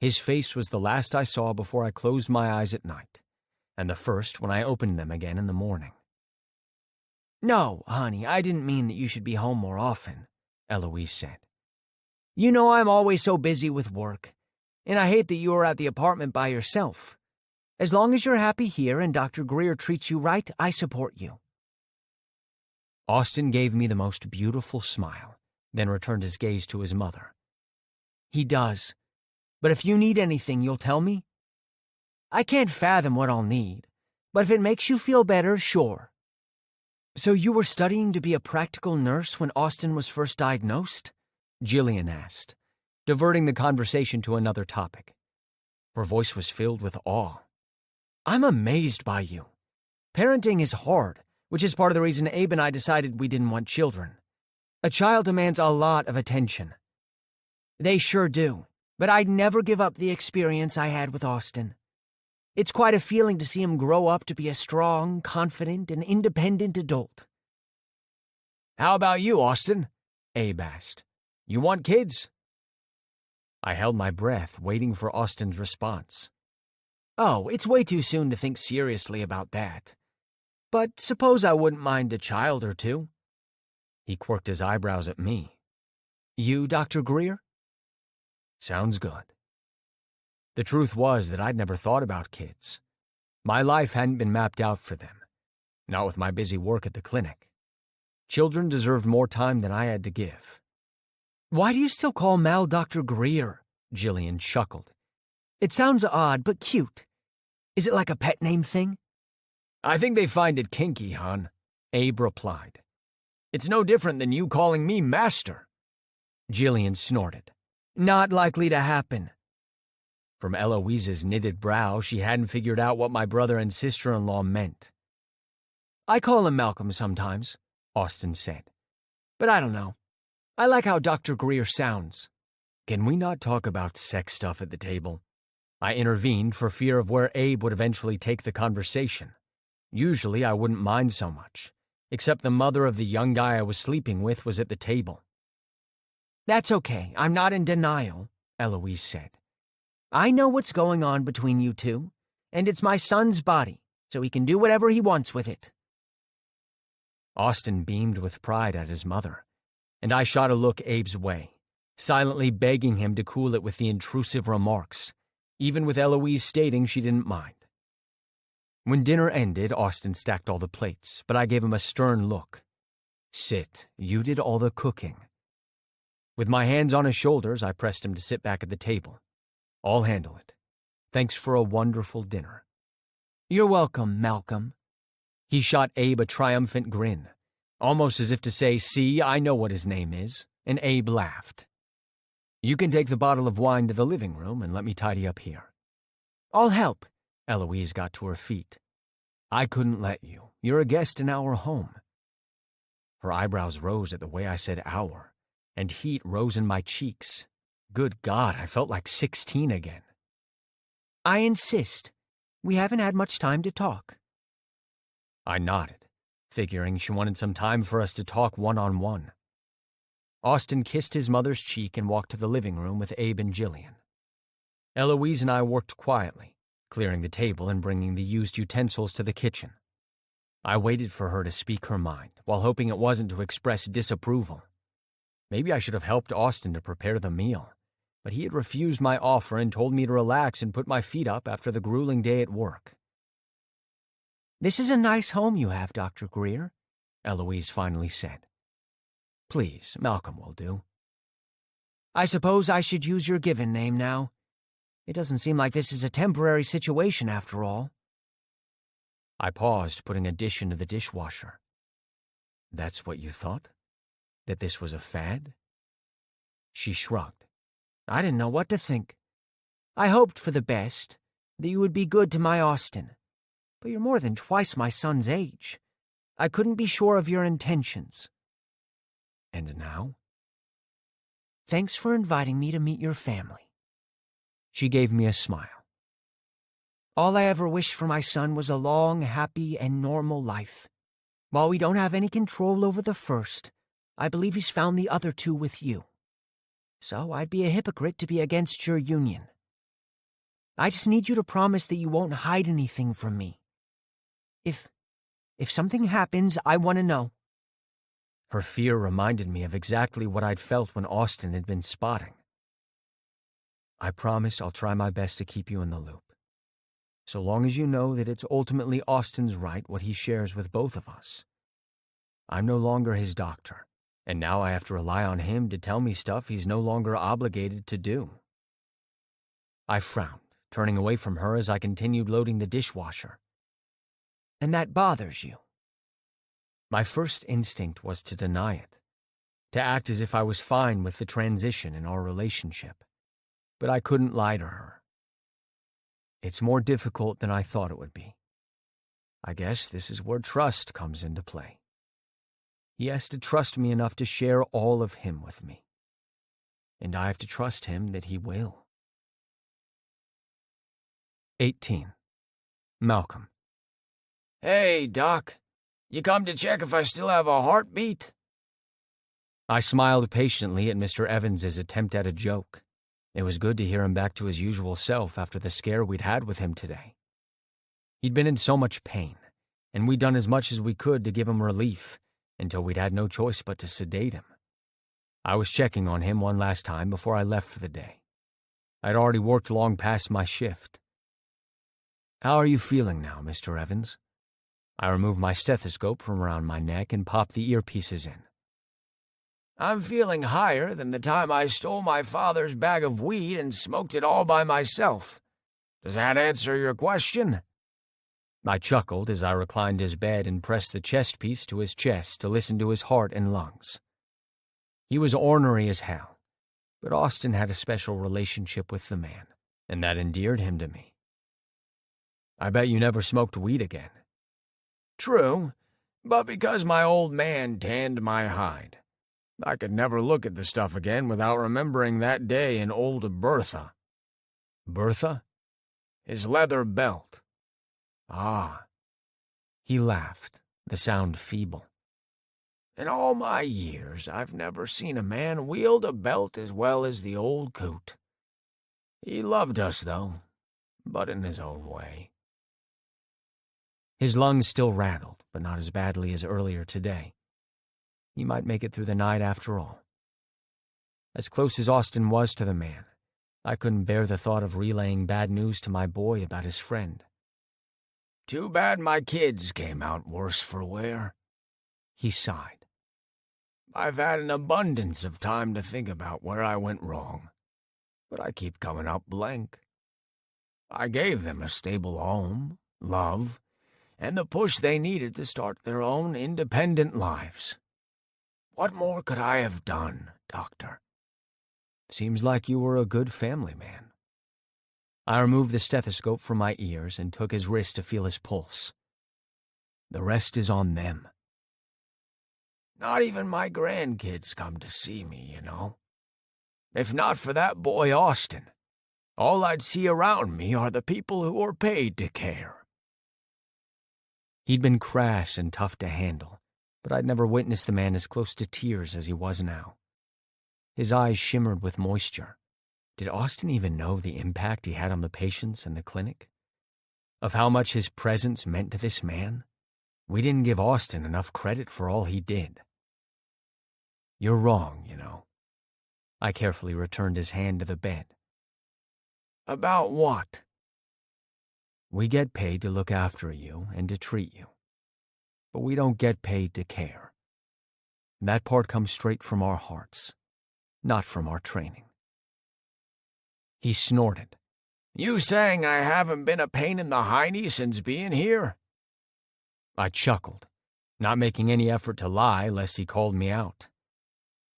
His face was the last I saw before I closed my eyes at night, and the first when I opened them again in the morning. No, honey, I didn't mean that you should be home more often, Eloise said. You know I'm always so busy with work, and I hate that you are at the apartment by yourself. As long as you're happy here and Dr. Greer treats you right, I support you. Austin gave me the most beautiful smile, then returned his gaze to his mother. He does, but if you need anything, you'll tell me? I can't fathom what I'll need, but if it makes you feel better, sure. So you were studying to be a practical nurse when Austin was first diagnosed? Jillian asked, diverting the conversation to another topic. Her voice was filled with awe. I'm amazed by you. Parenting is hard, which is part of the reason Abe and I decided we didn't want children. A child demands a lot of attention. They sure do, but I'd never give up the experience I had with Austin. It's quite a feeling to see him grow up to be a strong, confident, and independent adult. How about you, Austin? Abe asked. You want kids? I held my breath, waiting for Austin's response. Oh, it's way too soon to think seriously about that. But suppose I wouldn't mind a child or two. He quirked his eyebrows at me. You, Dr. Greer? Sounds good. The truth was that I'd never thought about kids. My life hadn't been mapped out for them, not with my busy work at the clinic. Children deserved more time than I had to give. Why do you still call Mal Dr. Greer? Jillian chuckled. It sounds odd, but cute. Is it like a pet name thing? I think they find it kinky, hon, Abe replied. It's no different than you calling me master. Jillian snorted. Not likely to happen. From Eloise's knitted brow, she hadn't figured out what my brother and sister-in-law meant. I call him Malcolm sometimes, Austin said. But I don't know. I like how Dr. Greer sounds. Can we not talk about sex stuff at the table? I intervened for fear of where Abe would eventually take the conversation. Usually I wouldn't mind so much, except the mother of the young guy I was sleeping with was at the table. That's okay, I'm not in denial, Eloise said. I know what's going on between you two, and it's my son's body, so he can do whatever he wants with it. Austin beamed with pride at his mother, and I shot a look Abe's way, silently begging him to cool it with the intrusive remarks, even with Eloise stating she didn't mind. When dinner ended, Austin stacked all the plates, but I gave him a stern look. Sit, you did all the cooking. With my hands on his shoulders, I pressed him to sit back at the table. I'll handle it. Thanks for a wonderful dinner. You're welcome, Malcolm. He shot Abe a triumphant grin, almost as if to say, see, I know what his name is, and Abe laughed. You can take the bottle of wine to the living room and let me tidy up here. I'll help. Eloise got to her feet. I couldn't let you. You're a guest in our home. Her eyebrows rose at the way I said our, and heat rose in my cheeks. Good God, I felt like 16 again. I insist. We haven't had much time to talk. I nodded, figuring she wanted some time for us to talk one-on-one. Austin kissed his mother's cheek and walked to the living room with Abe and Jillian. Eloise and I worked quietly, clearing the table and bringing the used utensils to the kitchen. I waited for her to speak her mind, while hoping it wasn't to express disapproval. Maybe I should have helped Austin to prepare the meal, but he had refused my offer and told me to relax and put my feet up after the grueling day at work. This is a nice home you have, Dr. Greer, Eloise finally said. Please, Malcolm will do. I suppose I should use your given name now. It doesn't seem like this is a temporary situation after all. I paused, putting a dish into the dishwasher. That's what you thought? That this was a fad? She shrugged. I didn't know what to think. I hoped for the best, that you would be good to my Austin. But you're more than twice my son's age. I couldn't be sure of your intentions. And now? Thanks for inviting me to meet your family. She gave me a smile. All I ever wished for my son was a long, happy, and normal life. While we don't have any control over the first, I believe he's found the other two with you. So I'd be a hypocrite to be against your union. I just need you to promise that you won't hide anything from me. If something happens, I want to know. Her fear reminded me of exactly what I'd felt when Austin had been spotting. I promise I'll try my best to keep you in the loop. So long as you know that it's ultimately Austin's right what he shares with both of us. I'm no longer his doctor, and now I have to rely on him to tell me stuff he's no longer obligated to do. I frowned, turning away from her as I continued loading the dishwasher. And that bothers you? My first instinct was to deny it, to act as if I was fine with the transition in our relationship. But I couldn't lie to her. It's more difficult than I thought it would be. I guess this is where trust comes into play. He has to trust me enough to share all of him with me. And I have to trust him that he will. 18. Malcolm. Hey, Doc. You come to check if I still have a heartbeat? I smiled patiently at Mr. Evans's attempt at a joke. It was good to hear him back to his usual self after the scare we'd had with him today. He'd been in so much pain, and we'd done as much as we could to give him relief until we'd had no choice but to sedate him. I was checking on him one last time before I left for the day. I'd already worked long past my shift. How are you feeling now, Mr. Evans? I removed my stethoscope from around my neck and popped the earpieces in. I'm feeling higher than the time I stole my father's bag of weed and smoked it all by myself. Does that answer your question? I chuckled as I reclined his bed and pressed the chest piece to his chest to listen to his heart and lungs. He was ornery as hell, but Austin had a special relationship with the man, and that endeared him to me. I bet you never smoked weed again. True, but because my old man tanned my hide, I could never look at the stuff again without remembering that day in old Bertha. Bertha? His leather belt. Ah. He laughed, the sound feeble. In all my years, I've never seen a man wield a belt as well as the old coot. He loved us, though, but in his own way. His lungs still rattled, but not as badly as earlier today. He might make it through the night after all. As close as Austin was to the man, I couldn't bear the thought of relaying bad news to my boy about his friend. Too bad my kids came out worse for wear. He sighed. I've had an abundance of time to think about where I went wrong, but I keep coming up blank. I gave them a stable home, love, and the push they needed to start their own independent lives. What more could I have done, Doctor? Seems like you were a good family man. I removed the stethoscope from my ears and took his wrist to feel his pulse. The rest is on them. Not even my grandkids come to see me, you know. If not for that boy Austin, all I'd see around me are the people who are paid to care. He'd been crass and tough to handle, but I'd never witnessed the man as close to tears as he was now. His eyes shimmered with moisture. Did Austin even know the impact he had on the patients and the clinic? Of how much his presence meant to this man? We didn't give Austin enough credit for all he did. You're wrong, you know. I carefully returned his hand to the bed. About what? We get paid to look after you and to treat you. But we don't get paid to care. That part comes straight from our hearts, not from our training. He snorted. You saying I haven't been a pain in the hiney since being here? I chuckled, not making any effort to lie lest he called me out.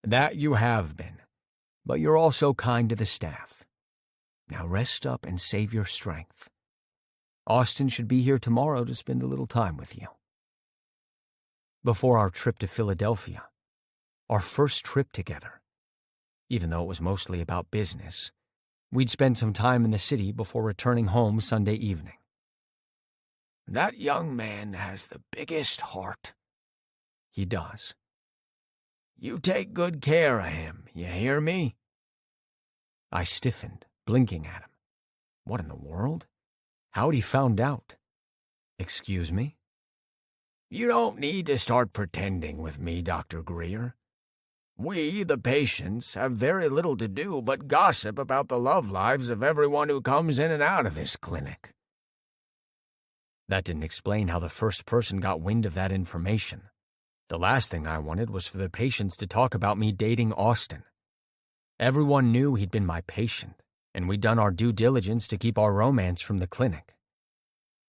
That you have been, but you're also kind to the staff. Now rest up and save your strength. Austin should be here tomorrow to spend a little time with you. Before our trip to Philadelphia, our first trip together, even though it was mostly about business, we'd spend some time in the city before returning home Sunday evening. That young man has the biggest heart. He does. You take good care of him, you hear me? I stiffened, blinking at him. What in the world? How'd he found out? Excuse me? You don't need to start pretending with me, Dr. Greer. We, the patients, have very little to do but gossip about the love lives of everyone who comes in and out of this clinic. That didn't explain how the first person got wind of that information. The last thing I wanted was for the patients to talk about me dating Austin. Everyone knew he'd been my patient, and we'd done our due diligence to keep our romance from the clinic.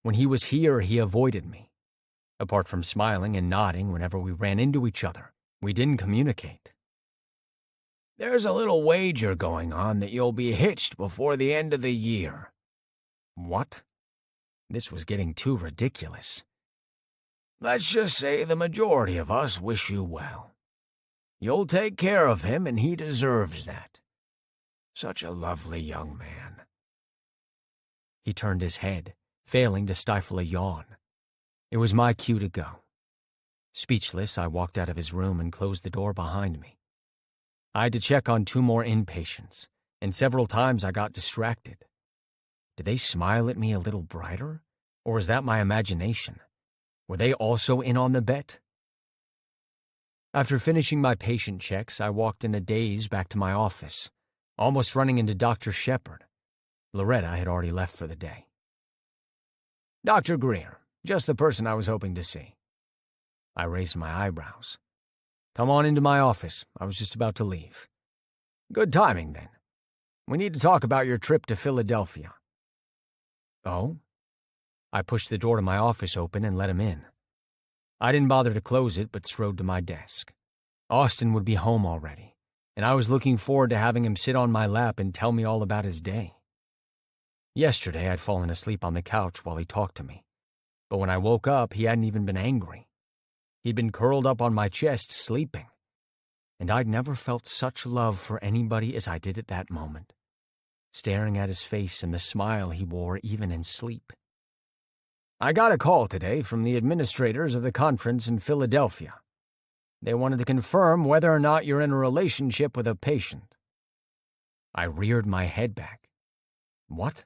When he was here, he avoided me. Apart from smiling and nodding whenever we ran into each other, we didn't communicate. There's a little wager going on that you'll be hitched before the end of the year. What? This was getting too ridiculous. Let's just say the majority of us wish you well. You'll take care of him, and he deserves that. Such a lovely young man. He turned his head, failing to stifle a yawn. It was my cue to go. Speechless, I walked out of his room and closed the door behind me. I had to check on 2 more inpatients, and several times I got distracted. Did they smile at me a little brighter, or was that my imagination? Were they also in on the bet? After finishing my patient checks, I walked in a daze back to my office, almost running into Dr. Shepard. Loretta had already left for the day. Dr. Greer, just the person I was hoping to see. I raised my eyebrows. Come on into my office. I was just about to leave. Good timing, then. We need to talk about your trip to Philadelphia. Oh? I pushed the door to my office open and let him in. I didn't bother to close it, but strode to my desk. Austin would be home already, and I was looking forward to having him sit on my lap and tell me all about his day. Yesterday, I'd fallen asleep on the couch while he talked to me, but when I woke up, he hadn't even been angry. He'd been curled up on my chest, sleeping, and I'd never felt such love for anybody as I did at that moment, staring at his face and the smile he wore even in sleep. I got a call today from the administrators of the conference in Philadelphia. They wanted to confirm whether or not you're in a relationship with a patient. I reared my head back. What?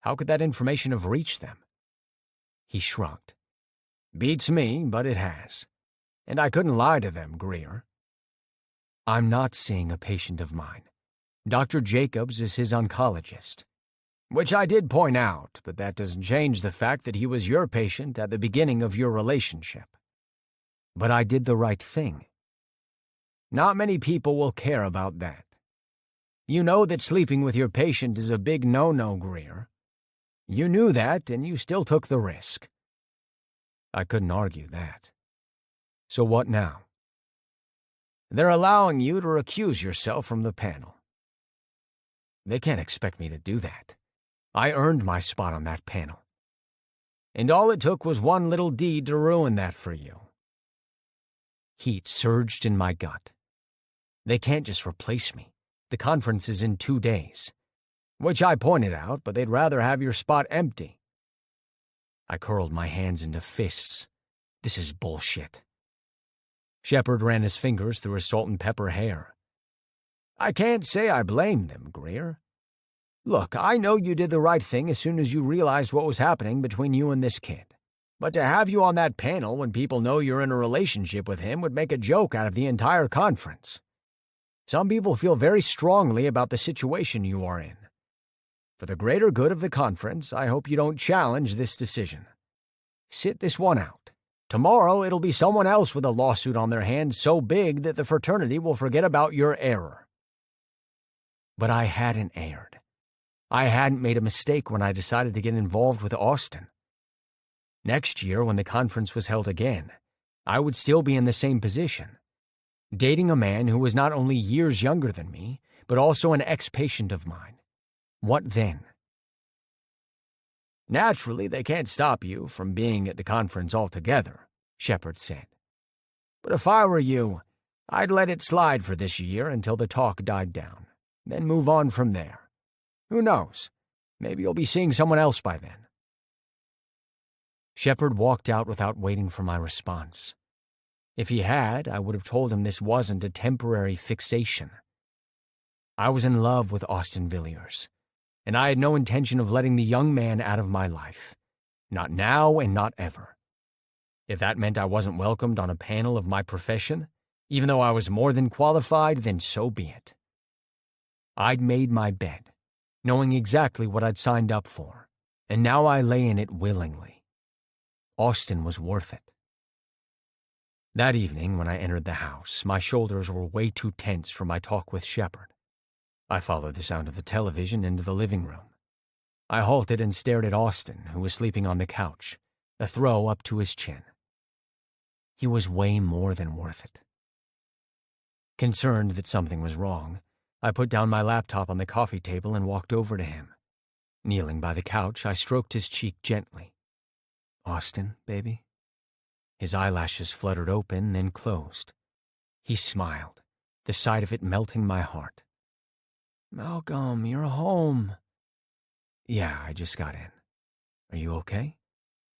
How could that information have reached them? He shrugged. Beats me, but it has. And I couldn't lie to them, Greer. I'm not seeing a patient of mine. Dr. Jacobs is his oncologist. Which I did point out, but that doesn't change the fact that he was your patient at the beginning of your relationship. But I did the right thing. Not many people will care about that. You know that sleeping with your patient is a big no-no, Greer. You knew that, and you still took the risk. I couldn't argue that. So what now? They're allowing you to recuse yourself from the panel. They can't expect me to do that. I earned my spot on that panel. And all it took was one little deed to ruin that for you. Heat surged in my gut. They can't just replace me. The conference is in 2 days. Which I pointed out, but they'd rather have your spot empty. I curled my hands into fists. This is bullshit. Shepard ran his fingers through his salt and pepper hair. I can't say I blame them, Greer. Look, I know you did the right thing as soon as you realized what was happening between you and this kid. But to have you on that panel when people know you're in a relationship with him would make a joke out of the entire conference. Some people feel very strongly about the situation you are in. For the greater good of the conference, I hope you don't challenge this decision. Sit this one out. Tomorrow it'll be someone else with a lawsuit on their hands so big that the fraternity will forget about your error. But I hadn't erred. I hadn't made a mistake when I decided to get involved with Austin. Next year, when the conference was held again, I would still be in the same position, dating a man who was not only years younger than me, but also an ex-patient of mine. What then? Naturally, they can't stop you from being at the conference altogether, Shepard said. But if I were you, I'd let it slide for this year until the talk died down, then move on from there. Who knows? Maybe you'll be seeing someone else by then. Shepard walked out without waiting for my response. If he had, I would have told him this wasn't a temporary fixation. I was in love with Austin Villiers, and I had no intention of letting the young man out of my life. Not now and not ever. If that meant I wasn't welcomed on a panel of my profession, even though I was more than qualified, then so be it. I'd made my bed, knowing exactly what I'd signed up for, and now I lay in it willingly. Austin was worth it. That evening, when I entered the house, my shoulders were way too tense for my talk with Shepard. I followed the sound of the television into the living room. I halted and stared at Austin, who was sleeping on the couch, a throw up to his chin. He was way more than worth it. Concerned that something was wrong, I put down my laptop on the coffee table and walked over to him. Kneeling by the couch, I stroked his cheek gently. "Austin, baby?" His eyelashes fluttered open, then closed. He smiled, the sight of it melting my heart. "Malcolm, you're home." "Yeah, I just got in. Are you okay?"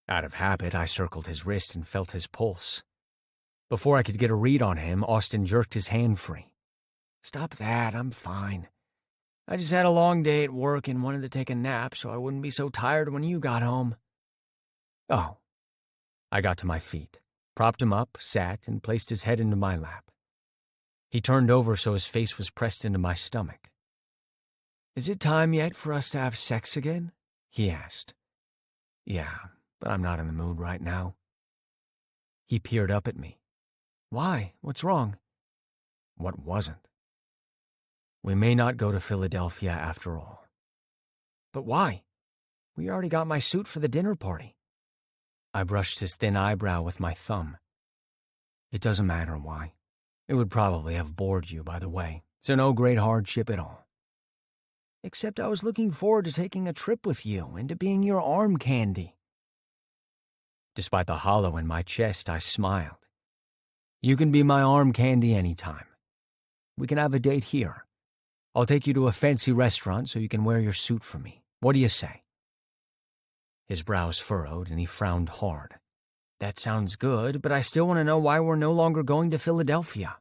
Out of habit, I circled his wrist and felt his pulse. Before I could get a read on him, Austin jerked his hand free. "Stop that, I'm fine. I just had a long day at work and wanted to take a nap so I wouldn't be so tired when you got home." "Oh." I got to my feet, propped him up, sat, and placed his head into my lap. He turned over so his face was pressed into my stomach. "Is it time yet for us to have sex again?" he asked. "Yeah, but I'm not in the mood right now." He peered up at me. "Why? What's wrong?" What wasn't? "We may not go to Philadelphia after all." "But why? We already got my suit for the dinner party." I brushed his thin eyebrow with my thumb. "It doesn't matter why. It would probably have bored you, by the way, so no great hardship at all." "Except I was looking forward to taking a trip with you and to being your arm candy." Despite the hollow in my chest, I smiled. "You can be my arm candy anytime. We can have a date here. I'll take you to a fancy restaurant so you can wear your suit for me. What do you say?" His brows furrowed and he frowned hard. "That sounds good, but I still want to know why we're no longer going to Philadelphia."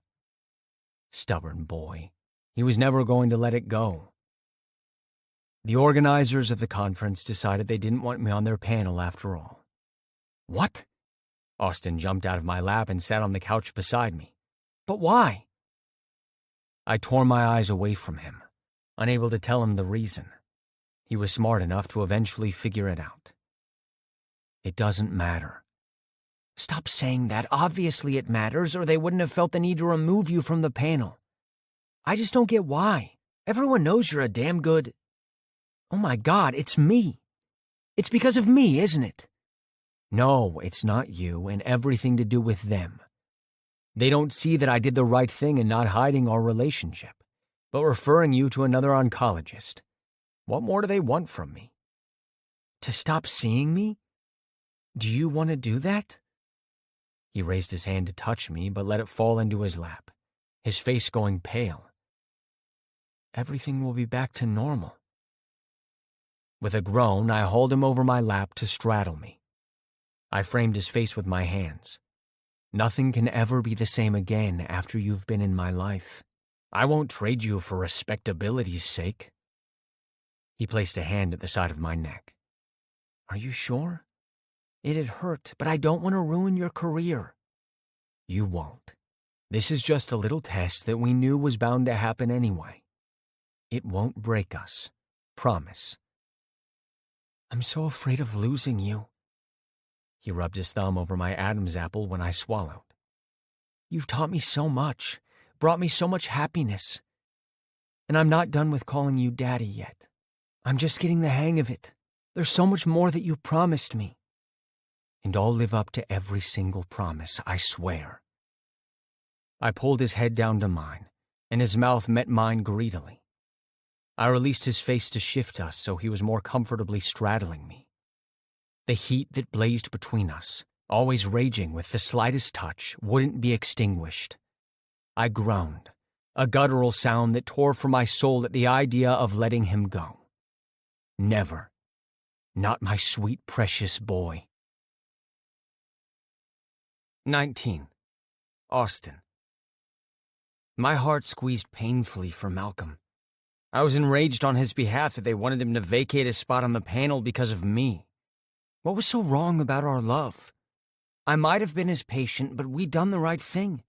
Stubborn boy. He was never going to let it go. The organizers of the conference decided they didn't want me on their panel after all. "What?" Austin jumped out of my lap and sat on the couch beside me. "But why?" I tore my eyes away from him, unable to tell him the reason. He was smart enough to eventually figure it out. "It doesn't matter." "Stop saying that. Obviously it matters, or they wouldn't have felt the need to remove you from the panel. I just don't get why. Everyone knows you're a damn good... Oh my God, it's me. It's because of me, isn't it?" "No, it's not you and everything to do with them. They don't see that I did the right thing in not hiding our relationship, but referring you to another oncologist. What more do they want from me?" "To stop seeing me? Do you want to do that?" He raised his hand to touch me, but let it fall into his lap, his face going pale. "Everything will be back to normal." With a groan, I hauled him over my lap to straddle me. I framed his face with my hands. "Nothing can ever be the same again after you've been in my life. I won't trade you for respectability's sake." He placed a hand at the side of my neck. "Are you sure? It'd hurt, but I don't want to ruin your career." "You won't. This is just a little test that we knew was bound to happen anyway. It won't break us. Promise." "I'm so afraid of losing you." He rubbed his thumb over my Adam's apple when I swallowed. "You've taught me so much, brought me so much happiness. And I'm not done with calling you Daddy yet. I'm just getting the hang of it. There's so much more that you promised me. And I'll live up to every single promise, I swear." I pulled his head down to mine, and his mouth met mine greedily. I released his face to shift us so he was more comfortably straddling me. The heat that blazed between us, always raging with the slightest touch, wouldn't be extinguished. I groaned, a guttural sound that tore from my soul at the idea of letting him go. Never. Not my sweet, precious boy. 19. Austin. My heart squeezed painfully for Malcolm. I was enraged on his behalf that they wanted him to vacate his spot on the panel because of me. What was so wrong about our love? I might have been his patient, but we'd done the right thing.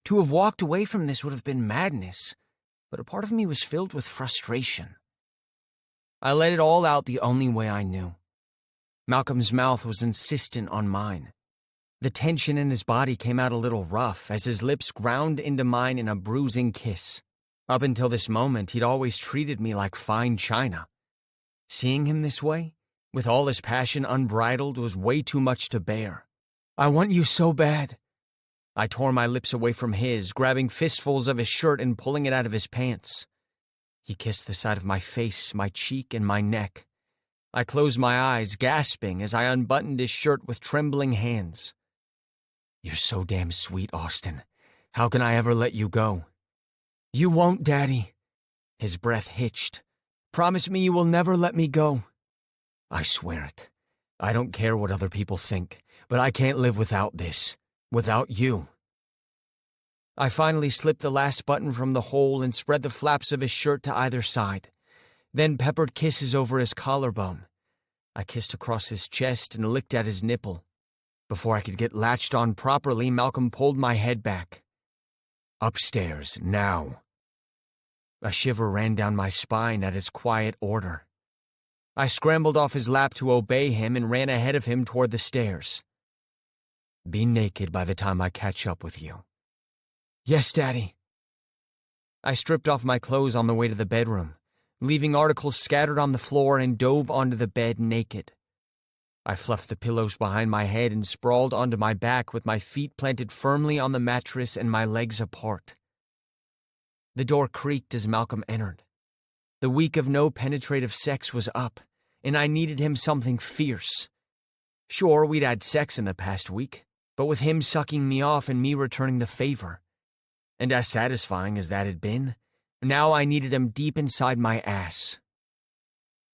To have walked away from this would have been madness, but a part of me was filled with frustration. I let it all out the only way I knew. Malcolm's mouth was insistent on mine. The tension in his body came out a little rough as his lips ground into mine in a bruising kiss. Up until this moment, he'd always treated me like fine china. Seeing him this way, with all his passion unbridled, was way too much to bear. "I want you so bad. I tore my lips away from his, grabbing fistfuls of his shirt and pulling it out of his pants. He kissed the side of my face, my cheek, and my neck. I closed my eyes, gasping as I unbuttoned his shirt with trembling hands. "You're so damn sweet, Austin. How can I ever let you go?" "You won't, Daddy." His breath hitched. "Promise me you will never let me go." "I swear it. I don't care what other people think, but I can't live without this. Without you." I finally slipped the last button from the hole and spread the flaps of his shirt to either side, then peppered kisses over his collarbone. I kissed across his chest and licked at his nipple. Before I could get latched on properly, Malcolm pulled my head back. "Upstairs, now." A shiver ran down my spine at his quiet order. I scrambled off his lap to obey him and ran ahead of him toward the stairs. "Be naked by the time I catch up with you." "Yes, Daddy." I stripped off my clothes on the way to the bedroom, leaving articles scattered on the floor, and dove onto the bed naked. I fluffed the pillows behind my head and sprawled onto my back with my feet planted firmly on the mattress and my legs apart. The door creaked as Malcolm entered. The week of no penetrative sex was up, and I needed him something fierce. Sure, we'd had sex in the past week, but with him sucking me off and me returning the favor. And as satisfying as that had been, now I needed him deep inside my ass.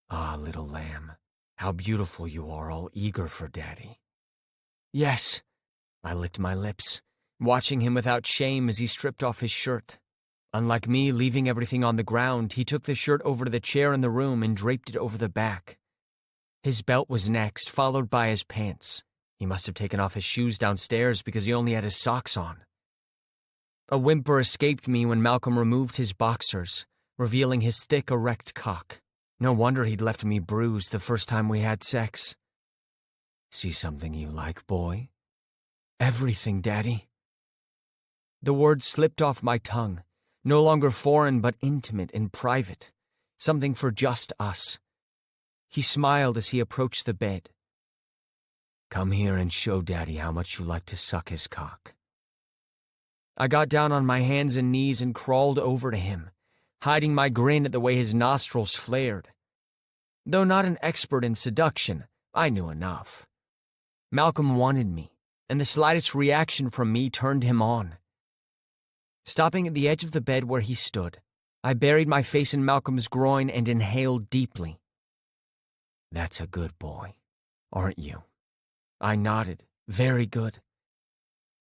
"Ah, little lamb, how beautiful you are, all eager for Daddy." "Yes." I licked my lips, watching him without shame as he stripped off his shirt. Unlike me leaving everything on the ground, he took the shirt over to the chair in the room and draped it over the back. His belt was next, followed by his pants. He must have taken off his shoes downstairs because he only had his socks on. A whimper escaped me when Malcolm removed his boxers, revealing his thick, erect cock. No wonder he'd left me bruised the first time we had sex. "See something you like, boy?" "Everything, Daddy." The words slipped off my tongue, no longer foreign but intimate and private, something for just us. He smiled as he approached the bed. "Come here and show Daddy how much you like to suck his cock." I got down on my hands and knees and crawled over to him, hiding my grin at the way his nostrils flared. Though not an expert in seduction, I knew enough. Malcolm wanted me, and the slightest reaction from me turned him on. Stopping at the edge of the bed where he stood, I buried my face in Malcolm's groin and inhaled deeply. "That's a good boy, aren't you?" I nodded. "Very good."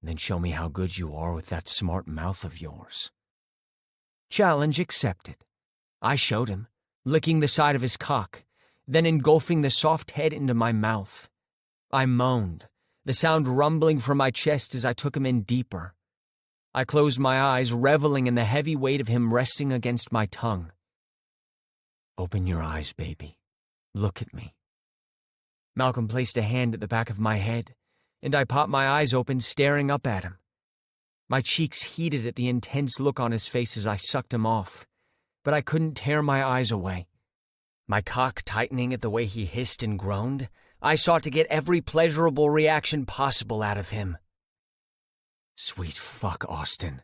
"Then show me how good you are with that smart mouth of yours." Challenge accepted. I showed him, licking the side of his cock, then engulfing the soft head into my mouth. I moaned, the sound rumbling from my chest as I took him in deeper. I closed my eyes, reveling in the heavy weight of him resting against my tongue. "Open your eyes, baby. Look at me." Malcolm placed a hand at the back of my head, and I popped my eyes open, staring up at him. My cheeks heated at the intense look on his face as I sucked him off, but I couldn't tear my eyes away. My cock tightening at the way he hissed and groaned, I sought to get every pleasurable reaction possible out of him. "Sweet fuck, Austin."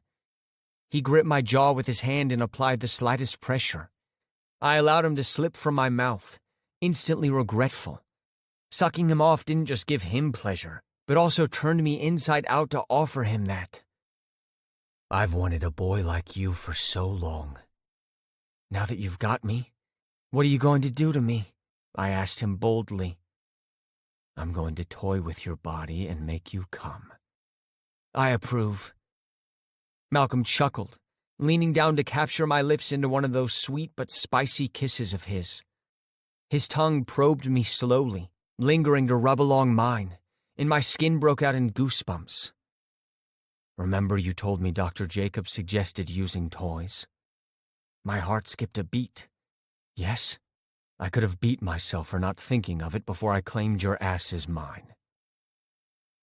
He gripped my jaw with his hand and applied the slightest pressure. I allowed him to slip from my mouth, instantly regretful. Sucking him off didn't just give him pleasure, but also turned me inside out to offer him that. "I've wanted a boy like you for so long. Now that you've got me, what are you going to do to me?" I asked him boldly. "I'm going to toy with your body and make you come." "I approve." Malcolm chuckled, leaning down to capture my lips into one of those sweet but spicy kisses of his. His tongue probed me slowly, lingering to rub along mine, and my skin broke out in goosebumps. "Remember you told me Dr. Jacob suggested using toys?" My heart skipped a beat. "Yes, I could have beat myself for not thinking of it before I claimed your ass as mine."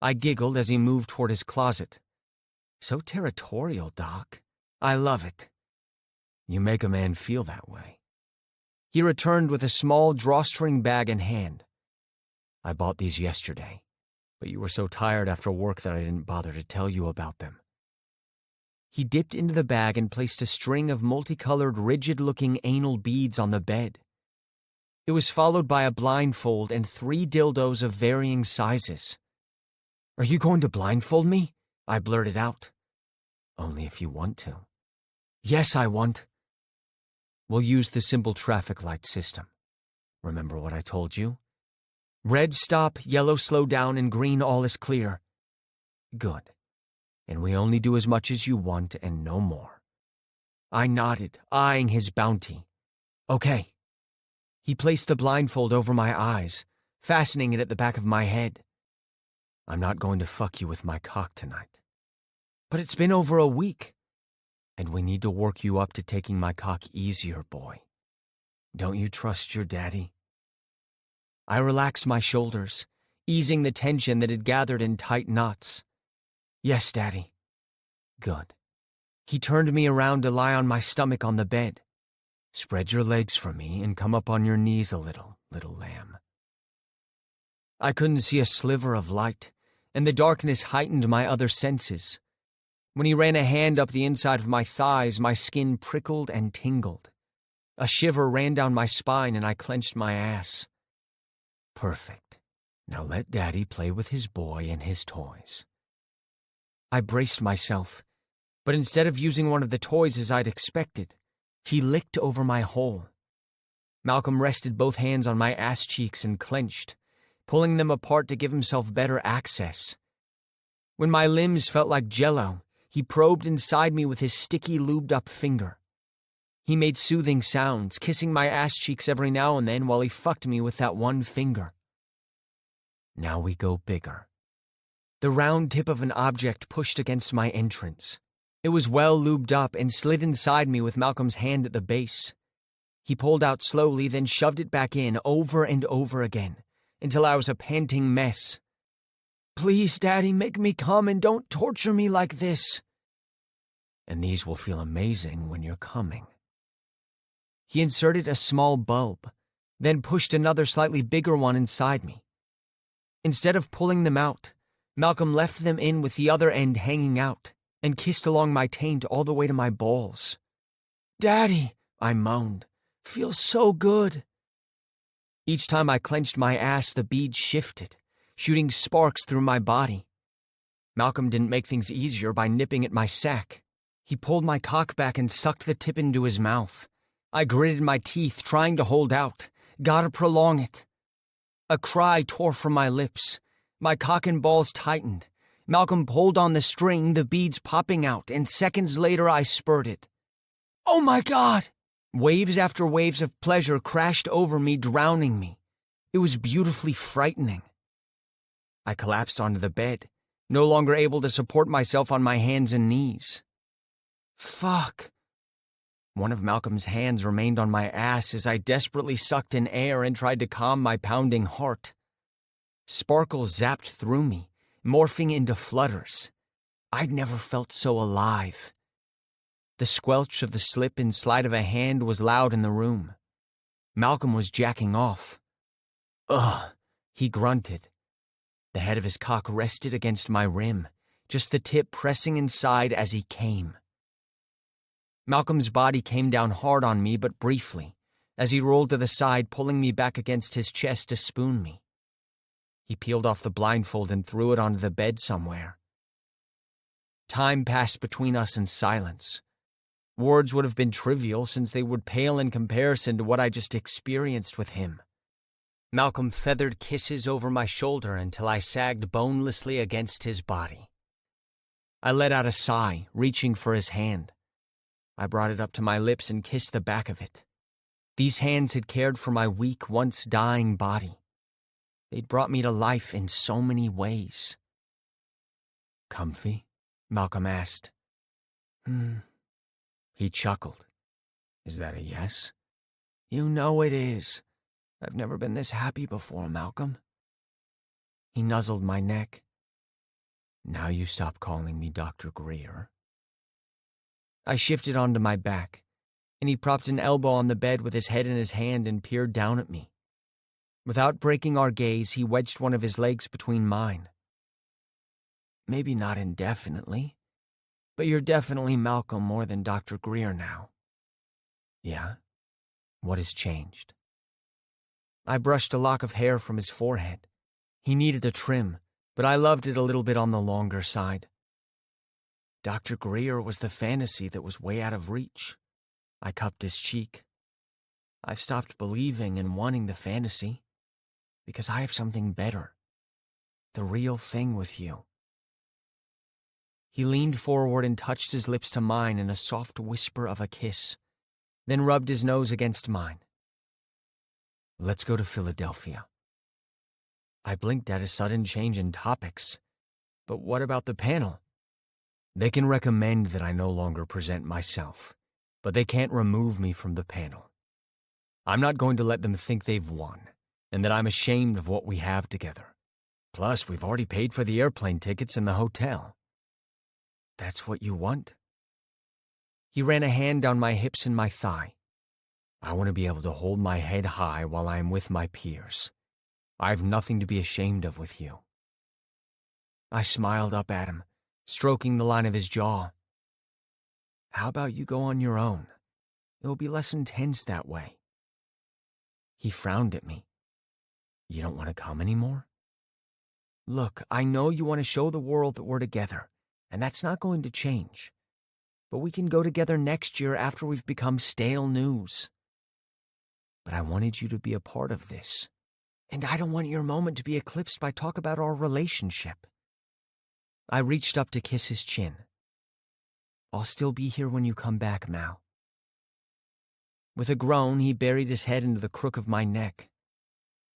I giggled as he moved toward his closet. "So territorial, Doc. I love it." "You make a man feel that way." He returned with a small drawstring bag in hand. "I bought these yesterday. but you were so tired after work that I didn't bother to tell you about them." He dipped into the bag and placed a string of multicolored, rigid-looking anal beads on the bed. It was followed by a blindfold and 3 dildos of varying sizes. "Are you going to blindfold me?" I blurted out. "Only if you want to." "Yes, I want." "We'll use the simple traffic light system. Remember what I told you? Red stop, yellow slow down, and green all is clear." "Good. And we only do as much as you want and no more." I nodded, eyeing his bounty. "Okay." He placed the blindfold over my eyes, fastening it at the back of my head. "I'm not going to fuck you with my cock tonight." "But it's been over a week." "And we need to work you up to taking my cock easier, boy. Don't you trust your daddy?" I relaxed my shoulders, easing the tension that had gathered in tight knots. "Yes, Daddy." "Good." He turned me around to lie on my stomach on the bed. "Spread your legs for me and come up on your knees a little lamb." I couldn't see a sliver of light, and the darkness heightened my other senses. When he ran a hand up the inside of my thighs, my skin prickled and tingled. A shiver ran down my spine and I clenched my ass. Perfect. Now let Daddy play with his boy and his toys. I braced myself, but instead of using one of the toys as I'd expected, he licked over my hole. Malcolm rested both hands on my ass cheeks and clenched, pulling them apart to give himself better access. When my limbs felt like jello, he probed inside me with his sticky, lubed-up finger. He made soothing sounds, kissing my ass cheeks every now and then while he fucked me with that one finger. Now we go bigger. The round tip of an object pushed against my entrance. It was well lubed up and slid inside me with Malcolm's hand at the base. He pulled out slowly, then shoved it back in over and over again, until I was a panting mess. "Please, Daddy, make me come and don't torture me like this." "And these will feel amazing when you're coming." He inserted a small bulb, then pushed another slightly bigger one inside me. Instead of pulling them out, Malcolm left them in with the other end hanging out and kissed along my taint all the way to my balls. "Daddy," I moaned, "feels so good." Each time I clenched my ass, the bead shifted, shooting sparks through my body. Malcolm didn't make things easier by nipping at my sack. He pulled my cock back and sucked the tip into his mouth. I gritted my teeth, trying to hold out. Gotta prolong it. A cry tore from my lips. My cock and balls tightened. Malcolm pulled on the string, the beads popping out, and seconds later I spurted. "Oh my God!" Waves after waves of pleasure crashed over me, drowning me. It was beautifully frightening. I collapsed onto the bed, no longer able to support myself on my hands and knees. Fuck. One of Malcolm's hands remained on my ass as I desperately sucked in air and tried to calm my pounding heart. Sparkles zapped through me, morphing into flutters. I'd never felt so alive. The squelch of the slip and slide of a hand was loud in the room. Malcolm was jacking off. "Ugh," he grunted. The head of his cock rested against my rim, just the tip pressing inside as he came. Malcolm's body came down hard on me, but briefly, as he rolled to the side, pulling me back against his chest to spoon me. He peeled off the blindfold and threw it onto the bed somewhere. Time passed between us in silence. Words would have been trivial since they would pale in comparison to what I just experienced with him. Malcolm feathered kisses over my shoulder until I sagged bonelessly against his body. I let out a sigh, reaching for his hand. I brought it up to my lips and kissed the back of it. These hands had cared for my weak, once dying body. They'd brought me to life in so many ways. "Comfy?" Malcolm asked. He chuckled. "Is that a yes?" "You know it is. I've never been this happy before, Malcolm." He nuzzled my neck. "Now you stop calling me Dr. Greer." I shifted onto my back, and he propped an elbow on the bed with his head in his hand and peered down at me. Without breaking our gaze, he wedged one of his legs between mine. Maybe not indefinitely, but you're definitely Malcolm more than Dr. Greer now. Yeah? What has changed? I brushed a lock of hair from his forehead. He needed a trim, but I loved it a little bit on the longer side. Dr. Greer was the fantasy that was way out of reach. I cupped his cheek. I've stopped believing and wanting the fantasy because I have something better. The real thing with you. He leaned forward and touched his lips to mine in a soft whisper of a kiss, then rubbed his nose against mine. Let's go to Philadelphia. I blinked at his sudden change in topics. But what about the panel? They can recommend that I no longer present myself, but they can't remove me from the panel. I'm not going to let them think they've won, and that I'm ashamed of what we have together. Plus, we've already paid for the airplane tickets and the hotel. That's what you want? He ran a hand down my hips and my thigh. I want to be able to hold my head high while I am with my peers. I have nothing to be ashamed of with you. I smiled up at him, stroking the line of his jaw. How about you go on your own? It'll be less intense that way. He frowned at me. You don't want to come anymore? Look, I know you want to show the world that we're together, and that's not going to change. But we can go together next year after we've become stale news. But I wanted you to be a part of this. And I don't want your moment to be eclipsed by talk about our relationship. I reached up to kiss his chin. I'll still be here when you come back, Mal. With a groan, he buried his head into the crook of my neck.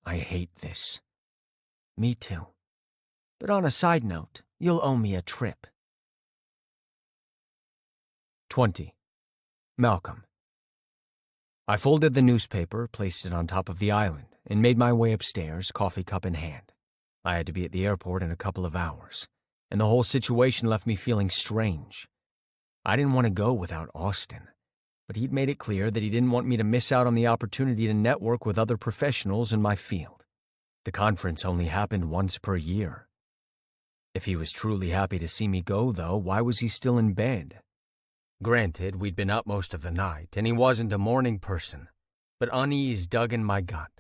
I hate this. Me too. But on a side note, you'll owe me a trip. 20. Malcolm. I folded the newspaper, placed it on top of the island, and made my way upstairs, coffee cup in hand. I had to be at the airport in a couple of hours, and the whole situation left me feeling strange. I didn't want to go without Austin, but he'd made it clear that he didn't want me to miss out on the opportunity to network with other professionals in my field. The conference only happened once per year. If he was truly happy to see me go, though, why was he still in bed? Granted, we'd been up most of the night, and he wasn't a morning person, but unease dug in my gut.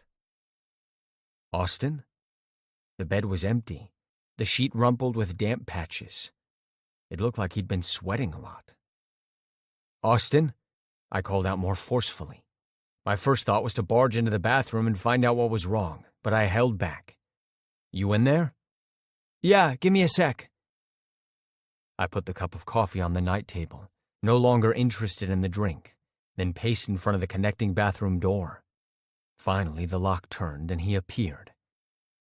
Austin? The bed was empty, the sheet rumpled with damp patches. It looked like he'd been sweating a lot. Austin? I called out more forcefully. My first thought was to barge into the bathroom and find out what was wrong, but I held back. You in there? Yeah, give me a sec. I put the cup of coffee on the night table, no longer interested in the drink, then paced in front of the connecting bathroom door. Finally, the lock turned and he appeared.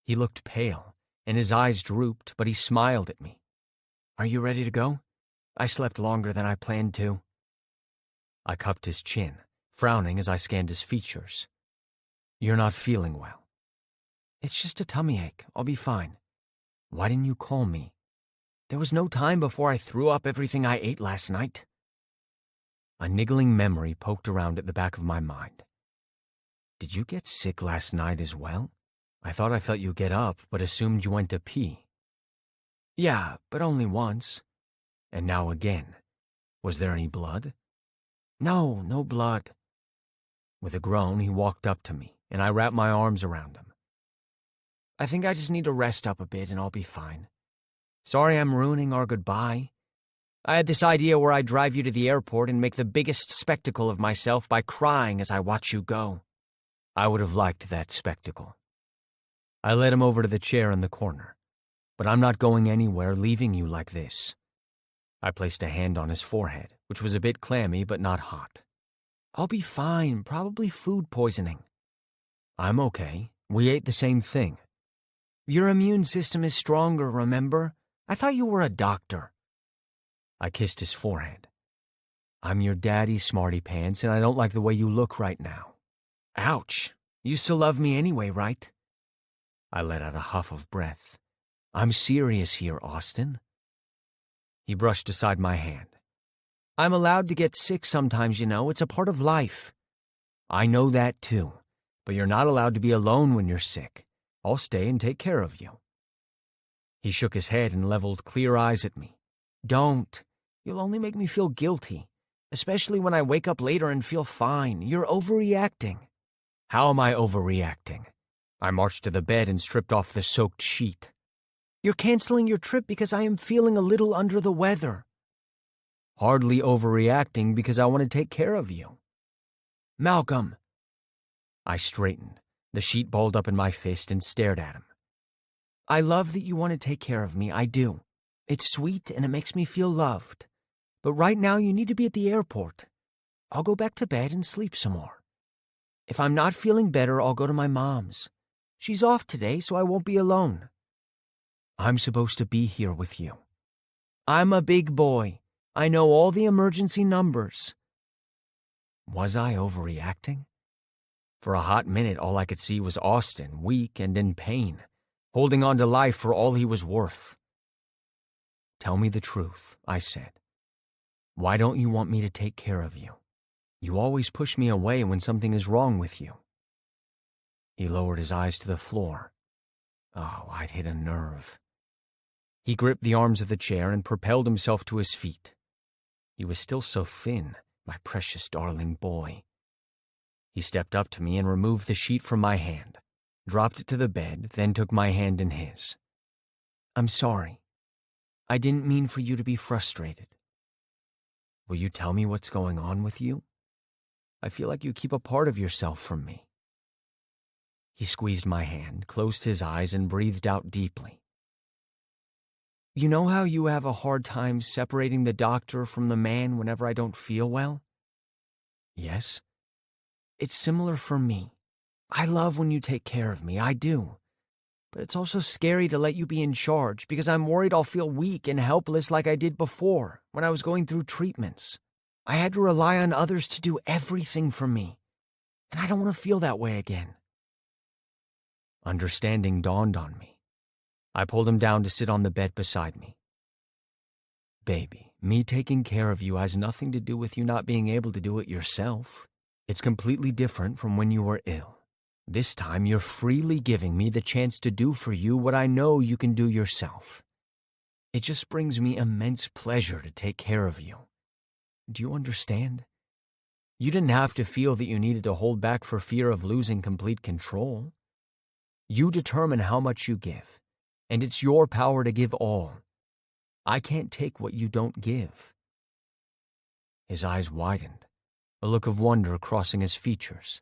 He looked pale, and his eyes drooped, but he smiled at me. Are you ready to go? I slept longer than I planned to. I cupped his chin, frowning as I scanned his features. You're not feeling well. It's just a tummy ache. I'll be fine. Why didn't you call me? There was no time before I threw up everything I ate last night. A niggling memory poked around at the back of my mind. Did you get sick last night as well? I thought I felt you get up, but assumed you went to pee. Yeah, but only once. And now again. Was there any blood? No, no blood. With a groan, he walked up to me, and I wrapped my arms around him. I think I just need to rest up a bit and I'll be fine. Sorry I'm ruining our goodbye. I had this idea where I'd drive you to the airport and make the biggest spectacle of myself by crying as I watch you go. I would have liked that spectacle. I led him over to the chair in the corner. But I'm not going anywhere leaving you like this. I placed a hand on his forehead, which was a bit clammy but not hot. I'll be fine, probably food poisoning. I'm okay. We ate the same thing. Your immune system is stronger, remember? I thought you were a doctor. I kissed his forehead. I'm your daddy, smarty pants, and I don't like the way you look right now. Ouch. You still love me anyway, right? I let out a huff of breath. I'm serious here, Austin. He brushed aside my hand. I'm allowed to get sick sometimes, you know. It's a part of life. I know that too, but you're not allowed to be alone when you're sick. I'll stay and take care of you. He shook his head and leveled clear eyes at me. Don't. You'll only make me feel guilty, especially when I wake up later and feel fine. You're overreacting. How am I overreacting? I marched to the bed and stripped off the soaked sheet. You're canceling your trip because I am feeling a little under the weather. Hardly overreacting because I want to take care of you. Malcolm. I straightened, the sheet balled up in my fist, and stared at him. I love that you want to take care of me, I do. It's sweet and it makes me feel loved. But right now you need to be at the airport. I'll go back to bed and sleep some more. If I'm not feeling better, I'll go to my mom's. She's off today, so I won't be alone. I'm supposed to be here with you. I'm a big boy. I know all the emergency numbers. Was I overreacting? For a hot minute, all I could see was Austin, weak and in pain, holding on to life for all he was worth. Tell me the truth, I said. Why don't you want me to take care of you? You always push me away when something is wrong with you. He lowered his eyes to the floor. Oh, I'd hit a nerve. He gripped the arms of the chair and propelled himself to his feet. He was still so thin, my precious darling boy. He stepped up to me and removed the sheet from my hand, dropped it to the bed, then took my hand in his. I'm sorry. I didn't mean for you to be frustrated. Will you tell me what's going on with you? I feel like you keep a part of yourself from me. He squeezed my hand, closed his eyes, and breathed out deeply. You know how you have a hard time separating the doctor from the man whenever I don't feel well? Yes. It's similar for me. I love when you take care of me, I do. But it's also scary to let you be in charge because I'm worried I'll feel weak and helpless like I did before when I was going through treatments. I had to rely on others to do everything for me, and I don't want to feel that way again. Understanding dawned on me. I pulled him down to sit on the bed beside me. Baby, me taking care of you has nothing to do with you not being able to do it yourself. It's completely different from when you were ill. This time you're freely giving me the chance to do for you what I know you can do yourself. It just brings me immense pleasure to take care of you. Do you understand? You didn't have to feel that you needed to hold back for fear of losing complete control. You determine how much you give, and it's your power to give all. I can't take what you don't give. His eyes widened, a look of wonder crossing his features.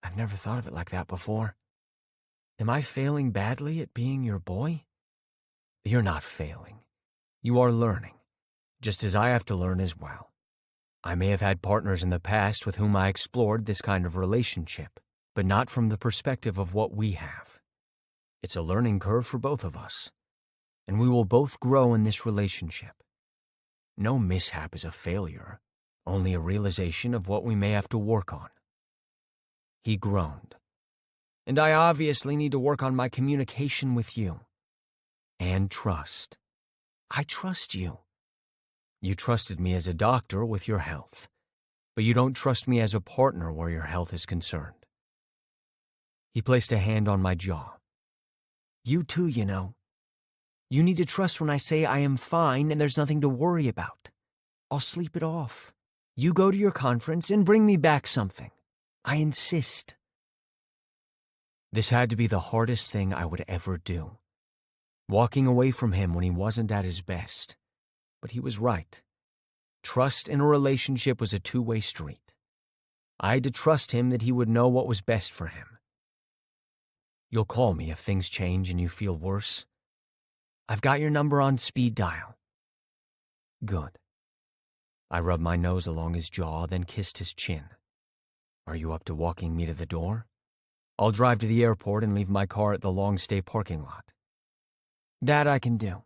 I've never thought of it like that before. Am I failing badly at being your boy? You're not failing. You are learning, just as I have to learn as well. I may have had partners in the past with whom I explored this kind of relationship, but not from the perspective of what we have. It's a learning curve for both of us, and we will both grow in this relationship. No mishap is a failure, only a realization of what we may have to work on. He groaned. And I obviously need to work on my communication with you. And trust. I trust you. You trusted me as a doctor with your health, but you don't trust me as a partner where your health is concerned. He placed a hand on my jaw. You too, you know. You need to trust when I say I am fine and there's nothing to worry about. I'll sleep it off. You go to your conference and bring me back something. I insist. This had to be the hardest thing I would ever do. Walking away from him when he wasn't at his best. But he was right. Trust in a relationship was a two-way street. I had to trust him that he would know what was best for him. You'll call me if things change and you feel worse. I've got your number on speed dial. Good. I rubbed my nose along his jaw, then kissed his chin. Are you up to walking me to the door? I'll drive to the airport and leave my car at the long-stay parking lot. That I can do.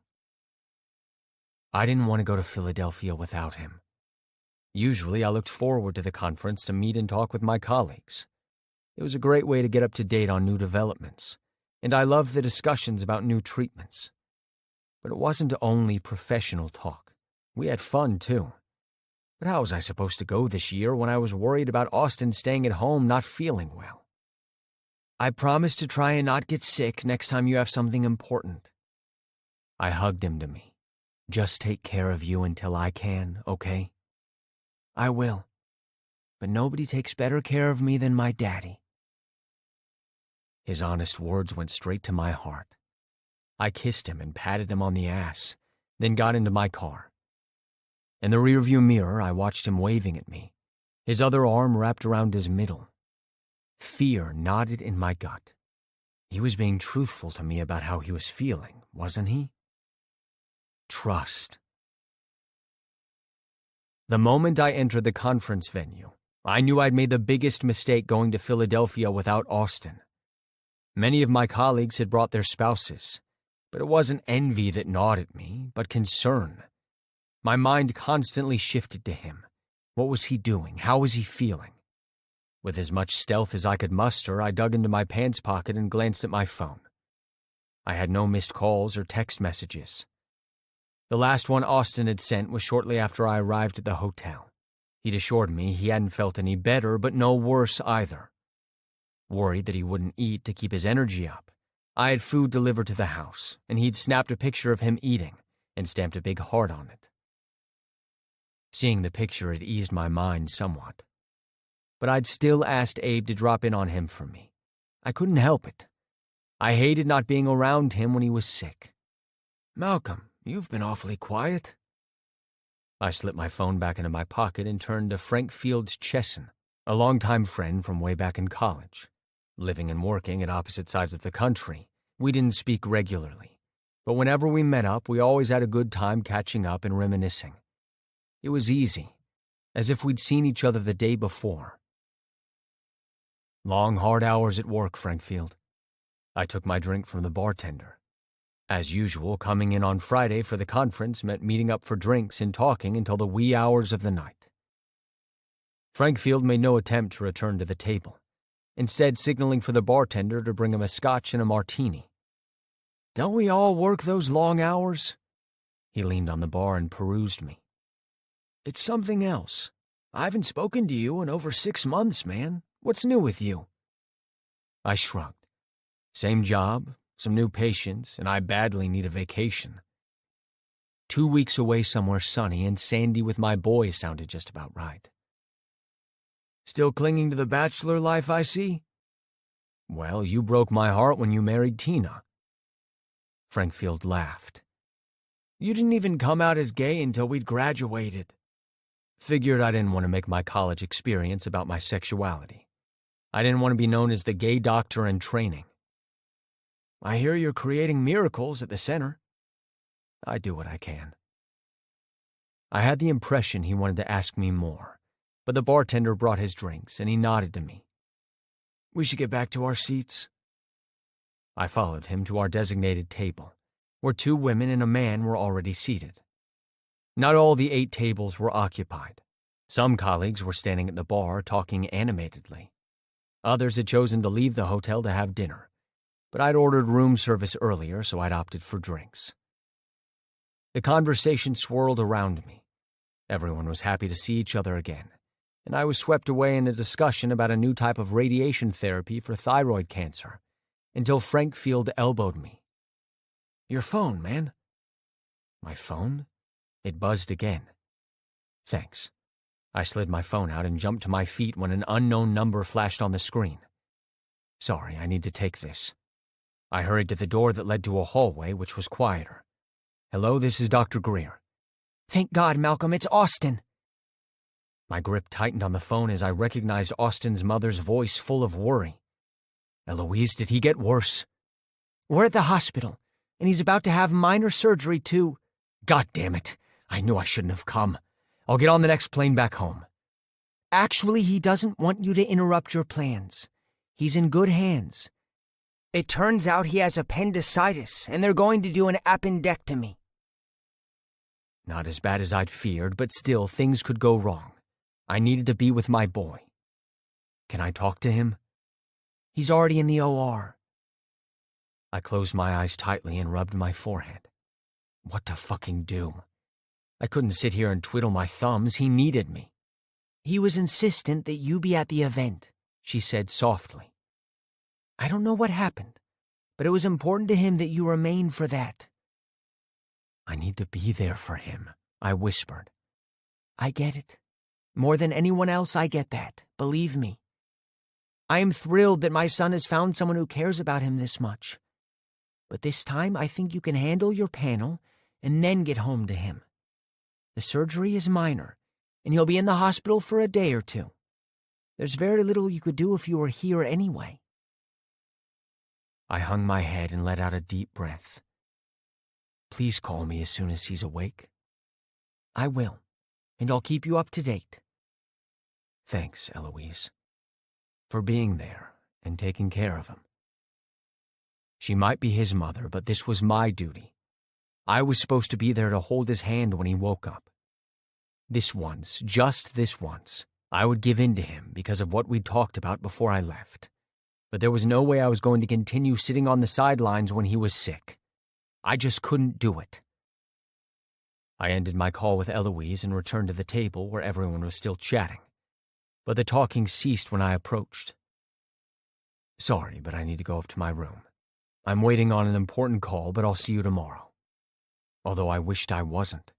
I didn't want to go to Philadelphia without him. Usually I looked forward to the conference to meet and talk with my colleagues. It was a great way to get up to date on new developments, and I loved the discussions about new treatments. But it wasn't only professional talk. We had fun, too. But how was I supposed to go this year when I was worried about Austin staying at home not feeling well? I promise to try and not get sick next time you have something important. I hugged him to me. Just take care of you until I can, okay? I will. But nobody takes better care of me than my daddy. His honest words went straight to my heart. I kissed him and patted him on the ass, then got into my car. In the rearview mirror, I watched him waving at me, his other arm wrapped around his middle. Fear knotted in my gut. He was being truthful to me about how he was feeling, wasn't he? Trust. The moment I entered the conference venue, I knew I'd made the biggest mistake going to Philadelphia without Austin. Many of my colleagues had brought their spouses, but it wasn't envy that gnawed at me, but concern. My mind constantly shifted to him. What was he doing? How was he feeling? With as much stealth as I could muster, I dug into my pants pocket and glanced at my phone. I had no missed calls or text messages. The last one Austin had sent was shortly after I arrived at the hotel. He'd assured me he hadn't felt any better, but no worse either. Worried that he wouldn't eat to keep his energy up, I had food delivered to the house, and he'd snapped a picture of him eating and stamped a big heart on it. Seeing the picture had eased my mind somewhat. But I'd still asked Abe to drop in on him for me. I couldn't help it. I hated not being around him when he was sick. "Malcolm, you've been awfully quiet." I slipped my phone back into my pocket and turned to Frank Fields Chesson, a longtime friend from way back in college. Living and working at opposite sides of the country, we didn't speak regularly, but whenever we met up, we always had a good time catching up and reminiscing. It was easy, as if we'd seen each other the day before. Long, hard hours at work, Frankfield. I took my drink from the bartender. As usual, coming in on Friday for the conference meant meeting up for drinks and talking until the wee hours of the night. Frankfield made no attempt to return to the table, instead signaling for the bartender to bring him a scotch and a martini. "Don't we all work those long hours?" He leaned on the bar and perused me. "It's something else. I haven't spoken to you in over 6 months, man. What's new with you?" I shrugged. Same job, some new patients, and I badly need a vacation. 2 weeks away somewhere sunny and sandy with my boys sounded just about right. "Still clinging to the bachelor life, I see?" "Well, you broke my heart when you married Tina." Frankfield laughed. "You didn't even come out as gay until we'd graduated." Figured I didn't want to make my college experience about my sexuality. I didn't want to be known as the gay doctor in training. "I hear you're creating miracles at the center." "I do what I can." I had the impression he wanted to ask me more, but the bartender brought his drinks and he nodded to me. "We should get back to our seats." I followed him to our designated table, where 2 women and a man were already seated. Not all the 8 tables were occupied. Some colleagues were standing at the bar talking animatedly. Others had chosen to leave the hotel to have dinner, but I'd ordered room service earlier, so I'd opted for drinks. The conversation swirled around me. Everyone was happy to see each other again, and I was swept away in a discussion about a new type of radiation therapy for thyroid cancer, until Frankfield elbowed me. "Your phone, man." My phone? It buzzed again. "Thanks." I slid my phone out and jumped to my feet when an unknown number flashed on the screen. "Sorry, I need to take this." I hurried to the door that led to a hallway, which was quieter. "Hello, this is Dr. Greer." "Thank God, Malcolm, it's Austin." My grip tightened on the phone as I recognized Austin's mother's voice full of worry. "Eloise, did he get worse?" "We're at the hospital, and he's about to have minor surgery, too." "God damn it. I knew I shouldn't have come. I'll get on the next plane back home." "Actually, he doesn't want you to interrupt your plans. He's in good hands. It turns out he has appendicitis, and they're going to do an appendectomy." Not as bad as I'd feared, but still things could go wrong. I needed to be with my boy. "Can I talk to him?" "He's already in the OR." I closed my eyes tightly and rubbed my forehead. What to fucking do? I couldn't sit here and twiddle my thumbs. He needed me. "He was insistent that you be at the event," she said softly. "I don't know what happened, but it was important to him that you remain for that." I need to be there for him, I whispered. I get it. More than anyone else, I get that. Believe me. I am thrilled that my son has found someone who cares about him this much. But this time, I think you can handle your panel and then get home to him. The surgery is minor, and he'll be in the hospital for a day or two. There's very little you could do if you were here anyway. I hung my head and let out a deep breath. Please call me as soon as he's awake. I will, and I'll keep you up to date. Thanks, Eloise, for being there and taking care of him. She might be his mother, but this was my duty. I was supposed to be there to hold his hand when he woke up. This once, just this once, I would give in to him because of what we'd talked about before I left. But there was no way I was going to continue sitting on the sidelines when he was sick. I just couldn't do it. I ended my call with Eloise and returned to the table where everyone was still chatting. But the talking ceased when I approached. Sorry, but I need to go up to my room. I'm waiting on an important call, but I'll see you tomorrow. Although I wished I wasn't.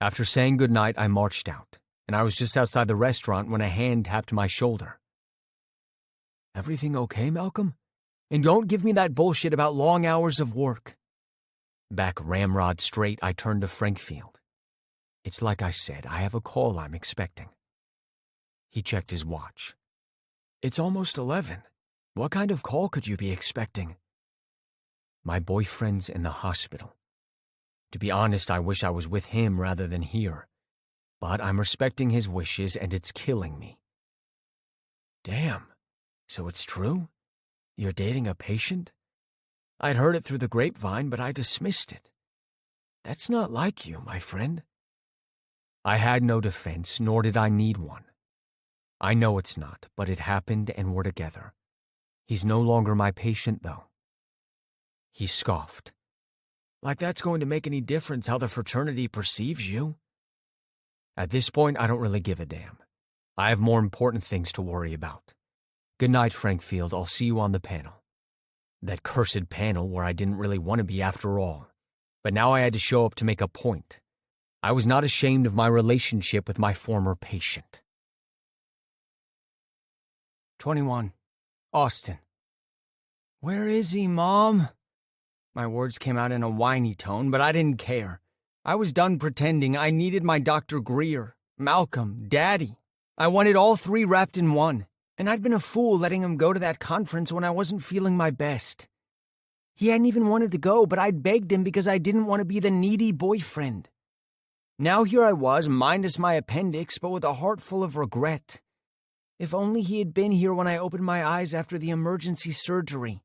After saying goodnight, I marched out, and I was just outside the restaurant when a hand tapped my shoulder. Everything okay, Malcolm? And don't give me that bullshit about long hours of work. Back ramrod straight, I turned to Frankfield. It's like I said, I have a call I'm expecting. He checked his watch. It's almost 11. What kind of call could you be expecting? My boyfriend's in the hospital. To be honest, I wish I was with him rather than here. But I'm respecting his wishes, and it's killing me. Damn. So it's true? You're dating a patient? I'd heard it through the grapevine, but I dismissed it. That's not like you, my friend. I had no defense, nor did I need one. I know it's not, but it happened and we're together. He's no longer my patient, though. He scoffed. Like that's going to make any difference how the fraternity perceives you? At this point, I don't really give a damn. I have more important things to worry about. Good night, Frankfield. I'll see you on the panel. That cursed panel where I didn't really want to be after all. But now I had to show up to make a point. I was not ashamed of my relationship with my former patient. 21. Austin. Where is he, Mom? My words came out in a whiny tone, but I didn't care. I was done pretending. I needed my Dr. Greer, Malcolm, Daddy. I wanted all three wrapped in one. And I'd been a fool letting him go to that conference when I wasn't feeling my best. He hadn't even wanted to go, but I'd begged him because I didn't want to be the needy boyfriend. Now here I was, minus my appendix, but with a heart full of regret. If only he had been here when I opened my eyes after the emergency surgery.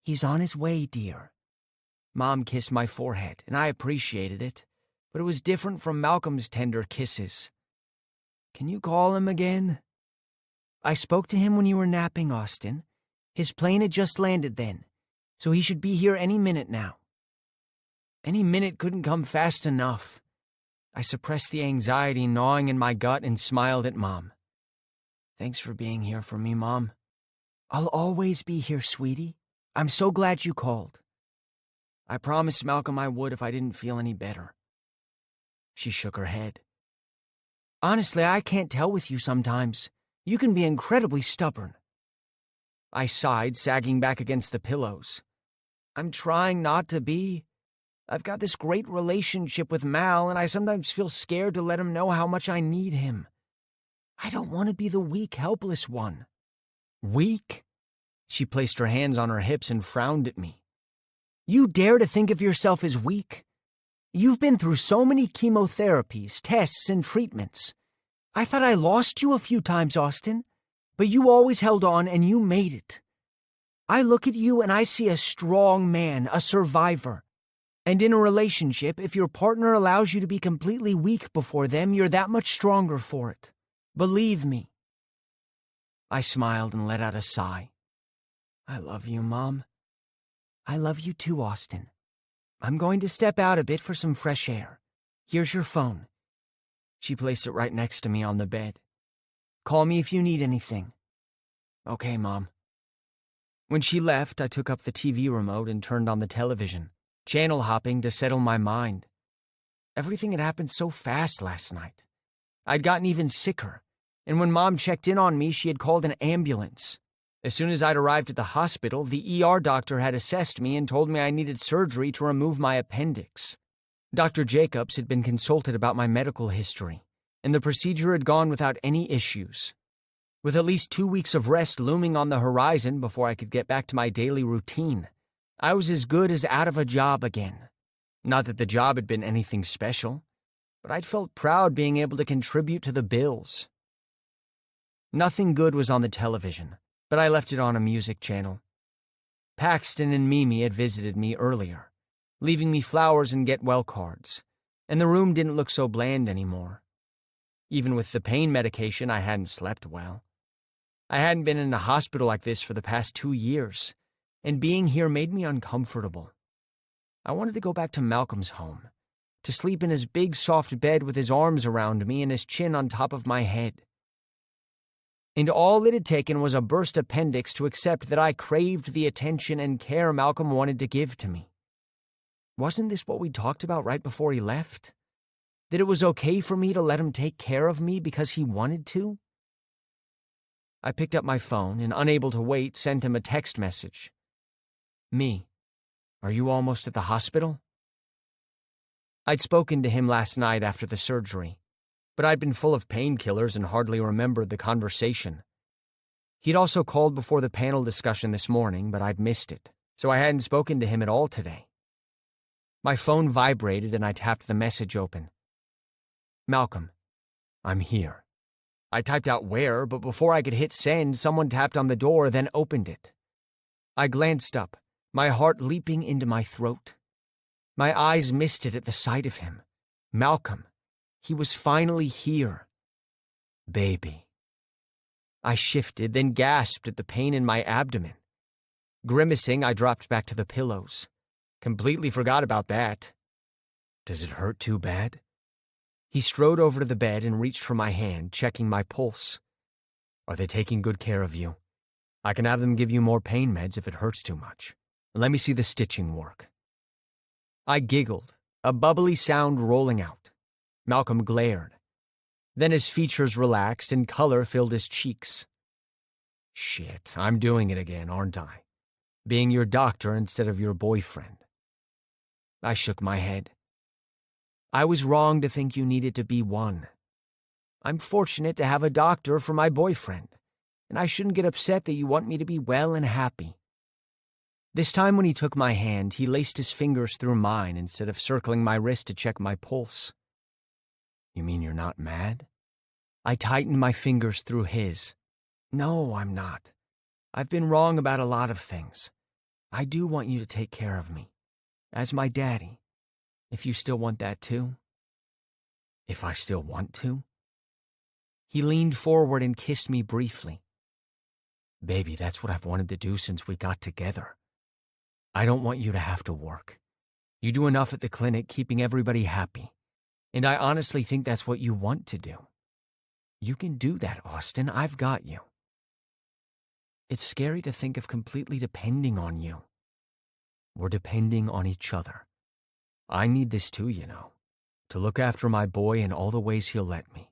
He's on his way, dear. Mom kissed my forehead, and I appreciated it, but it was different from Malcolm's tender kisses. Can you call him again? I spoke to him when you were napping, Austin. His plane had just landed then, so he should be here any minute now. Any minute couldn't come fast enough. I suppressed the anxiety gnawing in my gut and smiled at Mom. Thanks for being here for me, Mom. I'll always be here, sweetie. I'm so glad you called. I promised Malcolm I would if I didn't feel any better. She shook her head. Honestly, I can't tell with you sometimes. You can be incredibly stubborn. I sighed, sagging back against the pillows. I'm trying not to be. I've got this great relationship with Mal, and I sometimes feel scared to let him know how much I need him. I don't want to be the weak, helpless one. Weak? She placed her hands on her hips and frowned at me. You dare to think of yourself as weak? You've been through so many chemotherapies, tests, and treatments. I thought I lost you a few times, Austin, but you always held on and you made it. I look at you and I see a strong man, a survivor. And in a relationship, if your partner allows you to be completely weak before them, you're that much stronger for it. Believe me. I smiled and let out a sigh. I love you, Mom. I love you too, Austin. I'm going to step out a bit for some fresh air. Here's your phone. She placed it right next to me on the bed. Call me if you need anything. Okay, Mom. When she left, I took up the TV remote and turned on the television. channel hopping to settle my mind. Everything had happened so fast last night. I'd gotten even sicker, and when Mom checked in on me, she had called an ambulance. As soon as I'd arrived at the hospital, the ER doctor had assessed me and told me I needed surgery to remove my appendix. Dr. Jacobs had been consulted about my medical history, and the procedure had gone without any issues. With at least 2 weeks of rest looming on the horizon before I could get back to my daily routine, I was as good as out of a job again. Not that the job had been anything special, but I'd felt proud being able to contribute to the bills. Nothing good was on the television, but I left it on a music channel. Paxton and Mimi had visited me earlier, leaving me flowers and get-well cards, and the room didn't look so bland anymore. Even with the pain medication, I hadn't slept well. I hadn't been in a hospital like this for the past 2 years, and being here made me uncomfortable. I wanted to go back to Malcolm's home, to sleep in his big soft bed with his arms around me and his chin on top of my head. And all it had taken was a burst appendix to accept that I craved the attention and care Malcolm wanted to give to me. Wasn't this what we talked about right before he left? That it was okay for me to let him take care of me because he wanted to? I picked up my phone and, unable to wait, sent him a text message. "Me, are you almost at the hospital?" I'd spoken to him last night after the surgery, but I'd been full of painkillers and hardly remembered the conversation. He'd also called before the panel discussion this morning, but I'd missed it, so I hadn't spoken to him at all today. My phone vibrated and I tapped the message open. "Malcolm, I'm here." I typed out where, but before I could hit send, someone tapped on the door, then opened it. I glanced up, my heart leaping into my throat. My eyes misted at the sight of him. Malcolm. He was finally here. Baby. I shifted, then gasped at the pain in my abdomen. Grimacing, I dropped back to the pillows. Completely forgot about that. "Does it hurt too bad?" He strode over to the bed and reached for my hand, checking my pulse. "Are they taking good care of you? I can have them give you more pain meds if it hurts too much. Let me see the stitching work." I giggled, a bubbly sound rolling out. Malcolm glared. Then his features relaxed and color filled his cheeks. "Shit, I'm doing it again, aren't I? Being your doctor instead of your boyfriend." I shook my head. "I was wrong to think you needed to be one. I'm fortunate to have a doctor for my boyfriend, and I shouldn't get upset that you want me to be well and happy." This time when he took my hand, he laced his fingers through mine instead of circling my wrist to check my pulse. "You mean you're not mad?" I tightened my fingers through his. "No, I'm not. I've been wrong about a lot of things. I do want you to take care of me, as my daddy. If you still want that too." "If I still want to?" He leaned forward and kissed me briefly. "Baby, that's what I've wanted to do since we got together. I don't want you to have to work. You do enough at the clinic keeping everybody happy, and I honestly think that's what you want to do. You can do that, Austin. I've got you. It's scary to think of completely depending on you. We're depending on each other. I need this too, you know, to look after my boy in all the ways he'll let me.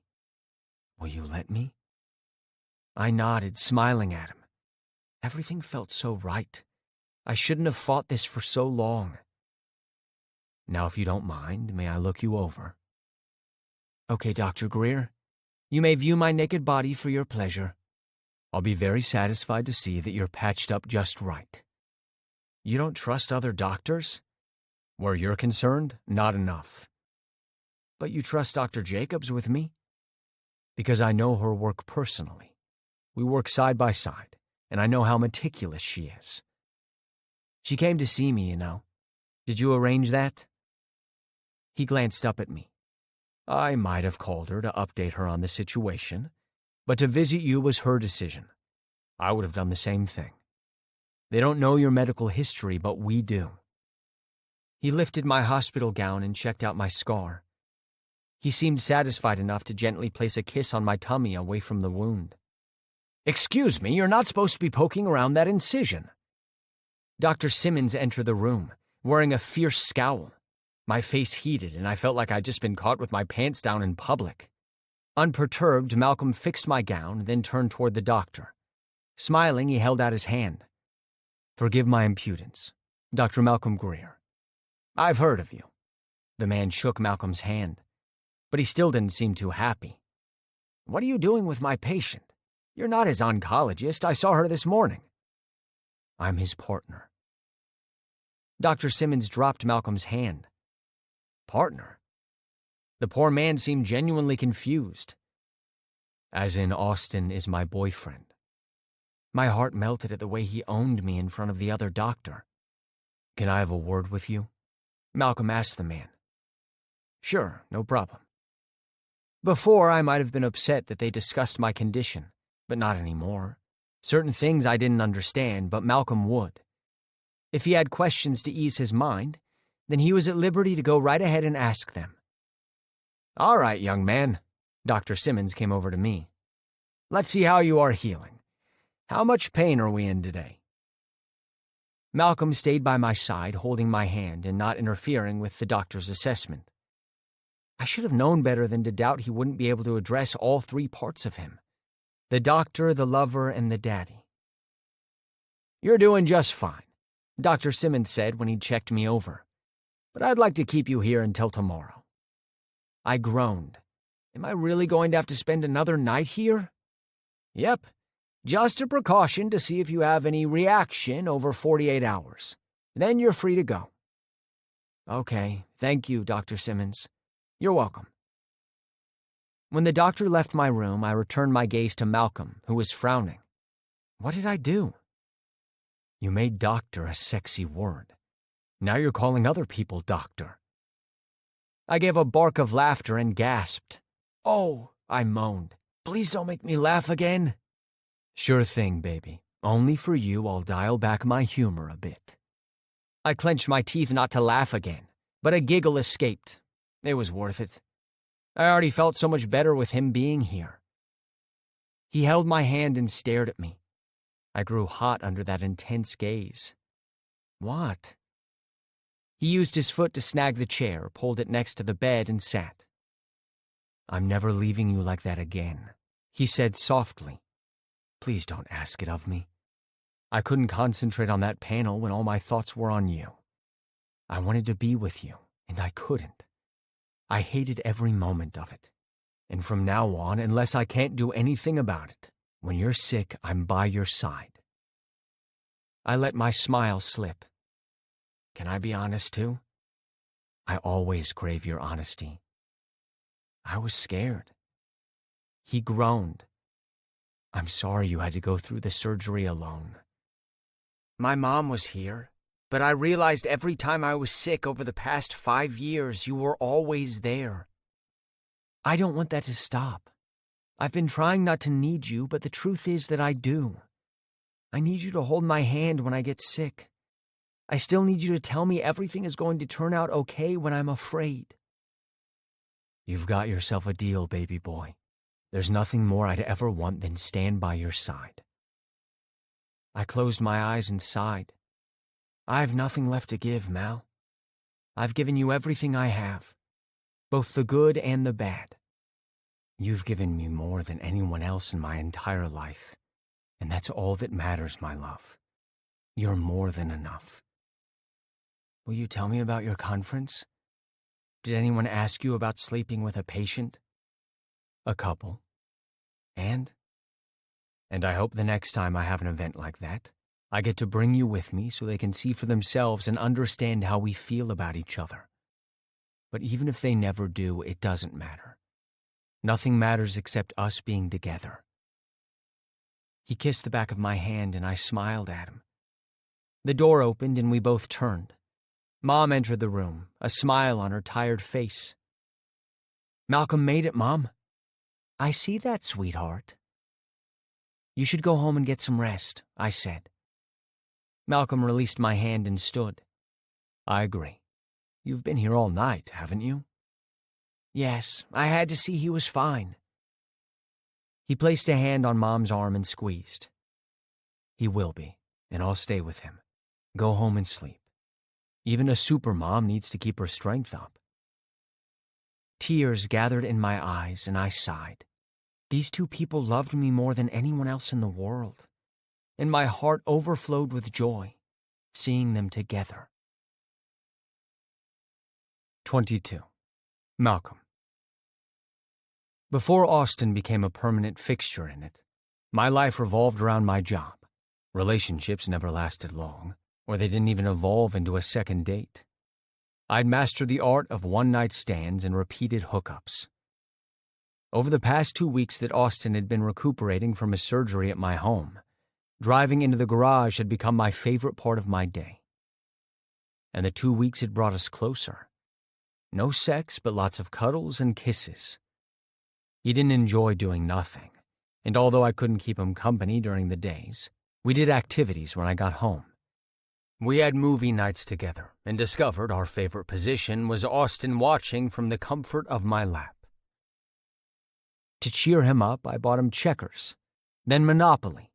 Will you let me?" I nodded, smiling at him. Everything felt so right. I shouldn't have fought this for so long. "Now, if you don't mind, may I look you over?" "Okay, Dr. Greer. You may view my naked body for your pleasure. I'll be very satisfied to see that you're patched up just right. You don't trust other doctors? Where you're concerned, not enough. But you trust Dr. Jacobs with me? Because I know her work personally. We work side by side, and I know how meticulous she is. She came to see me, you know. Did you arrange that?" He glanced up at me. "I might have called her to update her on the situation, but to visit you was her decision. I would have done the same thing. They don't know your medical history, but we do." He lifted my hospital gown and checked out my scar. He seemed satisfied enough to gently place a kiss on my tummy away from the wound. "Excuse me, you're not supposed to be poking around that incision." Dr. Simmons entered the room, wearing a fierce scowl. My face heated, and I felt like I'd just been caught with my pants down in public. Unperturbed, Malcolm fixed my gown, then turned toward the doctor. Smiling, he held out his hand. "Forgive my impudence. Dr. Malcolm Greer. I've heard of you." The man shook Malcolm's hand, but he still didn't seem too happy. "What are you doing with my patient? You're not his oncologist. I saw her this morning." "I'm his partner." Dr. Simmons dropped Malcolm's hand. "Partner?" The poor man seemed genuinely confused. "As in Austin is my boyfriend." My heart melted at the way he owned me in front of the other doctor. "Can I have a word with you?" Malcolm asked the man. "Sure, no problem." Before, I might have been upset that they discussed my condition, but not anymore. Certain things I didn't understand, but Malcolm would. If he had questions to ease his mind, then he was at liberty to go right ahead and ask them. "All right, young man." Dr. Simmons came over to me. "Let's see how you are healing. How much pain are we in today?" Malcolm stayed by my side, holding my hand and not interfering with the doctor's assessment. I should have known better than to doubt he wouldn't be able to address all three parts of him: the doctor, the lover, and the daddy. "You're doing just fine," Dr. Simmons said when he checked me over. "But I'd like to keep you here until tomorrow." I groaned. Am I really going to have to spend another night here? "Yep. Just a precaution to see if you have any reaction over 48 hours. Then you're free to go." "Okay, thank you, Dr. Simmons." "You're welcome." When the doctor left my room, I returned my gaze to Malcolm, who was frowning. What did I do? "You made doctor a sexy word. Now you're calling other people doctor." I gave a bark of laughter and gasped. "Oh," I moaned. "Please don't make me laugh again." "Sure thing, baby. Only for you, I'll dial back my humor a bit." I clenched my teeth not to laugh again, but a giggle escaped. It was worth it. I already felt so much better with him being here. He held my hand and stared at me. I grew hot under that intense gaze. "What?" He used his foot to snag the chair, pulled it next to the bed, and sat. "I'm never leaving you like that again," he said softly. "Please don't ask it of me. I couldn't concentrate on that panel when all my thoughts were on you. I wanted to be with you, and I couldn't. I hated every moment of it. And from now on, unless I can't do anything about it, when you're sick, I'm by your side." I let my smile slip. "Can I be honest too?" "I always crave your honesty." I was scared. He groaned. "I'm sorry you had to go through the surgery alone." "My mom was here, but I realized every time I was sick over the past 5 years, you were always there. I don't want that to stop. I've been trying not to need you, but the truth is that I do. I need you to hold my hand when I get sick. I still need you to tell me everything is going to turn out okay when I'm afraid." "You've got yourself a deal, baby boy. There's nothing more I'd ever want than stand by your side." I closed my eyes and sighed. "I've nothing left to give, Mal. I've given you everything I have, both the good and the bad. You've given me more than anyone else in my entire life, and that's all that matters, my love. You're more than enough. Will you tell me about your conference? Did anyone ask you about sleeping with a patient?" "A couple. And I hope the next time I have an event like that, I get to bring you with me so they can see for themselves and understand how we feel about each other. But even if they never do, it doesn't matter. Nothing matters except us being together." He kissed the back of my hand and I smiled at him. The door opened and we both turned. Mom entered the room, a smile on her tired face. "Malcolm made it, Mom." "I see that, sweetheart." "You should go home and get some rest," I said. Malcolm released my hand and stood. "I agree. You've been here all night, haven't you?" "Yes, I had to see he was fine." He placed a hand on Mom's arm and squeezed. "He will be, and I'll stay with him. Go home and sleep. Even a supermom needs to keep her strength up. Tears gathered in my eyes, and I sighed. These two people loved me more than anyone else in the world, and my heart overflowed with joy, seeing them together. 22. Malcolm. Before Austin became a permanent fixture in it, my life revolved around my job. Relationships never lasted long, or they didn't even evolve into a second date. I'd mastered the art of one-night stands and repeated hookups. Over the past 2 weeks that Austin had been recuperating from his surgery at my home, driving into the garage had become my favorite part of my day. And the 2 weeks had brought us closer. No sex, but lots of cuddles and kisses. He didn't enjoy doing nothing, and although I couldn't keep him company during the days, we did activities when I got home. We had movie nights together and discovered our favorite position was Austin watching from the comfort of my lap. To cheer him up, I bought him checkers, then Monopoly.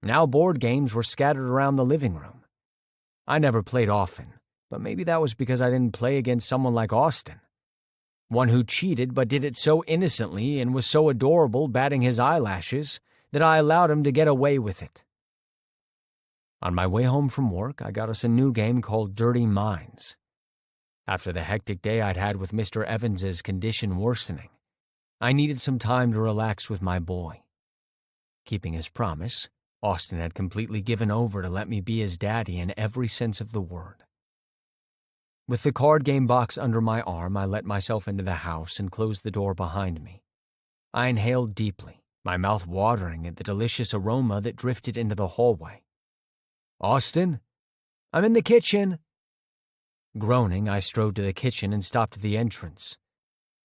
Now board games were scattered around the living room. I never played often, but maybe that was because I didn't play against someone like Austin. One who cheated but did it so innocently and was so adorable batting his eyelashes that I allowed him to get away with it. On my way home from work, I got us a new game called Dirty Minds. After the hectic day I'd had with Mr. Evans's condition worsening, I needed some time to relax with my boy. Keeping his promise, Austin had completely given over to let me be his daddy in every sense of the word. With the card game box under my arm, I let myself into the house and closed the door behind me. I inhaled deeply, my mouth watering at the delicious aroma that drifted into the hallway. "Austin, I'm in the kitchen." Groaning, I strode to the kitchen and stopped at the entrance.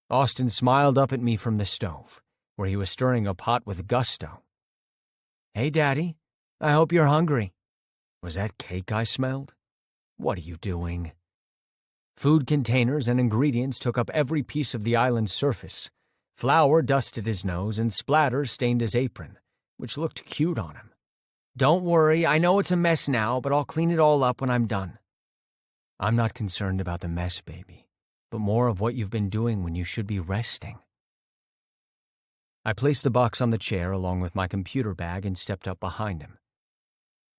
Austin smiled up at me from the stove, where he was stirring a pot with gusto. "Hey, Daddy, I hope you're hungry." Was that cake I smelled? What are you doing? Food containers and ingredients took up every piece of the island's surface. Flour dusted his nose and splatters stained his apron, which looked cute on him. "Don't worry, I know it's a mess now, but I'll clean it all up when I'm done." I'm not concerned about the mess, baby, but more of what you've been doing when you should be resting. I placed the box on the chair along with my computer bag and stepped up behind him.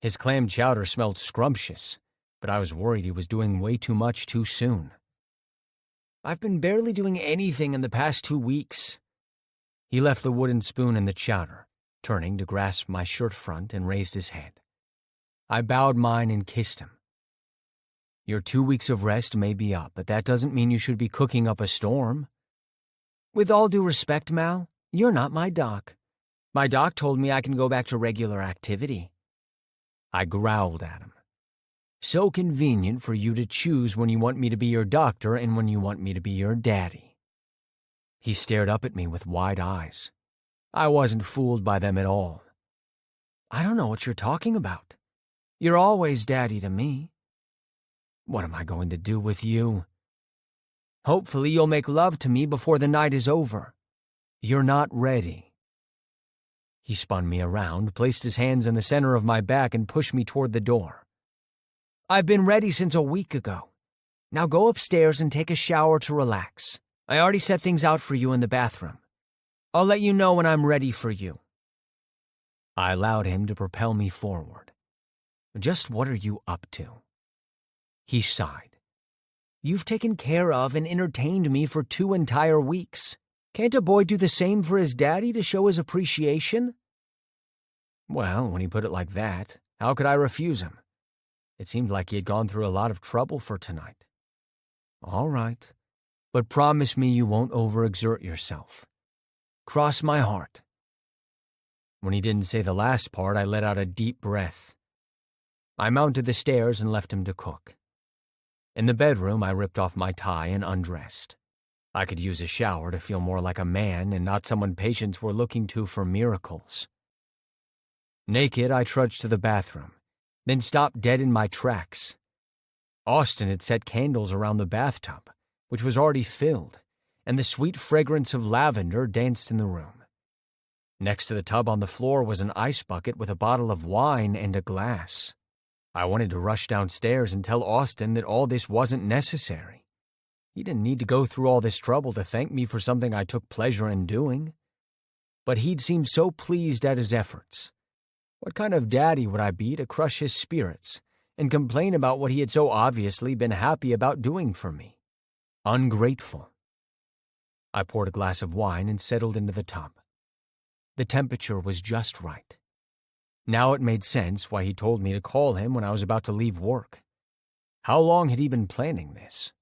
His clam chowder smelled scrumptious, but I was worried he was doing way too much too soon. "I've been barely doing anything in the past 2 weeks." He left the wooden spoon in the chowder, turning to grasp my shirt front and raised his head. I bowed mine and kissed him. "Your 2 weeks of rest may be up, but that doesn't mean you should be cooking up a storm." "With all due respect, Mal, you're not my doc. My doc told me I can go back to regular activity." I growled at him. "So convenient for you to choose when you want me to be your doctor and when you want me to be your daddy." He stared up at me with wide eyes. I wasn't fooled by them at all. "I don't know what you're talking about. You're always daddy to me." "What am I going to do with you?" "Hopefully you'll make love to me before the night is over." "You're not ready." He spun me around, placed his hands in the center of my back, and pushed me toward the door. "I've been ready since a week ago. Now go upstairs and take a shower to relax. I already set things out for you in the bathroom. I'll let you know when I'm ready for you." I allowed him to propel me forward. "Just what are you up to?" He sighed. "You've taken care of and entertained me for 2 entire weeks. Can't a boy do the same for his daddy to show his appreciation?" Well, when he put it like that, how could I refuse him? It seemed like he had gone through a lot of trouble for tonight. "All right, but promise me you won't overexert yourself. Cross my heart." When he didn't say the last part, I let out a deep breath. I mounted the stairs and left him to cook. In the bedroom, I ripped off my tie and undressed. I could use a shower to feel more like a man and not someone patients were looking to for miracles. Naked, I trudged to the bathroom, then stopped dead in my tracks. Austin had set candles around the bathtub, which was already filled, and the sweet fragrance of lavender danced in the room. Next to the tub on the floor was an ice bucket with a bottle of wine and a glass. I wanted to rush downstairs and tell Austin that all this wasn't necessary. He didn't need to go through all this trouble to thank me for something I took pleasure in doing. But he'd seemed so pleased at his efforts. What kind of daddy would I be to crush his spirits and complain about what he had so obviously been happy about doing for me? Ungrateful. I poured a glass of wine and settled into the tub. The temperature was just right. Now it made sense why he told me to call him when I was about to leave work. How long had he been planning this?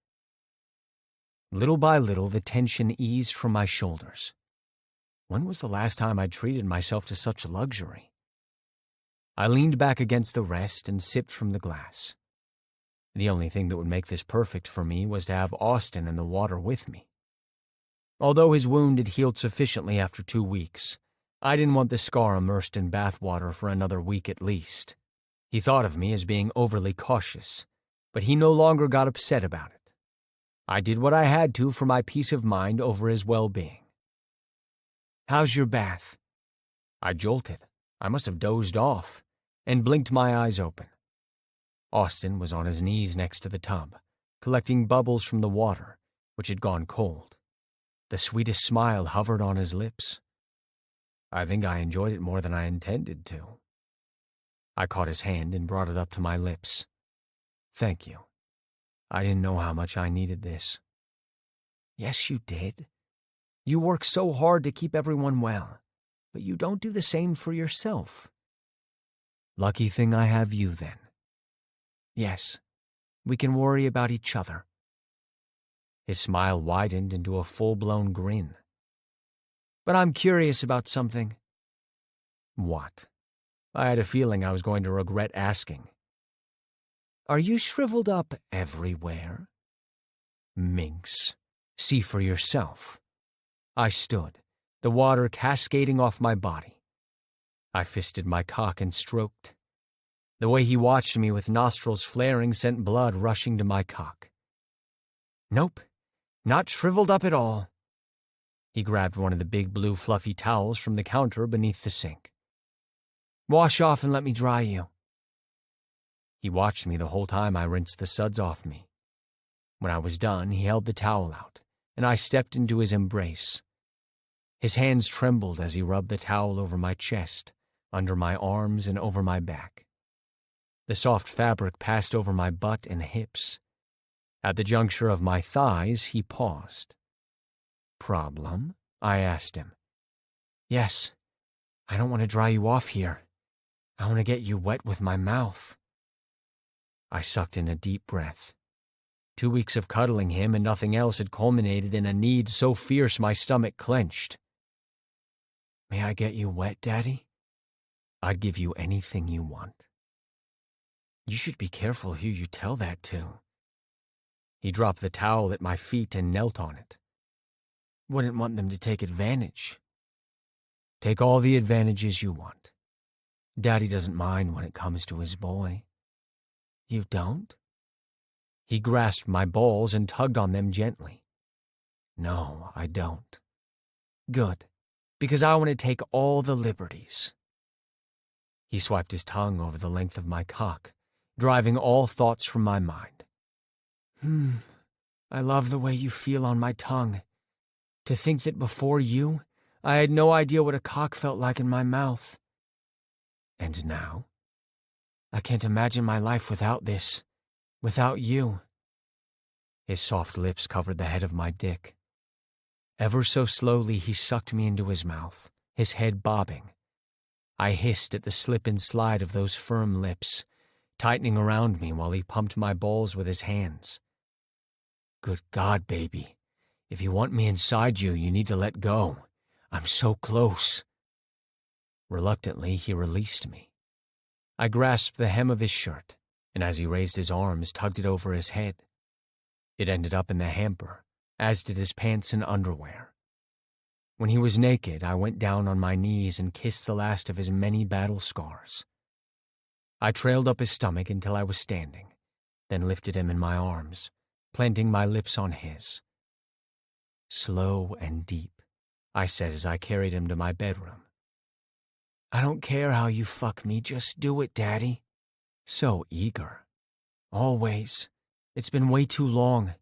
Little by little, the tension eased from my shoulders. When was the last time I'd treated myself to such luxury? I leaned back against the rest and sipped from the glass. The only thing that would make this perfect for me was to have Austin in the water with me. Although his wound had healed sufficiently after 2 weeks, I didn't want the scar immersed in bath water for another week at least. He thought of me as being overly cautious, but he no longer got upset about it. I did what I had to for my peace of mind over his well-being. "How's your bath?" I jolted. I must have dozed off, and blinked my eyes open. Austin was on his knees next to the tub, collecting bubbles from the water, which had gone cold. The sweetest smile hovered on his lips. I think I enjoyed it more than I intended to. I caught his hand and brought it up to my lips. "Thank you. I didn't know how much I needed this." "Yes, you did. You work so hard to keep everyone well, but you don't do the same for yourself." "Lucky thing I have you, then." "Yes, we can worry about each other." His smile widened into a full-blown grin. "But I'm curious about something." "What?" I had a feeling I was going to regret asking. "Are you shriveled up everywhere?" "Minx, see for yourself." I stood, the water cascading off my body. I fisted my cock and stroked. The way he watched me with nostrils flaring sent blood rushing to my cock. "Nope, not shriveled up at all." He grabbed one of the big blue fluffy towels from the counter beneath the sink. "Wash off and let me dry you." He watched me the whole time I rinsed the suds off me. When I was done, he held the towel out, and I stepped into his embrace. His hands trembled as he rubbed the towel over my chest, under my arms, and over my back. The soft fabric passed over my butt and hips. At the juncture of my thighs, he paused. "Problem?" I asked him. "Yes, I don't want to dry you off here. I want to get you wet with my mouth." I sucked in a deep breath. 2 weeks of cuddling him and nothing else had culminated in a need so fierce my stomach clenched. "May I get you wet, Daddy?" "I'd give you anything you want." "You should be careful who you tell that to." He dropped the towel at my feet and knelt on it. "Wouldn't want them to take advantage." "Take all the advantages you want. Daddy doesn't mind when it comes to his boy." "You don't?" He grasped my balls and tugged on them gently. "No, I don't." "Good, because I want to take all the liberties." He swiped his tongue over the length of my cock, driving all thoughts from my mind. I love the way you feel on my tongue. To think that before you, I had no idea what a cock felt like in my mouth." "And now?" "I can't imagine my life without this, without you." His soft lips covered the head of my dick. Ever so slowly he sucked me into his mouth, his head bobbing. I hissed at the slip and slide of those firm lips, tightening around me while he pumped my balls with his hands. "Good God, baby. If you want me inside you, you need to let go. I'm so close." Reluctantly, he released me. I grasped the hem of his shirt, and as he raised his arms, tugged it over his head. It ended up in the hamper, as did his pants and underwear. When he was naked, I went down on my knees and kissed the last of his many battle scars. I trailed up his stomach until I was standing, then lifted him in my arms, planting my lips on his. "Slow and deep," I said as I carried him to my bedroom. "I don't care how you fuck me, just do it, Daddy." So eager. Always. It's been way too long.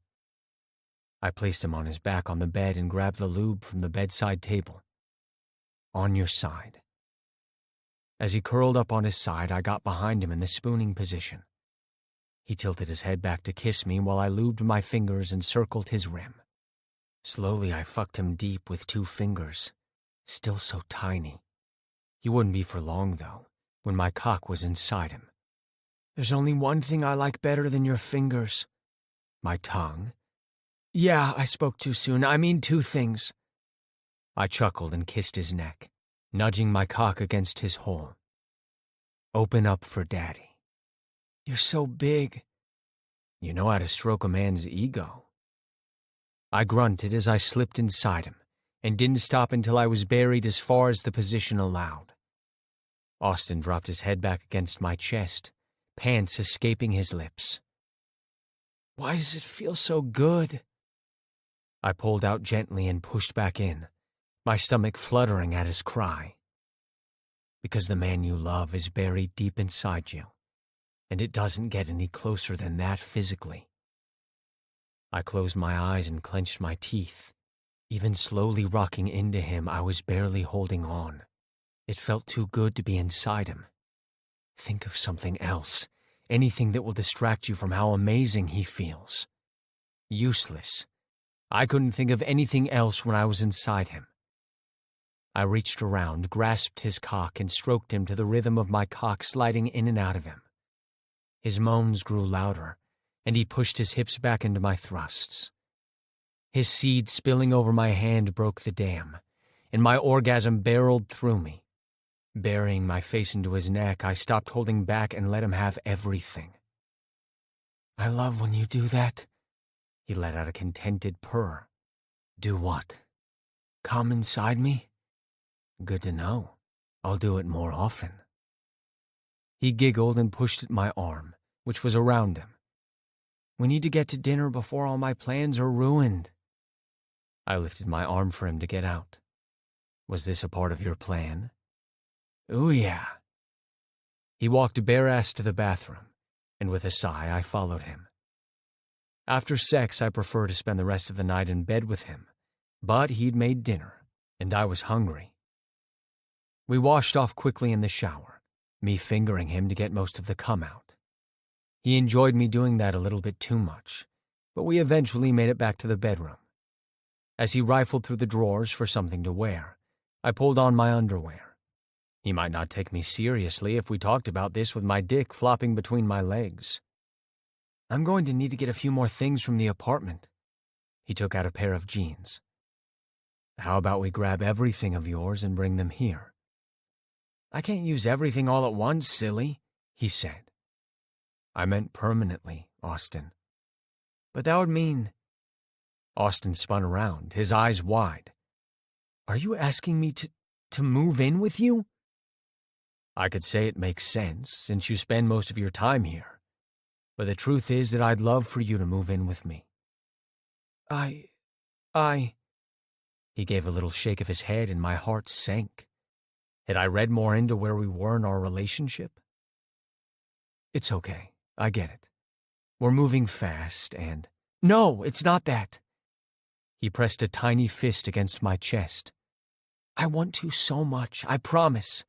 I placed him on his back on the bed and grabbed the lube from the bedside table. On your side. As he curled up on his side, I got behind him in the spooning position. He tilted his head back to kiss me while I lubed my fingers and circled his rim. Slowly, I fucked him deep with 2 fingers, still so tiny. He wouldn't be for long, though, when my cock was inside him. There's only one thing I like better than your fingers. My tongue. Yeah, I spoke too soon. I mean 2 things. I chuckled and kissed his neck, nudging my cock against his hole. Open up for Daddy. You're so big. You know how to stroke a man's ego. I grunted as I slipped inside him and didn't stop until I was buried as far as the position allowed. Austin dropped his head back against my chest, pants escaping his lips. Why does it feel so good? I pulled out gently and pushed back in, my stomach fluttering at his cry. Because the man you love is buried deep inside you, and it doesn't get any closer than that physically. I closed my eyes and clenched my teeth. Even slowly rocking into him, I was barely holding on. It felt too good to be inside him. Think of something else, anything that will distract you from how amazing he feels. Useless. I couldn't think of anything else when I was inside him. I reached around, grasped his cock, and stroked him to the rhythm of my cock sliding in and out of him. His moans grew louder, and he pushed his hips back into my thrusts. His seed spilling over my hand broke the dam, and my orgasm barreled through me. Burying my face into his neck, I stopped holding back and let him have everything. I love when you do that. He let out a contented purr. Do what? Come inside me? Good to know. I'll do it more often. He giggled and pushed at my arm, which was around him. We need to get to dinner before all my plans are ruined. I lifted my arm for him to get out. Was this a part of your plan? Ooh, yeah. He walked bare-assed to the bathroom, and with a sigh, I followed him. After sex, I prefer to spend the rest of the night in bed with him, but he'd made dinner, and I was hungry. We washed off quickly in the shower, me fingering him to get most of the cum out. He enjoyed me doing that a little bit too much, but we eventually made it back to the bedroom. As he rifled through the drawers for something to wear, I pulled on my underwear. He might not take me seriously if we talked about this with my dick flopping between my legs. I'm going to need to get a few more things from the apartment. He took out a pair of jeans. How about we grab everything of yours and bring them here? I can't use everything all at once, silly, he said. I meant permanently, Austin. But that would mean... Austin spun around, his eyes wide. Are you asking me to move in with you? I could say it makes sense, since you spend most of your time here. But the truth is that I'd love for you to move in with me. I... He gave a little shake of his head and my heart sank. Had I read more into where we were in our relationship? It's okay, I get it. We're moving fast and... No, it's not that. He pressed a tiny fist against my chest. I want to so much, I promise.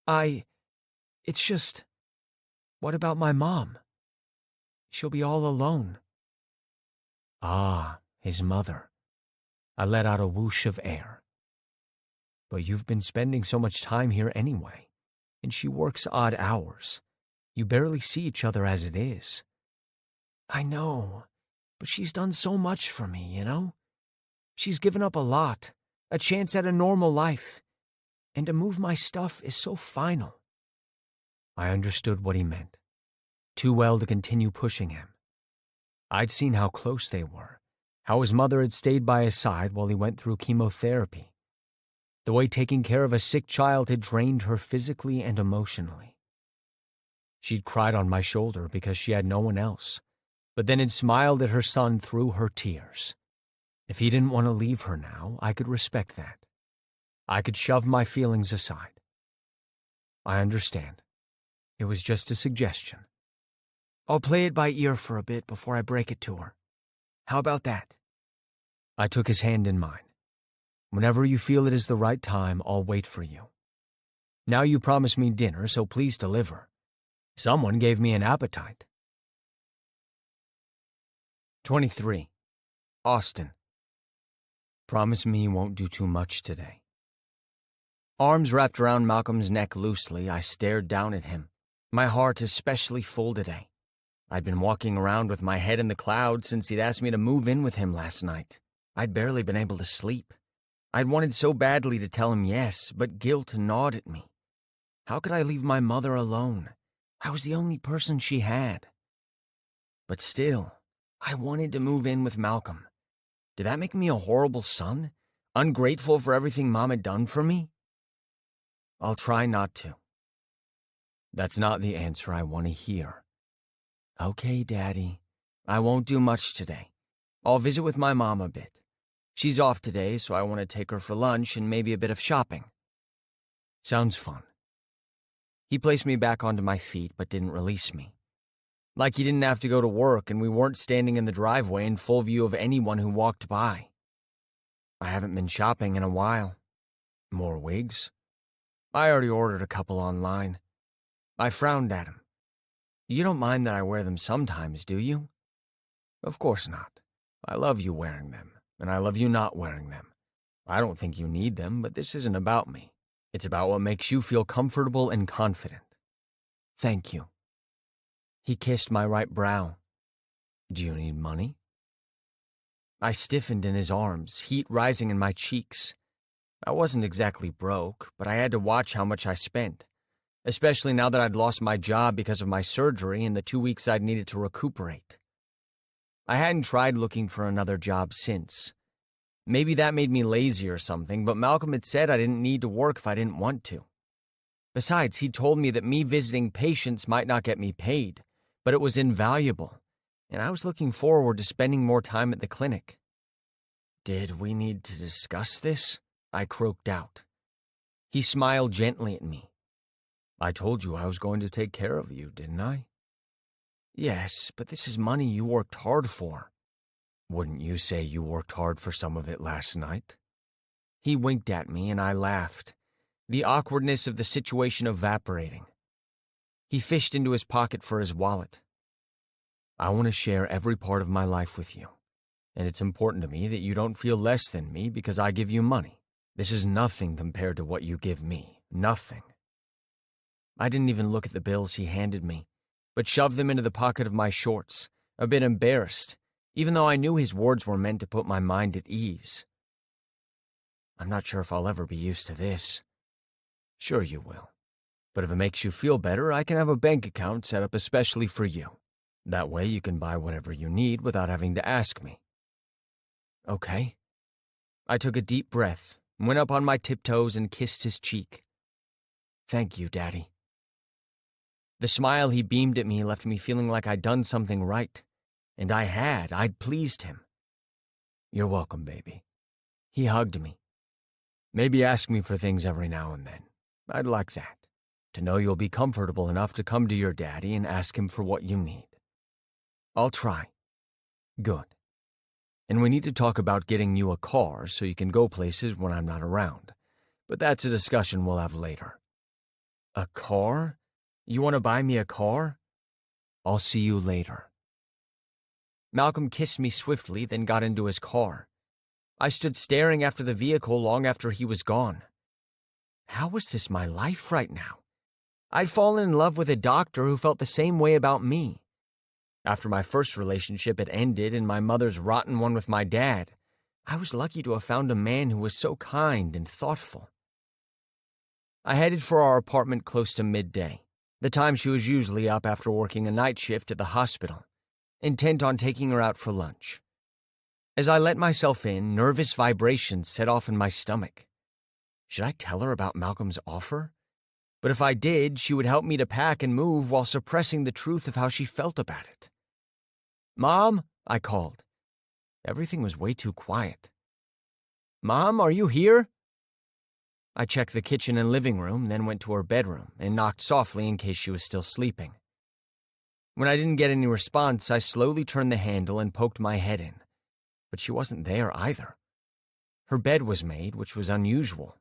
It's just... What about my mom? She'll be all alone. Ah, his mother. I let out a whoosh of air. But you've been spending so much time here anyway, and she works odd hours. You barely see each other as it is. I know, but she's done so much for me, you know? She's given up a lot, a chance at a normal life, and to move my stuff is so final. I understood what he meant, too well to continue pushing him. I'd seen how close they were, how his mother had stayed by his side while he went through chemotherapy, the way taking care of a sick child had drained her physically and emotionally. She'd cried on my shoulder because she had no one else, but then had smiled at her son through her tears. If he didn't want to leave her now, I could respect that. I could shove my feelings aside. I understand. It was just a suggestion, I'll play it by ear for a bit before I break it to her. How about that? I took his hand in mine. Whenever you feel it is the right time, I'll wait for you. Now you promised me dinner, so please deliver. Someone gave me an appetite. 23. Austin. Promise me you won't do too much today. Arms wrapped around Malcolm's neck loosely, I stared down at him. My heart especially full today. I'd been walking around with my head in the clouds since he'd asked me to move in with him last night. I'd barely been able to sleep. I'd wanted so badly to tell him yes, but guilt gnawed at me. How could I leave my mother alone? I was the only person she had. But still, I wanted to move in with Malcolm. Did that make me a horrible son? Ungrateful for everything Mom had done for me? I'll try not to. That's not the answer I want to hear. Okay, Daddy. I won't do much today. I'll visit with my mom a bit. She's off today, so I want to take her for lunch and maybe a bit of shopping. Sounds fun. He placed me back onto my feet but didn't release me. Like he didn't have to go to work and we weren't standing in the driveway in full view of anyone who walked by. I haven't been shopping in a while. More wigs? I already ordered a couple online. I frowned at him. You don't mind that I wear them sometimes, do you? Of course not. I love you wearing them, and I love you not wearing them. I don't think you need them, but this isn't about me. It's about what makes you feel comfortable and confident. Thank you. He kissed my right brow. Do you need money? I stiffened in his arms, heat rising in my cheeks. I wasn't exactly broke, but I had to watch how much I spent, especially now that I'd lost my job because of my surgery and the 2 weeks I'd needed to recuperate. I hadn't tried looking for another job since. Maybe that made me lazy or something, but Malcolm had said I didn't need to work if I didn't want to. Besides, he told me that me visiting patients might not get me paid, but it was invaluable, and I was looking forward to spending more time at the clinic. Did we need to discuss this? I croaked out. He smiled gently at me. I told you I was going to take care of you, didn't I? Yes, but this is money you worked hard for. Wouldn't you say you worked hard for some of it last night? He winked at me and I laughed, the awkwardness of the situation evaporating. He fished into his pocket for his wallet. I want to share every part of my life with you, and it's important to me that you don't feel less than me because I give you money. This is nothing compared to what you give me. Nothing. I didn't even look at the bills he handed me, but shoved them into the pocket of my shorts, a bit embarrassed, even though I knew his words were meant to put my mind at ease. I'm not sure if I'll ever be used to this. Sure you will. But if it makes you feel better, I can have a bank account set up especially for you. That way you can buy whatever you need without having to ask me. Okay. I took a deep breath, went up on my tiptoes and kissed his cheek. Thank you, Daddy. The smile he beamed at me left me feeling like I'd done something right. And I had. I'd pleased him. You're welcome, baby. He hugged me. Maybe ask me for things every now and then. I'd like that. To know you'll be comfortable enough to come to your daddy and ask him for what you need. I'll try. Good. And we need to talk about getting you a car so you can go places when I'm not around. But that's a discussion we'll have later. A car? You want to buy me a car? I'll see you later. Malcolm kissed me swiftly, then got into his car. I stood staring after the vehicle long after he was gone. How was this my life right now? I'd fallen in love with a doctor who felt the same way about me. After my first relationship had ended and my mother's rotten one with my dad, I was lucky to have found a man who was so kind and thoughtful. I headed for our apartment close to midday, the time she was usually up after working a night shift at the hospital, intent on taking her out for lunch. As I let myself in, nervous vibrations set off in my stomach. Should I tell her about Malcolm's offer? But if I did, she would help me to pack and move while suppressing the truth of how she felt about it. Mom, I called. Everything was way too quiet. Mom, are you here? I checked the kitchen and living room, then went to her bedroom and knocked softly in case she was still sleeping. When I didn't get any response, I slowly turned the handle and poked my head in. But she wasn't there either. Her bed was made, which was unusual.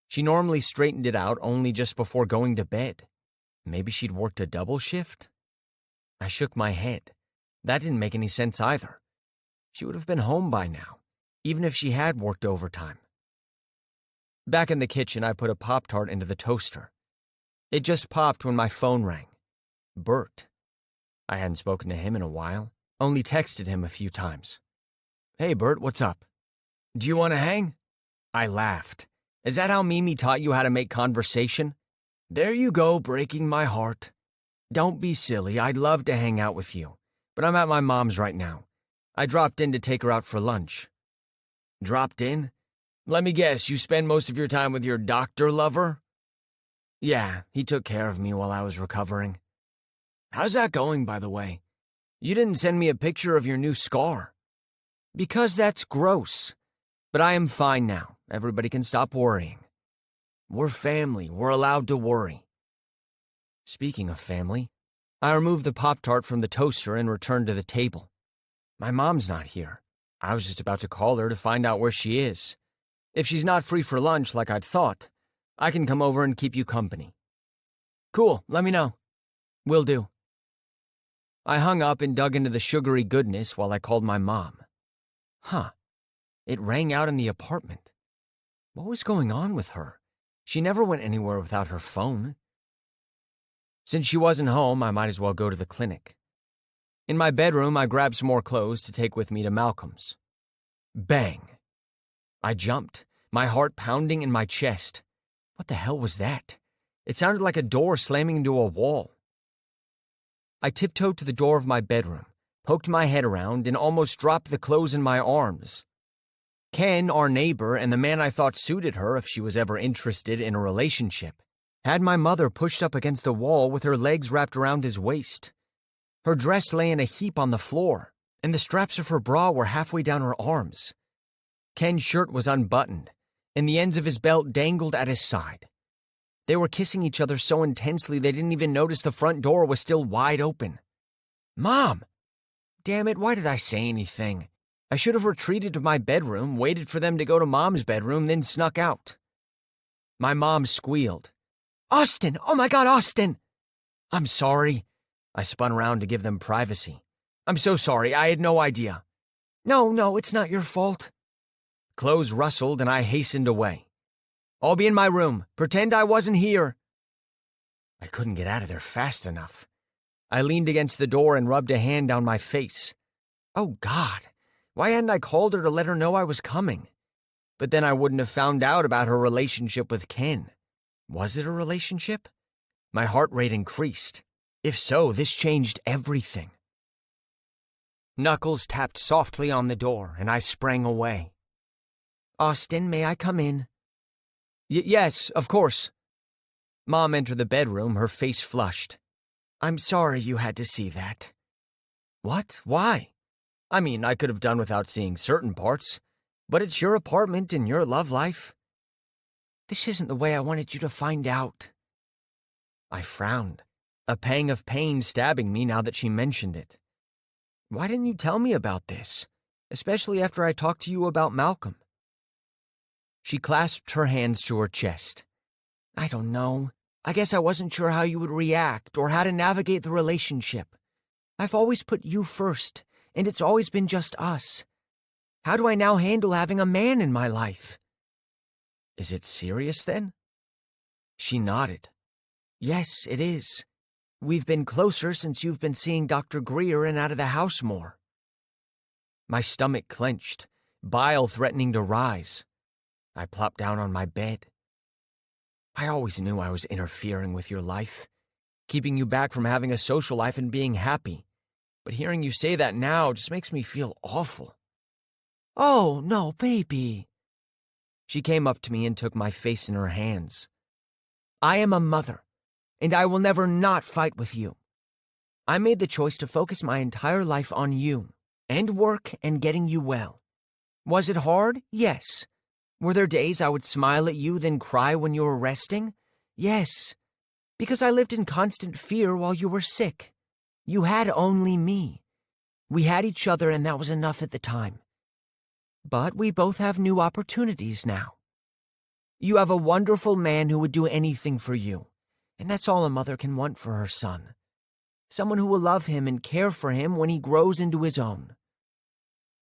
She normally straightened it out only just before going to bed. Maybe she'd worked a double shift? I shook my head. That didn't make any sense either. She would have been home by now, even if she had worked overtime. Back in the kitchen, I put a Pop-Tart into the toaster. It just popped when my phone rang. Bert. I hadn't spoken to him in a while, only texted him a few times. Hey, Bert, what's up? Do you want to hang? I laughed. Is that how Mimi taught you how to make conversation? There you go, breaking my heart. Don't be silly, I'd love to hang out with you, but I'm at my mom's right now. I dropped in to take her out for lunch. Dropped in? Let me guess, you spend most of your time with your doctor lover? Yeah, he took care of me while I was recovering. How's that going, by the way? You didn't send me a picture of your new scar. Because that's gross. But I am fine now. Everybody can stop worrying. We're family. We're allowed to worry. Speaking of family, I removed the Pop-Tart from the toaster and returned to the table. My mom's not here. I was just about to call her to find out where she is. If she's not free for lunch like I'd thought, I can come over and keep you company. Cool, let me know. Will do. I hung up and dug into the sugary goodness while I called my mom. Huh. It rang out in the apartment. What was going on with her? She never went anywhere without her phone. Since she wasn't home, I might as well go to the clinic. In my bedroom, I grabbed some more clothes to take with me to Malcolm's. Bang! I jumped, my heart pounding in my chest. What the hell was that? It sounded like a door slamming into a wall. I tiptoed to the door of my bedroom, poked my head around, and almost dropped the clothes in my arms. Ken, our neighbor, and the man I thought suited her if she was ever interested in a relationship, had my mother pushed up against the wall with her legs wrapped around his waist. Her dress lay in a heap on the floor, and the straps of her bra were halfway down her arms. Ken's shirt was unbuttoned, and the ends of his belt dangled at his side. They were kissing each other so intensely they didn't even notice the front door was still wide open. Mom! Damn it, why did I say anything? I should have retreated to my bedroom, waited for them to go to Mom's bedroom, then snuck out. My mom squealed. Austin! Oh my God, Austin! I'm sorry. I spun around to give them privacy. I'm so sorry, I had no idea. No, it's not your fault. Clothes rustled and I hastened away. I'll be in my room. Pretend I wasn't here. I couldn't get out of there fast enough. I leaned against the door and rubbed a hand down my face. Oh God, why hadn't I called her to let her know I was coming? But then I wouldn't have found out about her relationship with Ken. Was it a relationship? My heart rate increased. If so, this changed everything. Knuckles tapped softly on the door, and I sprang away. Austin, may I come in? Yes, of course. Mom entered the bedroom, her face flushed. I'm sorry you had to see that. What? Why? I mean, I could have done without seeing certain parts, but it's your apartment and your love life. This isn't the way I wanted you to find out. I frowned, a pang of pain stabbing me now that she mentioned it. Why didn't you tell me about this, especially after I talked to you about Malcolm? She clasped her hands to her chest. I don't know. I guess I wasn't sure how you would react or how to navigate the relationship. I've always put you first, and it's always been just us. How do I now handle having a man in my life? Is it serious then? She nodded. Yes, it is. We've been closer since you've been seeing Dr. Greer and out of the house more. My stomach clenched, bile threatening to rise. I plopped down on my bed. I always knew I was interfering with your life, keeping you back from having a social life and being happy. But hearing you say that now just makes me feel awful. Oh, no, baby. She came up to me and took my face in her hands. I am a mother, and I will never not fight with you. I made the choice to focus my entire life on you, and work and getting you well. Was it hard? Yes. Were there days I would smile at you then cry when you were resting? Yes. Because I lived in constant fear while you were sick. You had only me. We had each other, and that was enough at the time. But we both have new opportunities now. You have a wonderful man who would do anything for you, and that's all a mother can want for her son. Someone who will love him and care for him when he grows into his own.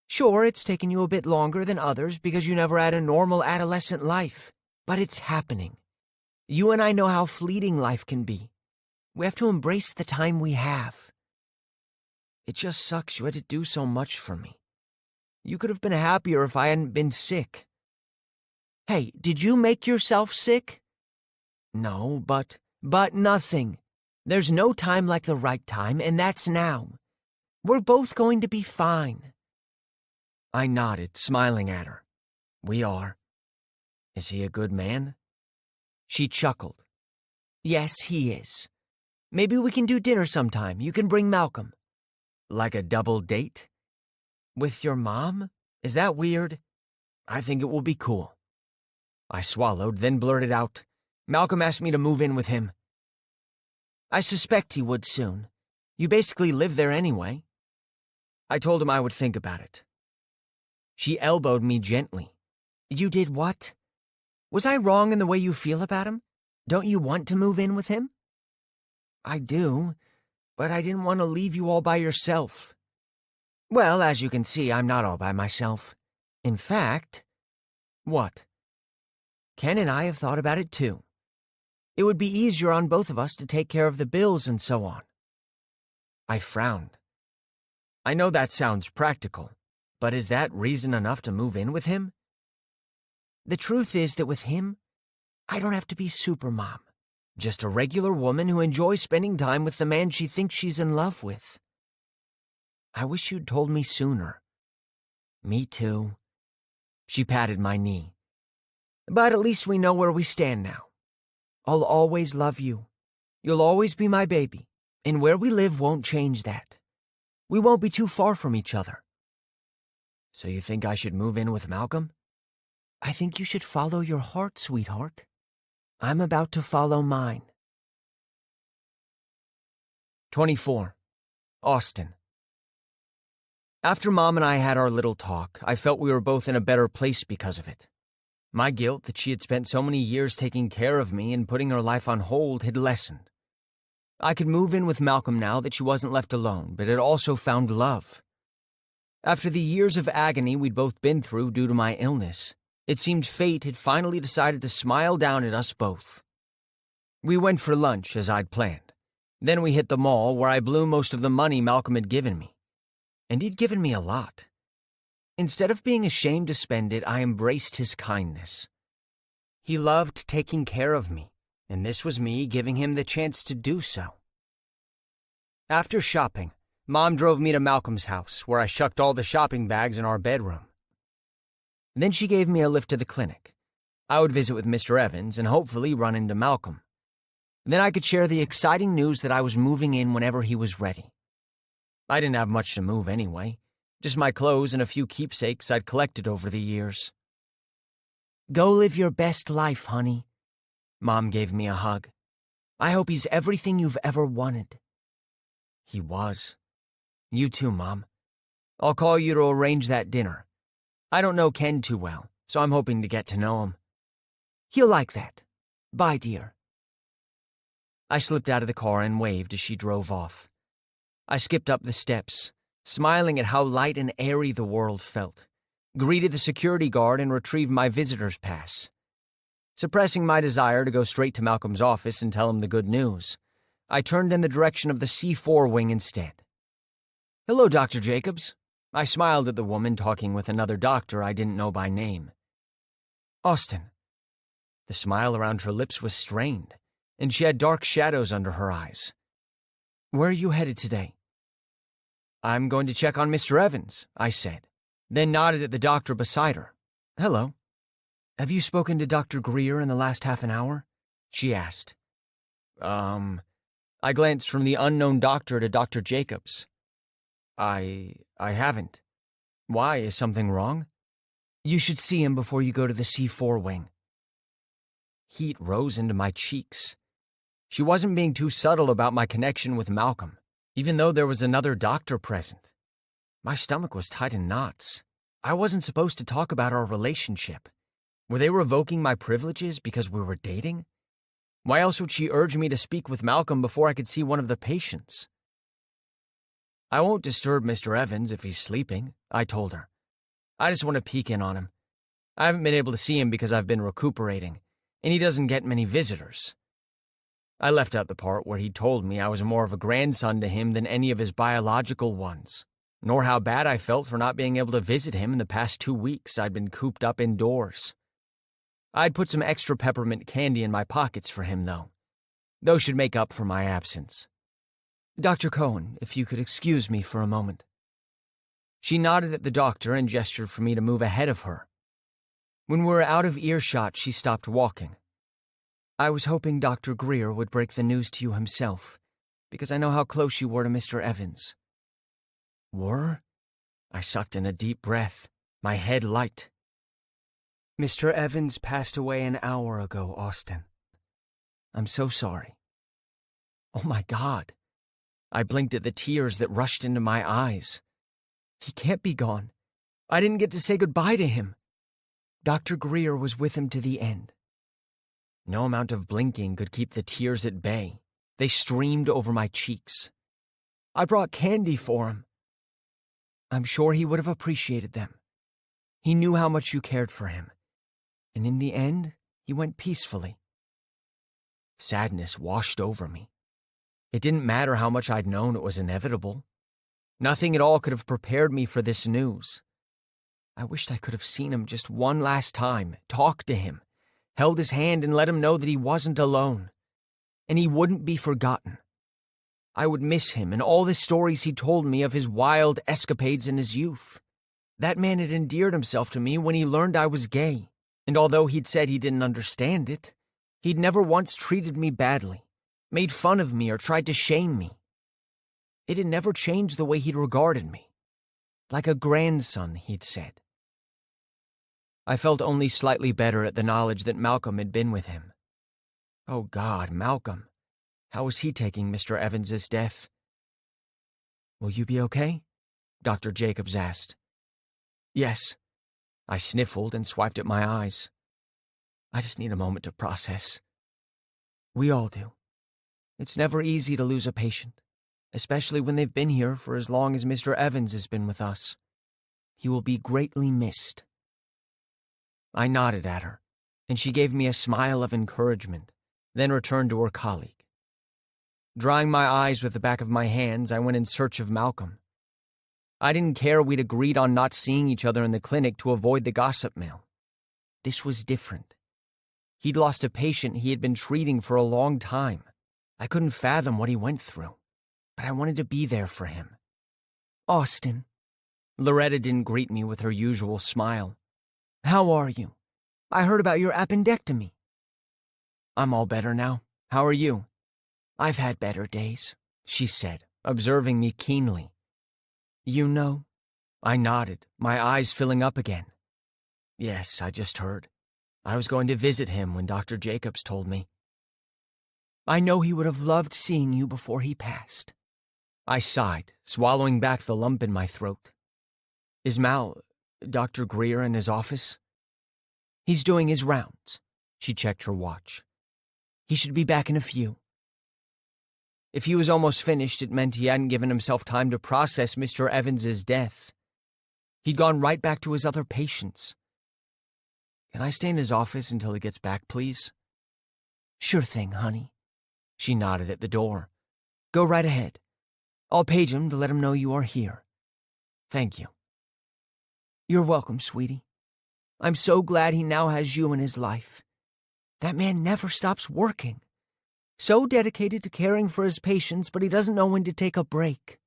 Sure, it's taken you a bit longer than others because you never had a normal adolescent life, but it's happening. You and I know how fleeting life can be. We have to embrace the time we have. It just sucks you had to do so much for me. You could have been happier if I hadn't been sick. Hey, did you make yourself sick? No, but nothing. There's no time like the right time, and that's now. We're both going to be fine. I nodded, smiling at her. We are. Is he a good man? She chuckled. Yes, he is. Maybe we can do dinner sometime. You can bring Malcolm. Like a double date? With your mom? Is that weird? I think it will be cool. I swallowed, then blurted out, Malcolm asked me to move in with him. I suspect he would soon. You basically live there anyway. I told him I would think about it. She elbowed me gently. You did what? Was I wrong in the way you feel about him? Don't you want to move in with him? I do, but I didn't want to leave you all by yourself. Well, as you can see, I'm not all by myself. In fact... What? Ken and I have thought about it too. It would be easier on both of us to take care of the bills and so on. I frowned. I know that sounds practical, but is that reason enough to move in with him? The truth is that with him, I don't have to be supermom. Just a regular woman who enjoys spending time with the man she thinks she's in love with. I wish you'd told me sooner. Me too. She patted my knee. But at least we know where we stand now. I'll always love you. You'll always be my baby, and where we live won't change that. We won't be too far from each other. So you think I should move in with Malcolm? I think you should follow your heart, sweetheart. I'm about to follow mine. 24. Austin. After Mom and I had our little talk, I felt we were both in a better place because of it. My guilt that she had spent so many years taking care of me and putting her life on hold had lessened. I could move in with Malcolm now that she wasn't left alone, but had also found love. After the years of agony we'd both been through due to my illness, it seemed fate had finally decided to smile down at us both. We went for lunch as I'd planned. Then we hit the mall where I blew most of the money Malcolm had given me. And he'd given me a lot. Instead of being ashamed to spend it, I embraced his kindness. He loved taking care of me, and this was me giving him the chance to do so. After shopping, Mom drove me to Malcolm's house, where I shucked all the shopping bags in our bedroom. Then she gave me a lift to the clinic. I would visit with Mr. Evans and hopefully run into Malcolm. Then I could share the exciting news that I was moving in whenever he was ready. I didn't have much to move anyway, just my clothes and a few keepsakes I'd collected over the years. Go live your best life, honey. Mom gave me a hug. I hope he's everything you've ever wanted. He was. You too, Mom. I'll call you to arrange that dinner. I don't know Ken too well, so I'm hoping to get to know him. He'll like that. Bye, dear. I slipped out of the car and waved as she drove off. I skipped up the steps, smiling at how light and airy the world felt, greeted the security guard and retrieved my visitor's pass. Suppressing my desire to go straight to Malcolm's office and tell him the good news, I turned in the direction of the C4 wing instead. Hello, Dr. Jacobs. I smiled at the woman talking with another doctor I didn't know by name. Austin. The smile around her lips was strained, and she had dark shadows under her eyes. Where are you headed today? I'm going to check on Mr. Evans, I said, then nodded at the doctor beside her. Hello. Have you spoken to Dr. Greer in the last half an hour? She asked. I glanced from the unknown doctor to Dr. Jacobs. I haven't. Why, is something wrong? You should see him before you go to the C4 wing. Heat rose into my cheeks. She wasn't being too subtle about my connection with Malcolm. even though there was another doctor present. My stomach was tied in knots. I wasn't supposed to talk about our relationship. Were they revoking my privileges because we were dating? Why else would she urge me to speak with Malcolm before I could see one of the patients? I won't disturb Mr. Evans if he's sleeping, I told her. I just want to peek in on him. I haven't been able to see him because I've been recuperating, and he doesn't get many visitors. I left out the part where he told me I was more of a grandson to him than any of his biological ones, nor how bad I felt for not being able to visit him in the past 2 weeks I'd been cooped up indoors. I'd put some extra peppermint candy in my pockets for him, though. Those should make up for my absence. Dr. Cohen, if you could excuse me for a moment. She nodded at the doctor and gestured for me to move ahead of her. When we were out of earshot, she stopped walking. I was hoping Dr. Greer would break the news to you himself, because I know how close you were to Mr. Evans. Were? I sucked in a deep breath, my head light. Mr. Evans passed away an hour ago, Austin. I'm so sorry. Oh my God. I blinked at the tears that rushed into my eyes. He can't be gone. I didn't get to say goodbye to him. Dr. Greer was with him to the end. No amount of blinking could keep the tears at bay. They streamed over my cheeks. I brought candy for him. I'm sure he would have appreciated them. He knew how much you cared for him. And in the end, he went peacefully. Sadness washed over me. It didn't matter how much I'd known it was inevitable. Nothing at all could have prepared me for this news. I wished I could have seen him just one last time, talked to him, held his hand and let him know that he wasn't alone. And he wouldn't be forgotten. I would miss him and all the stories he told me of his wild escapades in his youth. That man had endeared himself to me when he learned I was gay, and although he'd said he didn't understand it, he'd never once treated me badly, made fun of me or tried to shame me. It had never changed the way he'd regarded me. Like a grandson, he'd said. I felt only slightly better at the knowledge that Malcolm had been with him. Oh God, Malcolm. How was he taking Mr. Evans's death? Will you be okay? Dr. Jacobs asked. Yes. I sniffled and swiped at my eyes. I just need a moment to process. We all do. It's never easy to lose a patient, especially when they've been here for as long as Mr. Evans has been with us. He will be greatly missed. I nodded at her, and she gave me a smile of encouragement, then returned to her colleague. Drying my eyes with the back of my hands, I went in search of Malcolm. I didn't care we'd agreed on not seeing each other in the clinic to avoid the gossip mill. This was different. He'd lost a patient he had been treating for a long time. I couldn't fathom what he went through, but I wanted to be there for him. Austin. Loretta didn't greet me with her usual smile. How are you? I heard about your appendectomy. I'm all better now. How are you? I've had better days, she said, observing me keenly. You know? I nodded, my eyes filling up again. Yes, I just heard. I was going to visit him when Dr. Jacobs told me. I know he would have loved seeing you before he passed. I sighed, swallowing back the lump in my throat. Is Dr. Greer in his office? He's doing his rounds. She checked her watch. He should be back in a few. If he was almost finished, it meant he hadn't given himself time to process Mr. Evans's death. He'd gone right back to his other patients. Can I stay in his office until he gets back, please? Sure thing, honey. She nodded at the door. Go right ahead. I'll page him to let him know you are here. Thank you. You're welcome, sweetie. I'm so glad he now has you in his life. That man never stops working. So dedicated to caring for his patients, but he doesn't know when to take a break.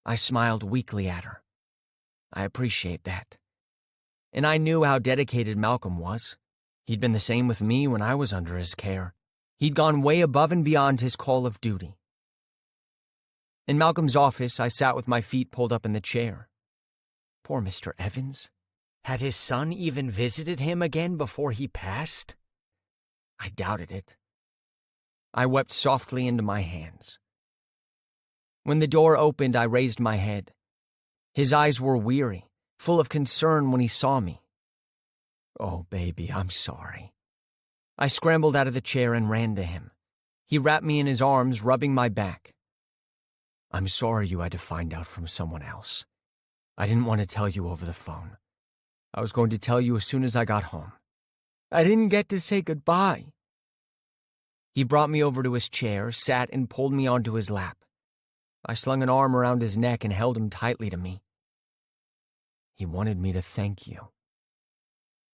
I smiled weakly at her. I appreciate that. And I knew how dedicated Malcolm was. He'd been the same with me when I was under his care. He'd gone way above and beyond his call of duty. In Malcolm's office, I sat with my feet pulled up in the chair. Poor Mr. Evans. Had his son even visited him again before he passed? I doubted it. I wept softly into my hands. When the door opened, I raised my head. His eyes were weary, full of concern when he saw me. "Oh, baby, I'm sorry." I scrambled out of the chair and ran to him. He wrapped me in his arms, rubbing my back. "I'm sorry you had to find out from someone else. I didn't want to tell you over the phone. I was going to tell you as soon as I got home. I didn't get to say goodbye." He brought me over to his chair, sat and pulled me onto his lap. I slung an arm around his neck and held him tightly to me. "He wanted me to thank you."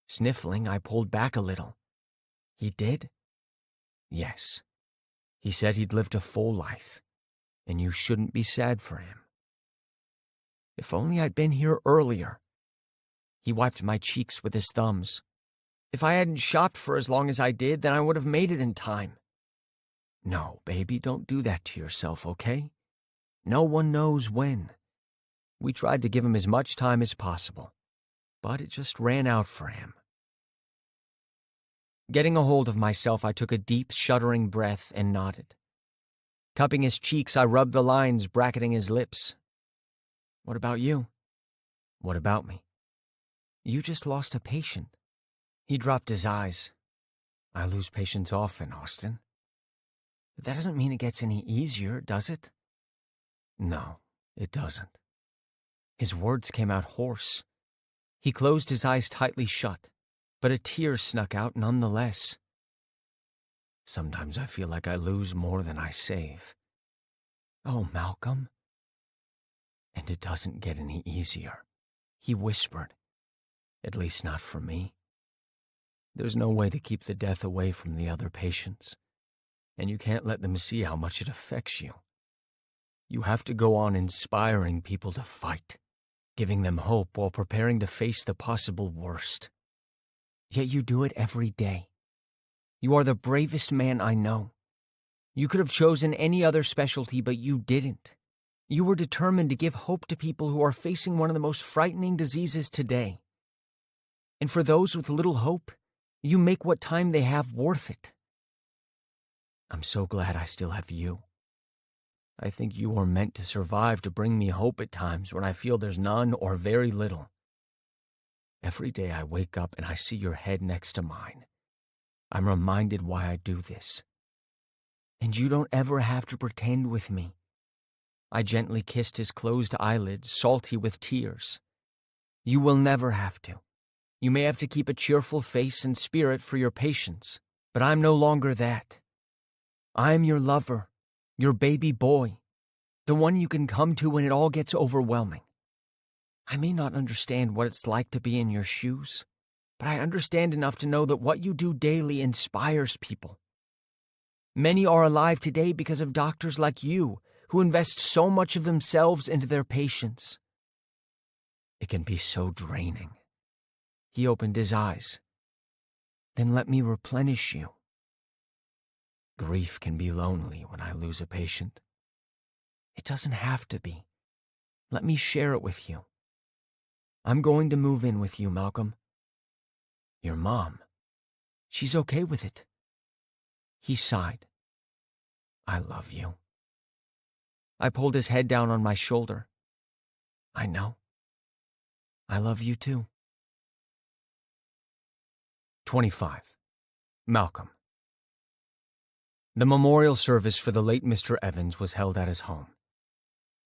Sniffling, I pulled back a little. "He did?" "Yes. He said he'd lived a full life, and you shouldn't be sad for him." "If only I'd been here earlier." He wiped my cheeks with his thumbs. "If I hadn't shopped for as long as I did, then I would have made it in time." "No, baby, don't do that to yourself, okay? No one knows when." We tried to give him as much time as possible, but it just ran out for him. Getting a hold of myself, I took a deep, shuddering breath and nodded. Cupping his cheeks, I rubbed the lines bracketing his lips. "What about you?" "What about me?" "You just lost a patient." He dropped his eyes. "I lose patients often, Austin." "But that doesn't mean it gets any easier, does it?" "No, it doesn't." His words came out hoarse. He closed his eyes tightly shut, but a tear snuck out nonetheless. "Sometimes I feel like I lose more than I save." "Oh, Malcolm." "And it doesn't get any easier," he whispered. "At least not for me. There's no way to keep the death away from the other patients, and you can't let them see how much it affects you. You have to go on inspiring people to fight, giving them hope while preparing to face the possible worst. Yet you do it every day. You are the bravest man I know. You could have chosen any other specialty, but you didn't. You were determined to give hope to people who are facing one of the most frightening diseases today. And for those with little hope, you make what time they have worth it. I'm so glad I still have you. I think you were meant to survive to bring me hope at times when I feel there's none or very little. Every day I wake up and I see your head next to mine. I'm reminded why I do this. And you don't ever have to pretend with me." I gently kissed his closed eyelids, salty with tears. "You will never have to. You may have to keep a cheerful face and spirit for your patients, but I'm no longer that. I'm your lover, your baby boy, the one you can come to when it all gets overwhelming. I may not understand what it's like to be in your shoes, but I understand enough to know that what you do daily inspires people. Many are alive today because of doctors like you, who invest so much of themselves into their patients. It can be so draining." He opened his eyes. "Then let me replenish you." Grief can be lonely when I lose a patient. It doesn't have to be. Let me share it with you. I'm going to move in with you, Malcolm. Your mom, she's okay with it." He sighed. "I love you." I pulled his head down on my shoulder. "I know. I love you too." 25. Malcolm. The memorial service for the late Mr. Evans was held at his home.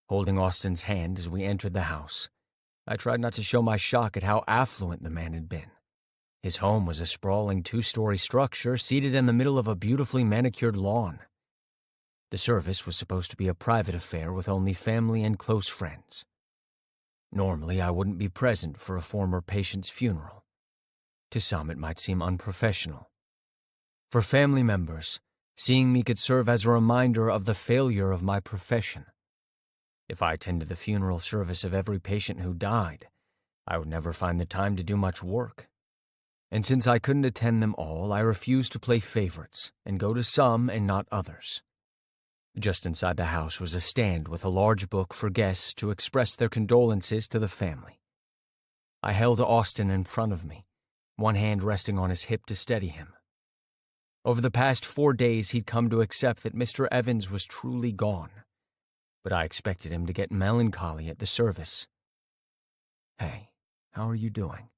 Holding Austin's hand as we entered the house, I tried not to show my shock at how affluent the man had been. His home was a sprawling 2-story structure seated in the middle of a beautifully manicured lawn. The service was supposed to be a private affair with only family and close friends. Normally, I wouldn't be present for a former patient's funeral. To some, it might seem unprofessional. For family members, seeing me could serve as a reminder of the failure of my profession. If I attended the funeral service of every patient who died, I would never find the time to do much work. And since I couldn't attend them all, I refused to play favorites and go to some and not others. Just inside the house was a stand with a large book for guests to express their condolences to the family. I held Austin in front of me, one hand resting on his hip to steady him. Over the past 4 days, he'd come to accept that Mr. Evans was truly gone. but I expected him to get melancholy at the service. "Hey, how are you doing?"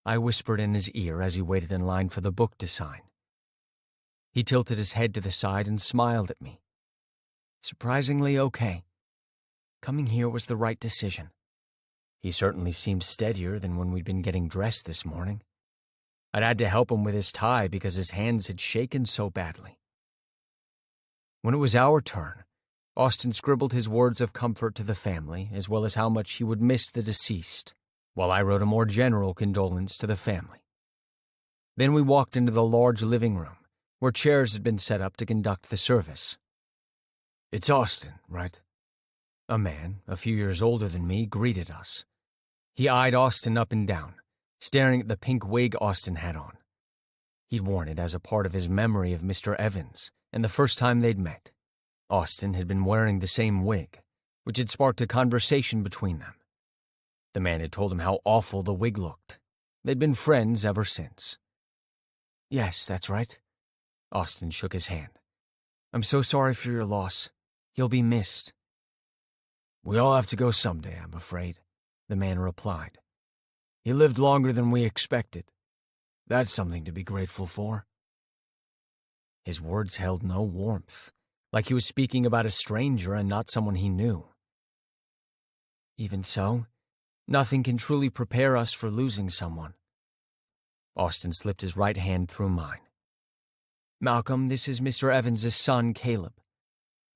I whispered in his ear as he waited in line for the book to sign. He tilted his head to the side and smiled at me. "Surprisingly okay. Coming here was the right decision." He certainly seemed steadier than when we'd been getting dressed this morning. I'd had to help him with his tie because his hands had shaken so badly. When it was our turn, Austin scribbled his words of comfort to the family, as well as how much he would miss the deceased, while I wrote a more general condolence to the family. Then we walked into the large living room, where chairs had been set up to conduct the service. "It's Austin, right?" A man, a few years older than me, greeted us. He eyed Austin up and down, staring at the pink wig Austin had on. He'd worn it as a part of his memory of Mr. Evans, and the first time they'd met, Austin had been wearing the same wig, which had sparked a conversation between them. The man had told him how awful the wig looked. They'd been friends ever since. "Yes, that's right." Austin shook his hand. "I'm so sorry for your loss. He'll be missed." "We all have to go someday, I'm afraid," the man replied. "He lived longer than we expected. That's something to be grateful for." His words held no warmth, like he was speaking about a stranger and not someone he knew. "Even so, nothing can truly prepare us for losing someone." Austin slipped his right hand through mine. "Malcolm, this is Mr. Evans' son, Caleb.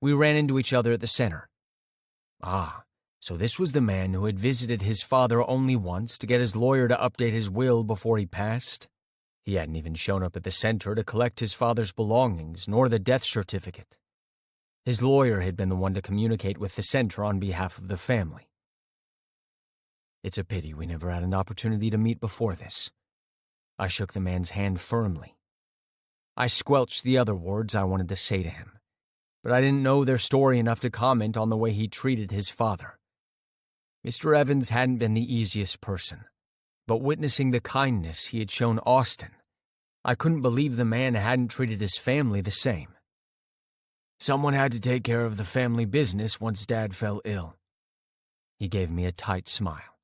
We ran into each other at the center." Ah, so this was the man who had visited his father only once to get his lawyer to update his will before he passed. He hadn't even shown up at the center to collect his father's belongings, nor the death certificate. His lawyer had been the one to communicate with the center on behalf of the family. "It's a pity we never had an opportunity to meet before this." I shook the man's hand firmly. I squelched the other words I wanted to say to him, but I didn't know their story enough to comment on the way he treated his father. Mr. Evans hadn't been the easiest person, but witnessing the kindness he had shown Austin, I couldn't believe the man hadn't treated his family the same. "Someone had to take care of the family business once Dad fell ill." He gave me a tight smile.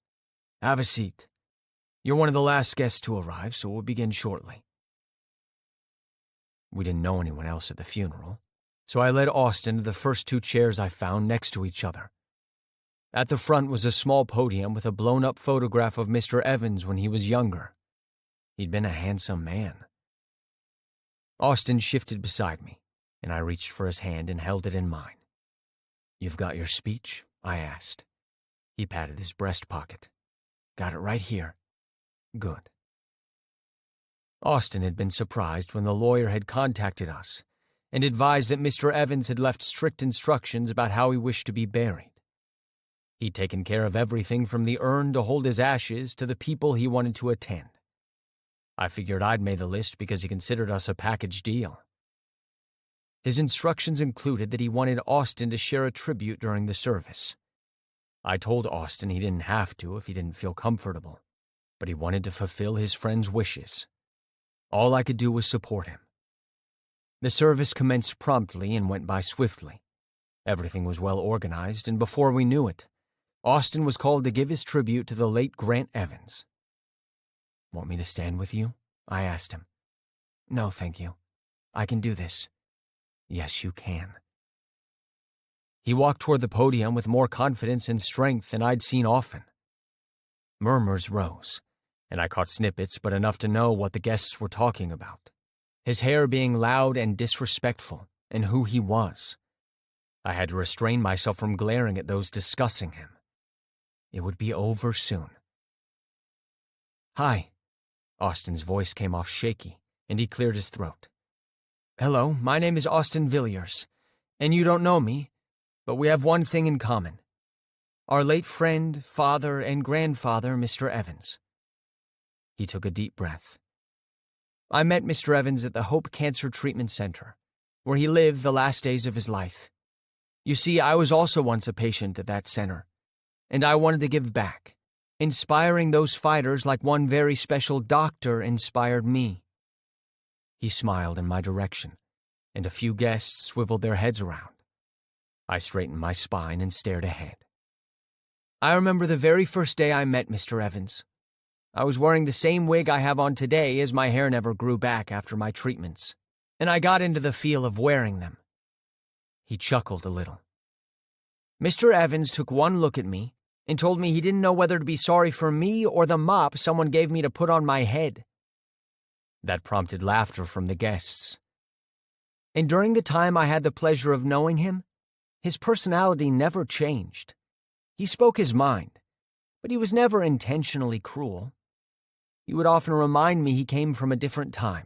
"Have a seat. You're one of the last guests to arrive, so we'll begin shortly." We didn't know anyone else at the funeral, so I led Austin to the first two chairs I found next to each other. At the front was a small podium with a blown-up photograph of Mr. Evans when he was younger. He'd been a handsome man. Austin shifted beside me, and I reached for his hand and held it in mine. "You've got your speech?" I asked. He patted his breast pocket. "Got it right here." "Good." Austin had been surprised when the lawyer had contacted us and advised that Mr. Evans had left strict instructions about how he wished to be buried. He'd taken care of everything from the urn to hold his ashes to the people he wanted to attend. I figured I'd made the list because he considered us a package deal. His instructions included that he wanted Austin to share a tribute during the service. I told Austin he didn't have to if he didn't feel comfortable, but he wanted to fulfill his friend's wishes. All I could do was support him. The service commenced promptly and went by swiftly. Everything was well organized, and before we knew it, Austin was called to give his tribute to the late Grant Evans. "Want me to stand with you?" I asked him. "No, thank you. I can do this." "Yes, you can." He walked toward the podium with more confidence and strength than I'd seen often. Murmurs rose, and I caught snippets but enough to know what the guests were talking about. His hair being loud and disrespectful, and who he was. I had to restrain myself from glaring at those discussing him. It would be over soon. "Hi." Austin's voice came off shaky, and he cleared his throat. "Hello, my name is Austin Villiers, and you don't know me, but we have one thing in common. Our late friend, father, and grandfather, Mr. Evans." He took a deep breath. "I met Mr. Evans at the Hope Cancer Treatment Center, where he lived the last days of his life. You see, I was also once a patient at that center, and I wanted to give back, inspiring those fighters like one very special doctor inspired me." He smiled in my direction, and a few guests swiveled their heads around. I straightened my spine and stared ahead. I remember the very first day I met Mr. Evans. I was wearing the same wig I have on today, as my hair never grew back after my treatments, and I got into the feel of wearing them. He chuckled a little. Mr. Evans took one look at me and told me he didn't know whether to be sorry for me or the mop someone gave me to put on my head. That prompted laughter from the guests. And during the time I had the pleasure of knowing him, his personality never changed. He spoke his mind, but he was never intentionally cruel. He would often remind me he came from a different time.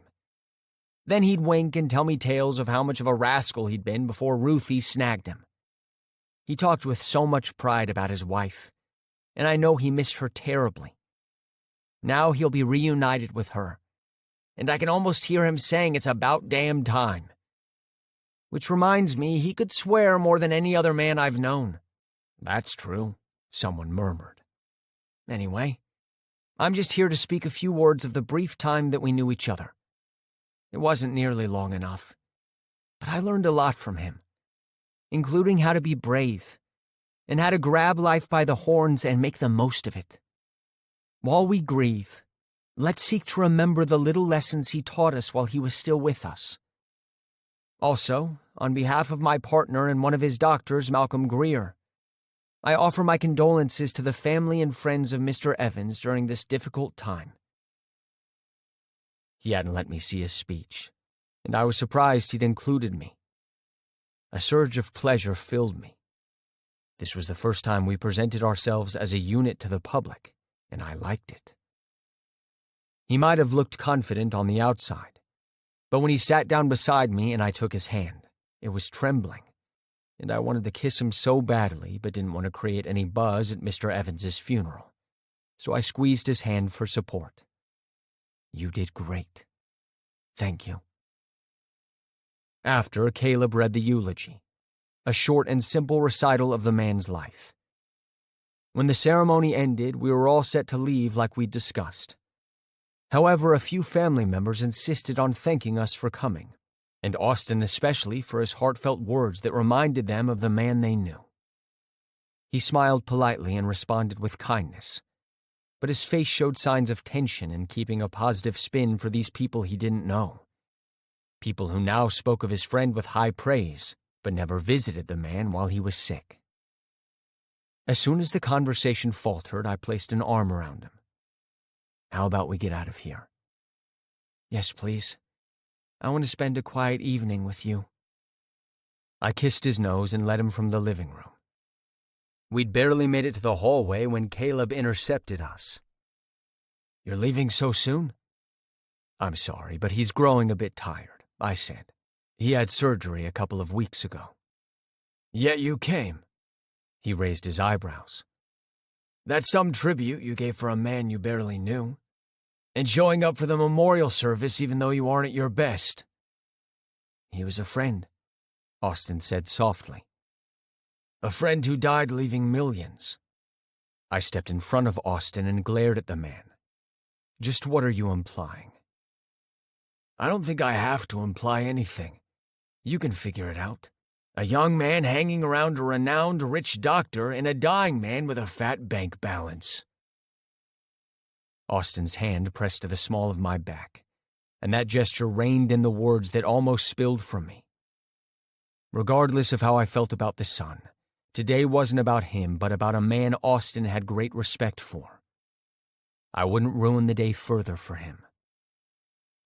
Then he'd wink and tell me tales of how much of a rascal he'd been before Ruthie snagged him. He talked with so much pride about his wife, and I know he missed her terribly. Now he'll be reunited with her, and I can almost hear him saying it's about damn time. Which reminds me, he could swear more than any other man I've known. That's true, someone murmured. Anyway, I'm just here to speak a few words of the brief time that we knew each other. It wasn't nearly long enough, but I learned a lot from him, including how to be brave and how to grab life by the horns and make the most of it. While we grieve, let's seek to remember the little lessons he taught us while he was still with us. Also, on behalf of my partner and one of his doctors, Malcolm Greer, I offer my condolences to the family and friends of Mr. Evans during this difficult time. He hadn't let me see his speech, and I was surprised he'd included me. A surge of pleasure filled me. This was the first time we presented ourselves as a unit to the public, and I liked it. He might have looked confident on the outside, but when he sat down beside me and I took his hand, it was trembling, and I wanted to kiss him so badly but didn't want to create any buzz at Mr. Evans's funeral, so I squeezed his hand for support. You did great. Thank you. After, Caleb read the eulogy, a short and simple recital of the man's life. When the ceremony ended, we were all set to leave like we'd discussed. However, a few family members insisted on thanking us for coming, and Austin especially for his heartfelt words that reminded them of the man they knew. He smiled politely and responded with kindness, but his face showed signs of tension in keeping a positive spin for these people he didn't know. People who now spoke of his friend with high praise, but never visited the man while he was sick. As soon as the conversation faltered, I placed an arm around him. How about we get out of here? Yes, please. I want to spend a quiet evening with you. I kissed his nose and led him from the living room. We'd barely made it to the hallway when Caleb intercepted us. You're leaving so soon? I'm sorry, but he's growing a bit tired, I said. He had surgery a couple of weeks ago. Yet you came. He raised his eyebrows. That's some tribute you gave for a man you barely knew. And showing up for the memorial service even though you aren't at your best. He was a friend, Austin said softly. A friend who died leaving millions. I stepped in front of Austin and glared at the man. Just what are you implying? I don't think I have to imply anything. You can figure it out. A young man hanging around a renowned rich doctor and a dying man with a fat bank balance. Austin's hand pressed to the small of my back, and that gesture reined in the words that almost spilled from me. Regardless of how I felt about the son, today wasn't about him, but about a man Austin had great respect for. I wouldn't ruin the day further for him.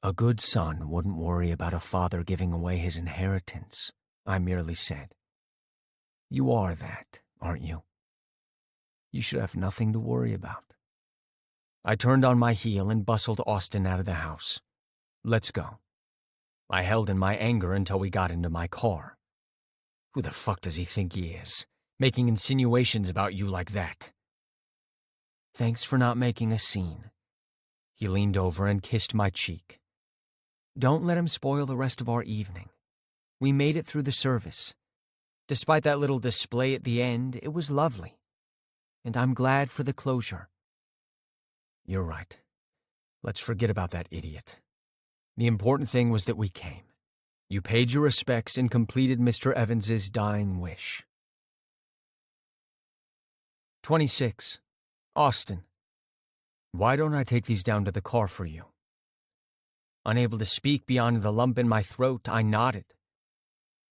A good son wouldn't worry about a father giving away his inheritance, I merely said. You are that, aren't you? You should have nothing to worry about. I turned on my heel and bustled Austin out of the house. Let's go. I held in my anger until we got into my car. Who the fuck does he think he is, making insinuations about you like that? Thanks for not making a scene. He leaned over and kissed my cheek. Don't let him spoil the rest of our evening. We made it through the service. Despite that little display at the end, it was lovely. And I'm glad for the closure. You're right. Let's forget about that idiot. The important thing was that we came. You paid your respects and completed Mr. Evans's dying wish. 26. Austin. Why don't I take these down to the car for you? Unable to speak beyond the lump in my throat, I nodded.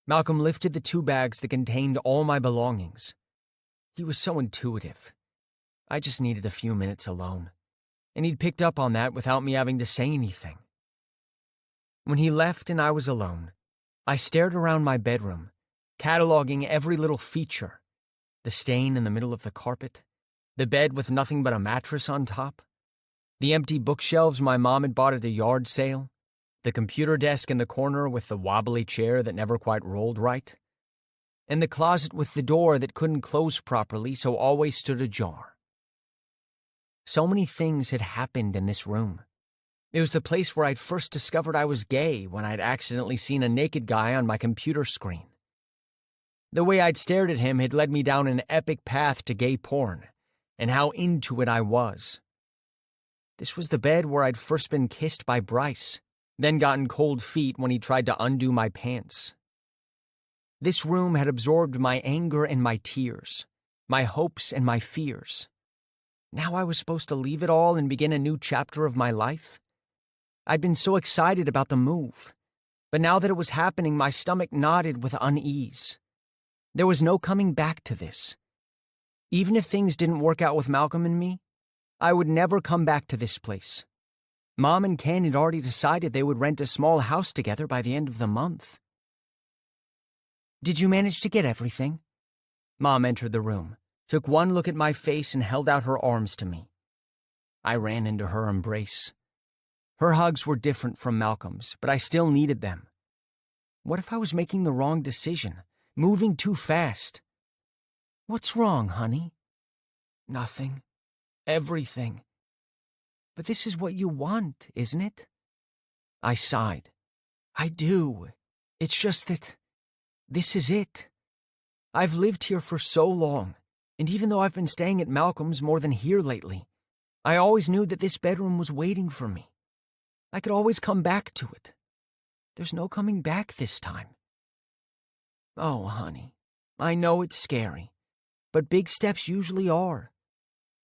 Malcolm lifted the 2 bags that contained all my belongings. He was so intuitive. I just needed a few minutes alone, and he'd picked up on that without me having to say anything. When he left and I was alone, I stared around my bedroom, cataloging every little feature: the stain in the middle of the carpet, the bed with nothing but a mattress on top, the empty bookshelves my mom had bought at a yard sale, the computer desk in the corner with the wobbly chair that never quite rolled right, and the closet with the door that couldn't close properly so always stood ajar. So many things had happened in this room. It was the place where I'd first discovered I was gay when I'd accidentally seen a naked guy on my computer screen. The way I'd stared at him had led me down an epic path to gay porn, and how into it I was. This was the bed where I'd first been kissed by Bryce, then gotten cold feet when he tried to undo my pants. This room had absorbed my anger and my tears, my hopes and my fears. Now I was supposed to leave it all and begin a new chapter of my life? I'd been so excited about the move, but now that it was happening, my stomach knotted with unease. There was no coming back to this. Even if things didn't work out with Malcolm and me, I would never come back to this place. Mom and Ken had already decided they would rent a small house together by the end of the month. "Did you manage to get everything?" Mom entered the room, took one look at my face, and held out her arms to me. I ran into her embrace. Her hugs were different from Malcolm's, but I still needed them. What if I was making the wrong decision, moving too fast? "What's wrong, honey?" "Nothing. Everything. But this is what you want, isn't it?" I sighed. "I do. It's just that this is it. I've lived here for so long, and even though I've been staying at Malcolm's more than here lately, I always knew that this bedroom was waiting for me. I could always come back to it. There's no coming back this time." "Oh, honey, I know it's scary, but big steps usually are.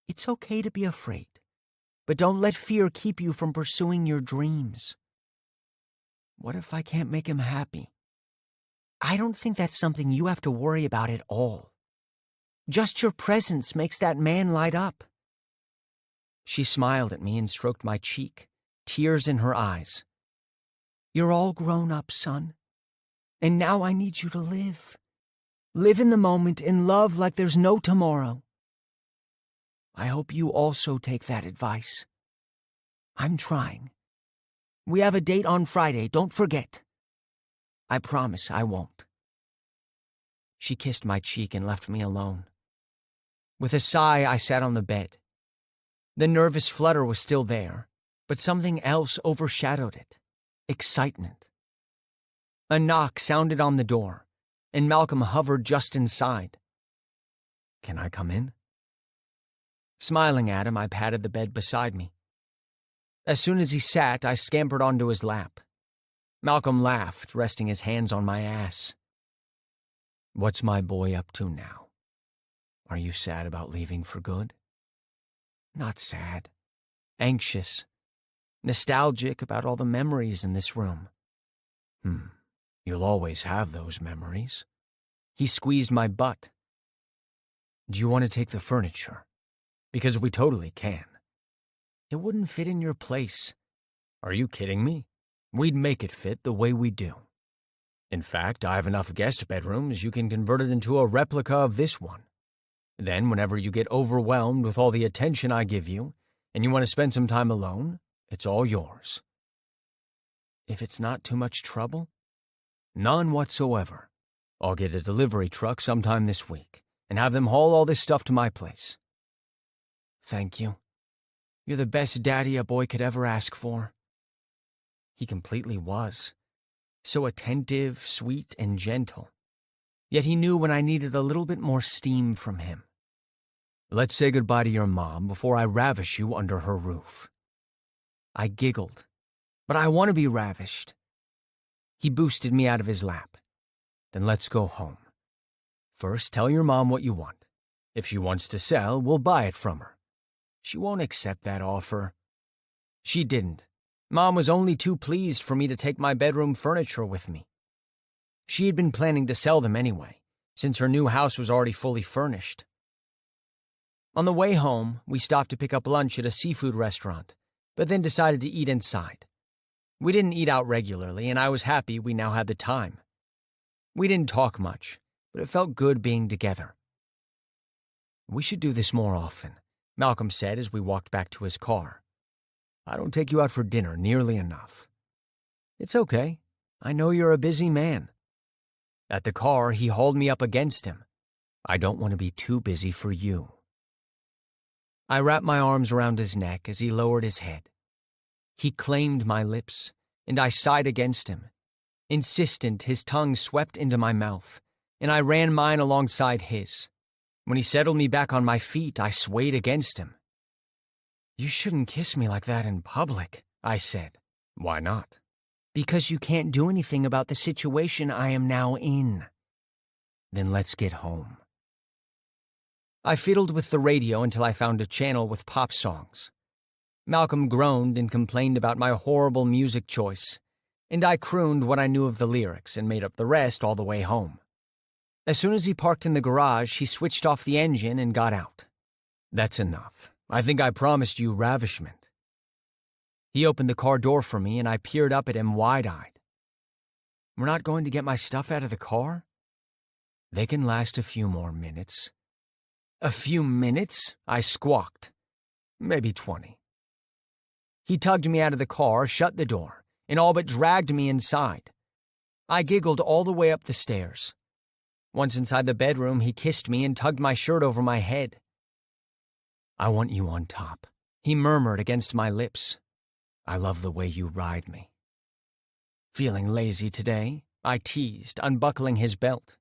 It's okay to be afraid, but don't let fear keep you from pursuing your dreams." "What if I can't make him happy?" "I don't think that's something you have to worry about at all. Just your presence makes that man light up." She smiled at me and stroked my cheek, tears in her eyes. "You're all grown up, son. And now I need you to live. Live in the moment and love like there's no tomorrow." I hope you also take that advice. I'm trying. We have a date on Friday, don't forget. I promise I won't. She kissed my cheek and left me alone. With a sigh, I sat on the bed. The nervous flutter was still there, but something else overshadowed it. Excitement. A knock sounded on the door, and Malcolm hovered just inside. "Can I come in?" Smiling at him, I patted the bed beside me. As soon as he sat, I scampered onto his lap. Malcolm laughed, resting his hands on my ass. "What's my boy up to now? Are you sad about leaving for good?" "Not sad. Anxious. Nostalgic about all the memories in this room." You'll always have those memories. He squeezed my butt. "Do you want to take the furniture? Because we totally can." "It wouldn't fit in your place." "Are you kidding me? We'd make it fit the way we do. In fact, I have enough guest bedrooms you can convert it into a replica of this one. Then, whenever you get overwhelmed with all the attention I give you, and you want to spend some time alone, it's all yours." "If it's not too much trouble?" "None whatsoever. I'll get a delivery truck sometime this week, and have them haul all this stuff to my place." "Thank you. You're the best daddy a boy could ever ask for." He completely was. So attentive, sweet, and gentle. Yet he knew when I needed a little bit more steam from him. "Let's say goodbye to your mom before I ravish you under her roof." I giggled. "But I want to be ravished." He boosted me out of his lap. "Then let's go home. First, tell your mom what you want. If she wants to sell, we'll buy it from her. She won't accept that offer. She didn't. Mom was only too pleased for me to take my bedroom furniture with me. She had been planning to sell them anyway, since her new house was already fully furnished. On the way home, we stopped to pick up lunch at a seafood restaurant, but then decided to eat inside. We didn't eat out regularly, and I was happy we now had the time. We didn't talk much, but it felt good being together. We should do this more often, Malcolm said as we walked back to his car. I don't take you out for dinner nearly enough. It's okay. I know you're a busy man. At the car, he hauled me up against him. I don't want to be too busy for you. I wrapped my arms around his neck as he lowered his head. He claimed my lips, and I sighed against him. Insistent, his tongue swept into my mouth, and I ran mine alongside his. When he settled me back on my feet, I swayed against him. You shouldn't kiss me like that in public, I said. Why not? Because you can't do anything about the situation I am now in. Then let's get home. I fiddled with the radio until I found a channel with pop songs. Malcolm groaned and complained about my horrible music choice, and I crooned what I knew of the lyrics and made up the rest all the way home. As soon as he parked in the garage, he switched off the engine and got out. That's enough. I think I promised you ravishment. He opened the car door for me, and I peered up at him wide-eyed. We're not going to get my stuff out of the car? They can last a few more minutes. A few minutes? I squawked. Maybe 20. He tugged me out of the car, shut the door, and all but dragged me inside. I giggled all the way up the stairs. Once inside the bedroom, he kissed me and tugged my shirt over my head. I want you on top, he murmured against my lips. I love the way you ride me. Feeling lazy today? I teased, unbuckling his belt.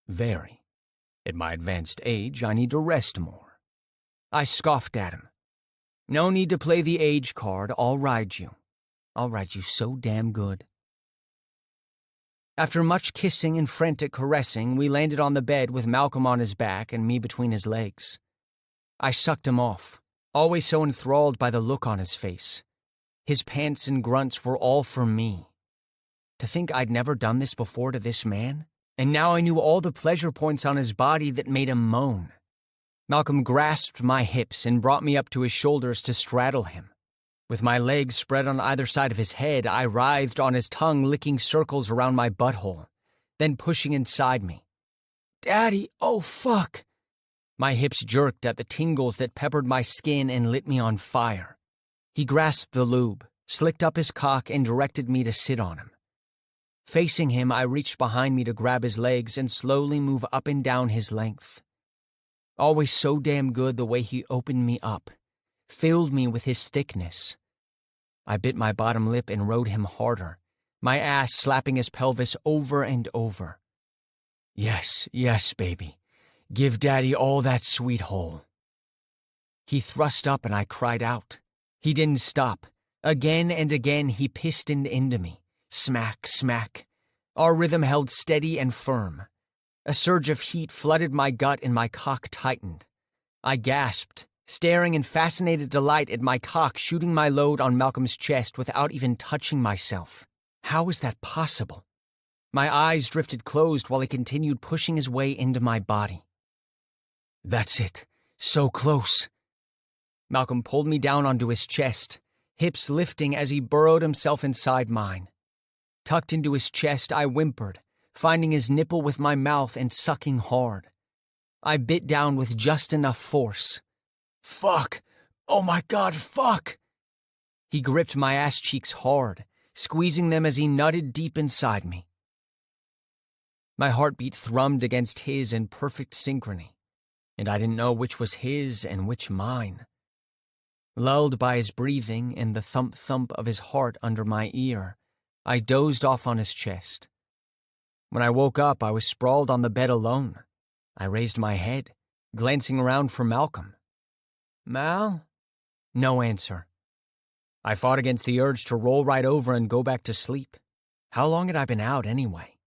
Very. At my advanced age, I need to rest more. I scoffed at him. No need to play the age card, I'll ride you. I'll ride you so damn good. After much kissing and frantic caressing, we landed on the bed with Malcolm on his back and me between his legs. I sucked him off, always so enthralled by the look on his face. His pants and grunts were all for me. To think I'd never done this before to this man, and now I knew all the pleasure points on his body that made him moan. Malcolm grasped my hips and brought me up to his shoulders to straddle him. With my legs spread on either side of his head, I writhed on his tongue, licking circles around my butthole, then pushing inside me. Daddy, oh fuck! My hips jerked at the tingles that peppered my skin and lit me on fire. He grasped the lube, slicked up his cock, and directed me to sit on him. Facing him, I reached behind me to grab his legs and slowly move up and down his length. Always so damn good the way he opened me up, filled me with his thickness. I bit my bottom lip and rode him harder, my ass slapping his pelvis over and over. Yes, yes, baby. Give Daddy all that sweet hole. He thrust up and I cried out. He didn't stop. Again and again he pistoned into me. Smack, smack. Our rhythm held steady and firm. A surge of heat flooded my gut and my cock tightened. I gasped, staring in fascinated delight at my cock shooting my load on Malcolm's chest without even touching myself. How was that possible? My eyes drifted closed while he continued pushing his way into my body. That's it. So close. Malcolm pulled me down onto his chest, hips lifting as he burrowed himself inside mine. Tucked into his chest, I whimpered, finding his nipple with my mouth and sucking hard. I bit down with just enough force. Fuck! Oh my God, fuck! He gripped my ass cheeks hard, squeezing them as he nutted deep inside me. My heartbeat thrummed against his in perfect synchrony, and I didn't know which was his and which mine. Lulled by his breathing and the thump-thump of his heart under my ear, I dozed off on his chest. When I woke up, I was sprawled on the bed alone. I raised my head, glancing around for Malcolm. Mal? No answer. I fought against the urge to roll right over and go back to sleep. How long had I been out anyway?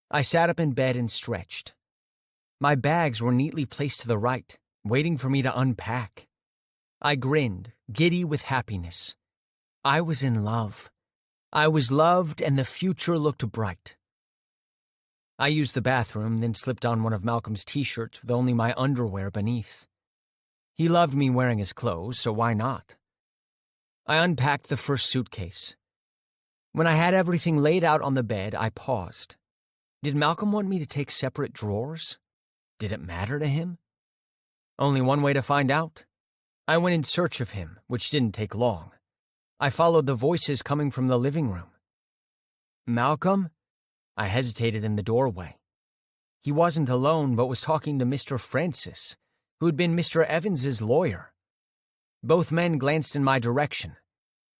I sat up in bed and stretched. My bags were neatly placed to the right, waiting for me to unpack. I grinned, giddy with happiness. I was in love. I was loved, and the future looked bright. I used the bathroom, then slipped on one of Malcolm's t-shirts with only my underwear beneath. He loved me wearing his clothes, so why not? I unpacked the first suitcase. When I had everything laid out on the bed, I paused. Did Malcolm want me to take separate drawers? Did it matter to him? Only one way to find out. I went in search of him, which didn't take long. I followed the voices coming from the living room. Malcolm? I hesitated in the doorway. He wasn't alone, but was talking to Mr. Francis, who had been Mr. Evans's lawyer. Both men glanced in my direction,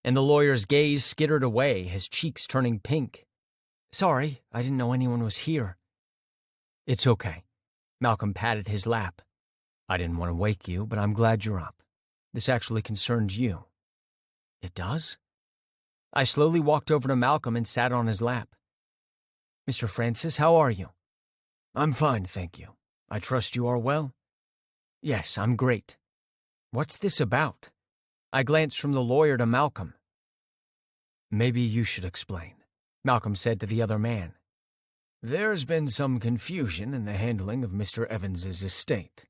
and the lawyer's gaze skittered away, his cheeks turning pink. Sorry, I didn't know anyone was here. It's okay. Malcolm patted his lap. I didn't want to wake you, but I'm glad you're up. This actually concerns you. It does? I slowly walked over to Malcolm and sat on his lap. Mr. Francis, how are you? I'm fine, thank you. I trust you are well? Yes, I'm great. What's this about? I glanced from the lawyer to Malcolm. Maybe you should explain, Malcolm said to the other man. There's been some confusion in the handling of Mr. Evans's estate,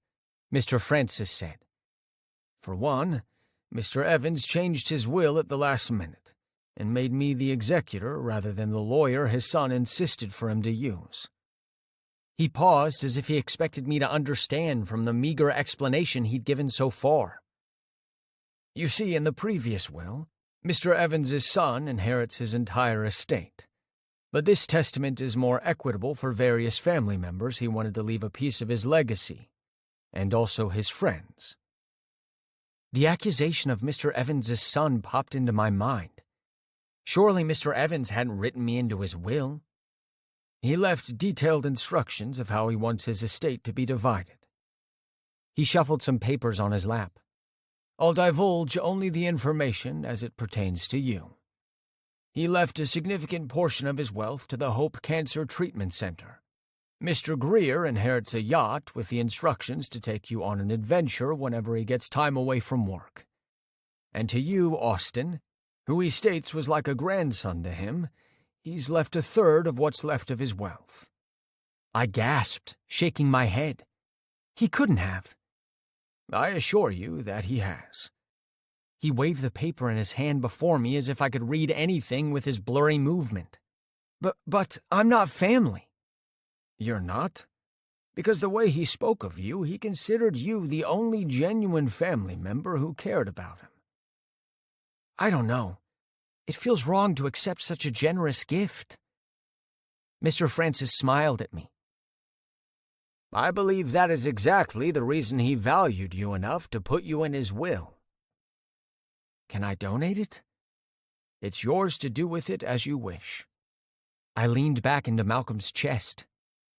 Mr. Francis said. For one, Mr. Evans changed his will at the last minute and made me the executor rather than the lawyer his son insisted for him to use. He paused as if he expected me to understand from the meager explanation he'd given so far. You see, in the previous will, Mr. Evans's son inherits his entire estate, but this testament is more equitable for various family members he wanted to leave a piece of his legacy, and also his friends. The accusation of Mr. Evans's son popped into my mind. Surely Mr. Evans hadn't written me into his will. He left detailed instructions of how he wants his estate to be divided. He shuffled some papers on his lap. I'll divulge only the information as it pertains to you. He left a significant portion of his wealth to the Hope Cancer Treatment Center. Mr. Greer inherits a yacht with the instructions to take you on an adventure whenever he gets time away from work. And to you, Austin, who he states was like a grandson to him, he's left a third of what's left of his wealth. I gasped, shaking my head. He couldn't have. I assure you that he has. He waved the paper in his hand before me as if I could read anything with his blurry movement. But I'm not family. You're not? Because the way he spoke of you, he considered you the only genuine family member who cared about him. I don't know. It feels wrong to accept such a generous gift. Mr. Francis smiled at me. I believe that is exactly the reason he valued you enough to put you in his will. Can I donate it? It's yours to do with it as you wish. I leaned back into Malcolm's chest.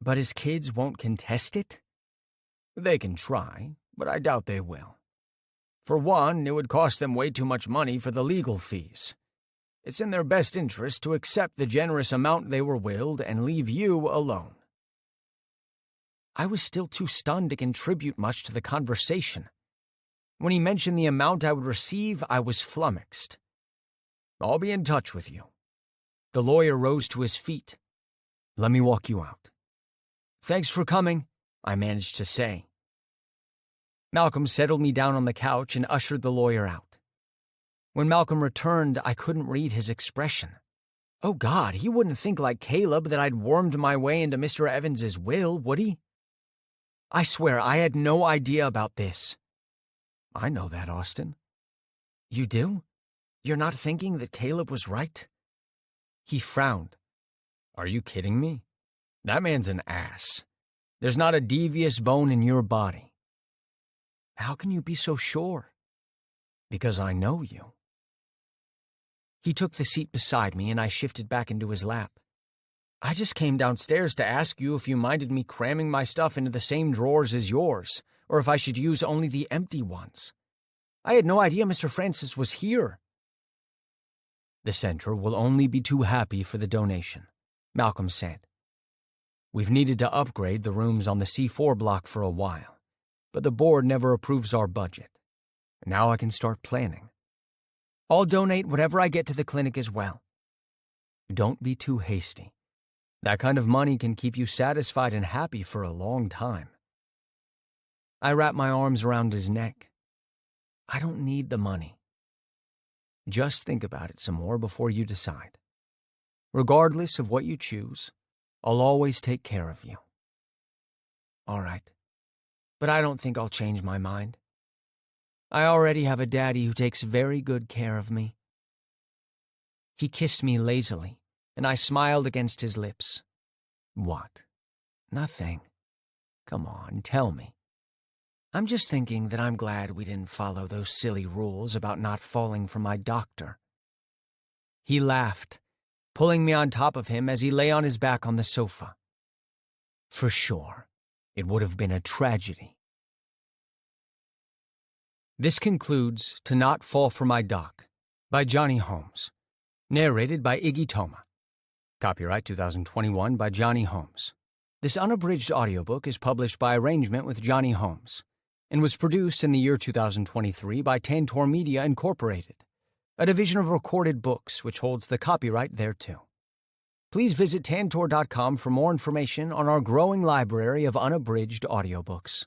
But his kids won't contest it? They can try, but I doubt they will. For one, it would cost them way too much money for the legal fees. It's in their best interest to accept the generous amount they were willed and leave you alone. I was still too stunned to contribute much to the conversation. When he mentioned the amount I would receive, I was flummoxed. I'll be in touch with you. The lawyer rose to his feet. Let me walk you out. Thanks for coming, I managed to say. Malcolm settled me down on the couch and ushered the lawyer out. When Malcolm returned, I couldn't read his expression. Oh God, he wouldn't think like Caleb that I'd wormed my way into Mr. Evans's will, would he? I swear I had no idea about this. I know that, Austin. You do? You're not thinking that Caleb was right? He frowned. Are you kidding me? That man's an ass. There's not a devious bone in your body. How can you be so sure? Because I know you. He took the seat beside me and I shifted back into his lap. I just came downstairs to ask you if you minded me cramming my stuff into the same drawers as yours, or if I should use only the empty ones. I had no idea Mr. Francis was here. The center will only be too happy for the donation, Malcolm said. We've needed to upgrade the rooms on the C4 block for a while, but the board never approves our budget. Now I can start planning. I'll donate whatever I get to the clinic as well. Don't be too hasty. That kind of money can keep you satisfied and happy for a long time. I wrap my arms around his neck. I don't need the money. Just think about it some more before you decide. Regardless of what you choose, I'll always take care of you. All right, but I don't think I'll change my mind. I already have a daddy who takes very good care of me. He kissed me lazily, and I smiled against his lips. What? Nothing. Come on, tell me. I'm just thinking that I'm glad we didn't follow those silly rules about not falling for my doctor. He laughed, pulling me on top of him as he lay on his back on the sofa. For sure, it would have been a tragedy. This concludes To Not Fall for My Doc by Gianni Holmes, narrated by Iggy Toma. Copyright 2021 by Gianni Holmes. This unabridged audiobook is published by arrangement with Gianni Holmes and was produced in the year 2023 by Tantor Media Incorporated, a division of Recorded Books which holds the copyright thereto. Please visit tantor.com for more information on our growing library of unabridged audiobooks.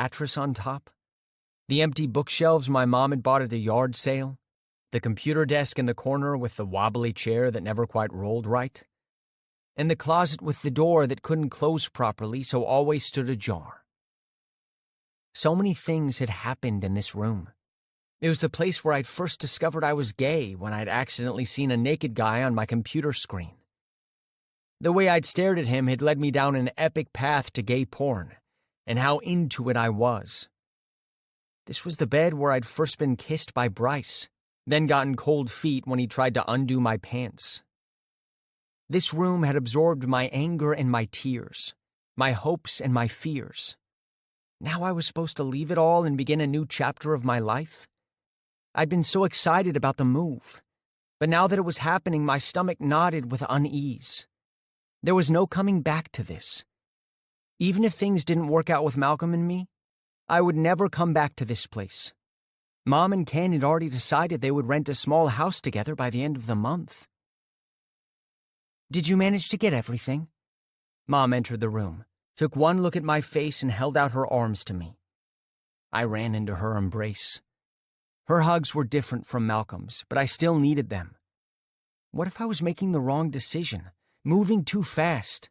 mattress on top, the empty bookshelves my mom had bought at a yard sale, the computer desk in the corner with the wobbly chair that never quite rolled right, and the closet with the door that couldn't close properly so always stood ajar. So many things had happened in this room. It was the place where I'd first discovered I was gay when I'd accidentally seen a naked guy on my computer screen. The way I'd stared at him had led me down an epic path to gay porn, and how into it I was. This was the bed where I'd first been kissed by Bryce, then gotten cold feet when he tried to undo my pants. This room had absorbed my anger and my tears, my hopes and my fears. Now I was supposed to leave it all and begin a new chapter of my life? I'd been so excited about the move, but now that it was happening, my stomach knotted with unease. There was no coming back to this. Even if things didn't work out with Malcolm and me, I would never come back to this place. Mom and Ken had already decided they would rent a small house together by the end of the month. "Did you manage to get everything?" Mom entered the room, took one look at my face, and held out her arms to me. I ran into her embrace. Her hugs were different from Malcolm's, but I still needed them. What if I was making the wrong decision, moving too fast?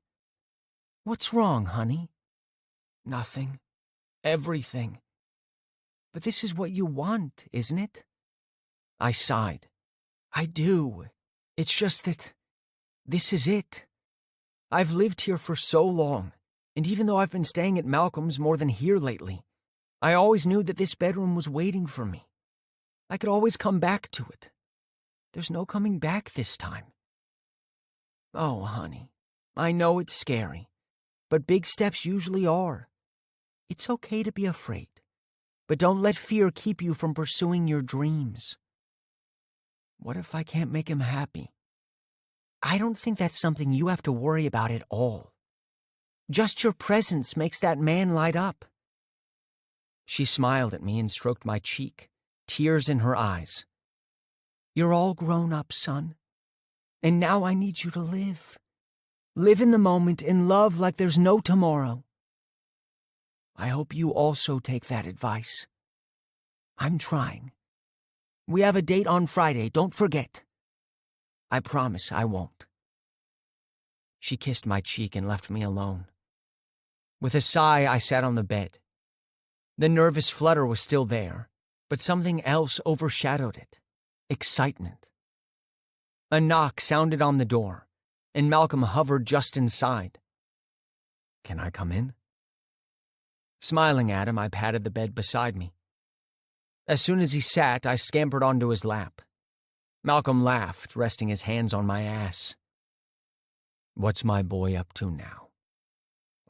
"What's wrong, honey?" "Nothing. Everything. But this is what you want, isn't it?" I sighed. "I do. It's just that this is it. I've lived here for so long, and even though I've been staying at Malcolm's more than here lately, I always knew that this bedroom was waiting for me. I could always come back to it. There's no coming back this time." "Oh, honey, I know it's scary, but big steps usually are. It's okay to be afraid, but don't let fear keep you from pursuing your dreams." "What if I can't make him happy?" "I don't think that's something you have to worry about at all. Just your presence makes that man light up." She smiled at me and stroked my cheek, tears in her eyes. "You're all grown up, son. And now I need you to live. Live in the moment and love like there's no tomorrow." I hope you also take that advice. I'm trying. We have a date on Friday, don't forget. I promise I won't. She kissed my cheek and left me alone. With a sigh, I sat on the bed. The nervous flutter was still there, but something else overshadowed it. Excitement. A knock sounded on the door, and Malcolm hovered just inside. "Can I come in?" Smiling at him, I patted the bed beside me. As soon as he sat, I scampered onto his lap. Malcolm laughed, resting his hands on my ass. "What's my boy up to now?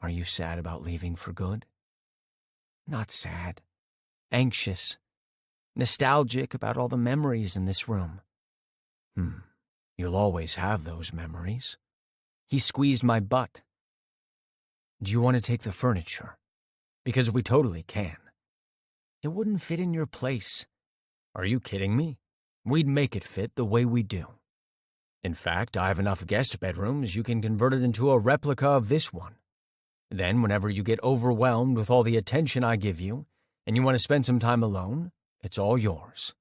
Are you sad about leaving for good?" "Not sad. Anxious. Nostalgic about all the memories in this room." You'll always have those memories." He squeezed my butt. "Do you want to take the furniture? Because we totally can." "It wouldn't fit in your place." "Are you kidding me? We'd make it fit the way we do. In fact, I have enough guest bedrooms you can convert it into a replica of this one. Then, whenever you get overwhelmed with all the attention I give you, and you want to spend some time alone, it's all yours."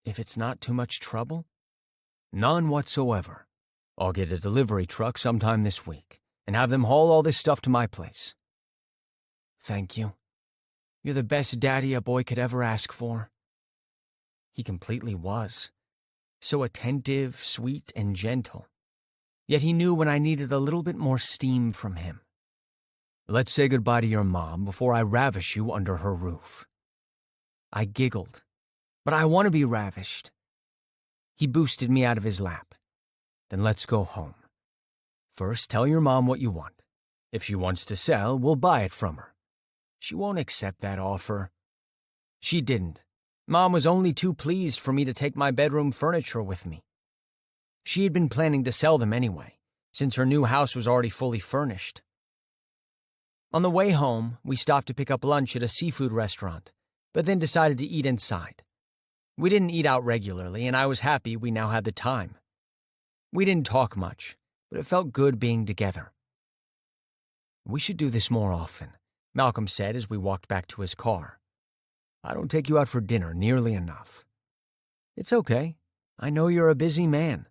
"If it's not too much trouble?" "None whatsoever. I'll get a delivery truck sometime this week, and have them haul all this stuff to my place." "Thank you. You're the best daddy a boy could ever ask for." He completely was. So attentive, sweet, and gentle. Yet he knew when I needed a little bit more steam from him. "Let's say goodbye to your mom before I ravish you under her roof." I giggled. "But I want to be ravished." He boosted me out of his lap. "Then let's go home. First, tell your mom what you want. If she wants to sell, we'll buy it from her." "She won't accept that offer." She didn't. Mom was only too pleased for me to take my bedroom furniture with me. She had been planning to sell them anyway, since her new house was already fully furnished. On the way home, we stopped to pick up lunch at a seafood restaurant, but then decided to eat inside. We didn't eat out regularly, and I was happy we now had the time. We didn't talk much, but it felt good being together. "We should do this more often. Malcolm said as we walked back to his car. "I don't take you out for dinner nearly enough." "It's okay. I know you're a busy man."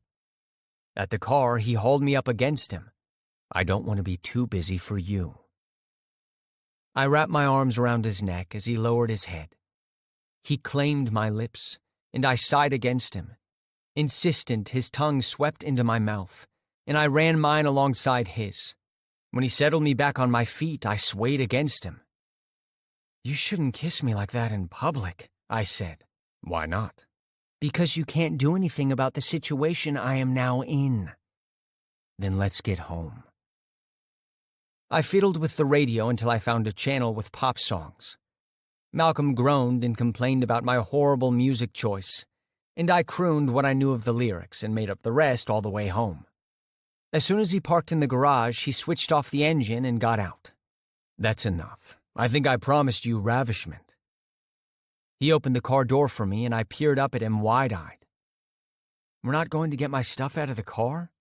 At the car, he hauled me up against him. "I don't want to be too busy for you." I wrapped my arms around his neck as he lowered his head. He claimed my lips, and I sighed against him. Insistent, his tongue swept into my mouth, and I ran mine alongside his. When he settled me back on my feet, I swayed against him. "You shouldn't kiss me like that in public," I said. "Why not?" "Because you can't do anything about the situation I am now in." "Then let's get home." I fiddled with the radio until I found a channel with pop songs. Malcolm groaned and complained about my horrible music choice, and I crooned what I knew of the lyrics and made up the rest all the way home. As soon as he parked in the garage, he switched off the engine and got out. "That's enough. I think I promised you ravishment." He opened the car door for me, and I peered up at him wide-eyed. "We're not going to get my stuff out of the car?"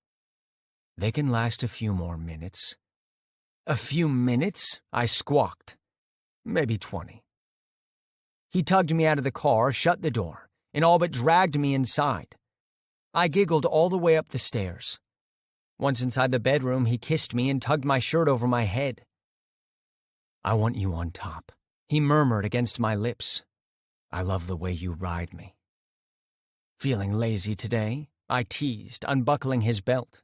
"They can last a few more minutes." "A few minutes?" I squawked. "Maybe 20. He tugged me out of the car, shut the door, and all but dragged me inside. I giggled all the way up the stairs. Once inside the bedroom, he kissed me and tugged my shirt over my head. "I want you on top," he murmured against my lips. "I love the way you ride me." "Feeling lazy today?" I teased, unbuckling his belt.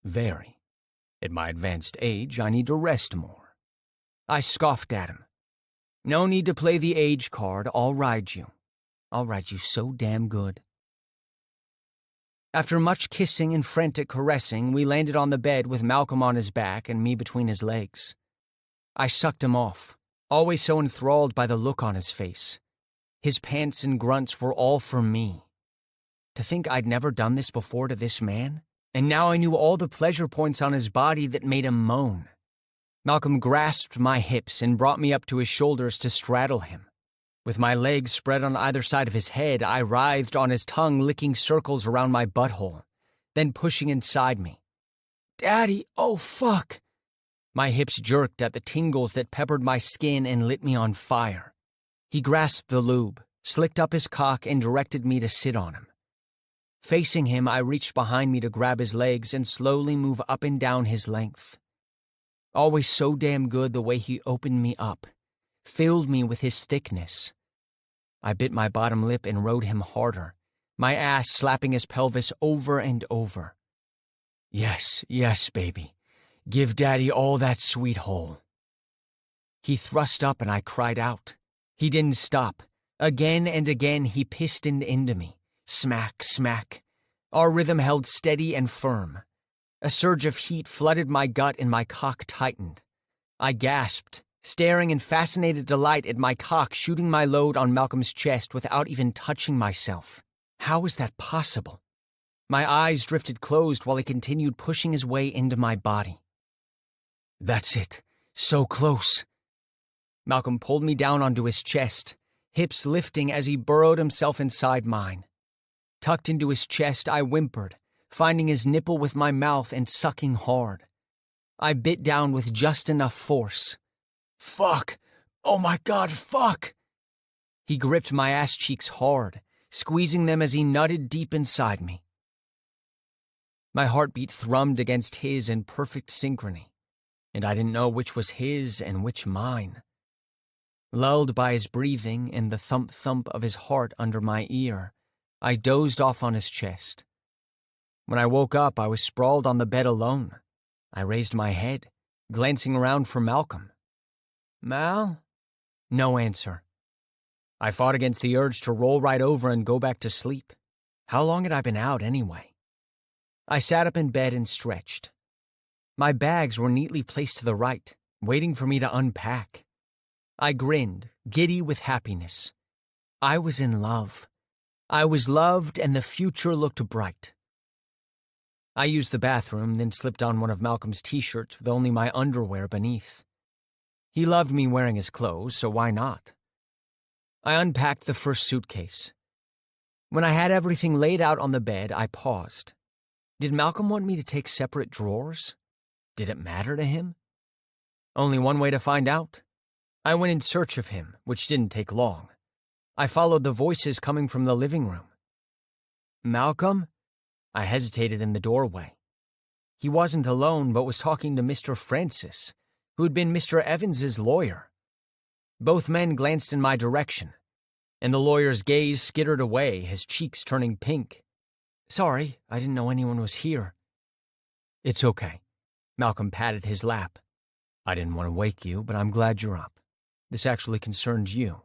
"Very. At my advanced age, I need to rest more." I scoffed at him. "No need to play the age card. I'll ride you. I'll ride you so damn good." After much kissing and frantic caressing, we landed on the bed with Malcolm on his back and me between his legs. I sucked him off, always so enthralled by the look on his face. His pants and grunts were all for me. To think I'd never done this before to this man, and now I knew all the pleasure points on his body that made him moan. Malcolm grasped my hips and brought me up to his shoulders to straddle him. With my legs spread on either side of his head, I writhed on his tongue, licking circles around my butthole, then pushing inside me. "Daddy, oh fuck!" My hips jerked at the tingles that peppered my skin and lit me on fire. He grasped the lube, slicked up his cock, and directed me to sit on him. Facing him, I reached behind me to grab his legs and slowly move up and down his length. Always so damn good the way he opened me up, filled me with his thickness. I bit my bottom lip and rode him harder, my ass slapping his pelvis over and over. "Yes, yes, baby. Give Daddy all that sweet hole." He thrust up and I cried out. He didn't stop. Again and again he pistoned into me. Smack, smack. Our rhythm held steady and firm. A surge of heat flooded my gut and my cock tightened. I gasped, staring in fascinated delight at my cock shooting my load on Malcolm's chest without even touching myself. How was that possible? My eyes drifted closed while he continued pushing his way into my body. "That's it. So close." Malcolm pulled me down onto his chest, hips lifting as he burrowed himself inside mine. Tucked into his chest, I whimpered, finding his nipple with my mouth and sucking hard. I bit down with just enough force. "Fuck! Oh my God, fuck!" He gripped my ass cheeks hard, squeezing them as he nutted deep inside me. My heartbeat thrummed against his in perfect synchrony, and I didn't know which was his and which mine. Lulled by his breathing and the thump-thump of his heart under my ear, I dozed off on his chest. When I woke up, I was sprawled on the bed alone. I raised my head, glancing around for Malcolm. "Mal?" No answer. I fought against the urge to roll right over and go back to sleep. How long had I been out anyway? I sat up in bed and stretched. My bags were neatly placed to the right, waiting for me to unpack. I grinned, giddy with happiness. I was in love. I was loved, and the future looked bright. I used the bathroom, then slipped on one of Malcolm's t-shirts with only my underwear beneath. He loved me wearing his clothes, so why not? I unpacked the first suitcase. When I had everything laid out on the bed, I paused. Did Malcolm want me to take separate drawers? Did it matter to him? Only one way to find out. I went in search of him, which didn't take long. I followed the voices coming from the living room. Malcolm? I hesitated in the doorway. He wasn't alone, but was talking to Mr. Francis, who had been Mr. Evans's lawyer. Both men glanced in my direction, and the lawyer's gaze skittered away, his cheeks turning pink. Sorry, I didn't know anyone was here. It's okay. Malcolm patted his lap. I didn't want to wake you, but I'm glad you're up. This actually concerns you.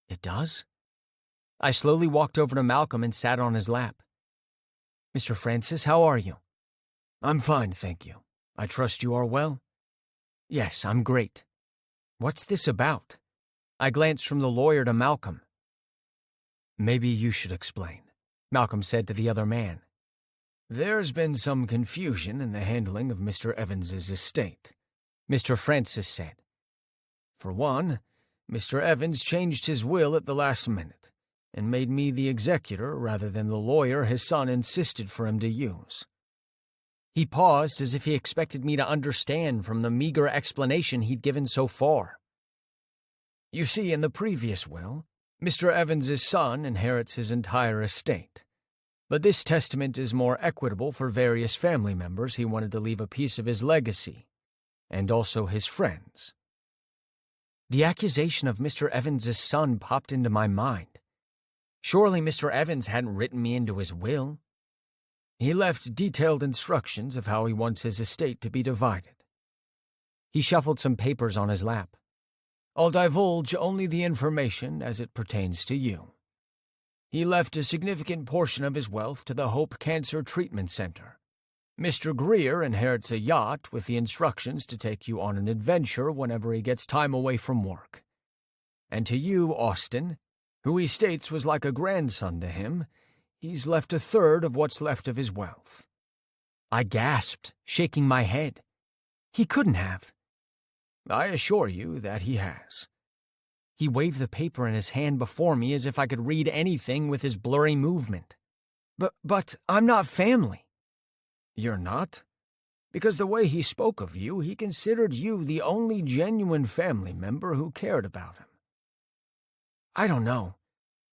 It does? I slowly walked over to Malcolm and sat on his lap. Mr. Francis, how are you? I'm fine, thank you. I trust you are well? Yes, I'm great. What's this about? I glanced from the lawyer to Malcolm. Maybe you should explain, Malcolm said to the other man. There's been some confusion in the handling of Mr. Evans's estate, Mr. Francis said. For one, Mr. Evans changed his will at the last minute and made me the executor rather than the lawyer his son insisted for him to use. He paused as if he expected me to understand from the meager explanation he'd given so far. You see, in the previous will, Mr. Evans's son inherits his entire estate. But this testament is more equitable for various family members he wanted to leave a piece of his legacy, and also his friends. The accusation of Mr. Evans's son popped into my mind. Surely Mr. Evans hadn't written me into his will. He left detailed instructions of how he wants his estate to be divided. He shuffled some papers on his lap. I'll divulge only the information as it pertains to you. He left a significant portion of his wealth to the Hope Cancer Treatment Center. Mr. Greer inherits a yacht with the instructions to take you on an adventure whenever he gets time away from work. And to you, Austin, who he states was like a grandson to him, he's left a third of what's left of his wealth. I gasped, shaking my head. He couldn't have. I assure you that he has. He waved the paper in his hand before me as if I could read anything with his blurry movement. But I'm not family. You're not? Because the way he spoke of you, he considered you the only genuine family member who cared about him. I don't know.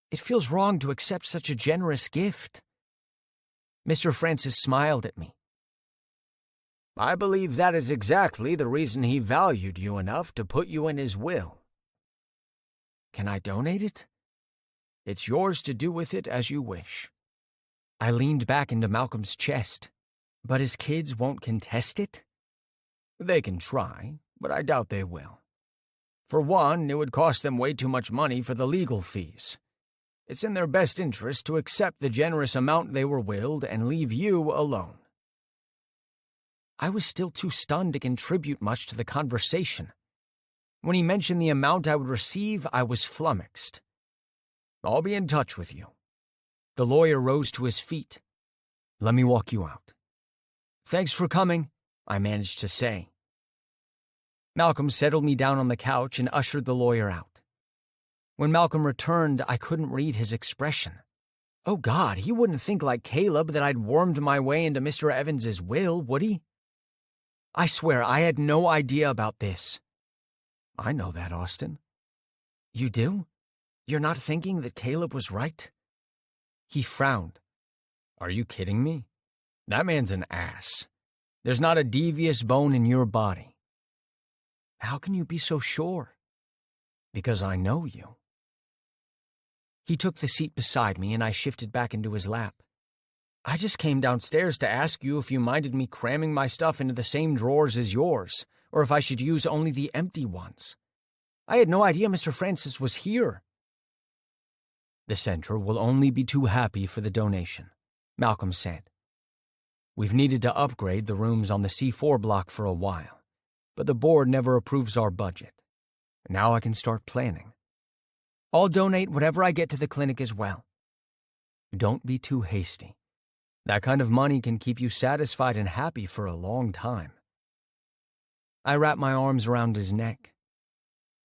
It feels wrong to accept such a generous gift. Mr. Francis smiled at me. I believe that is exactly the reason he valued you enough to put you in his will. Can I donate it? It's yours to do with it as you wish. I leaned back into Malcolm's chest. But his kids won't contest it? They can try, but I doubt they will. For one, it would cost them way too much money for the legal fees. It's in their best interest to accept the generous amount they were willed and leave you alone. I was still too stunned to contribute much to the conversation. When he mentioned the amount I would receive, I was flummoxed. I'll be in touch with you. The lawyer rose to his feet. Let me walk you out. Thanks for coming, I managed to say. Malcolm settled me down on the couch and ushered the lawyer out. When Malcolm returned, I couldn't read his expression. Oh God, he wouldn't think like Caleb that I'd wormed my way into Mr. Evans's will, would he? I swear I had no idea about this. I know that, Austin. You do? You're not thinking that Caleb was right? He frowned. Are you kidding me? That man's an ass. There's not a devious bone in your body. How can you be so sure? Because I know you. He took the seat beside me and I shifted back into his lap. I just came downstairs to ask you if you minded me cramming my stuff into the same drawers as yours, or if I should use only the empty ones. I had no idea Mr. Francis was here. The center will only be too happy for the donation, Malcolm said. We've needed to upgrade the rooms on the C4 block for a while, but the board never approves our budget. Now I can start planning. I'll donate whatever I get to the clinic as well. Don't be too hasty. That kind of money can keep you satisfied and happy for a long time. I wrapped my arms around his neck.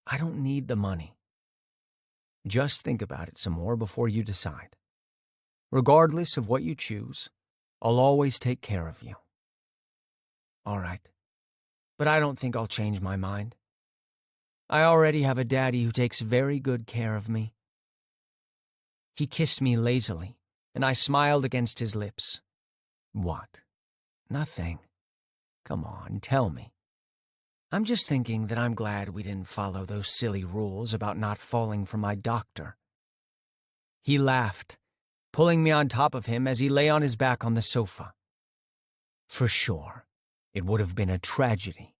I don't need the money. Just think about it some more before you decide. Regardless of what you choose, I'll always take care of you. All right. But I don't think I'll change my mind. I already have a daddy who takes very good care of me." He kissed me lazily, and I smiled against his lips. "What?" "Nothing. Come on, tell me." "I'm just thinking that I'm glad we didn't follow those silly rules about not falling for my doctor." He laughed, pulling me on top of him as he lay on his back on the sofa. "For sure, it would have been a tragedy."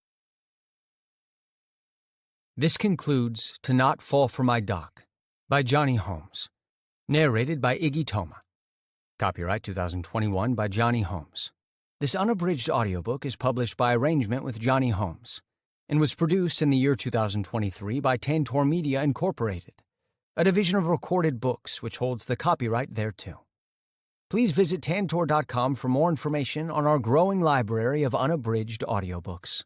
This concludes To Not Fall for My Doc by Gianni Holmes, narrated by Iggy Toma. Copyright 2021 by Gianni Holmes. This unabridged audiobook is published by arrangement with Gianni Holmes and was produced in the year 2023 by Tantor Media Incorporated, a division of Recorded Books which holds the copyright thereto. Please visit tantor.com for more information on our growing library of unabridged audiobooks.